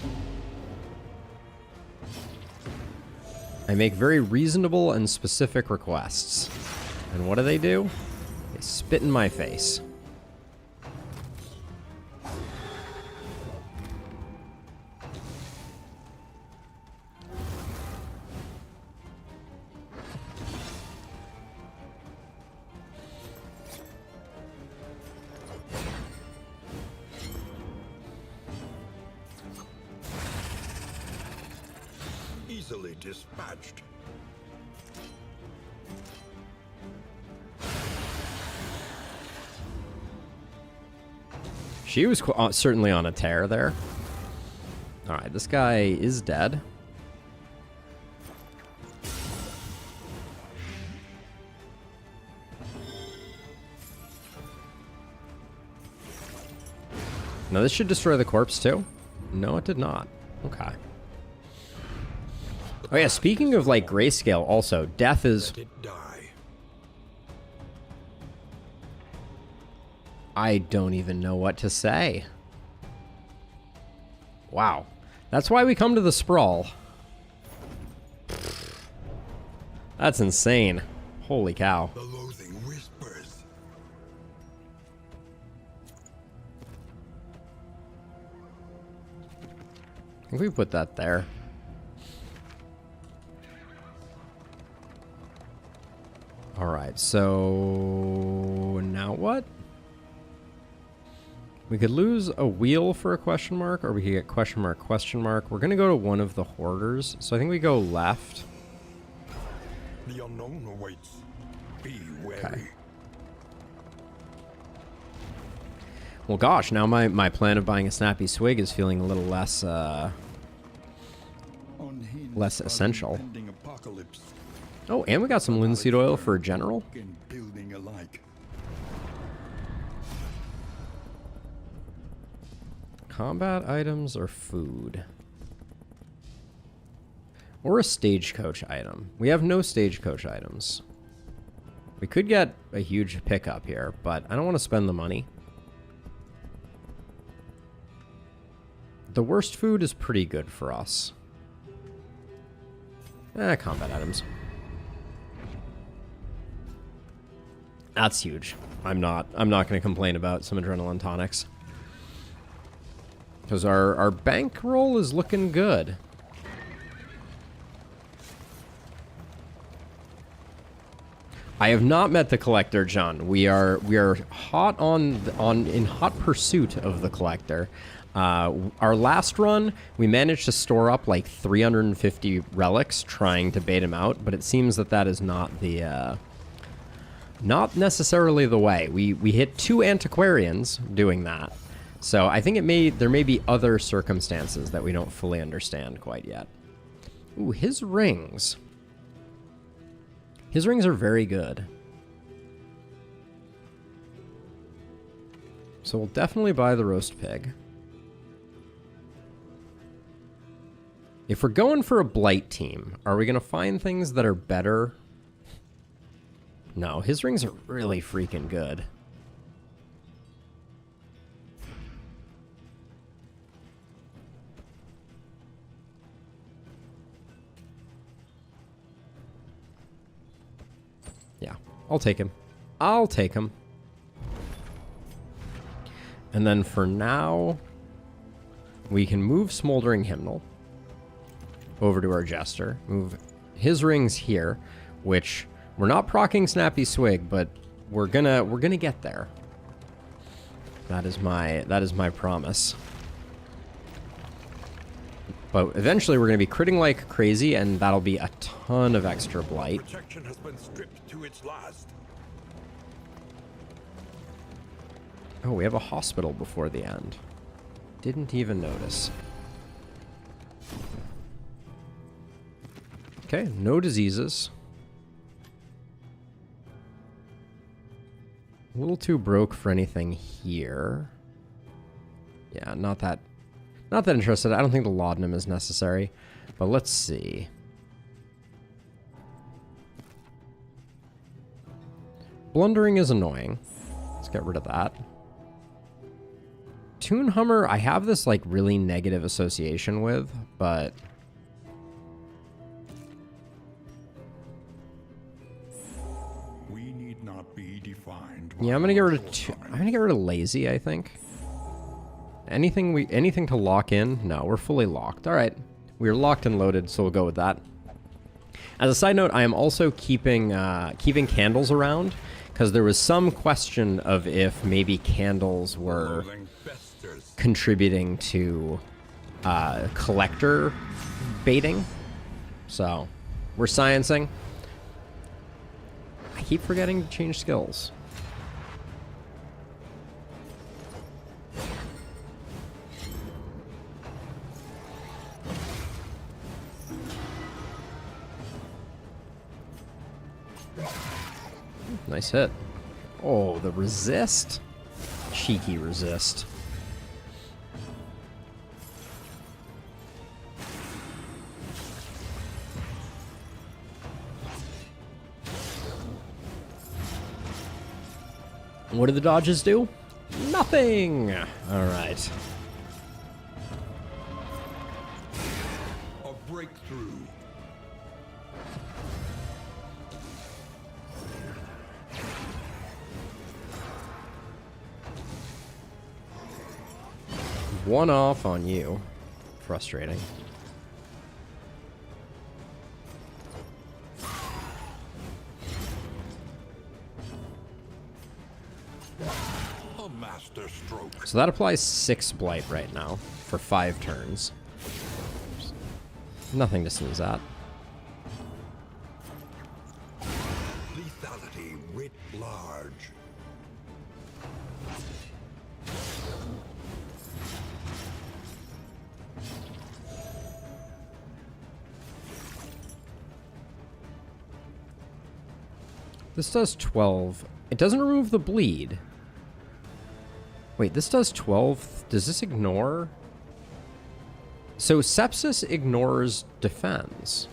I make very reasonable and specific requests. And what do? Spit in my face. Easily dispatched. She was certainly on a tear there. Alright, this guy is dead. Now this should destroy the corpse too? No, it did not. Okay. Oh yeah, speaking of like grayscale also, death is... Let it die. I don't even know what to say. Wow. That's why we come to the sprawl. That's insane. Holy cow. The loathing whispers. I think we put that there. Alright, so now what? We could lose a wheel for a question mark, or we could get question mark, question mark. We're going to go to one of the hoarders, so I think we go left. The unknown awaits. Be wary. Okay. Well, gosh, now my plan of buying a snappy swig is feeling a little less, less essential. Apocalypse. Oh, and we got some linseed oil for a general. In building alike. Combat items or food? Or a stagecoach item. We have no stagecoach items. We could get a huge pickup here, but I don't want to spend the money. The worst food is pretty good for us. Combat items. That's huge. I'm not going to complain about some adrenaline tonics. Because our bankroll is looking good. I have not met the collector, John. We are hot in hot pursuit of the collector. Our last run, we managed to store up like 350 relics trying to bait him out, but it seems that is not the not necessarily the way. We hit 2 antiquarians doing that. So I think there may be other circumstances that we don't fully understand quite yet. Ooh, his rings. His rings are very good. So we'll definitely buy the roast pig. If we're going for a blight team, are we going to find things that are better? No, his rings are really freaking good. Yeah, I'll take him. I'll take him. And then for now, we can move Smoldering Hymnal over to our Jester. Move his rings here, which we're not proccing Snappy Swig, but we're gonna get there. That is my promise. But eventually we're gonna be critting like crazy, and that'll be a ton of extra blight. Protection has been stripped to its last. Oh, we have a hospital before the end. Didn't even notice. Okay, no diseases. A little too broke for anything here. Yeah, not that interested. I don't think the laudanum is necessary, but let's see. Blundering is annoying. Let's get rid of that. Toon Hummer, I have this like really negative association with, but We need not be defined. Yeah, I'm gonna get rid of I'm gonna get rid of lazy, I think. Anything to lock in? No, we're fully locked. All right, we're locked and loaded, so we'll go with that. As a side note, I am also keeping candles around because there was some question of if maybe candles were contributing to collector baiting. So we're sciencing. I keep forgetting to change skills. Nice hit. Oh, the resist. Cheeky resist. What do the dodges do? Nothing! Alright. A breakthrough. One off on you. Frustrating. A master stroke. So that applies 6 blight right now for 5 turns. Nothing to sneeze at. Lethality writ large. This does 12. It doesn't remove the bleed. Wait, this does 12. Does this ignore? So sepsis ignores defense.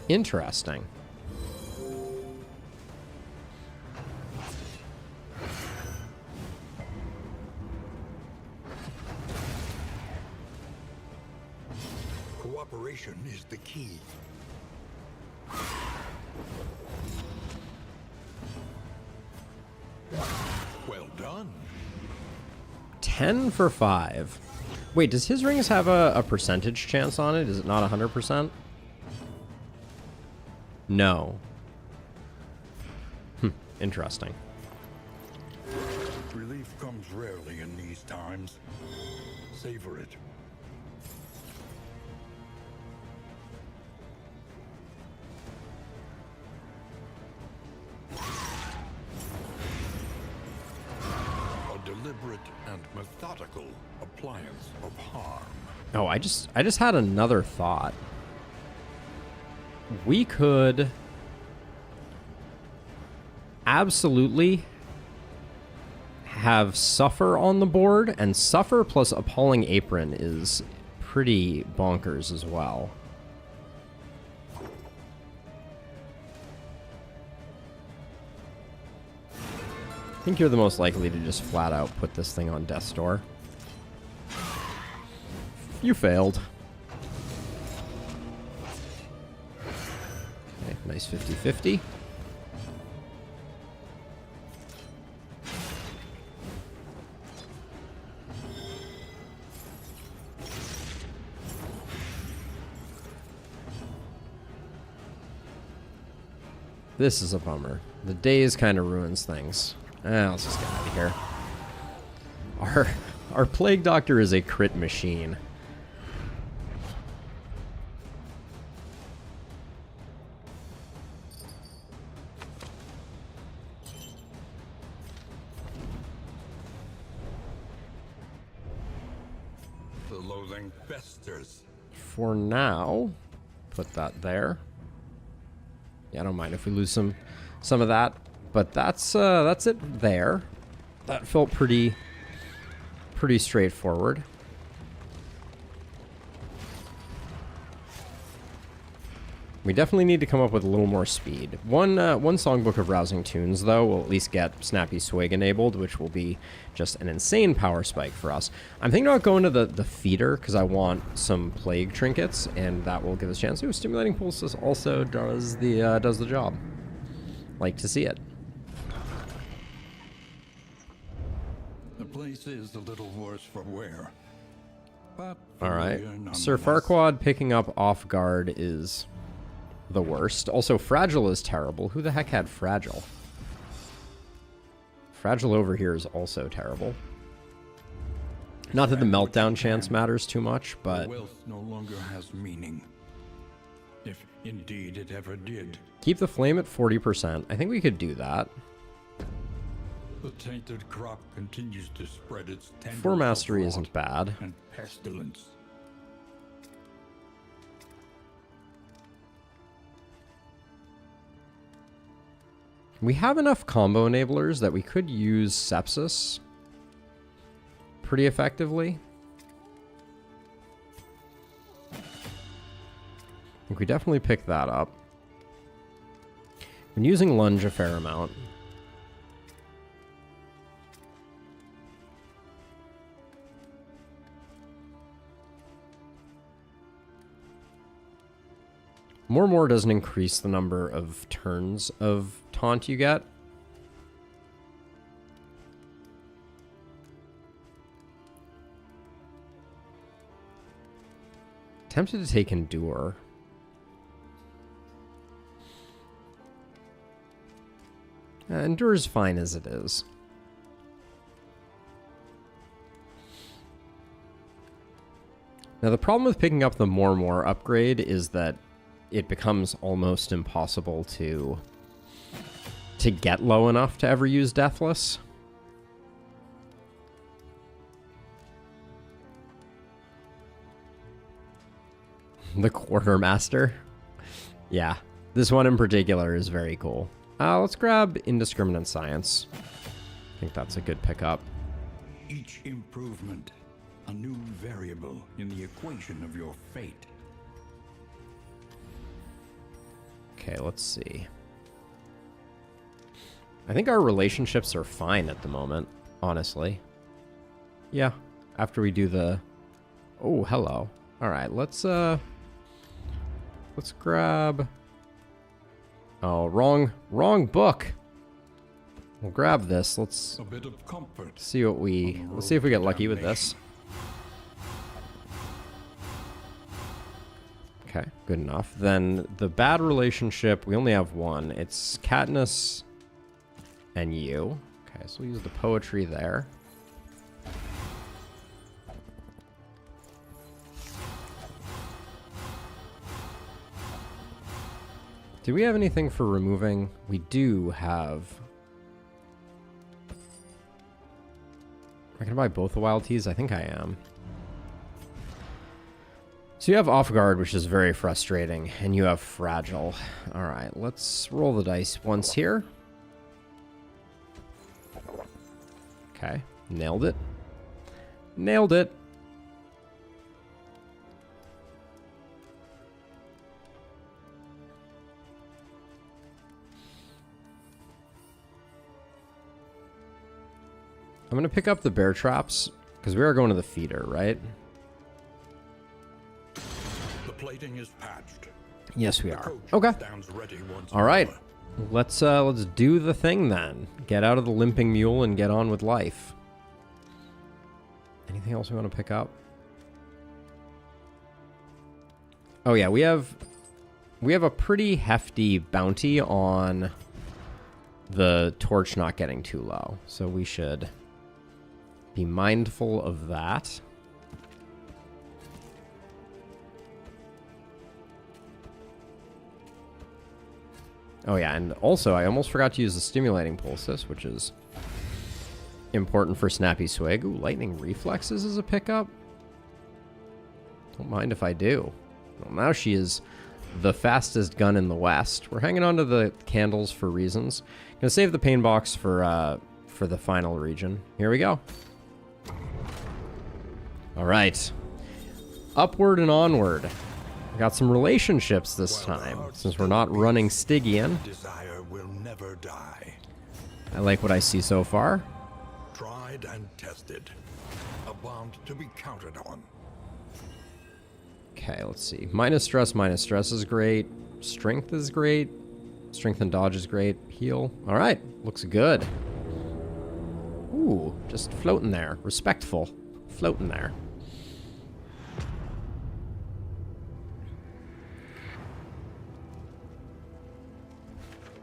Interesting. Cooperation is the key. Well done. 10 for 5. Wait, does his rings have a percentage chance on it? Is it not 100%? No. Interesting. Relief comes rarely in these times. Savor it. A deliberate and methodical appliance of harm. Oh, I just had another thought. We could absolutely have Suffer on the board, and Suffer plus Appalling Apron is pretty bonkers as well. I think you're the most likely to just flat out put this thing on death's door. You failed. Okay, nice 50-50. This is a bummer. The daze kind of ruins things. Let's just get out of here. Our Plague Doctor is a crit machine. The loathing festers. For now, put that there. Yeah, I don't mind if we lose some of that, but that's it there. That felt pretty straightforward. We definitely need to come up with a little more speed. One songbook of rousing tunes, though, will at least get Snappy Swig enabled, which will be just an insane power spike for us. I'm thinking about going to the feeder, because I want some plague trinkets, and that will give us a chance. Ooh, Stimulating Pulses also does the job. Like to see it. The place is a little worse for wear. But All right. familiar Sir nonetheless. Farquaad picking up off guard is the worst. Also, Fragile is terrible. Who the heck had Fragile? Fragile over here is also terrible. Not that the meltdown chance matters too much, but Wealth no longer has meaning. If indeed it ever did. keep the flame at 40%. I think we could do that. The tainted crop continues to spread its tendrils 4 of mastery rot isn't bad. and pestilence. We have enough combo enablers that we could use Sepsis pretty effectively. I think we definitely pick that up. Been using Lunge a fair amount. More doesn't increase the number of turns of taunt you get. Tempted to take Endure. Endure is fine as it is. Now the problem with picking up the more upgrade is that it becomes almost impossible to get low enough to ever use Deathless. The Quartermaster. Yeah, this one in particular is very cool. Let's grab Indiscriminate Science. I think that's a good pickup. Each improvement, a new variable in the equation of your fate. Okay, let's see. I think our relationships are fine at the moment, honestly. Yeah, after we do the... Oh, hello. All right, let's grab... Oh, wrong book. We'll grab this. Let's A bit of comfort. see what let's see if we get lucky with this. Okay, good enough. Then the bad relationship, we only have one. It's Katniss and you. Okay, so we'll use the poetry there. Do we have anything for removing? We do have... Am I going to buy both the wild teas? I think I am. So you have Off Guard, which is very frustrating, and you have Fragile. All right, let's roll the dice once here. Okay, nailed it. Nailed it. I'm going to pick up the bear traps, because we are going to the feeder, right? The plating is patched. Yes, we The are. coach Okay. stands ready once All right. more. Let's do the thing then. Get out of the limping mule and get on with life. Anything else we want to pick up? Oh yeah, we have a pretty hefty bounty on the torch not getting too low. So we should be mindful of that. Oh yeah, and also I almost forgot to use the Stimulating Pulses, which is important for Snappy Swig. Ooh, Lightning Reflexes is a pickup. Don't mind if I do. Well, now she is the fastest gun in the West. We're hanging on to the candles for reasons. Gonna save the pain box for the final region. Here we go. All right. Upward and onward. We got some relationships this time, since we're not running Stygian. Desire will never die. I like what I see so far. Tried and tested. A bond to be counted on. Okay, let's see. Minus stress is great. Strength is great. Strength and dodge is great. Heal. All right, looks good. Ooh, just floating there. Respectful. Floating there.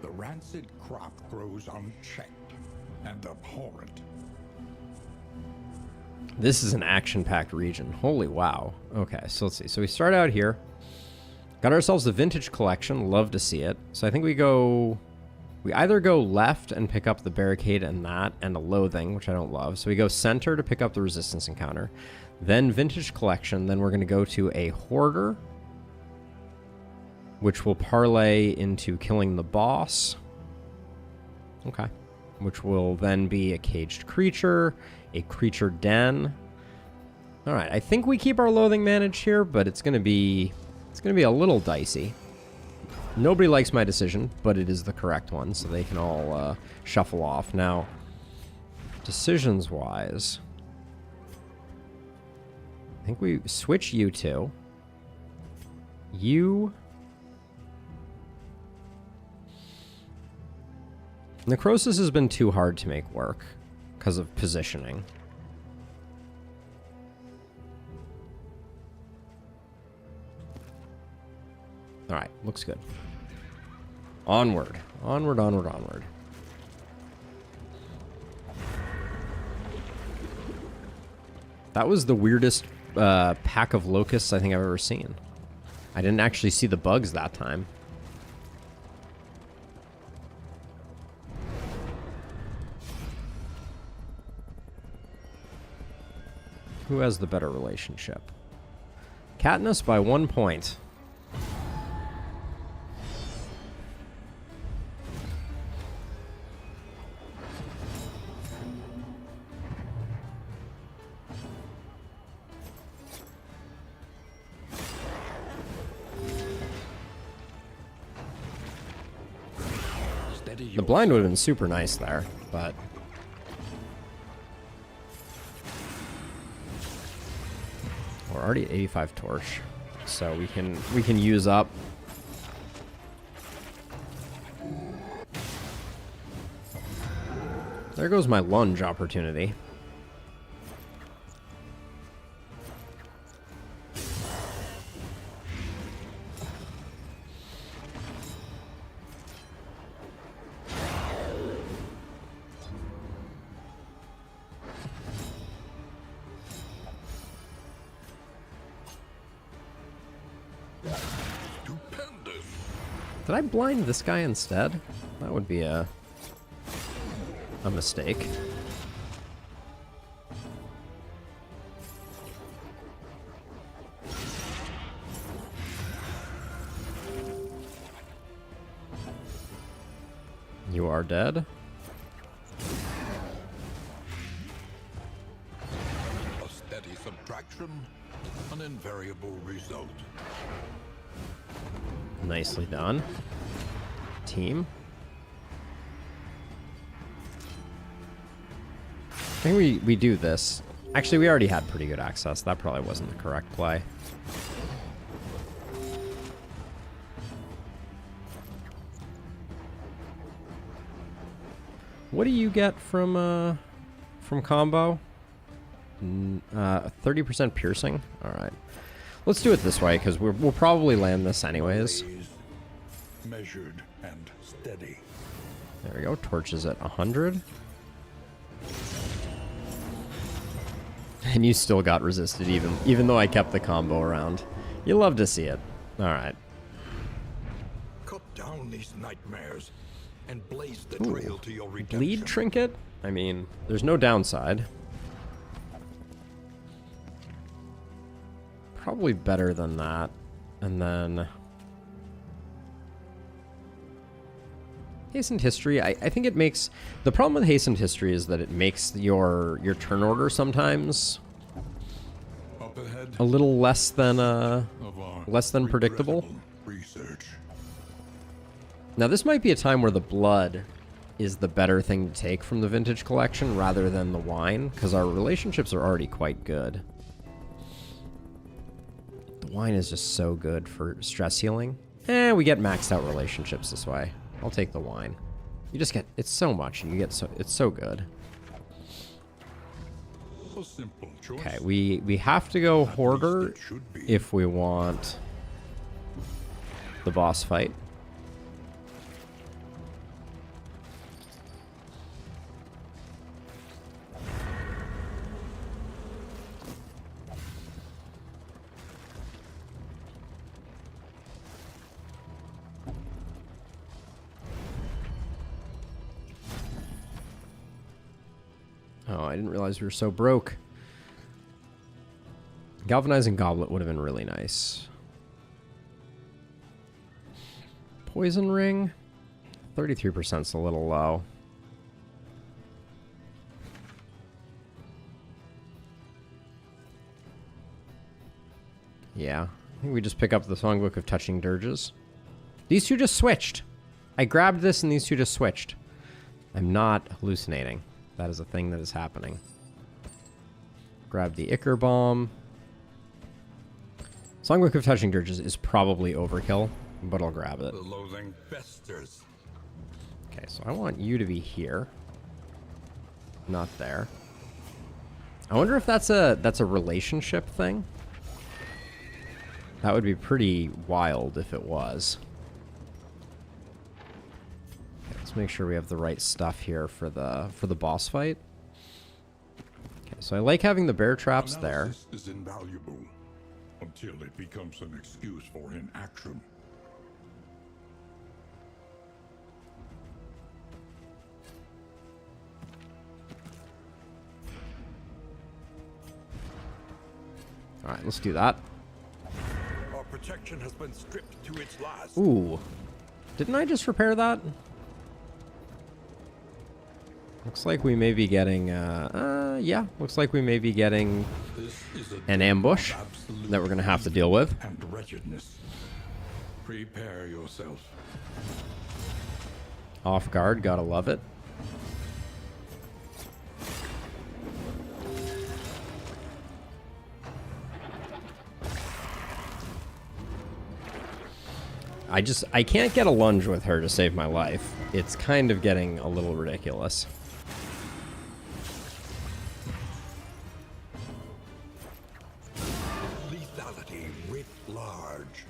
The rancid crop grows unchecked and abhorrent. This is an action-packed region. Holy wow. Okay, so let's see. So we start out here. Got ourselves a vintage collection. Love to see it. So I think we either go left and pick up the barricade and that, and a loathing, which I don't love. So we go center to pick up the resistance encounter. Then vintage collection. Then we're going to go to a hoarder, which will parlay into killing the boss. Okay. Which will then be a caged creature, a creature den. All right, I think we keep our loathing managed here, but it's going to be a little dicey. Nobody likes my decision, but it is the correct one, so they can all shuffle off. Now, decisions-wise, I think we switch you two. You... Necrosis has been too hard to make work because of positioning. Alright, looks good. Onward. Onward, onward, onward. That was the weirdest pack of locusts I think I've ever seen. I didn't actually see the bugs that time. Who has the better relationship? Katniss by 1 point. The blind would have been super nice there, but... We're already at 85 torch, so we can use up. There goes my lunge opportunity. Did I blind this guy instead? That would be a mistake. You are dead. A steady subtraction, an invariable result. Nicely done. Team. I think we do this. Actually, we already had pretty good access. That probably wasn't the correct play. What do you get from combo? 30% piercing? Alright. Let's do it this way, because we'll probably land this anyways. Measured and steady. There we go. Torches at 100. And you still got resisted, even though I kept the combo around. You love to see it. Alright. Cut down these nightmares and blaze the trail to your redemption. Bleed trinket? I mean, there's no downside. Probably better than that. And then... Hastened History, I think it makes... The problem with Hastened History is that it makes your turn order sometimes Up ahead, a little less than a our less than predictable. regrettable research. Now, this might be a time where the blood is the better thing to take from the vintage collection rather than the wine, because our relationships are already quite good. The wine is just so good for stress healing. We get maxed out relationships this way. I'll take the wine. You just get, it's so much, and you get so, it's so good. A simple choice. Okay, we have to go At least Hoarder it should be. if we want the boss fight. Oh, I didn't realize we were so broke. Galvanizing Goblet would have been really nice. Poison Ring? 33% is a little low. Yeah. I think we just pick up the Songbook of Touching Dirges. These two just switched. I grabbed this and these two just switched. I'm not hallucinating. That is a thing that is happening. Grab the Ichor Bomb. Songbook of Touching Dirges is probably overkill, but I'll grab it. The loathing festers. Okay, so I want you to be here. Not there. I wonder if that's a relationship thing. That would be pretty wild if it was. Okay, let's make sure we have the right stuff here for the boss fight. Okay, so I like having the bear traps there. Analysis is invaluable until it becomes an excuse for inaction. All right, let's do that. Our protection has been stripped to its last. Ooh. Didn't I just repair that? Looks like we may be getting, yeah. Looks like we may be getting This is a an day ambush of absolute that we're going to have to deal with. and wretchedness. Prepare yourself. Off guard, gotta love it. I can't get a lunge with her to save my life. It's kind of getting a little ridiculous. Lethality writ large.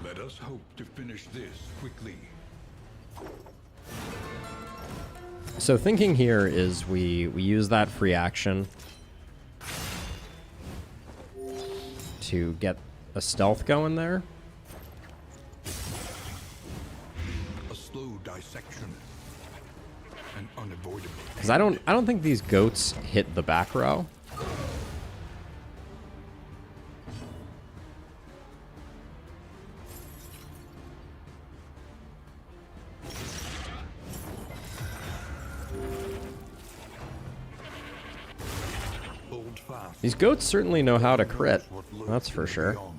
Let us hope to finish this quickly. So thinking here is we use that free action to get a stealth going there. A slow dissection. An unavoidable. Because I don't think these goats hit the back row. Hold fast. These goats certainly know how to crit. What lurks That's for in the sure. beyond.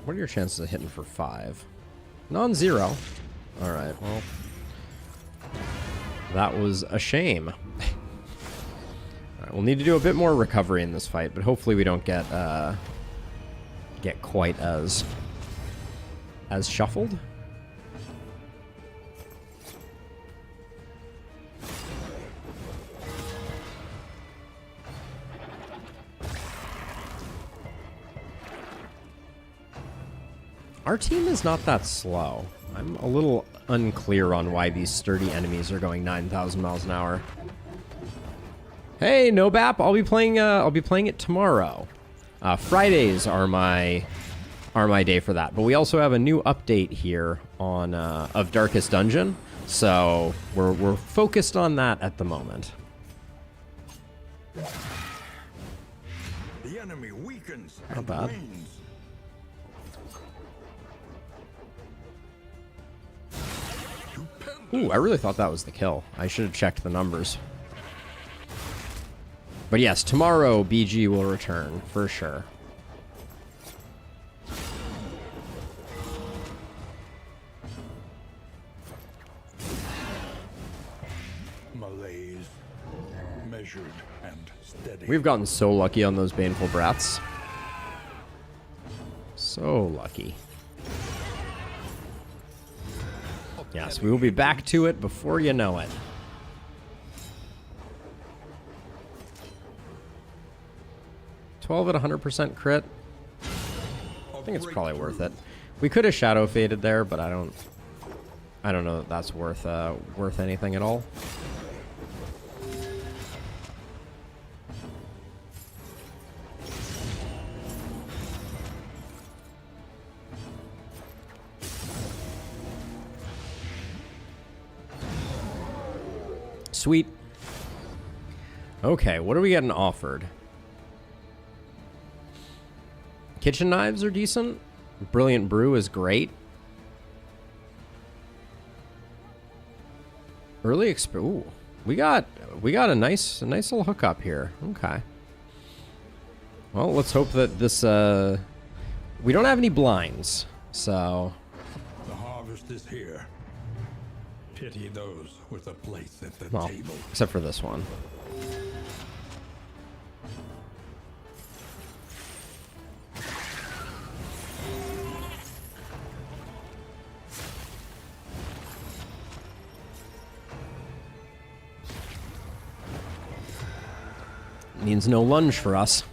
What are your chances of hitting for 5? Non-zero. Alright, well. That was a shame. Alright, we'll need to do a bit more recovery in this fight, but hopefully we don't get quite as shuffled. Our team is not that slow. I'm a little unclear on why these sturdy enemies are going 9,000 miles an hour. Hey, no bap. I'll be playing it tomorrow. Fridays are my day for that. But we also have a new update here on of Darkest Dungeon, so we're focused on that at the moment. The enemy weakens Not and bad. wanes. Ooh, I really thought that was the kill. I should have checked the numbers. But yes, tomorrow BG will return for sure. Malaise, measured and steady. We've gotten so lucky on those baneful breaths. So lucky. Yes, we will be back to it before you know it. $12 at 100% crit. I think it's probably worth it. We could have shadow faded there, but I don't know that that's worth anything at all. Sweet. Okay, what are we getting offered? Kitchen knives are decent. Brilliant brew is great. Early exp. Ooh, we got a nice little hookup here. Okay. Well, let's hope that this. We don't have any blinds, so. The harvest is here. Pity those with a place at the Well, table. except for this one. Means no lunge for us.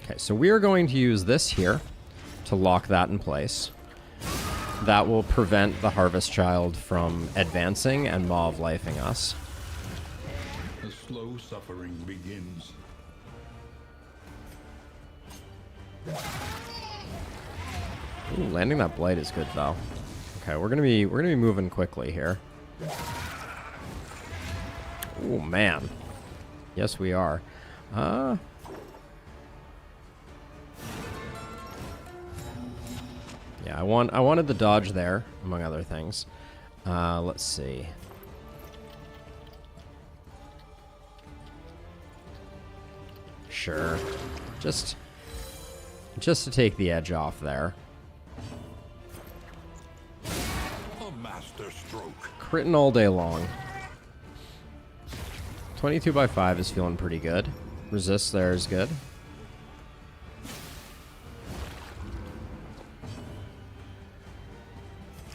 Okay, so we are going to use this here to lock that in place. That will prevent the Harvest Child from advancing and Maw of Lifing us. The slow suffering begins. Ooh, landing that blight is good though. Okay, we're gonna be moving quickly here. Oh man. Yes, we are. Yeah, I wanted the dodge there, among other things. Let's see. Sure. Just to take the edge off there. A master stroke. Critting all day long. 22 by 5 is feeling pretty good. Resist there is good.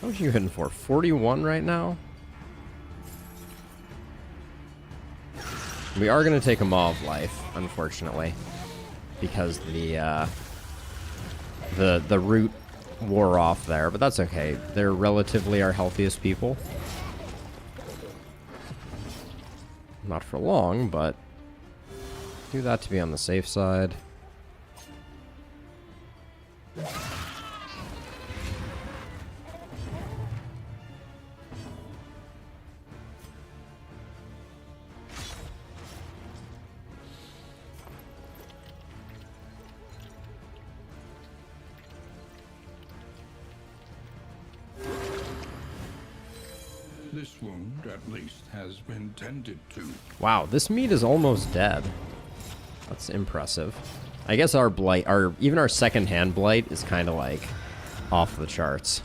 How much are you hitting for? 41 right now? We are going to take a Maw of Life, unfortunately. Because the root wore off there, but that's okay. They're relatively our healthiest people. Not for long, but do that to be on the safe side. This wound, at least, has been tended to. Wow, this meat is almost dead. That's impressive. I guess our blight, even our second-hand blight is kind of like off the charts.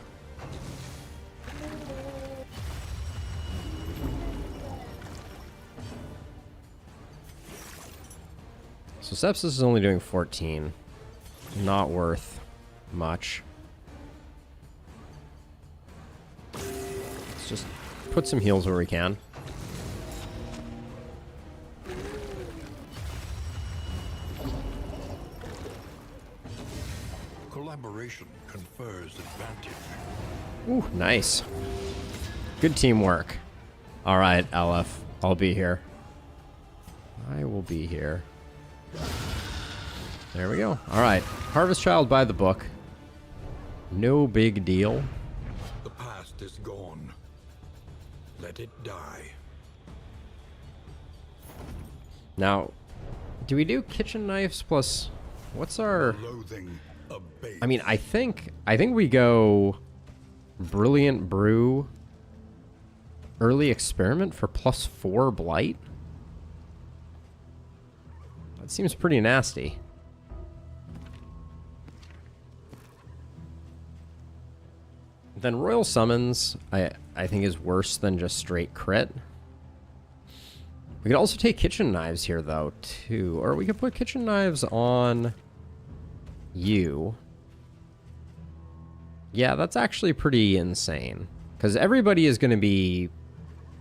So sepsis is only doing 14. Not worth much. Let's just put some heals where we can. Collaboration confers advantage. Ooh, nice. Good teamwork. All right, LF, I'll be here. I will be here. There we go. All right, Harvest Child by the book. No big deal. The past is gone. Let it die. Now, do we do kitchen knives plus... What's our... Loathing abates. I mean, I think we go Brilliant Brew, Early Experiment for +4 Blight. That seems pretty nasty. Then Royal Summons, I think is worse than just straight crit. We could also take kitchen knives here, though, too. Or we could put kitchen knives on you. Yeah, that's actually pretty insane. Because everybody is going to be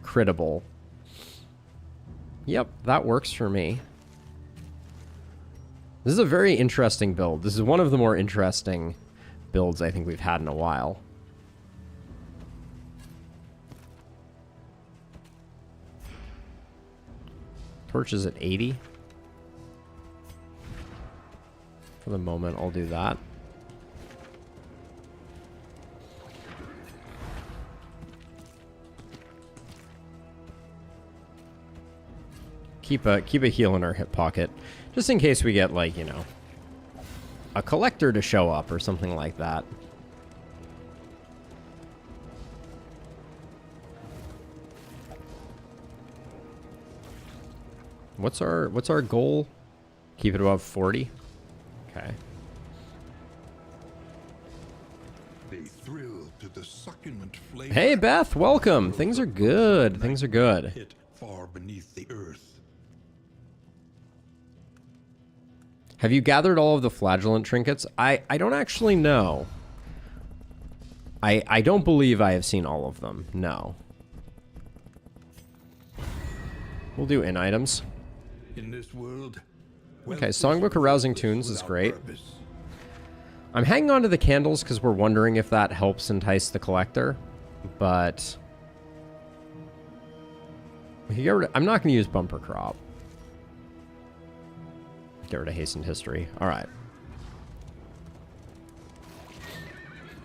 critable. Yep, that works for me. This is a very interesting build. This is one of the more interesting builds I think we've had in a while. Torch is at 80. For the moment, I'll do that. Keep a heal in our hip pocket, just in case we get, like, you know, a collector to show up or something like that. What's our goal? Keep it above 40. Okay. They thrill to the succulent flavor. Hey Beth, welcome. Things are good. Things are good. Hit far beneath the earth. Have you gathered all of the flagellant trinkets? I don't actually know. I don't believe I have seen all of them. No. We'll do in items. In this world, Okay, Songbook of Rousing Tunes is great. I'm hanging on to the candles because we're wondering if that helps entice the collector, but we can get rid of, I'm not going to use Bumper Crop. Get rid of Hastened History. All right.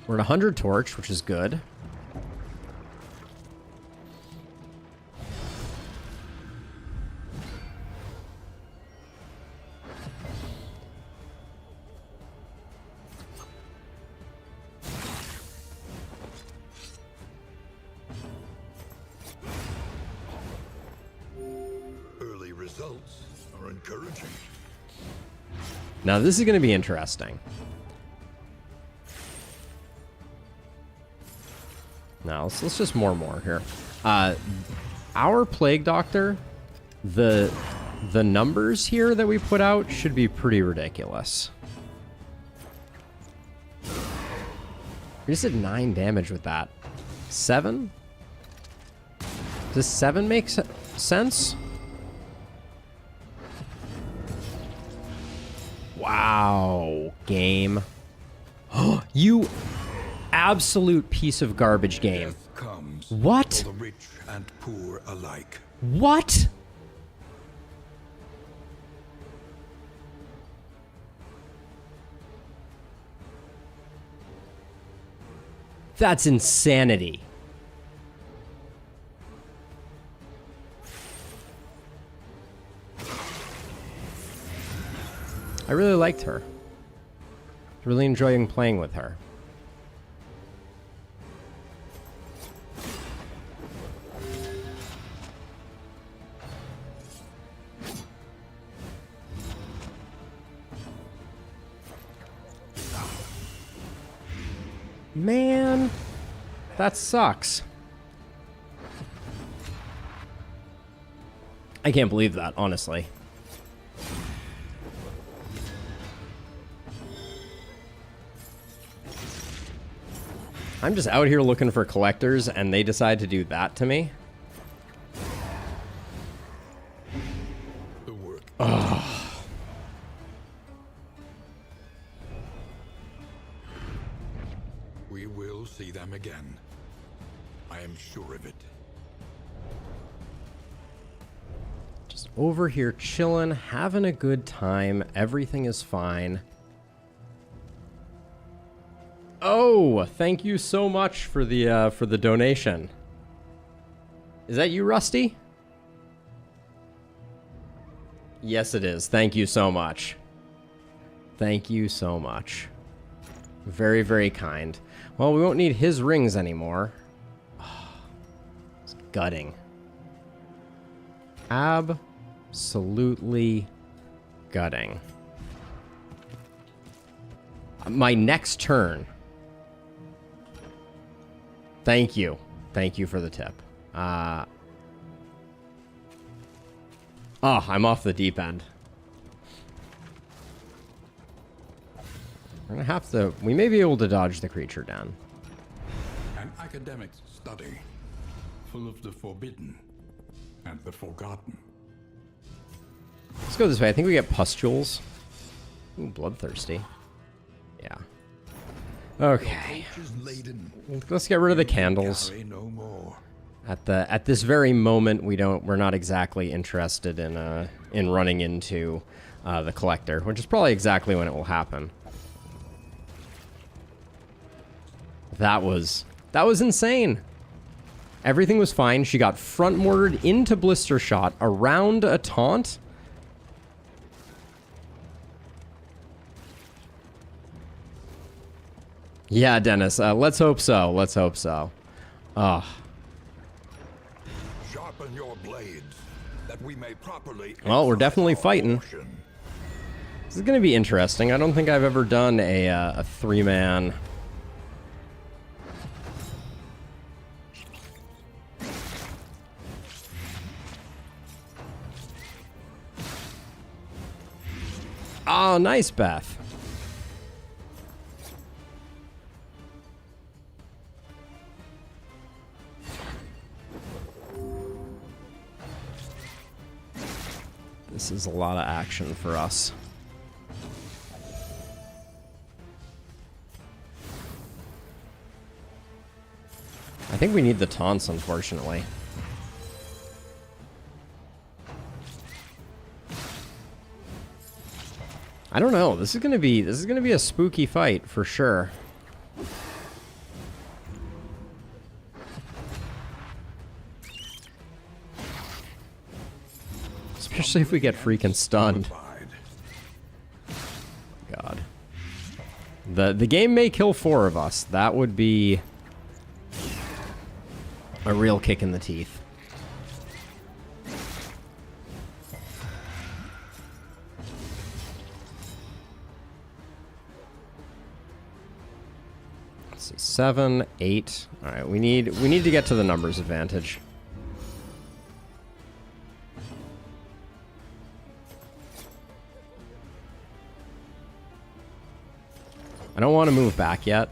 We're at 100 Torch, which is good. Early results are encouraging. Now this is going to be interesting. Now let's just more here. Our Plague Doctor, the numbers here that we put out should be pretty ridiculous. We just did 9 damage with that. 7? Does 7 make sense? Wow, game. You absolute piece of garbage game. Death comes What? for the rich and poor alike. What? That's insanity. I really liked her. Really enjoying playing with her. Man, that sucks. I can't believe that, honestly. I'm just out here looking for collectors, and they decide to do that to me. The work. them again. I am sure of it. Just over here chilling, having a good time. Everything is fine. Oh, thank you so much for the donation. Is that you, Rusty? Yes, it is. Thank you so much. Thank you so much. Very, very kind. Well, we won't need his rings anymore. Oh, it's gutting. Absolutely gutting. My next turn. Thank you. Thank you for the tip. Oh, I'm off the deep end. We're gonna have to... We may be able to dodge the creature down. An academic study, full of the forbidden and the forgotten. Let's go this way. I think we get pustules. Ooh, bloodthirsty. Yeah. Okay. Let's get rid of the candles. No more. At this very moment, we're not exactly interested in running into the collector, which is probably exactly when it will happen. That was insane. Everything was fine. She got front mortared into blister shot around a taunt. Yeah, Dennis. Let's hope so. Let's hope so. Ugh. Sharpen your blades, that we may properly. Well, we're definitely fighting. This is gonna be interesting. I don't think I've ever done a three-man. Oh, nice, Beth. This is a lot of action for us. I think we need the taunts, unfortunately. I don't know. This is gonna be a spooky fight for sure. Especially if we get freaking stunned. God. The game may kill 4 of us. That would be a real kick in the teeth. Let's see, 7, 8. All right, we need to get to the numbers advantage. I don't want to move back yet.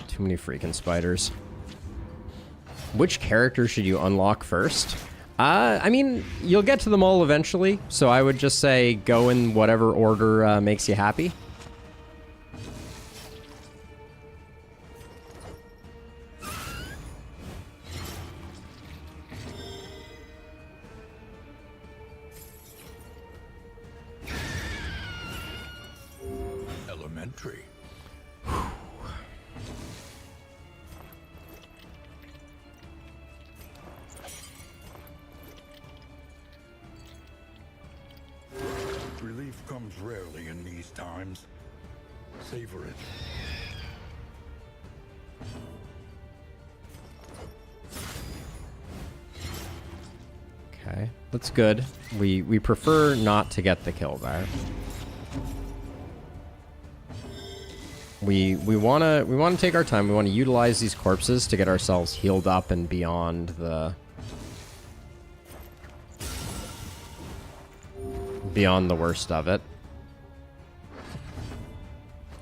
Too many freaking spiders. Which character should you unlock first? I mean, you'll get to them all eventually, so I would just say go in whatever order makes you happy. Elementary. Relief comes rarely in these times. Savor it. Okay, that's good. We prefer not to get the kill there. We wanna take our time. We want to utilize these corpses to get ourselves healed up and beyond the worst of it.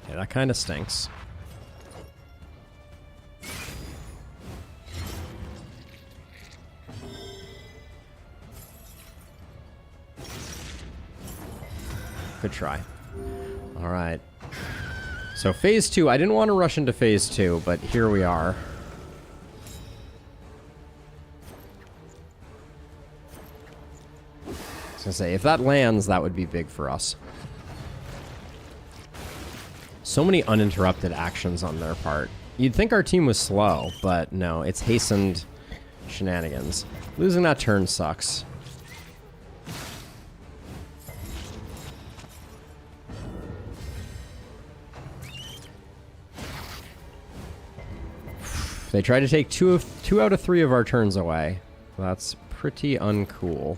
Yeah, that kind of stinks. Good try. All right. So phase 2, I didn't want to rush into phase 2, but here we are. I was gonna say, if that lands, that would be big for us. So many uninterrupted actions on their part. You'd think our team was slow, but no, it's hastened shenanigans. Losing that turn sucks. They tried to take two out of 3 of our turns away. That's pretty uncool.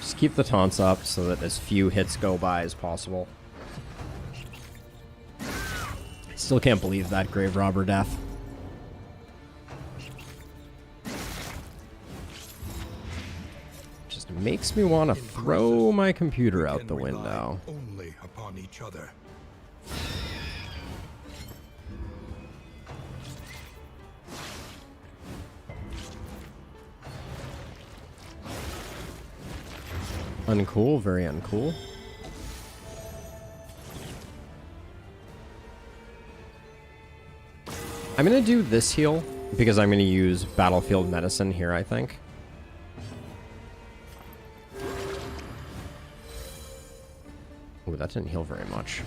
Just keep the taunts up so that as few hits go by as possible. Still can't believe that grave robber death. Just makes me want to throw my computer out the window. Only upon each other. Uncool, very uncool. I'm going to do this heal because I'm going to use Battlefield Medicine here, I think. Ooh, that didn't heal very much.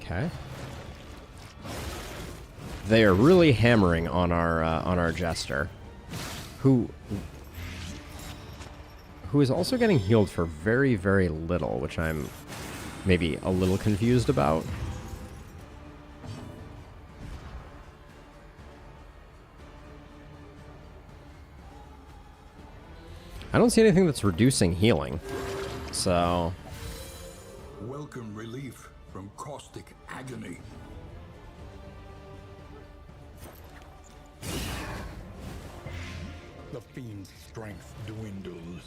Okay. They are really hammering on our Jester, who is also getting healed for very, very little, which I'm maybe a little confused about. I don't see anything that's reducing healing, so... Welcome relief from caustic agony. The fiend's strength dwindles.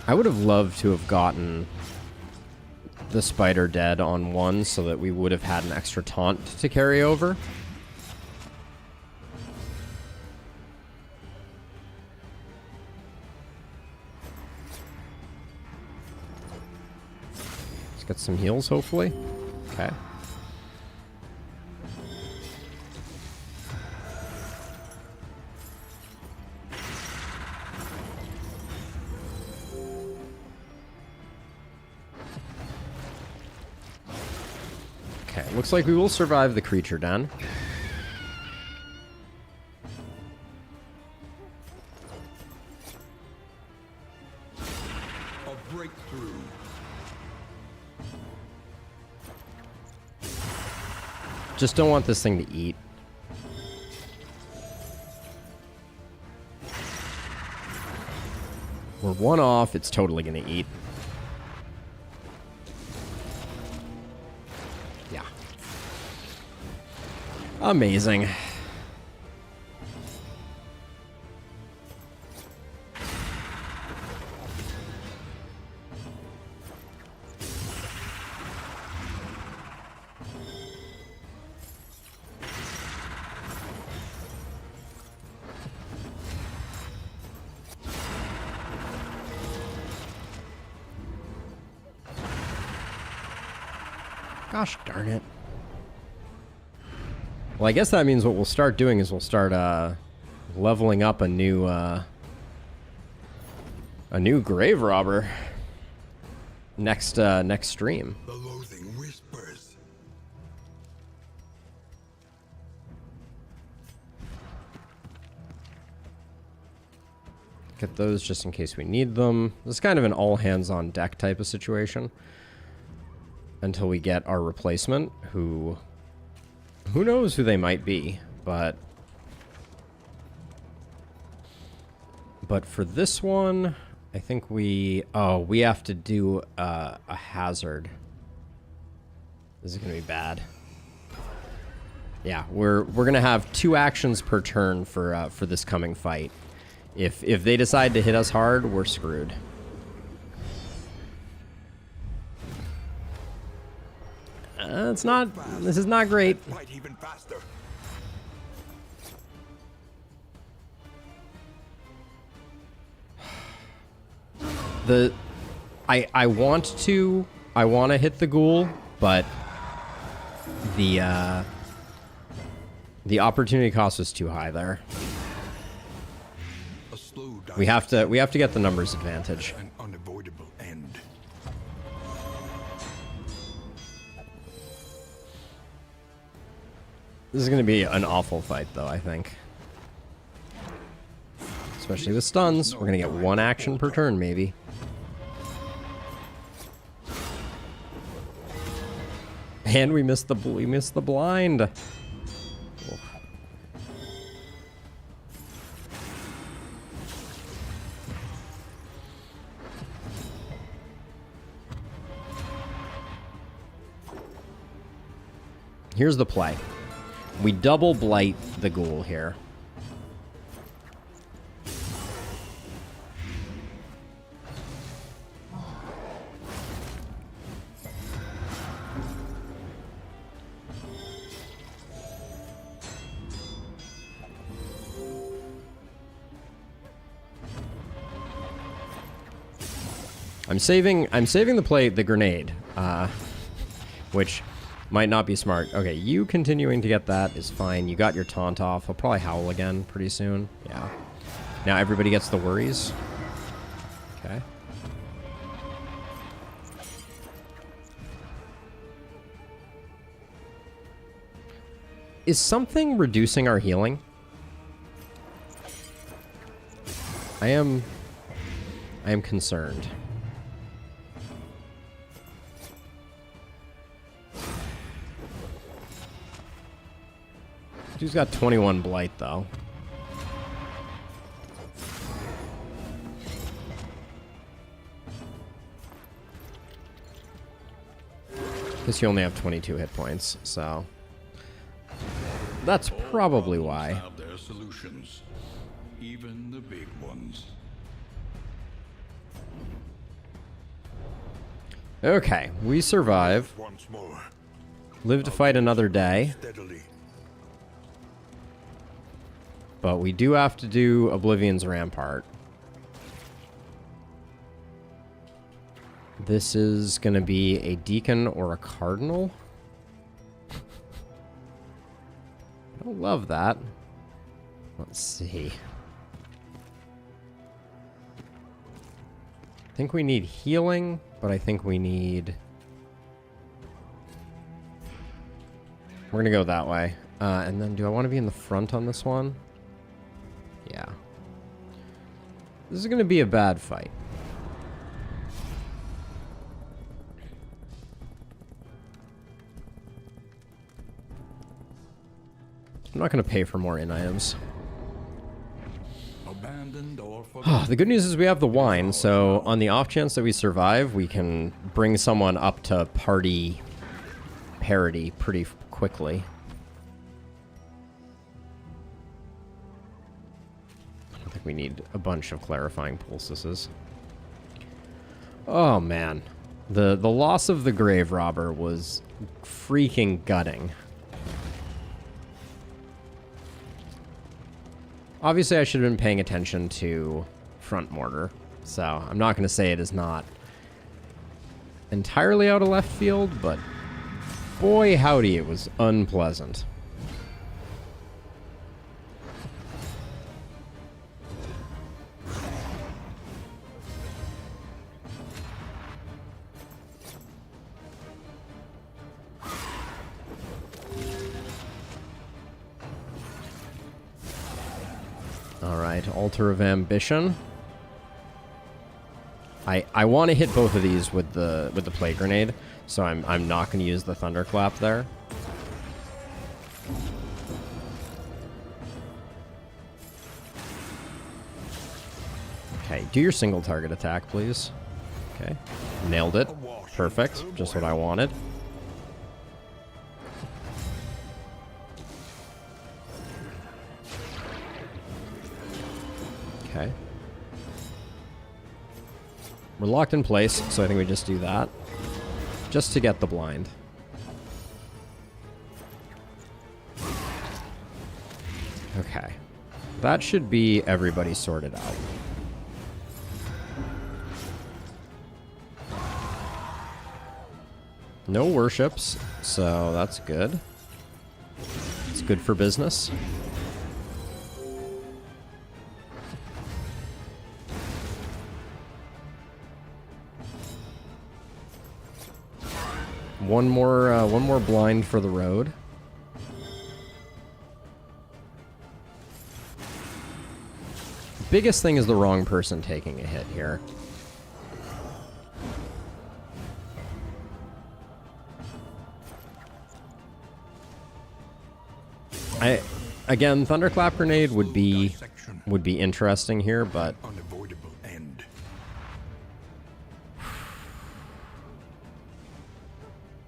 I would have loved to have gotten the spider dead on 1 so that we would have had an extra taunt to carry over. Let's get some heals, hopefully. Okay. Looks like we will survive the creature den. A breakthrough. Just don't want this thing to eat. We're 1 off. It's totally going to eat. Amazing. Gosh darn it. Well, I guess that means what we'll start doing is we'll start leveling up a new grave robber next stream. The loathing whispers. Get those just in case we need them. This is kind of an all hands on deck type of situation until we get our replacement, who knows who they might be, but for this one, I think we have to do a hazard. This is gonna be bad. Yeah, we're gonna have 2 actions per turn for this coming fight. If they decide to hit us hard, we're screwed. It's not. This is not great. Fight even faster. I want to hit the ghoul, but the opportunity cost was too high there. A slow We have to get the numbers advantage. an unavoidable end. This is going to be an awful fight, though, I think. Especially with stuns. We're going to get one action per turn, maybe. And we missed the blind. Oof. Here's the play. We double blight the ghoul here. I'm saving the grenade, which might not be smart. Okay, you continuing to get that is fine. You got your taunt off. I'll probably howl again pretty soon. Yeah. Now everybody gets the worries. Okay. Is something reducing our healing? I am concerned. Dude's got 21 blight, though. Guess you only have 22 hit points, so that's probably why. Have their solutions, even the big ones. Okay, we survive. Once more. Live to fight another day. Steadily. But we do have to do Oblivion's Rampart. This is going to be a Deacon or a Cardinal. I don't love that. Let's see. I think we need healing, but I think we need... We're going to go that way. And then do I want to be in the front on this one? Yeah. This is going to be a bad fight. I'm not going to pay for more in items. Abandoned or forgotten. The good news is we have the wine, so on the off chance that we survive, we can bring someone up to party parity pretty quickly. I think we need a bunch of clarifying pulses. Oh man, the loss of the grave robber was freaking gutting. Obviously, I should have been paying attention to front mortar, so I'm not going to say it is not entirely out of left field, but boy howdy, it was unpleasant. Alright, Altar of Ambition. I want to hit both of these with the Plague Grenade, so I'm not going to use the Thunderclap there. Okay, do your single target attack, please. Okay, nailed it. Perfect, just what I wanted. Okay. We're locked in place, so I think we just do that. Just to get the blind. Okay. That should be everybody sorted out. No worships, so that's good. It's good for business. One more blind for the road. Biggest thing is the wrong person taking a hit here. Again, Thunderclap Grenade would be interesting here, but Unavoidable end.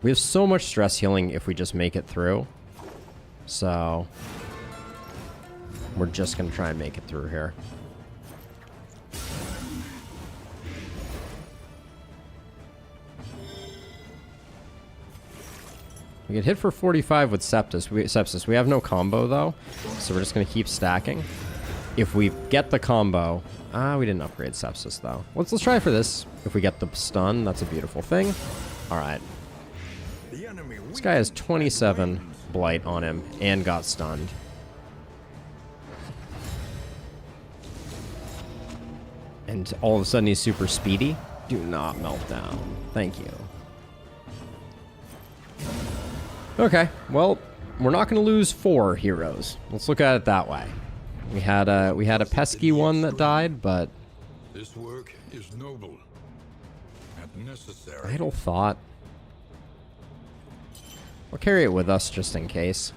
we have so much stress healing if we just make it through. So we're just gonna try and make it through here. We get hit for 45 with Sepsis. We have no combo, though, so we're just going to keep stacking. If we get the combo... we didn't upgrade Sepsis, though. Let's try for this. If we get the stun, that's a beautiful thing. All right. This guy has 27 Blight on him and got stunned. And all of a sudden, he's super speedy. Do not melt down. Thank you. Okay, well, we're not going to lose 4 heroes. Let's look at it that way. We had a pesky one that died, but This work is noble and necessary. Idle Thought. We'll carry it with us just in case.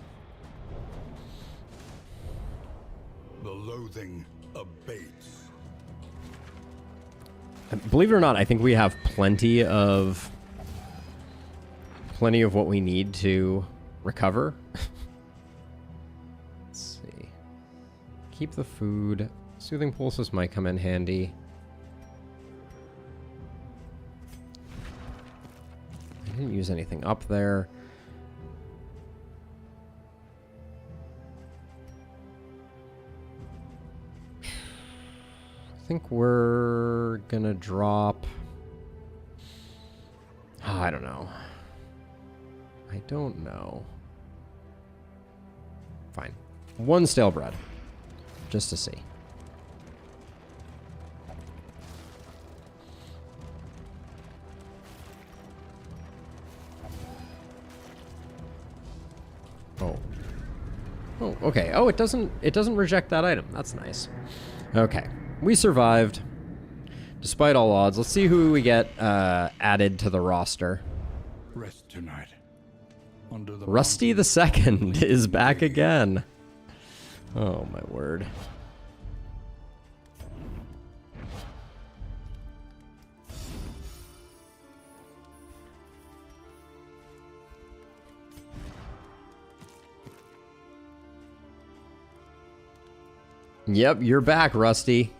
The loathing abates. Believe it or not, I think we have plenty of what we need to recover. Let's see. Keep the food. Soothing Pulses might come in handy. I didn't use anything up there. I think we're gonna drop... Oh, I don't know. I don't know. Fine. 1 stale bread. Just to see. Oh. Oh, okay. Oh, it doesn't reject that item. That's nice. Okay. We survived. Despite all odds. Let's see who we get added to the roster. Rest tonight. Under the Rusty the Second is back again. Oh, my word. Yep, you're back, Rusty.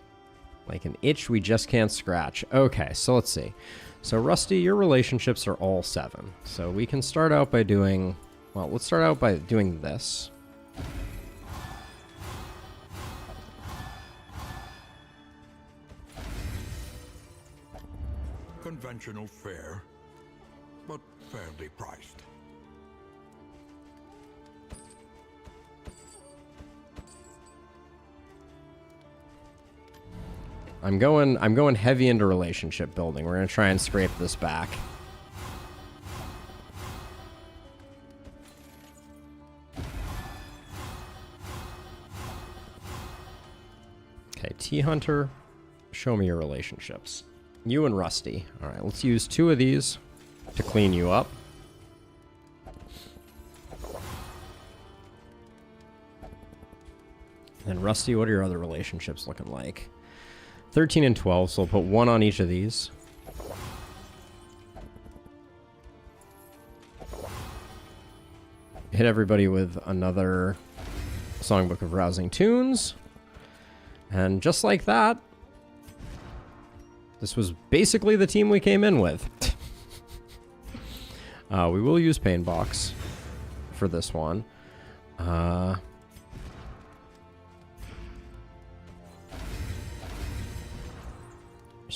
Like an itch we just can't scratch. Okay, so let's see. So, Rusty, your relationships are all 7. So we can start out by doing... Well, let's start out by doing this. Conventional fare, but fairly priced. I'm going heavy into relationship building. We're gonna try and scrape this back. Okay, T-Hunter, show me your relationships. You and Rusty. All right, let's use 2 of these to clean you up. And Rusty, what are your other relationships looking like? 13 and 12, so we'll put 1 on each of these. Hit everybody with another Songbook of Rousing Tunes. And just like that, this was basically the team we came in with. We will use Pain Box for this one.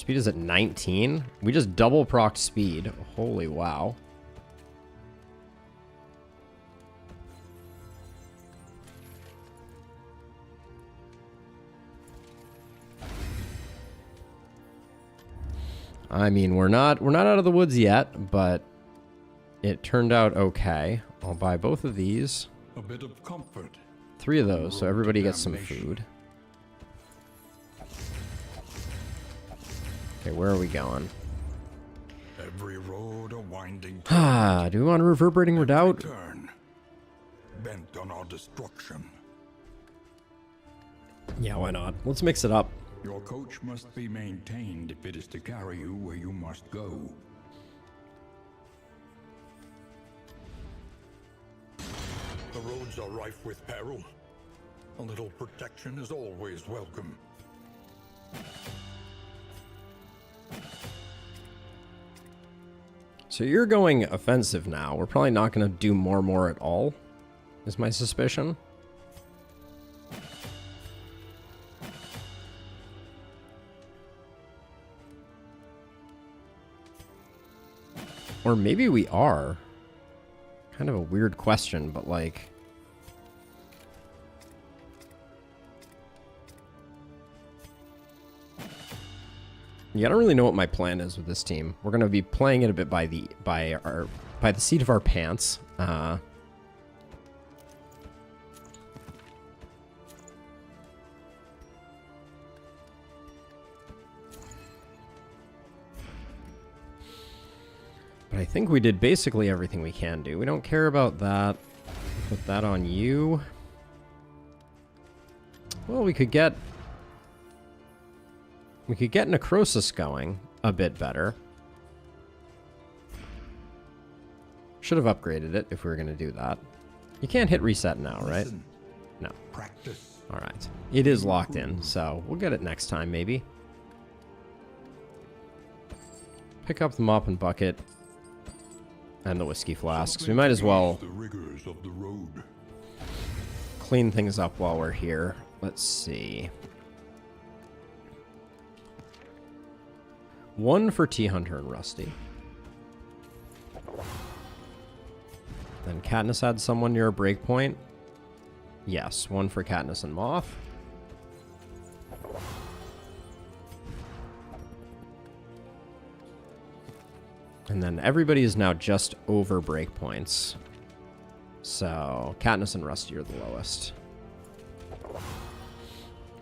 Speed is at 19. We just double procced speed. Holy wow. I mean, we're not out of the woods yet, but it turned out okay. I'll buy both of these. A bit of comfort. 3 of those, so everybody gets some food. Okay, where are we going? Every road a winding Ah, do we want a reverberating redoubt? turn, bent on our destruction. Yeah, why not? Let's mix it up. Your coach must be maintained if it is to carry you where you must go. The roads are rife with peril. A little protection is always welcome. So you're going offensive now. We're probably not going to do more at all, is my suspicion. Or maybe we are. Kind of a weird question, but like... Yeah, I don't really know what my plan is with this team. We're gonna be playing it a bit by the seat of our pants. But I think we did basically everything we can do. We don't care about that. Put that on you. Well, we could get Necrosis going a bit better. Should have upgraded it if we were going to do that. You can't hit reset now, right? Listen, No. practice. All right. It is locked in, so we'll get it next time, maybe. Pick up the mop and bucket and the whiskey flasks. We might as well The rigors of the road. clean things up while we're here. Let's see. 1 for T-Hunter and Rusty. Then Katniss had someone near a breakpoint. Yes, 1 for Katniss and Moth. And then everybody is now just over breakpoints. So Katniss and Rusty are the lowest.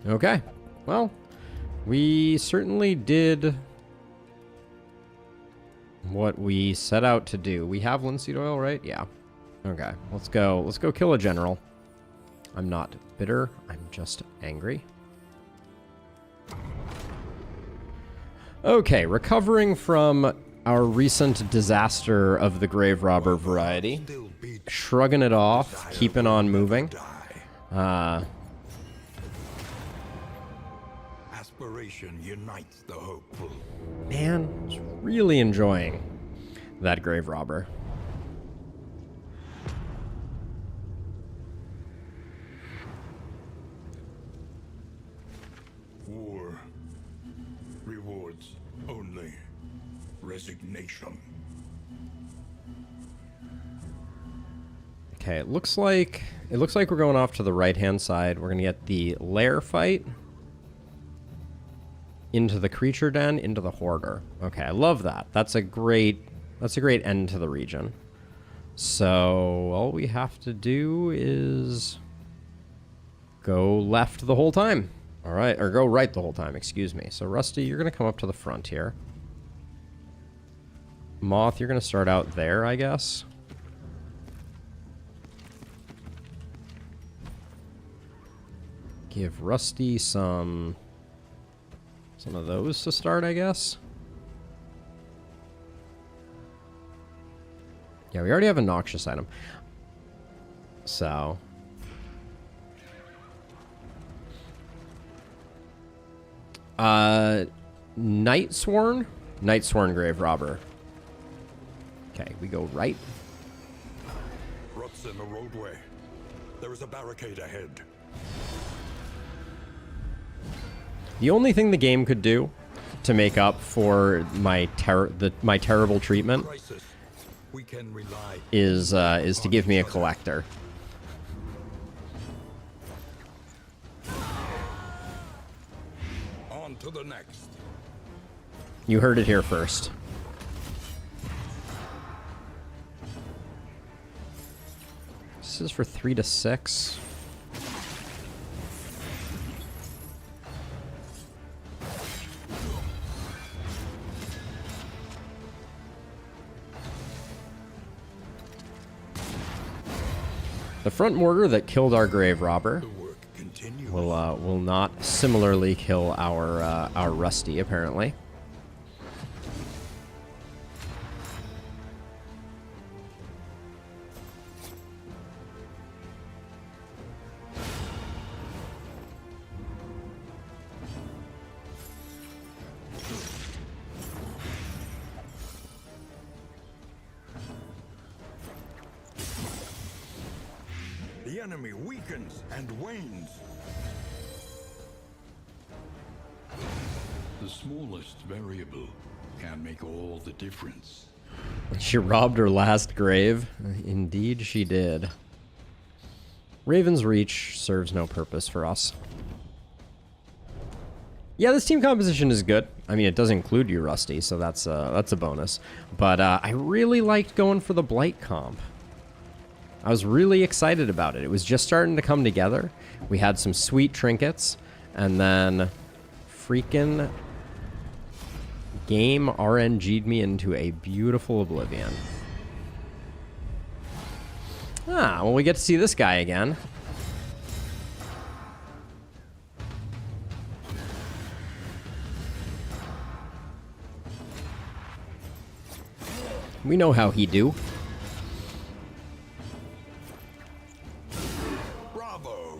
Okay. Well, we certainly did what we set out to do. We have linseed oil, right? Yeah. Okay. Let's go. Let's go kill a general. I'm not bitter. I'm just angry. Okay, recovering from our recent disaster of the grave robber variety. Shrugging it off, keeping on moving. Aspiration unites the hopeful. Man, I was really enjoying that grave robber. War rewards only resignation. Okay, it looks like we're going off to the right-hand side. We're gonna get the lair fight into the creature den, into the hoarder. Okay, I love that. That's a great end to the region. So all we have to do is go left the whole time. All right, or go right the whole time, excuse me. So Rusty, you're gonna come up to the front here. Moth, you're gonna start out there, I guess. Give Rusty some of those to start, I guess. Yeah, we already have a noxious item. So. Nightsworn? Nightsworn grave robber. Okay, we go right. Ruts in the roadway. There is a barricade ahead. The only thing the game could do to make up for my terrible treatment Crisis. We can rely. is to give me a collector. On to the next. You heard it here first. This is for 3 to 6. The front mortar that killed our grave robber The work continues. will not similarly kill our Rusty, apparently. The enemy weakens and wanes. The smallest variable can make all the difference. She robbed her last grave. Indeed she did. Raven's Reach serves no purpose for us. Yeah, this team composition is good. I mean, it does include you, Rusty, so that's a bonus. But I really liked going for the Blight comp. I was really excited about it. It was just starting to come together. We had some sweet trinkets, and then freaking game RNG'd me into a beautiful oblivion. Ah, well, we get to see this guy again. We know how he do. Bravo.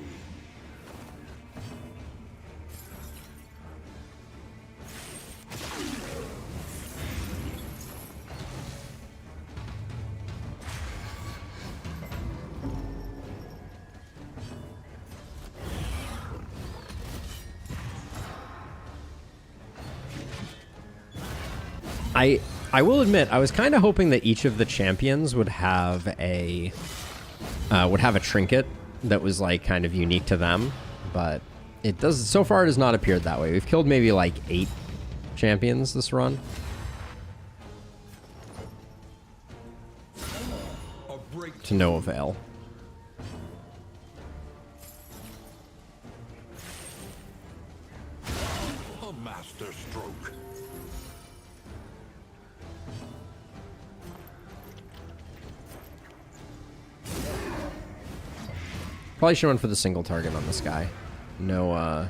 I will admit, I was kind of hoping that each of the champions would have a trinket that was like kind of unique to them, but it does. So far, it has not appeared that way. We've killed maybe like 8 champions this run. A break. To no avail. A master stroke. Probably should run for the single target on this guy. No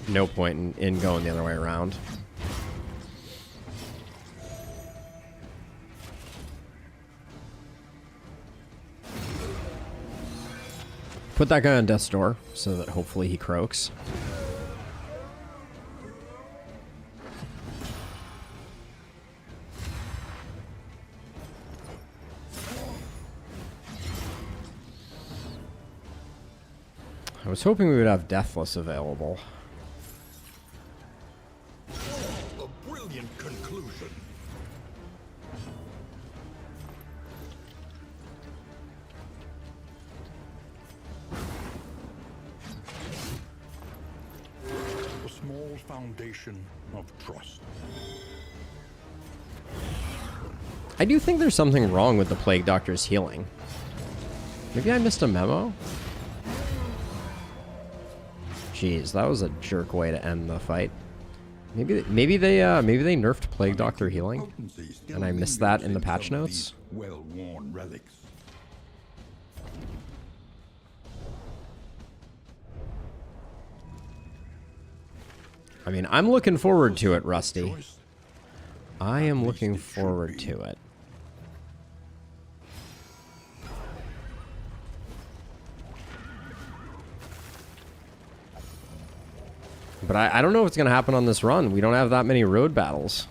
point in going the other way around. Put that guy on death's door so that hopefully he croaks. I was hoping we would have Deathless available. A brilliant conclusion. A small foundation of trust. I do think there's something wrong with the Plague Doctor's healing. Maybe I missed a memo? Jeez, that was a jerk way to end the fight. Maybe they nerfed Plague Doctor healing, and I missed that in the patch notes. Well-worn relics. I mean, I'm looking forward to it, Rusty. I am looking forward to it. But I don't know what's going to happen on this run. We don't have that many road battles.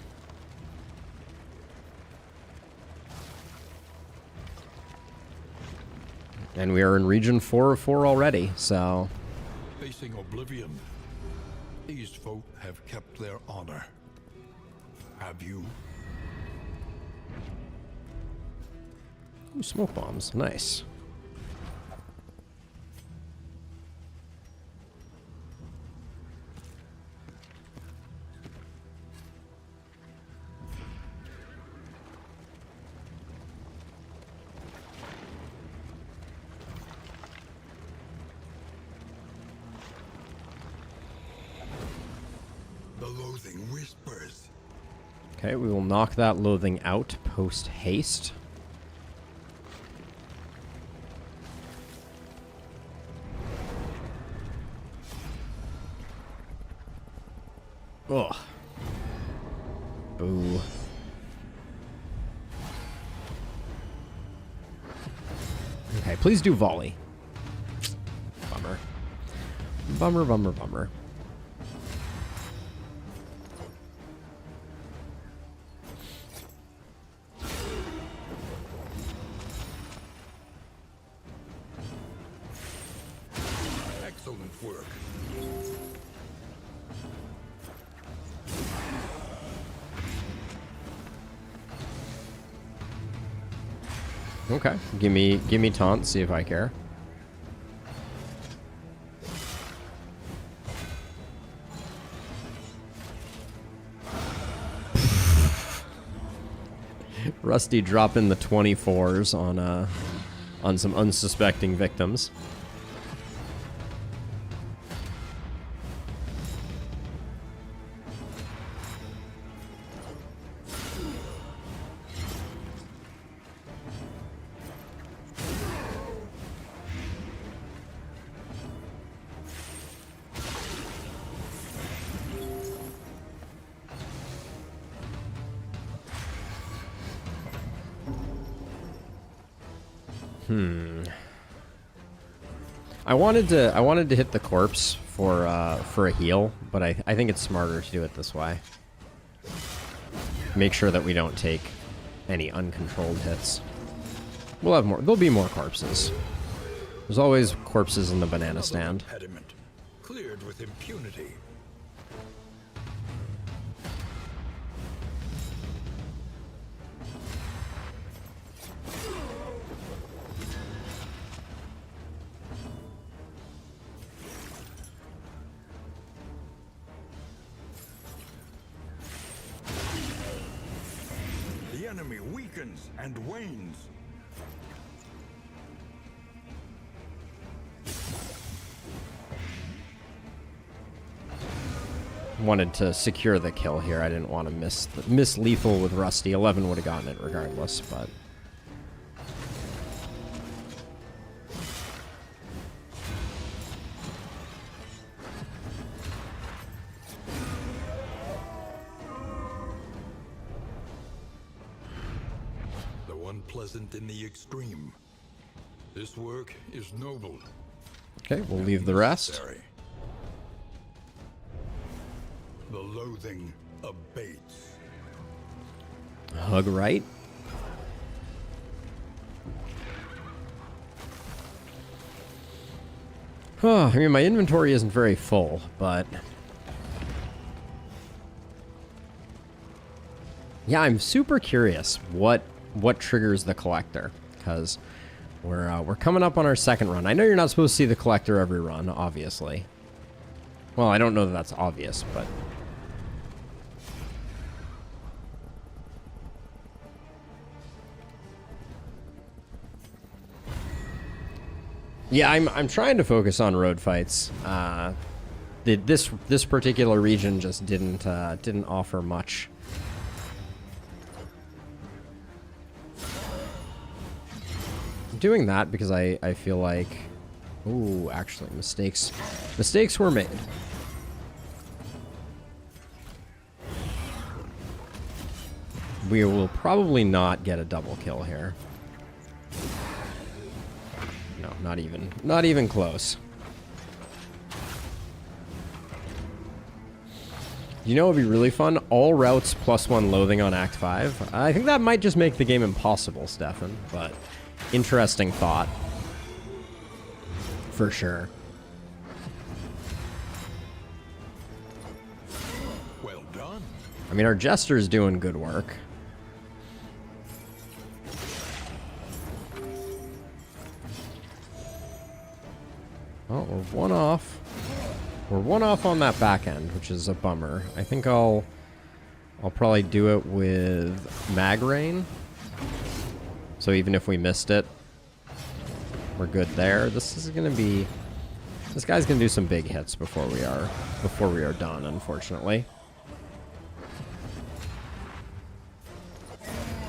And we are in region 4 of 4 already, so... Facing oblivion. These folk have kept their honor. Have you? Ooh, smoke bombs. Nice. The loathing whispers. Okay, we will knock that loathing out post haste. Ugh. Boo. Okay, please do volley. Bummer. Bummer, bummer, bummer. Excellent work. Okay, give me taunt, see if I care. Rusty dropping the 24s on some unsuspecting victims. I wanted to hit the corpse for a heal, but I think it's smarter to do it this way. Make sure that we don't take any uncontrolled hits. We'll have more. There'll be more corpses. There's always corpses in the banana stand. Impediment cleared with impunity. The enemy weakens and wanes. Wanted to secure the kill here. I didn't want to miss lethal with Rusty. 11 would have gotten it regardless, but The unpleasant in the extreme. This work is noble. okay, we'll leave the rest. Necessary. The loathing abates. Hug right. I mean, my inventory isn't very full, but yeah, I'm super curious what triggers the collector, because we're coming up on our second run. I know you're not supposed to see the collector every run, obviously. Well, I don't know that that's obvious, but yeah, I'm trying to focus on road fights. This particular region just didn't offer much. I'm doing that because I feel like, ooh, actually mistakes were made. We will probably not get a double kill here. No, not even close. You know what would be really fun? All routes +1 loathing on Act 5. I think that might just make the game impossible, Stefan, but interesting thought. For sure. I mean, our Jester's doing good work. Oh, we're one off. We're one off on that back end, which is a bummer. I think I'll probably do it with Mag Rain. So even if we missed it, we're good there. This is gonna be... This guy's gonna do some big hits before we are done, unfortunately.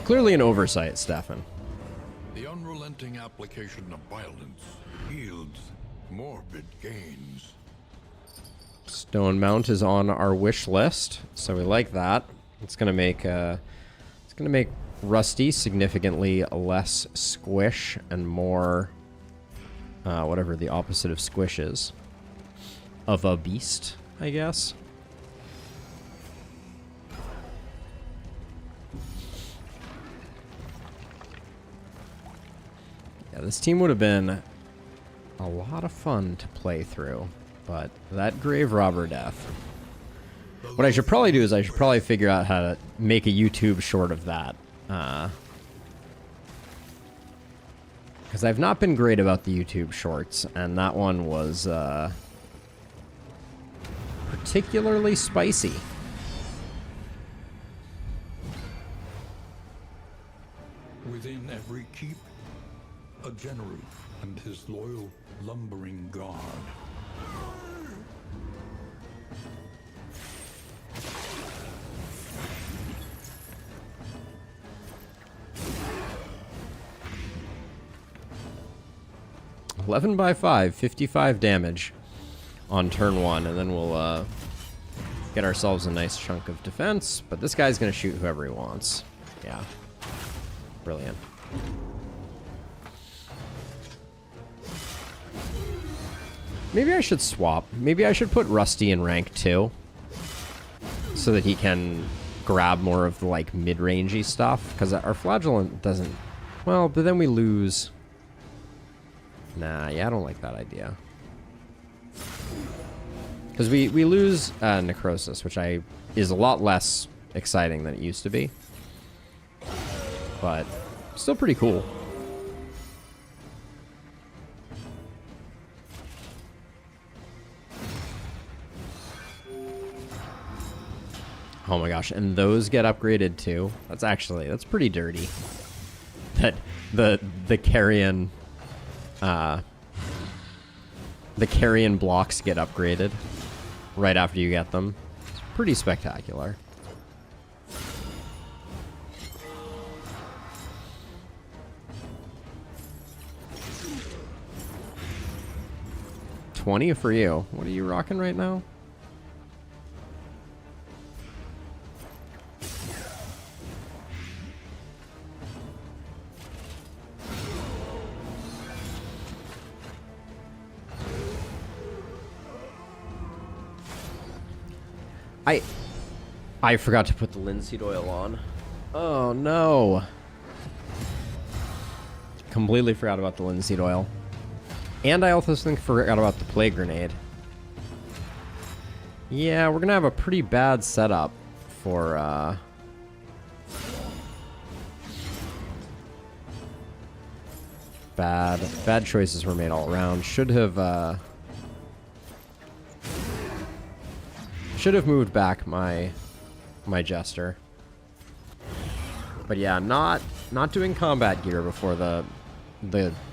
Clearly an oversight, Stefan. The unrelenting application of violence yields morbid gains. Stone Mount is on our wish list, so we like that. It's gonna make Rusty significantly less squish and more whatever the opposite of squish is. Of a beast, I guess. Yeah, this team would have been a lot of fun to play through, but that Grave Robber death. What I should probably do is I should probably figure out how to make a YouTube short of that. Because I've not been great about the YouTube shorts, and that one was particularly spicy. Within every keep, a general and his loyal lumbering guard. $11 by 5, 55 damage on turn 1, and then we'll get ourselves a nice chunk of defense. But this guy's gonna shoot whoever he wants. Yeah, brilliant. Maybe I should swap. Maybe I should put Rusty in rank 2 so that he can grab more of the like mid-rangey stuff. Because our Flagellant doesn't. Well, but then we lose. Nah, yeah, I don't like that idea. Because we lose Necrosis, which is a lot less exciting than it used to be. But still pretty cool. Oh my gosh, and those get upgraded too. That's pretty dirty. That the carrion blocks get upgraded right after you get them. It's pretty spectacular. $20 for you. What are you rocking right now? I forgot to put the linseed oil on. Oh no. Completely forgot about the linseed oil. And I also forgot about the plague grenade. Yeah, we're gonna have a pretty bad setup for bad choices were made all around. Should have moved back my Jester. But yeah, not doing combat gear before the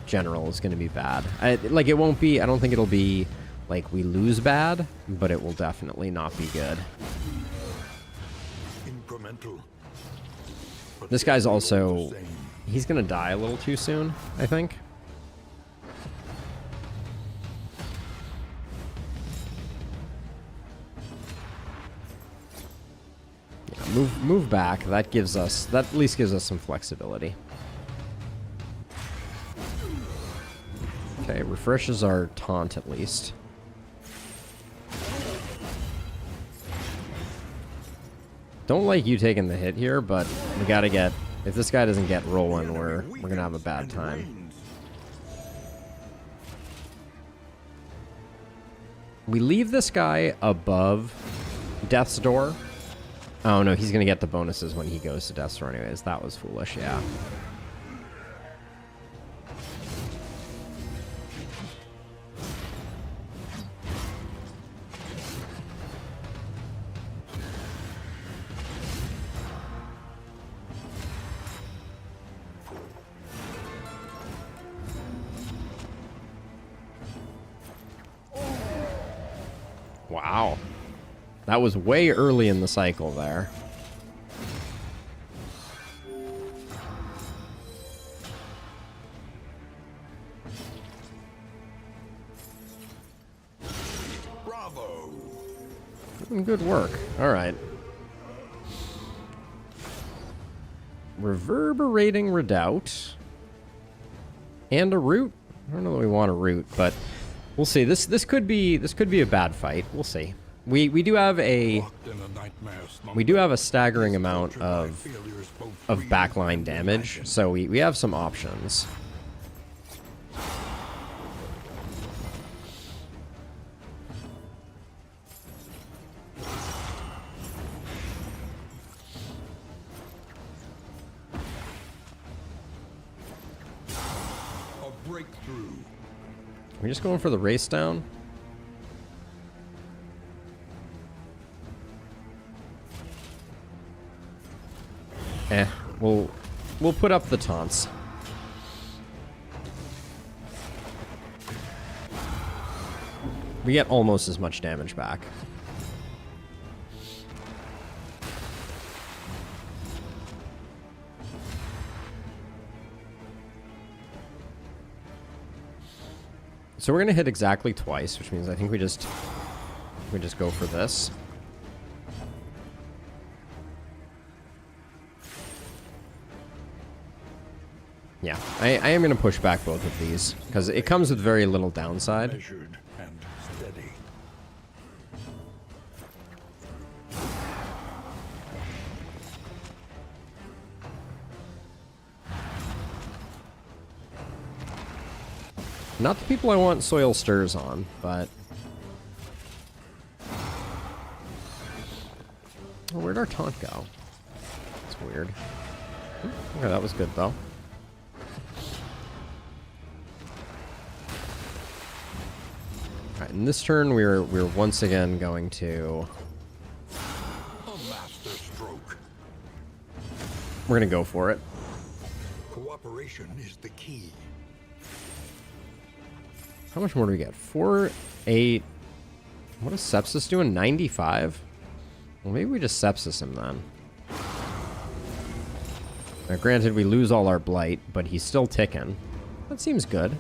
general is going to be bad. Like, it won't be, I don't think it'll be like we lose bad, but it will definitely not be good. Incremental. This guy's also, he's going to die a little too soon, I think. Move back. That at least gives us some flexibility. Okay, refreshes our taunt at least. Don't like you taking the hit here, but we gotta get, if this guy doesn't get rolling, we're gonna have a bad time. We leave this guy above Death's Door. Oh no, he's gonna get the bonuses when he goes to Death's Door anyways. That was foolish, yeah. Wow. That was way early in the cycle there. Bravo! Good work. All right. Reverberating Redoubt. And a root. I don't know that we want a root, but we'll see. This could be a bad fight. We'll see. We do have a staggering amount of backline damage, so we have some options. A breakthrough. Are we just going for the race down? We'll put up the taunts. We get almost as much damage back. So we're gonna hit exactly twice, which means I think we just go for this. Yeah, I am going to push back both of these, because it comes with very little downside. Measured and steady. Not the people I want Soil Stirs on, but... Oh, where'd our taunt go? That's weird. Okay, that was good, though. Alright, in this turn, we're once again going to... A master stroke. We're gonna go for it. Cooperation is the key. How much more do we get? 4, 8... What is Sepsis doing? 95? Well, maybe we just Sepsis him then. Now, granted, we lose all our Blight, but he's still ticking. That seems good.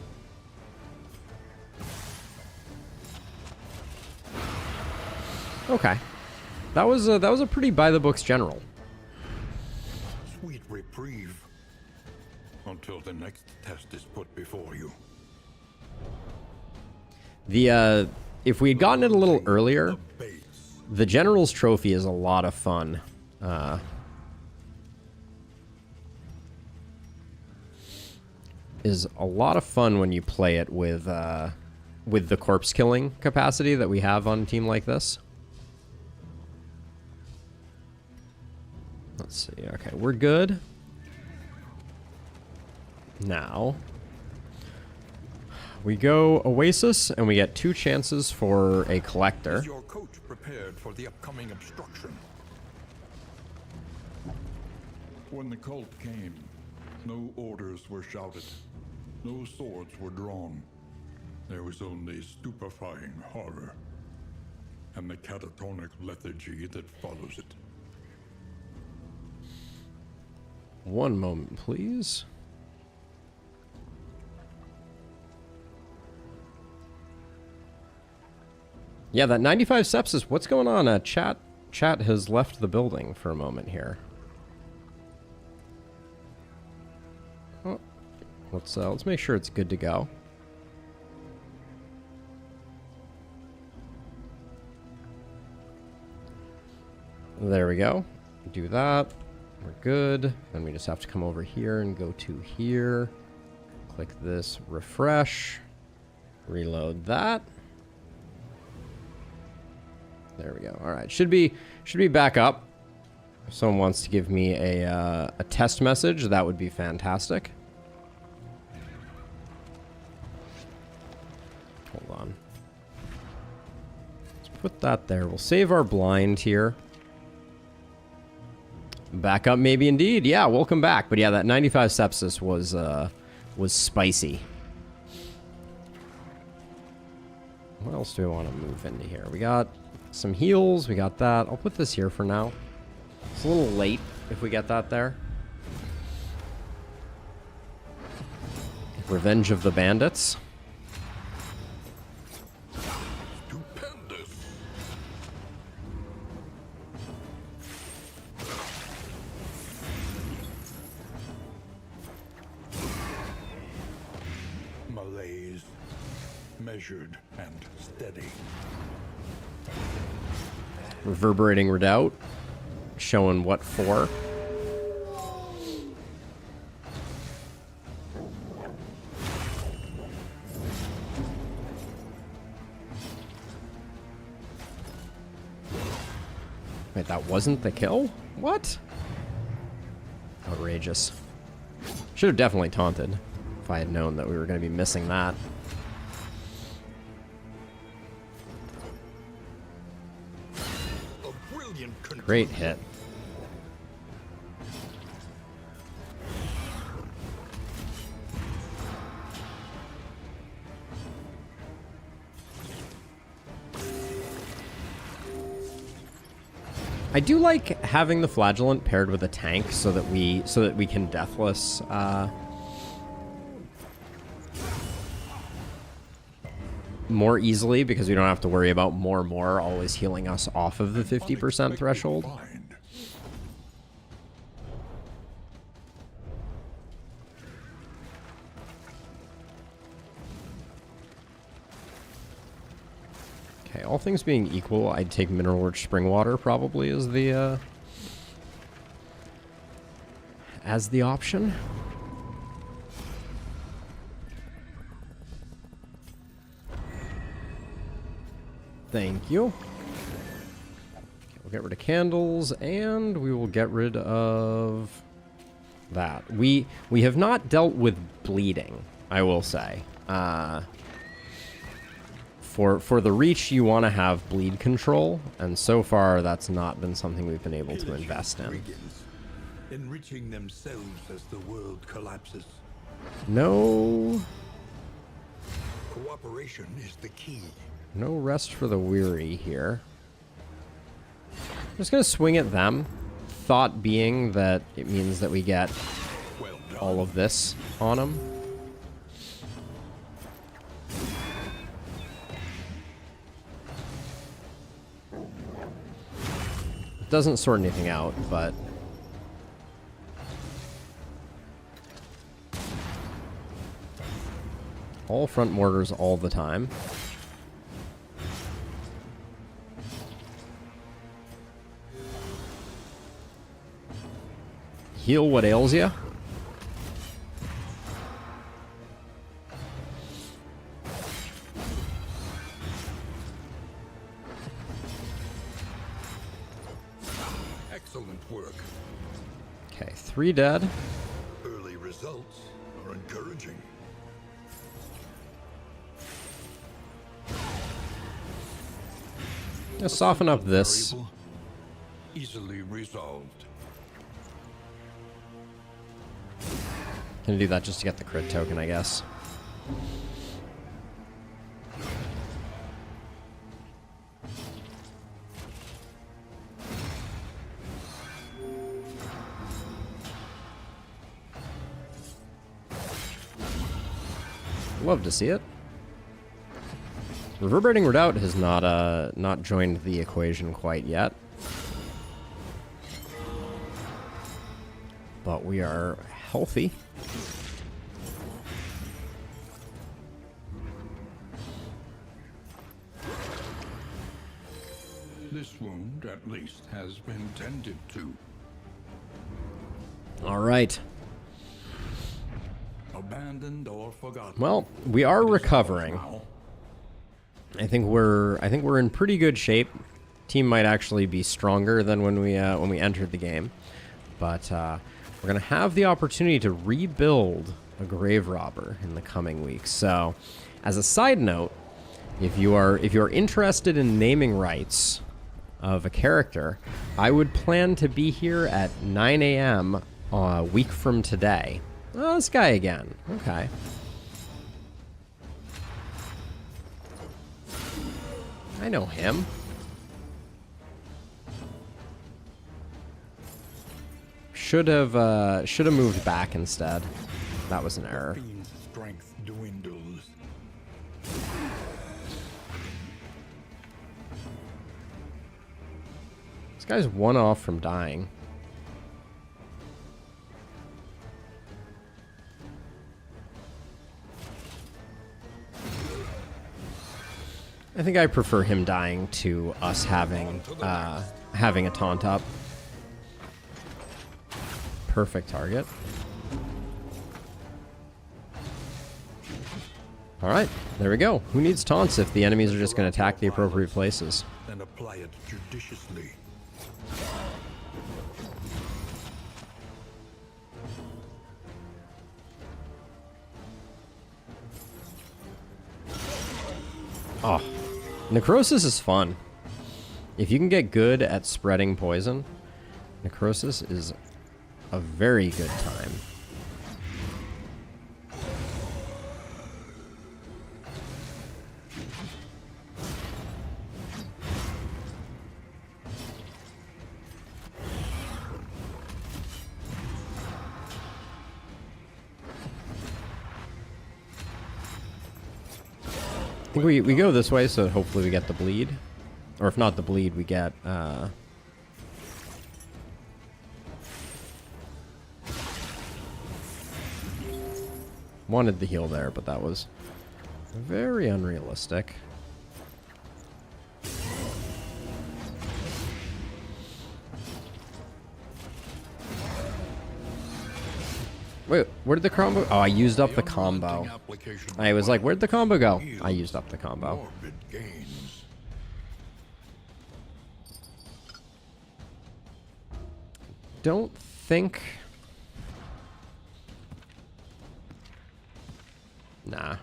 Okay. That was a pretty by-the-books general. Sweet reprieve. Until the next test is put before you. The, if we had gotten it a little earlier, the General's Trophy is a lot of fun. Is a lot of fun when you play it with the corpse killing capacity that we have on a team like this. Let's see. Okay, we're good. Now, we go Oasis, and we get 2 chances for a Collector. Is your coach prepared for the upcoming obstruction? When the cult came, no orders were shouted. No swords were drawn. There was only stupefying horror. And the catatonic lethargy that follows it. One moment, please. Yeah, that 95 sepsis. What's going on? Chat has left the building for a moment here. Oh, let's make sure it's good to go. There we go. Do that. We're good. Then we just have to come over here and go to here. Click this, refresh, reload that. There we go. All right, should be back up. If someone wants to give me a test message, that would be fantastic. Hold on. Let's put that there. We'll save our blind here. Back up, maybe indeed. Yeah, welcome back. But yeah, that 95 sepsis was spicy. What else do we want to move into here? We got some heals. We got that. I'll put this here for now. It's a little late if we get that there. Revenge of the Bandits. Stupendous. Malaise, measured and steady. Reverberating Redoubt. Showing what for. Wait, that wasn't the kill? What? Outrageous. Should have definitely taunted if I had known that we were going to be missing that. A brilliant Great hit. I do like having the flagellant paired with a tank so that we can deathless more easily, because we don't have to worry about more always healing us off of the 50% threshold. Okay, all things being equal, I'd take mineral-rich spring water probably as the option. Thank you. Okay, we'll get rid of candles, and we will get rid of that. We have not dealt with bleeding, I will say. For the Reach, you want to have bleed control, and so far that's not been something we've been able to invest in. Enriching themselves as the world collapses. No. Cooperation is the key. No rest for the weary here. I'm just going to swing at them. Thought being that it means that we get all of this on them. Doesn't sort anything out, but all front mortars all the time. Heal what ails ya. Excellent work. Okay, 3 dead. Early results are encouraging. Let's soften up this. Variable, easily resolved. Gonna do that just to get the crit token, I guess. Love to see it. Reverberating Redoubt has not joined the equation quite yet. But we are healthy. This wound, at least, has been tended to. All right. Abandoned or forgotten. Well, we are It is ours recovering. now. I think we're in pretty good shape. Team might actually be stronger than when we entered the game, but we're gonna have the opportunity to rebuild a grave robber in the coming weeks. So, as a side note, if you are interested in naming rights of a character, I would plan to be here at 9 a.m. a week from today. Oh, this guy again. Okay. I know him. Should have moved back instead. That was an error. Fiend's strength dwindles. This guy's one off from dying. I think I prefer him dying to us having a taunt up. Perfect target. All right, there we go. Who needs taunts if the enemies are just going to attack the appropriate places? And apply it judiciously. Oh, necrosis is fun. If you can get good at spreading poison, necrosis is a very good time. I think we go this way, so hopefully we get the bleed. Or if not the bleed, we get... wanted the heal there, but that was very unrealistic. Wait, where did the combo... Oh, I used up the combo. I was like, where'd the combo go? I used up the combo. Morbid gains. Don't think... Nah.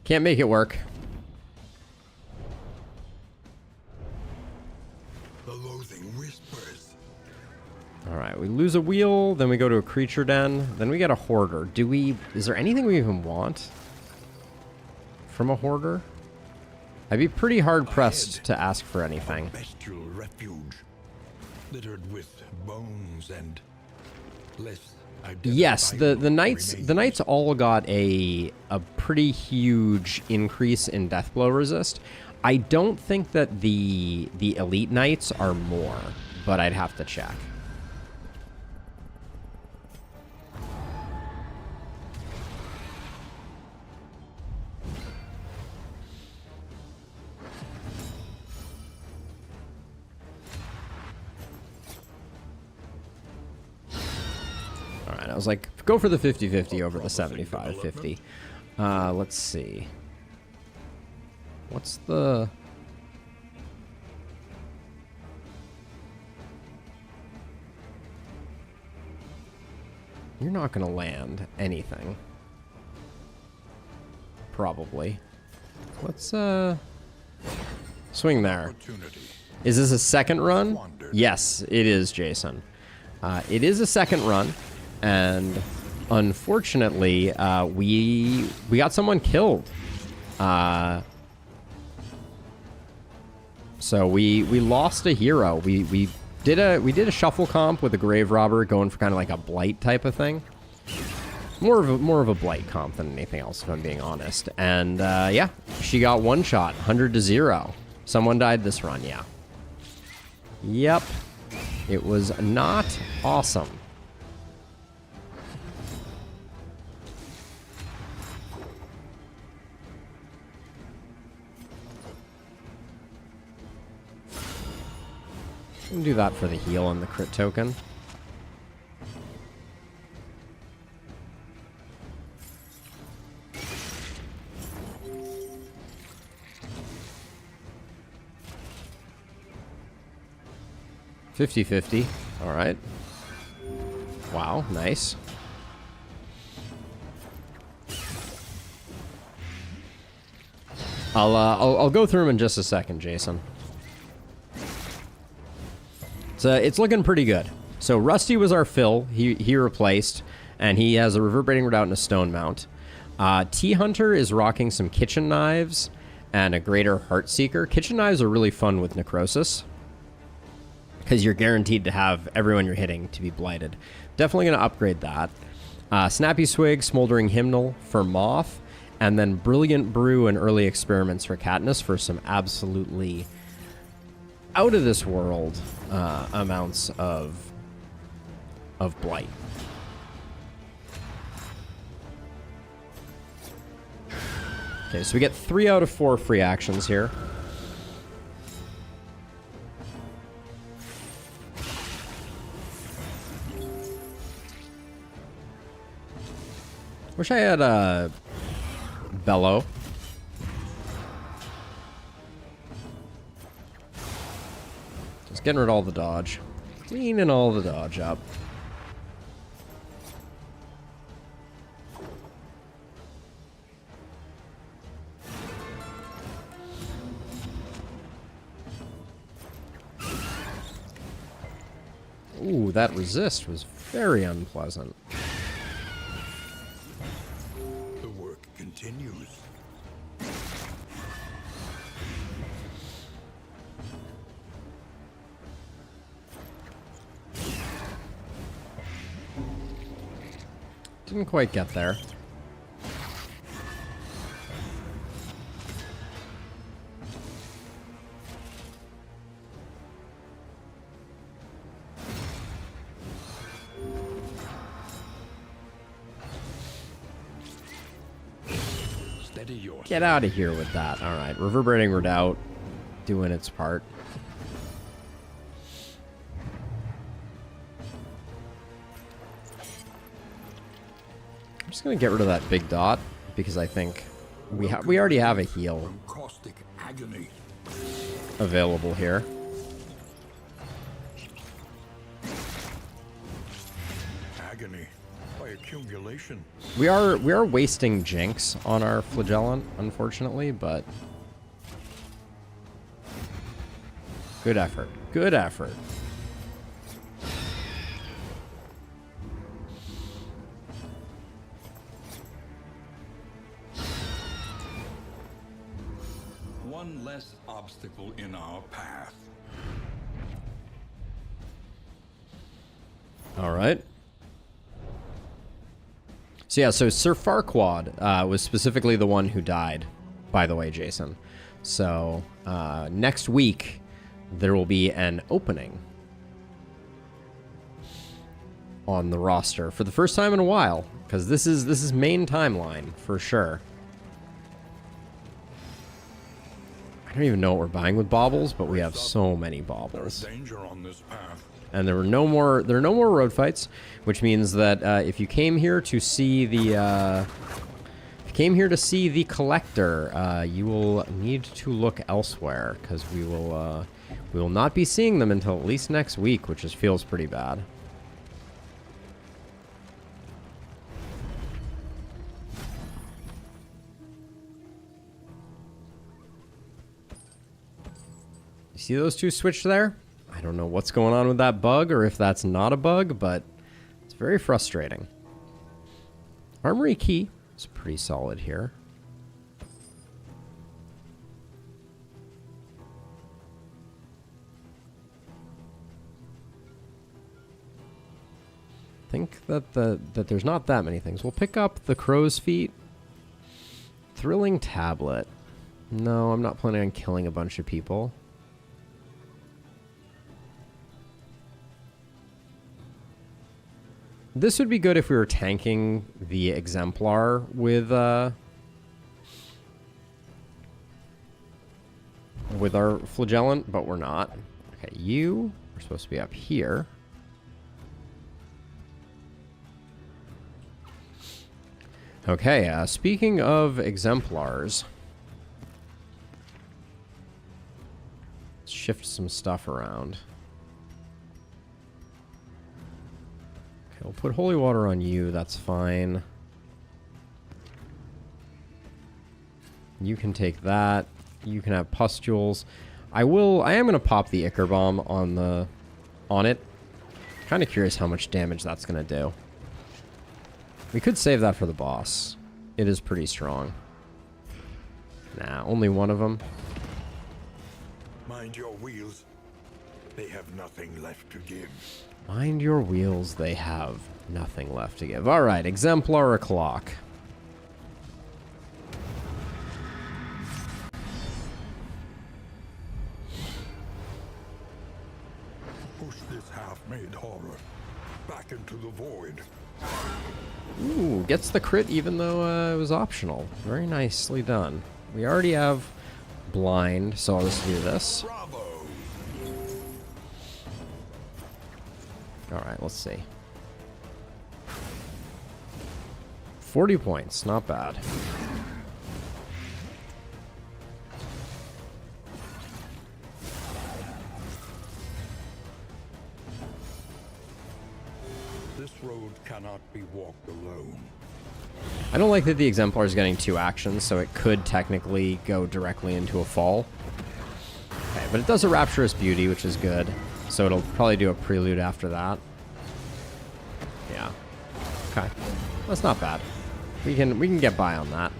Can't make it work. The loathing whispers. Alright, we lose a wheel, then we go to a creature den, then we get a hoarder. Is there anything we even want from a hoarder? I'd be pretty hard-pressed to ask for anything. Bestial refuge. Littered with bones and less Yes, the knights all got a pretty huge increase in death blow resist. I don't think that the elite knights are more, but I'd have to check. Alright, I was like, go for the 50-50 over the 75-50. Let's see. What's the... You're not gonna land anything. Probably. Let's, swing there. Is this a second run? Yes, it is, Jason. It is a second run, and unfortunately, we got someone killed. So we lost a hero. We did a shuffle comp with a grave robber, going for kind of like a blight type of thing. More of a blight comp than anything else, if I'm being honest. And yeah, she got one shot, 100-0. Someone died this run, yeah. Yep, it was not awesome. We can do that for the heal and the crit token. 50-50. All right. Wow, nice. I'll go through them in just a second, Jason. So it's looking pretty good. So Rusty was our fill. He replaced, and he has a reverberating redoubt and a stone mount. T-Hunter is rocking some kitchen knives and a greater Heartseeker. Kitchen knives are really fun with necrosis, because you're guaranteed to have everyone you're hitting to be blighted. Definitely going to upgrade that. Snappy Swig, Smoldering Hymnal for Moth, and then Brilliant Brew and Early Experiments for Katniss for some absolutely out-of-this-world amounts of blight. Okay, so we get 3 out of 4 free actions here. Wish I had a bellow. Just getting rid of all the dodge. Cleaning all the dodge up. Ooh, that resist was very unpleasant. The work continues. Didn't quite get there. Steady yourself. Get out of here with that. All right, Reverberating Redoubt doing its part. I'm just gonna get rid of that big dot because I think we already have a heal From caustic agony. available here. Agony by accumulation. We are wasting Jinx on our Flagellant, unfortunately, but good effort. Good effort. One less obstacle in our path. All right. So yeah, so Sir Farquaad was specifically the one who died, by the way, Jason. So next week there will be an opening on the roster for the first time in a while, because this is main timeline for sure. I don't even know what we're buying with baubles, but we have so many baubles. There's danger on this path. And there are no more road fights, which means that if you came here to see the collector, you will need to look elsewhere, because we will not be seeing them until at least next week, which just feels pretty bad. You see those two switch there? I don't know what's going on with that bug, or if that's not a bug, but it's very frustrating. Armory key is pretty solid here. I think that there's not that many things. We'll pick up the crow's feet. Thrilling tablet. No, I'm not planning on killing a bunch of people. This would be good if we were tanking the Exemplar with our Flagellant, but we're not. Okay, you are supposed to be up here. Okay, speaking of Exemplars, let's shift some stuff around. We'll put holy water on you. That's fine. You can take that. You can have pustules. I am going to pop the Ichor Bomb on it. Kind of curious how much damage that's going to do. We could save that for the boss. It is pretty strong. Nah, only one of them. Mind your wheels. They have nothing left to give. Mind your wheels, they have nothing left to give. Alright, Exemplar o'clock. Push this half-made horror back into the void. Ooh, gets the crit even though it was optional. Very nicely done. We already have blind, so I'll just do this. Bravo! Alright, let's see. 40 points, not bad. This road cannot be walked alone. I don't like that the Exemplar is getting 2 actions, so it could technically go directly into a fall. Okay, but it does a Rapturous Beauty, which is good. So it'll probably do a prelude after that. Yeah. Okay. That's not bad. We can get by on that.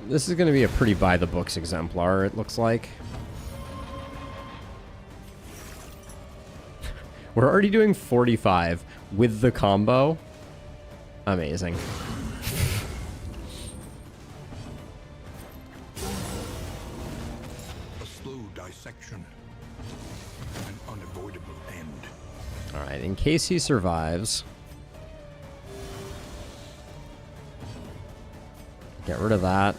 This is going to be a pretty by-the-books Exemplar, it looks like. We're already doing 45 with the combo. Amazing. A slow dissection. An unavoidable end. Alright, in case he survives. Get rid of that.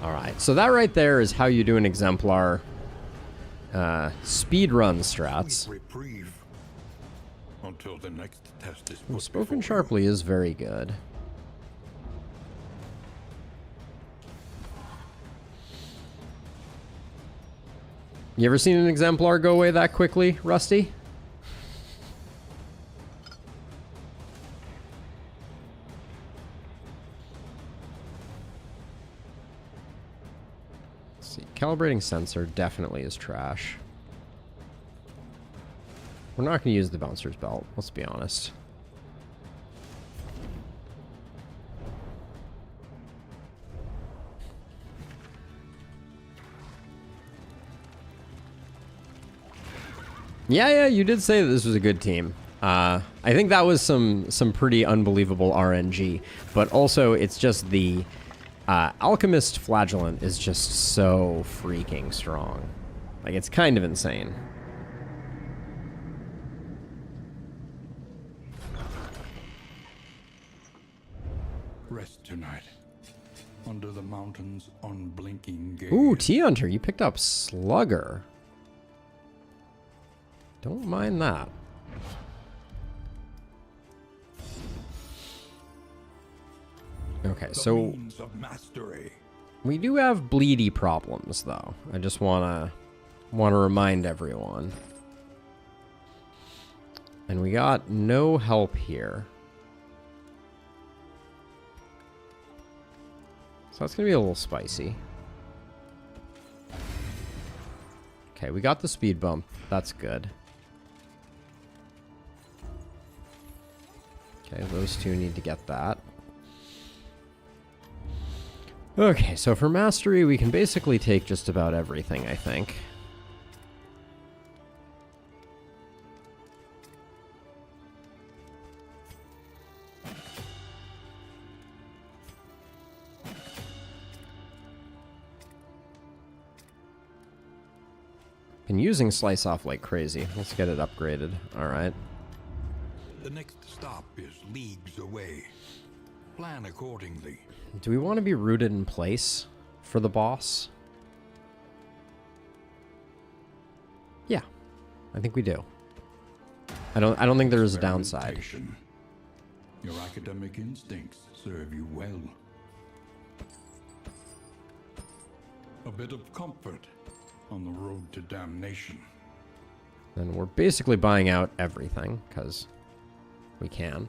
Alright, so that right there is how you do an Exemplar speedrun strats. Sweet reprieve. Until the next test is put Spoken before Sharply is very good. You ever seen an Exemplar go away that quickly, Rusty? Let's see. Calibrating sensor definitely is trash. We're not going to use the Bouncer's Belt, let's be honest. Yeah, you did say that this was a good team. I think that was some pretty unbelievable RNG, but also it's just the Alchemist Flagellant is just so freaking strong. Like, it's kind of insane. Rest tonight. Under the mountain's unblinking gaze. Ooh, T-Hunter, you picked up Slugger. Don't mind that. Okay, so means of mastery. we do have bleedy problems, though. I just wanna remind everyone. And we got no help here. So that's gonna be a little spicy. Okay, we got the speed bump. That's good. Okay, those two need to get that. Okay, so for mastery, we can basically take just about everything, I think. Been using Slice Off like crazy. Let's get it upgraded. Alright. The next stop is leagues away. Plan accordingly. Do we want to be rooted in place for the boss? Yeah, I think we do. I don't think there is a downside. Experimentation. Your academic instincts serve you well. A bit of comfort on the road to damnation. Then we're basically buying out everything, because we can.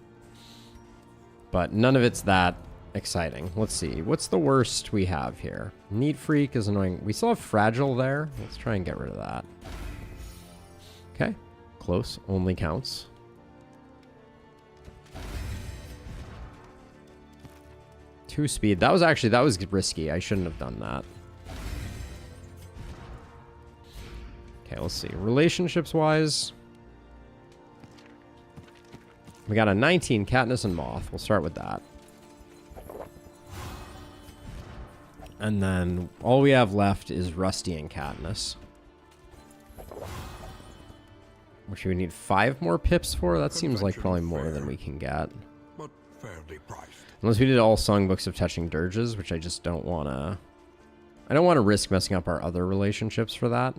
But none of it's that exciting. Let's see. What's the worst we have here? Need Freak is annoying. We still have Fragile there. Let's try and get rid of that. Okay. Close. Only counts. Two speed. That was risky. I shouldn't have done that. Okay, let's see. Relationships-wise, we got a 19, Katniss and Moth. We'll start with that. And then all we have left is Rusty and Katniss. Which we need 5 more pips for? That seems like probably more than we can get. But fairly priced. Unless we did all songbooks of touching dirges, which I just don't want to... I don't want to risk messing up our other relationships for that.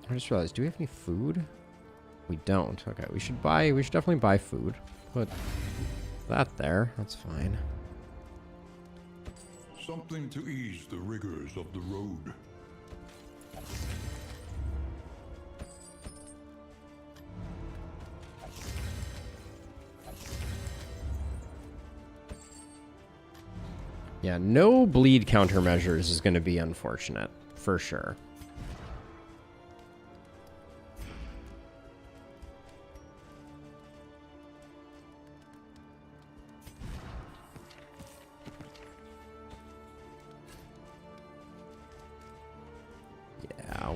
I just realized, do we have any food? We don't. Okay, we should definitely buy food. Put that there. That's fine. Something to ease the rigors of the road. Yeah, no bleed countermeasures is going to be unfortunate, for sure.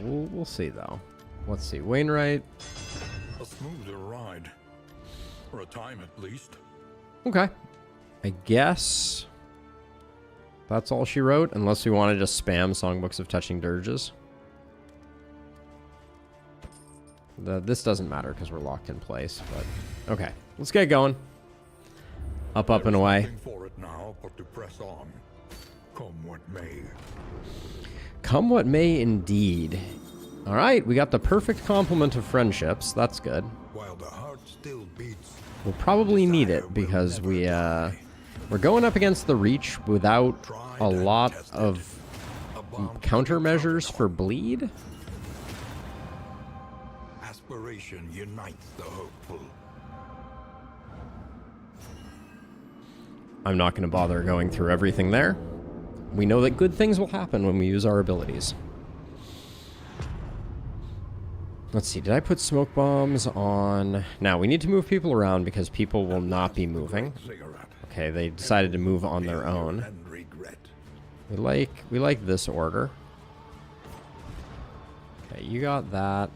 We'll see, though. Let's see. Wainwright. A smoother ride. For a time, at least. Okay. I guess that's all she wrote, unless we want to just spam songbooks of touching dirges. This doesn't matter because we're locked in place, but okay. Let's get going. Up, and away. Nothing for it now, but to press on. Come what may. Come what may, indeed. All right, we got the perfect complement of friendships. That's good. While the heart still beats, we'll probably need it because we're going up against the Reach without a lot of countermeasures for bleed. Aspiration unites the hopeful. I'm not going to bother going through everything there. We know that good things will happen when we use our abilities. Let's see, did I put smoke bombs on? Now, we need to move people around because people will not be moving. Okay, they decided to move on their own. We like this order. Okay, you got that.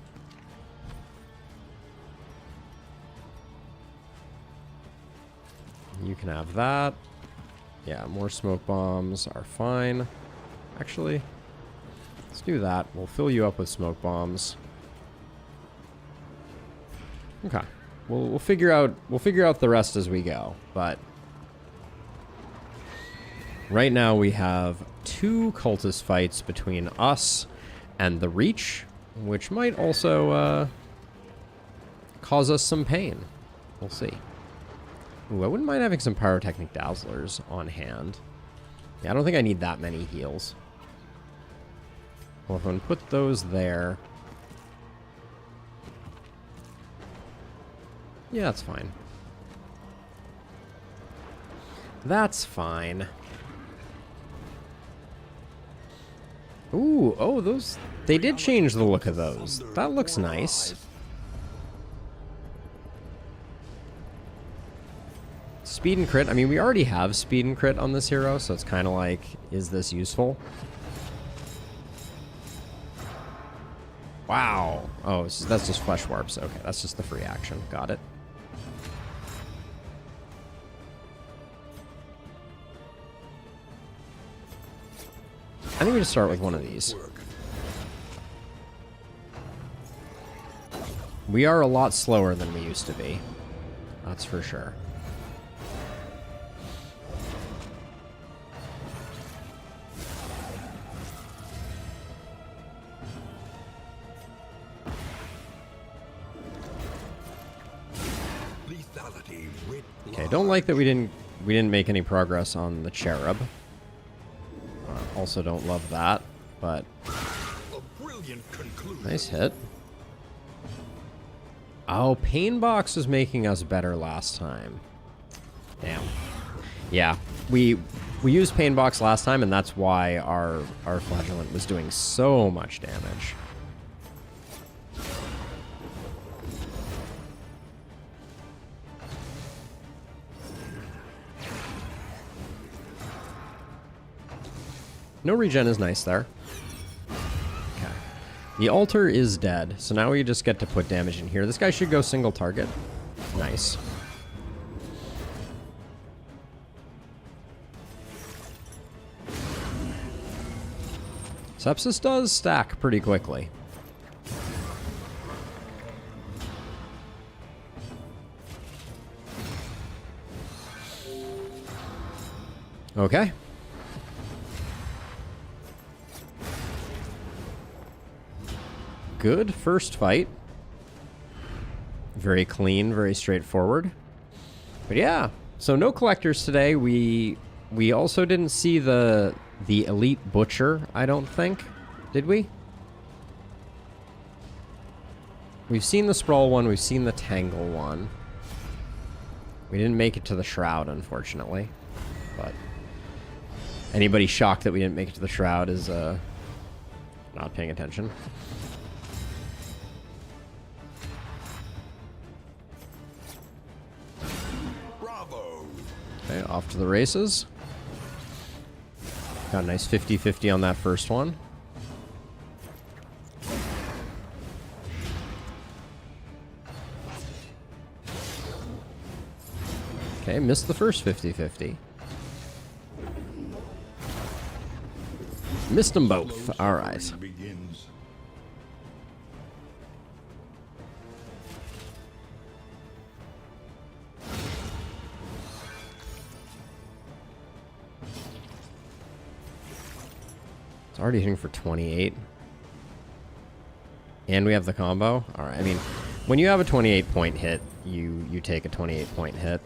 You can have that. Yeah, more smoke bombs are fine. Actually, let's do that. We'll fill you up with smoke bombs. Okay. We'll figure out the rest as we go, but right now we have 2 cultist fights between us and the Reach, which might also cause us some pain. We'll see. Ooh, I wouldn't mind having some pyrotechnic dazzlers on hand. Yeah, I don't think I need that many heals. Well, if I'm gonna put those there. Yeah, that's fine. That's fine. Ooh, oh, those... They did change the look of those. That looks nice. Speed and crit. I mean, we already have speed and crit on this hero, so it's kind of like, is this useful? Wow. Oh, so that's just flesh warps. Okay, that's just the free action. Got it. I think we just start with one of these. We are a lot slower than we used to be. That's for sure. quality writ Okay, don't like that we didn't make any progress on the cherub. Also don't love that, but a brilliant conclusion. nice hit. Oh, Pain Box was making us better last time. Damn. Yeah, we used Pain Box last time, and that's why our Flagellant was doing so much damage. No regen is nice there. Okay. The altar is dead, so now we just get to put damage in here. This guy should go single target. Nice. Sepsis does stack pretty quickly. Okay. Good first fight. Very clean, very straightforward. But yeah, so no collectors today. We also didn't see the elite butcher, I don't think. Did we? We've seen the sprawl one, we've seen the tangle one. We didn't make it to the shroud, unfortunately. But anybody shocked that we didn't make it to the shroud is not paying attention. Okay, off to the races. Got a nice 50-50 on that first one. Okay, missed the first 50-50. Missed them both. All right. Begins. It's already hitting for 28. And we have the combo. All right. I mean, when you have a 28-point hit, you take a 28-point hit.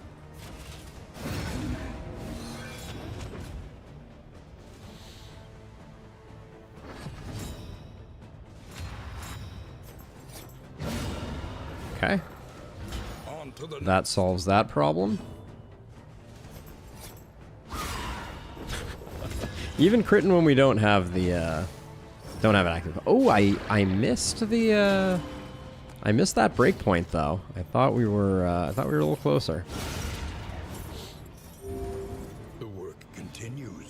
Okay. That solves that problem. Even critting when we don't have the don't have it active. Oh, I missed the I missed that breakpoint though. I thought we were a little closer. The work continues.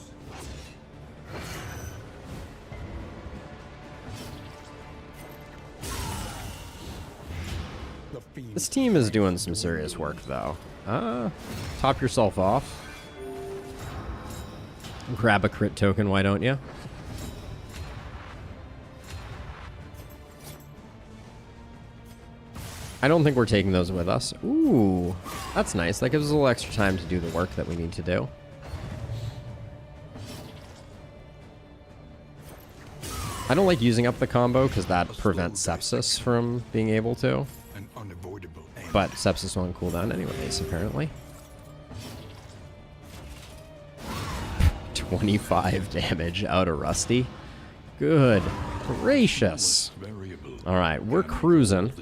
This team is doing some serious work though. Top yourself off. Grab a crit token, why don't you? I don't think we're taking those with us. Ooh, that's nice. That gives us a little extra time to do the work that we need to do. I don't like using up the combo because that prevents sepsis from being able to. An unavoidable end. But sepsis on cooldown anyways, apparently. 25 damage out of Rusty. Good gracious. All right, we're cruising.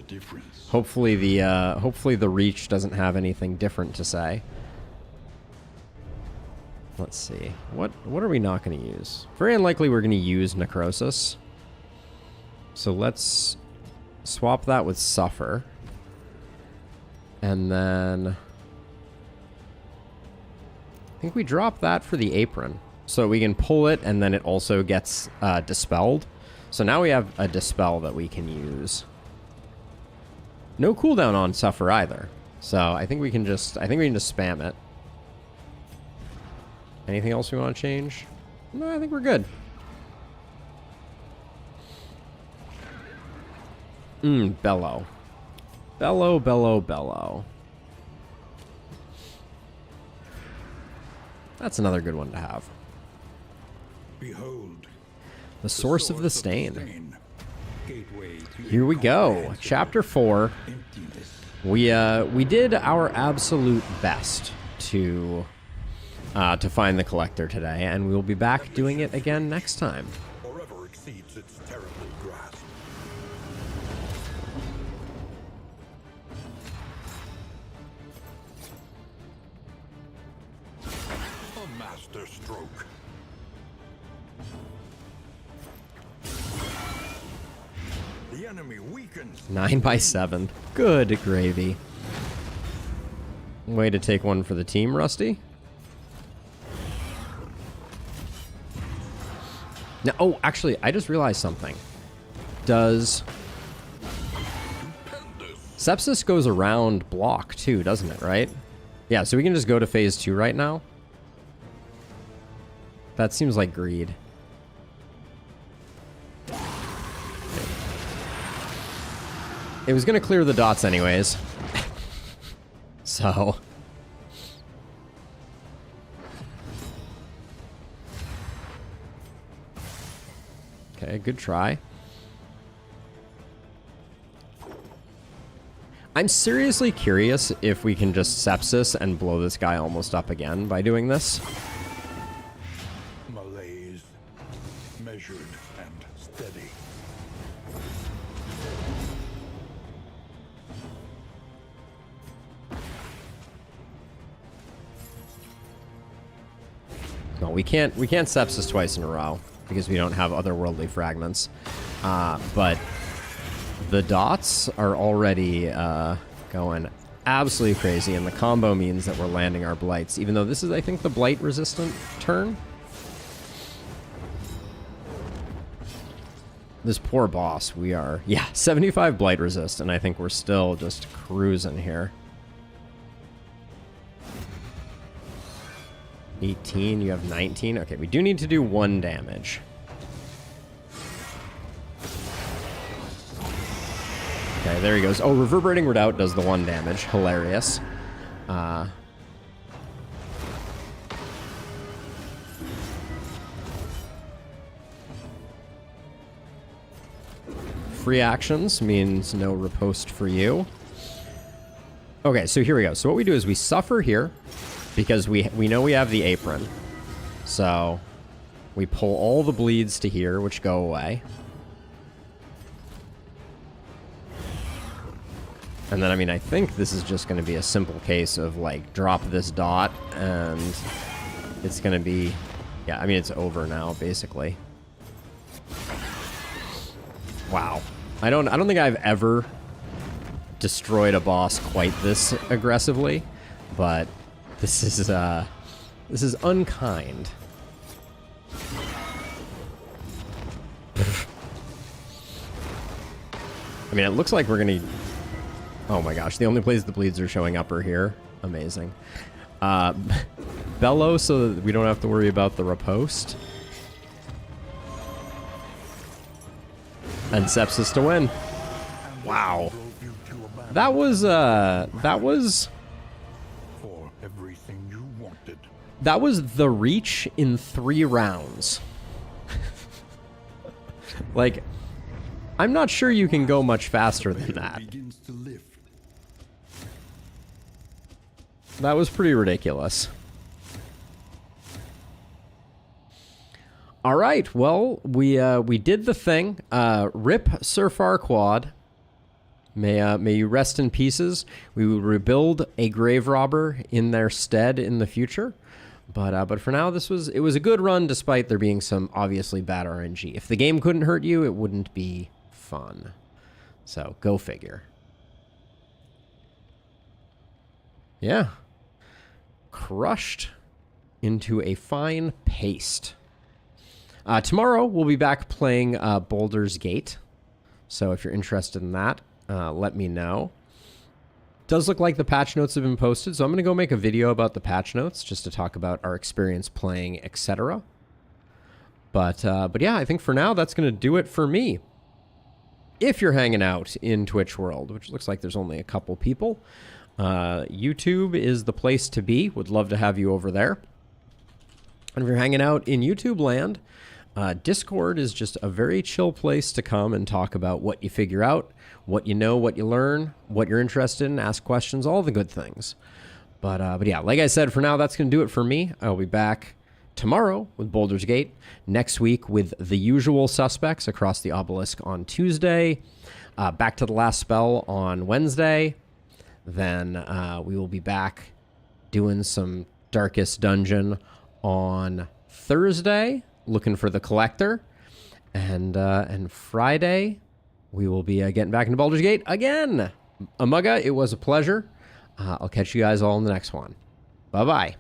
Hopefully the reach doesn't have anything different to say. Let's see. What are we not going to use? Very unlikely we're going to use Necrosis. So let's swap that with Suffer. And then I think we drop that for the Apron. So we can pull it, and then it also gets dispelled. So now we have a dispel that we can use. No cooldown on Suffer either. So I think we can just spam it. Anything else we want to change? No, I think we're good. Bellow. Bellow, bellow, bellow. That's another good one to have. Behold, The source of the stain. gateway to Here we go. Chapter 4. emptiness. We did our absolute best to find the collector today, and we'll be back doing it again next time. Forever exceeds its terrible grasp. A master stroke. The enemy weakens. 9 by 7. Good gravy. Way to take one for the team, Rusty. Now, oh, actually, I just realized something. Does... Sepsis goes around block, too, doesn't it, right? Yeah, so we can just go to phase 2 right now. That seems like greed. It was going to clear the dots anyways. So... Okay, good try. I'm seriously curious if we can just sepsis and blow this guy almost up again by doing this. Malaise. Measured and steady. No, we can't sepsis twice in a row because we don't have otherworldly fragments. But the dots are already going absolutely crazy, and the combo means that we're landing our blights, even though this is, I think, the blight resistant turn. This poor boss, we are, yeah, 75 blight resist, and I think we're still just cruising here. 18, you have 19. Okay, we do need to do 1 damage. Okay, there he goes. Oh, Reverberating Redoubt does the 1 damage. Hilarious. Free actions means no riposte for you. Okay, so here we go. So what we do is we suffer here, because we know we have the apron. So we pull all the bleeds to here, which go away. And then, I mean, I think this is just going to be a simple case of, like, drop this dot, and it's going to be... Yeah, I mean, it's over now, basically. Wow. I don't think I've ever destroyed a boss quite this aggressively, but this is unkind. I mean, it looks like we're going to... Oh my gosh, the only place the bleeds are showing up are here. Amazing. Bellow so that we don't have to worry about the riposte. And sepsis to win. Wow. That was For everything you wanted. that was the reach in 3 rounds. Like, I'm not sure you can go much faster than that. Begins to lift. That was pretty ridiculous. All right, well, we did the thing. Rip Sir Farquaad. May you rest in pieces. We will rebuild a grave robber in their stead in the future. But for now, it was a good run, despite there being some obviously bad RNG. If the game couldn't hurt you, it wouldn't be fun. So go figure. Yeah. Crushed into a fine paste. Tomorrow, we'll be back playing Baldur's Gate. So if you're interested in that, let me know. Does look like the patch notes have been posted, so I'm going to go make a video about the patch notes just to talk about our experience playing, etc. But yeah, I think for now, that's going to do it for me. If you're hanging out in Twitch World, which looks like there's only a couple people, YouTube is the place to be. Would love to have you over there. And if you're hanging out in YouTube land, Discord is just a very chill place to come and talk about what you figure out, what you know, what you learn, what you're interested in, ask questions, all the good things. But yeah, like I said, for now, that's going to do it for me. I'll be back tomorrow with Baldur's Gate, next week with the usual suspects across the Obelisk on Tuesday, back to the last spell on Wednesday. Then we will be back doing some Darkest Dungeon on Thursday, looking for the Collector. And Friday, we will be getting back into Baldur's Gate again. Amugga, it was a pleasure. I'll catch you guys all in the next one. Bye-bye.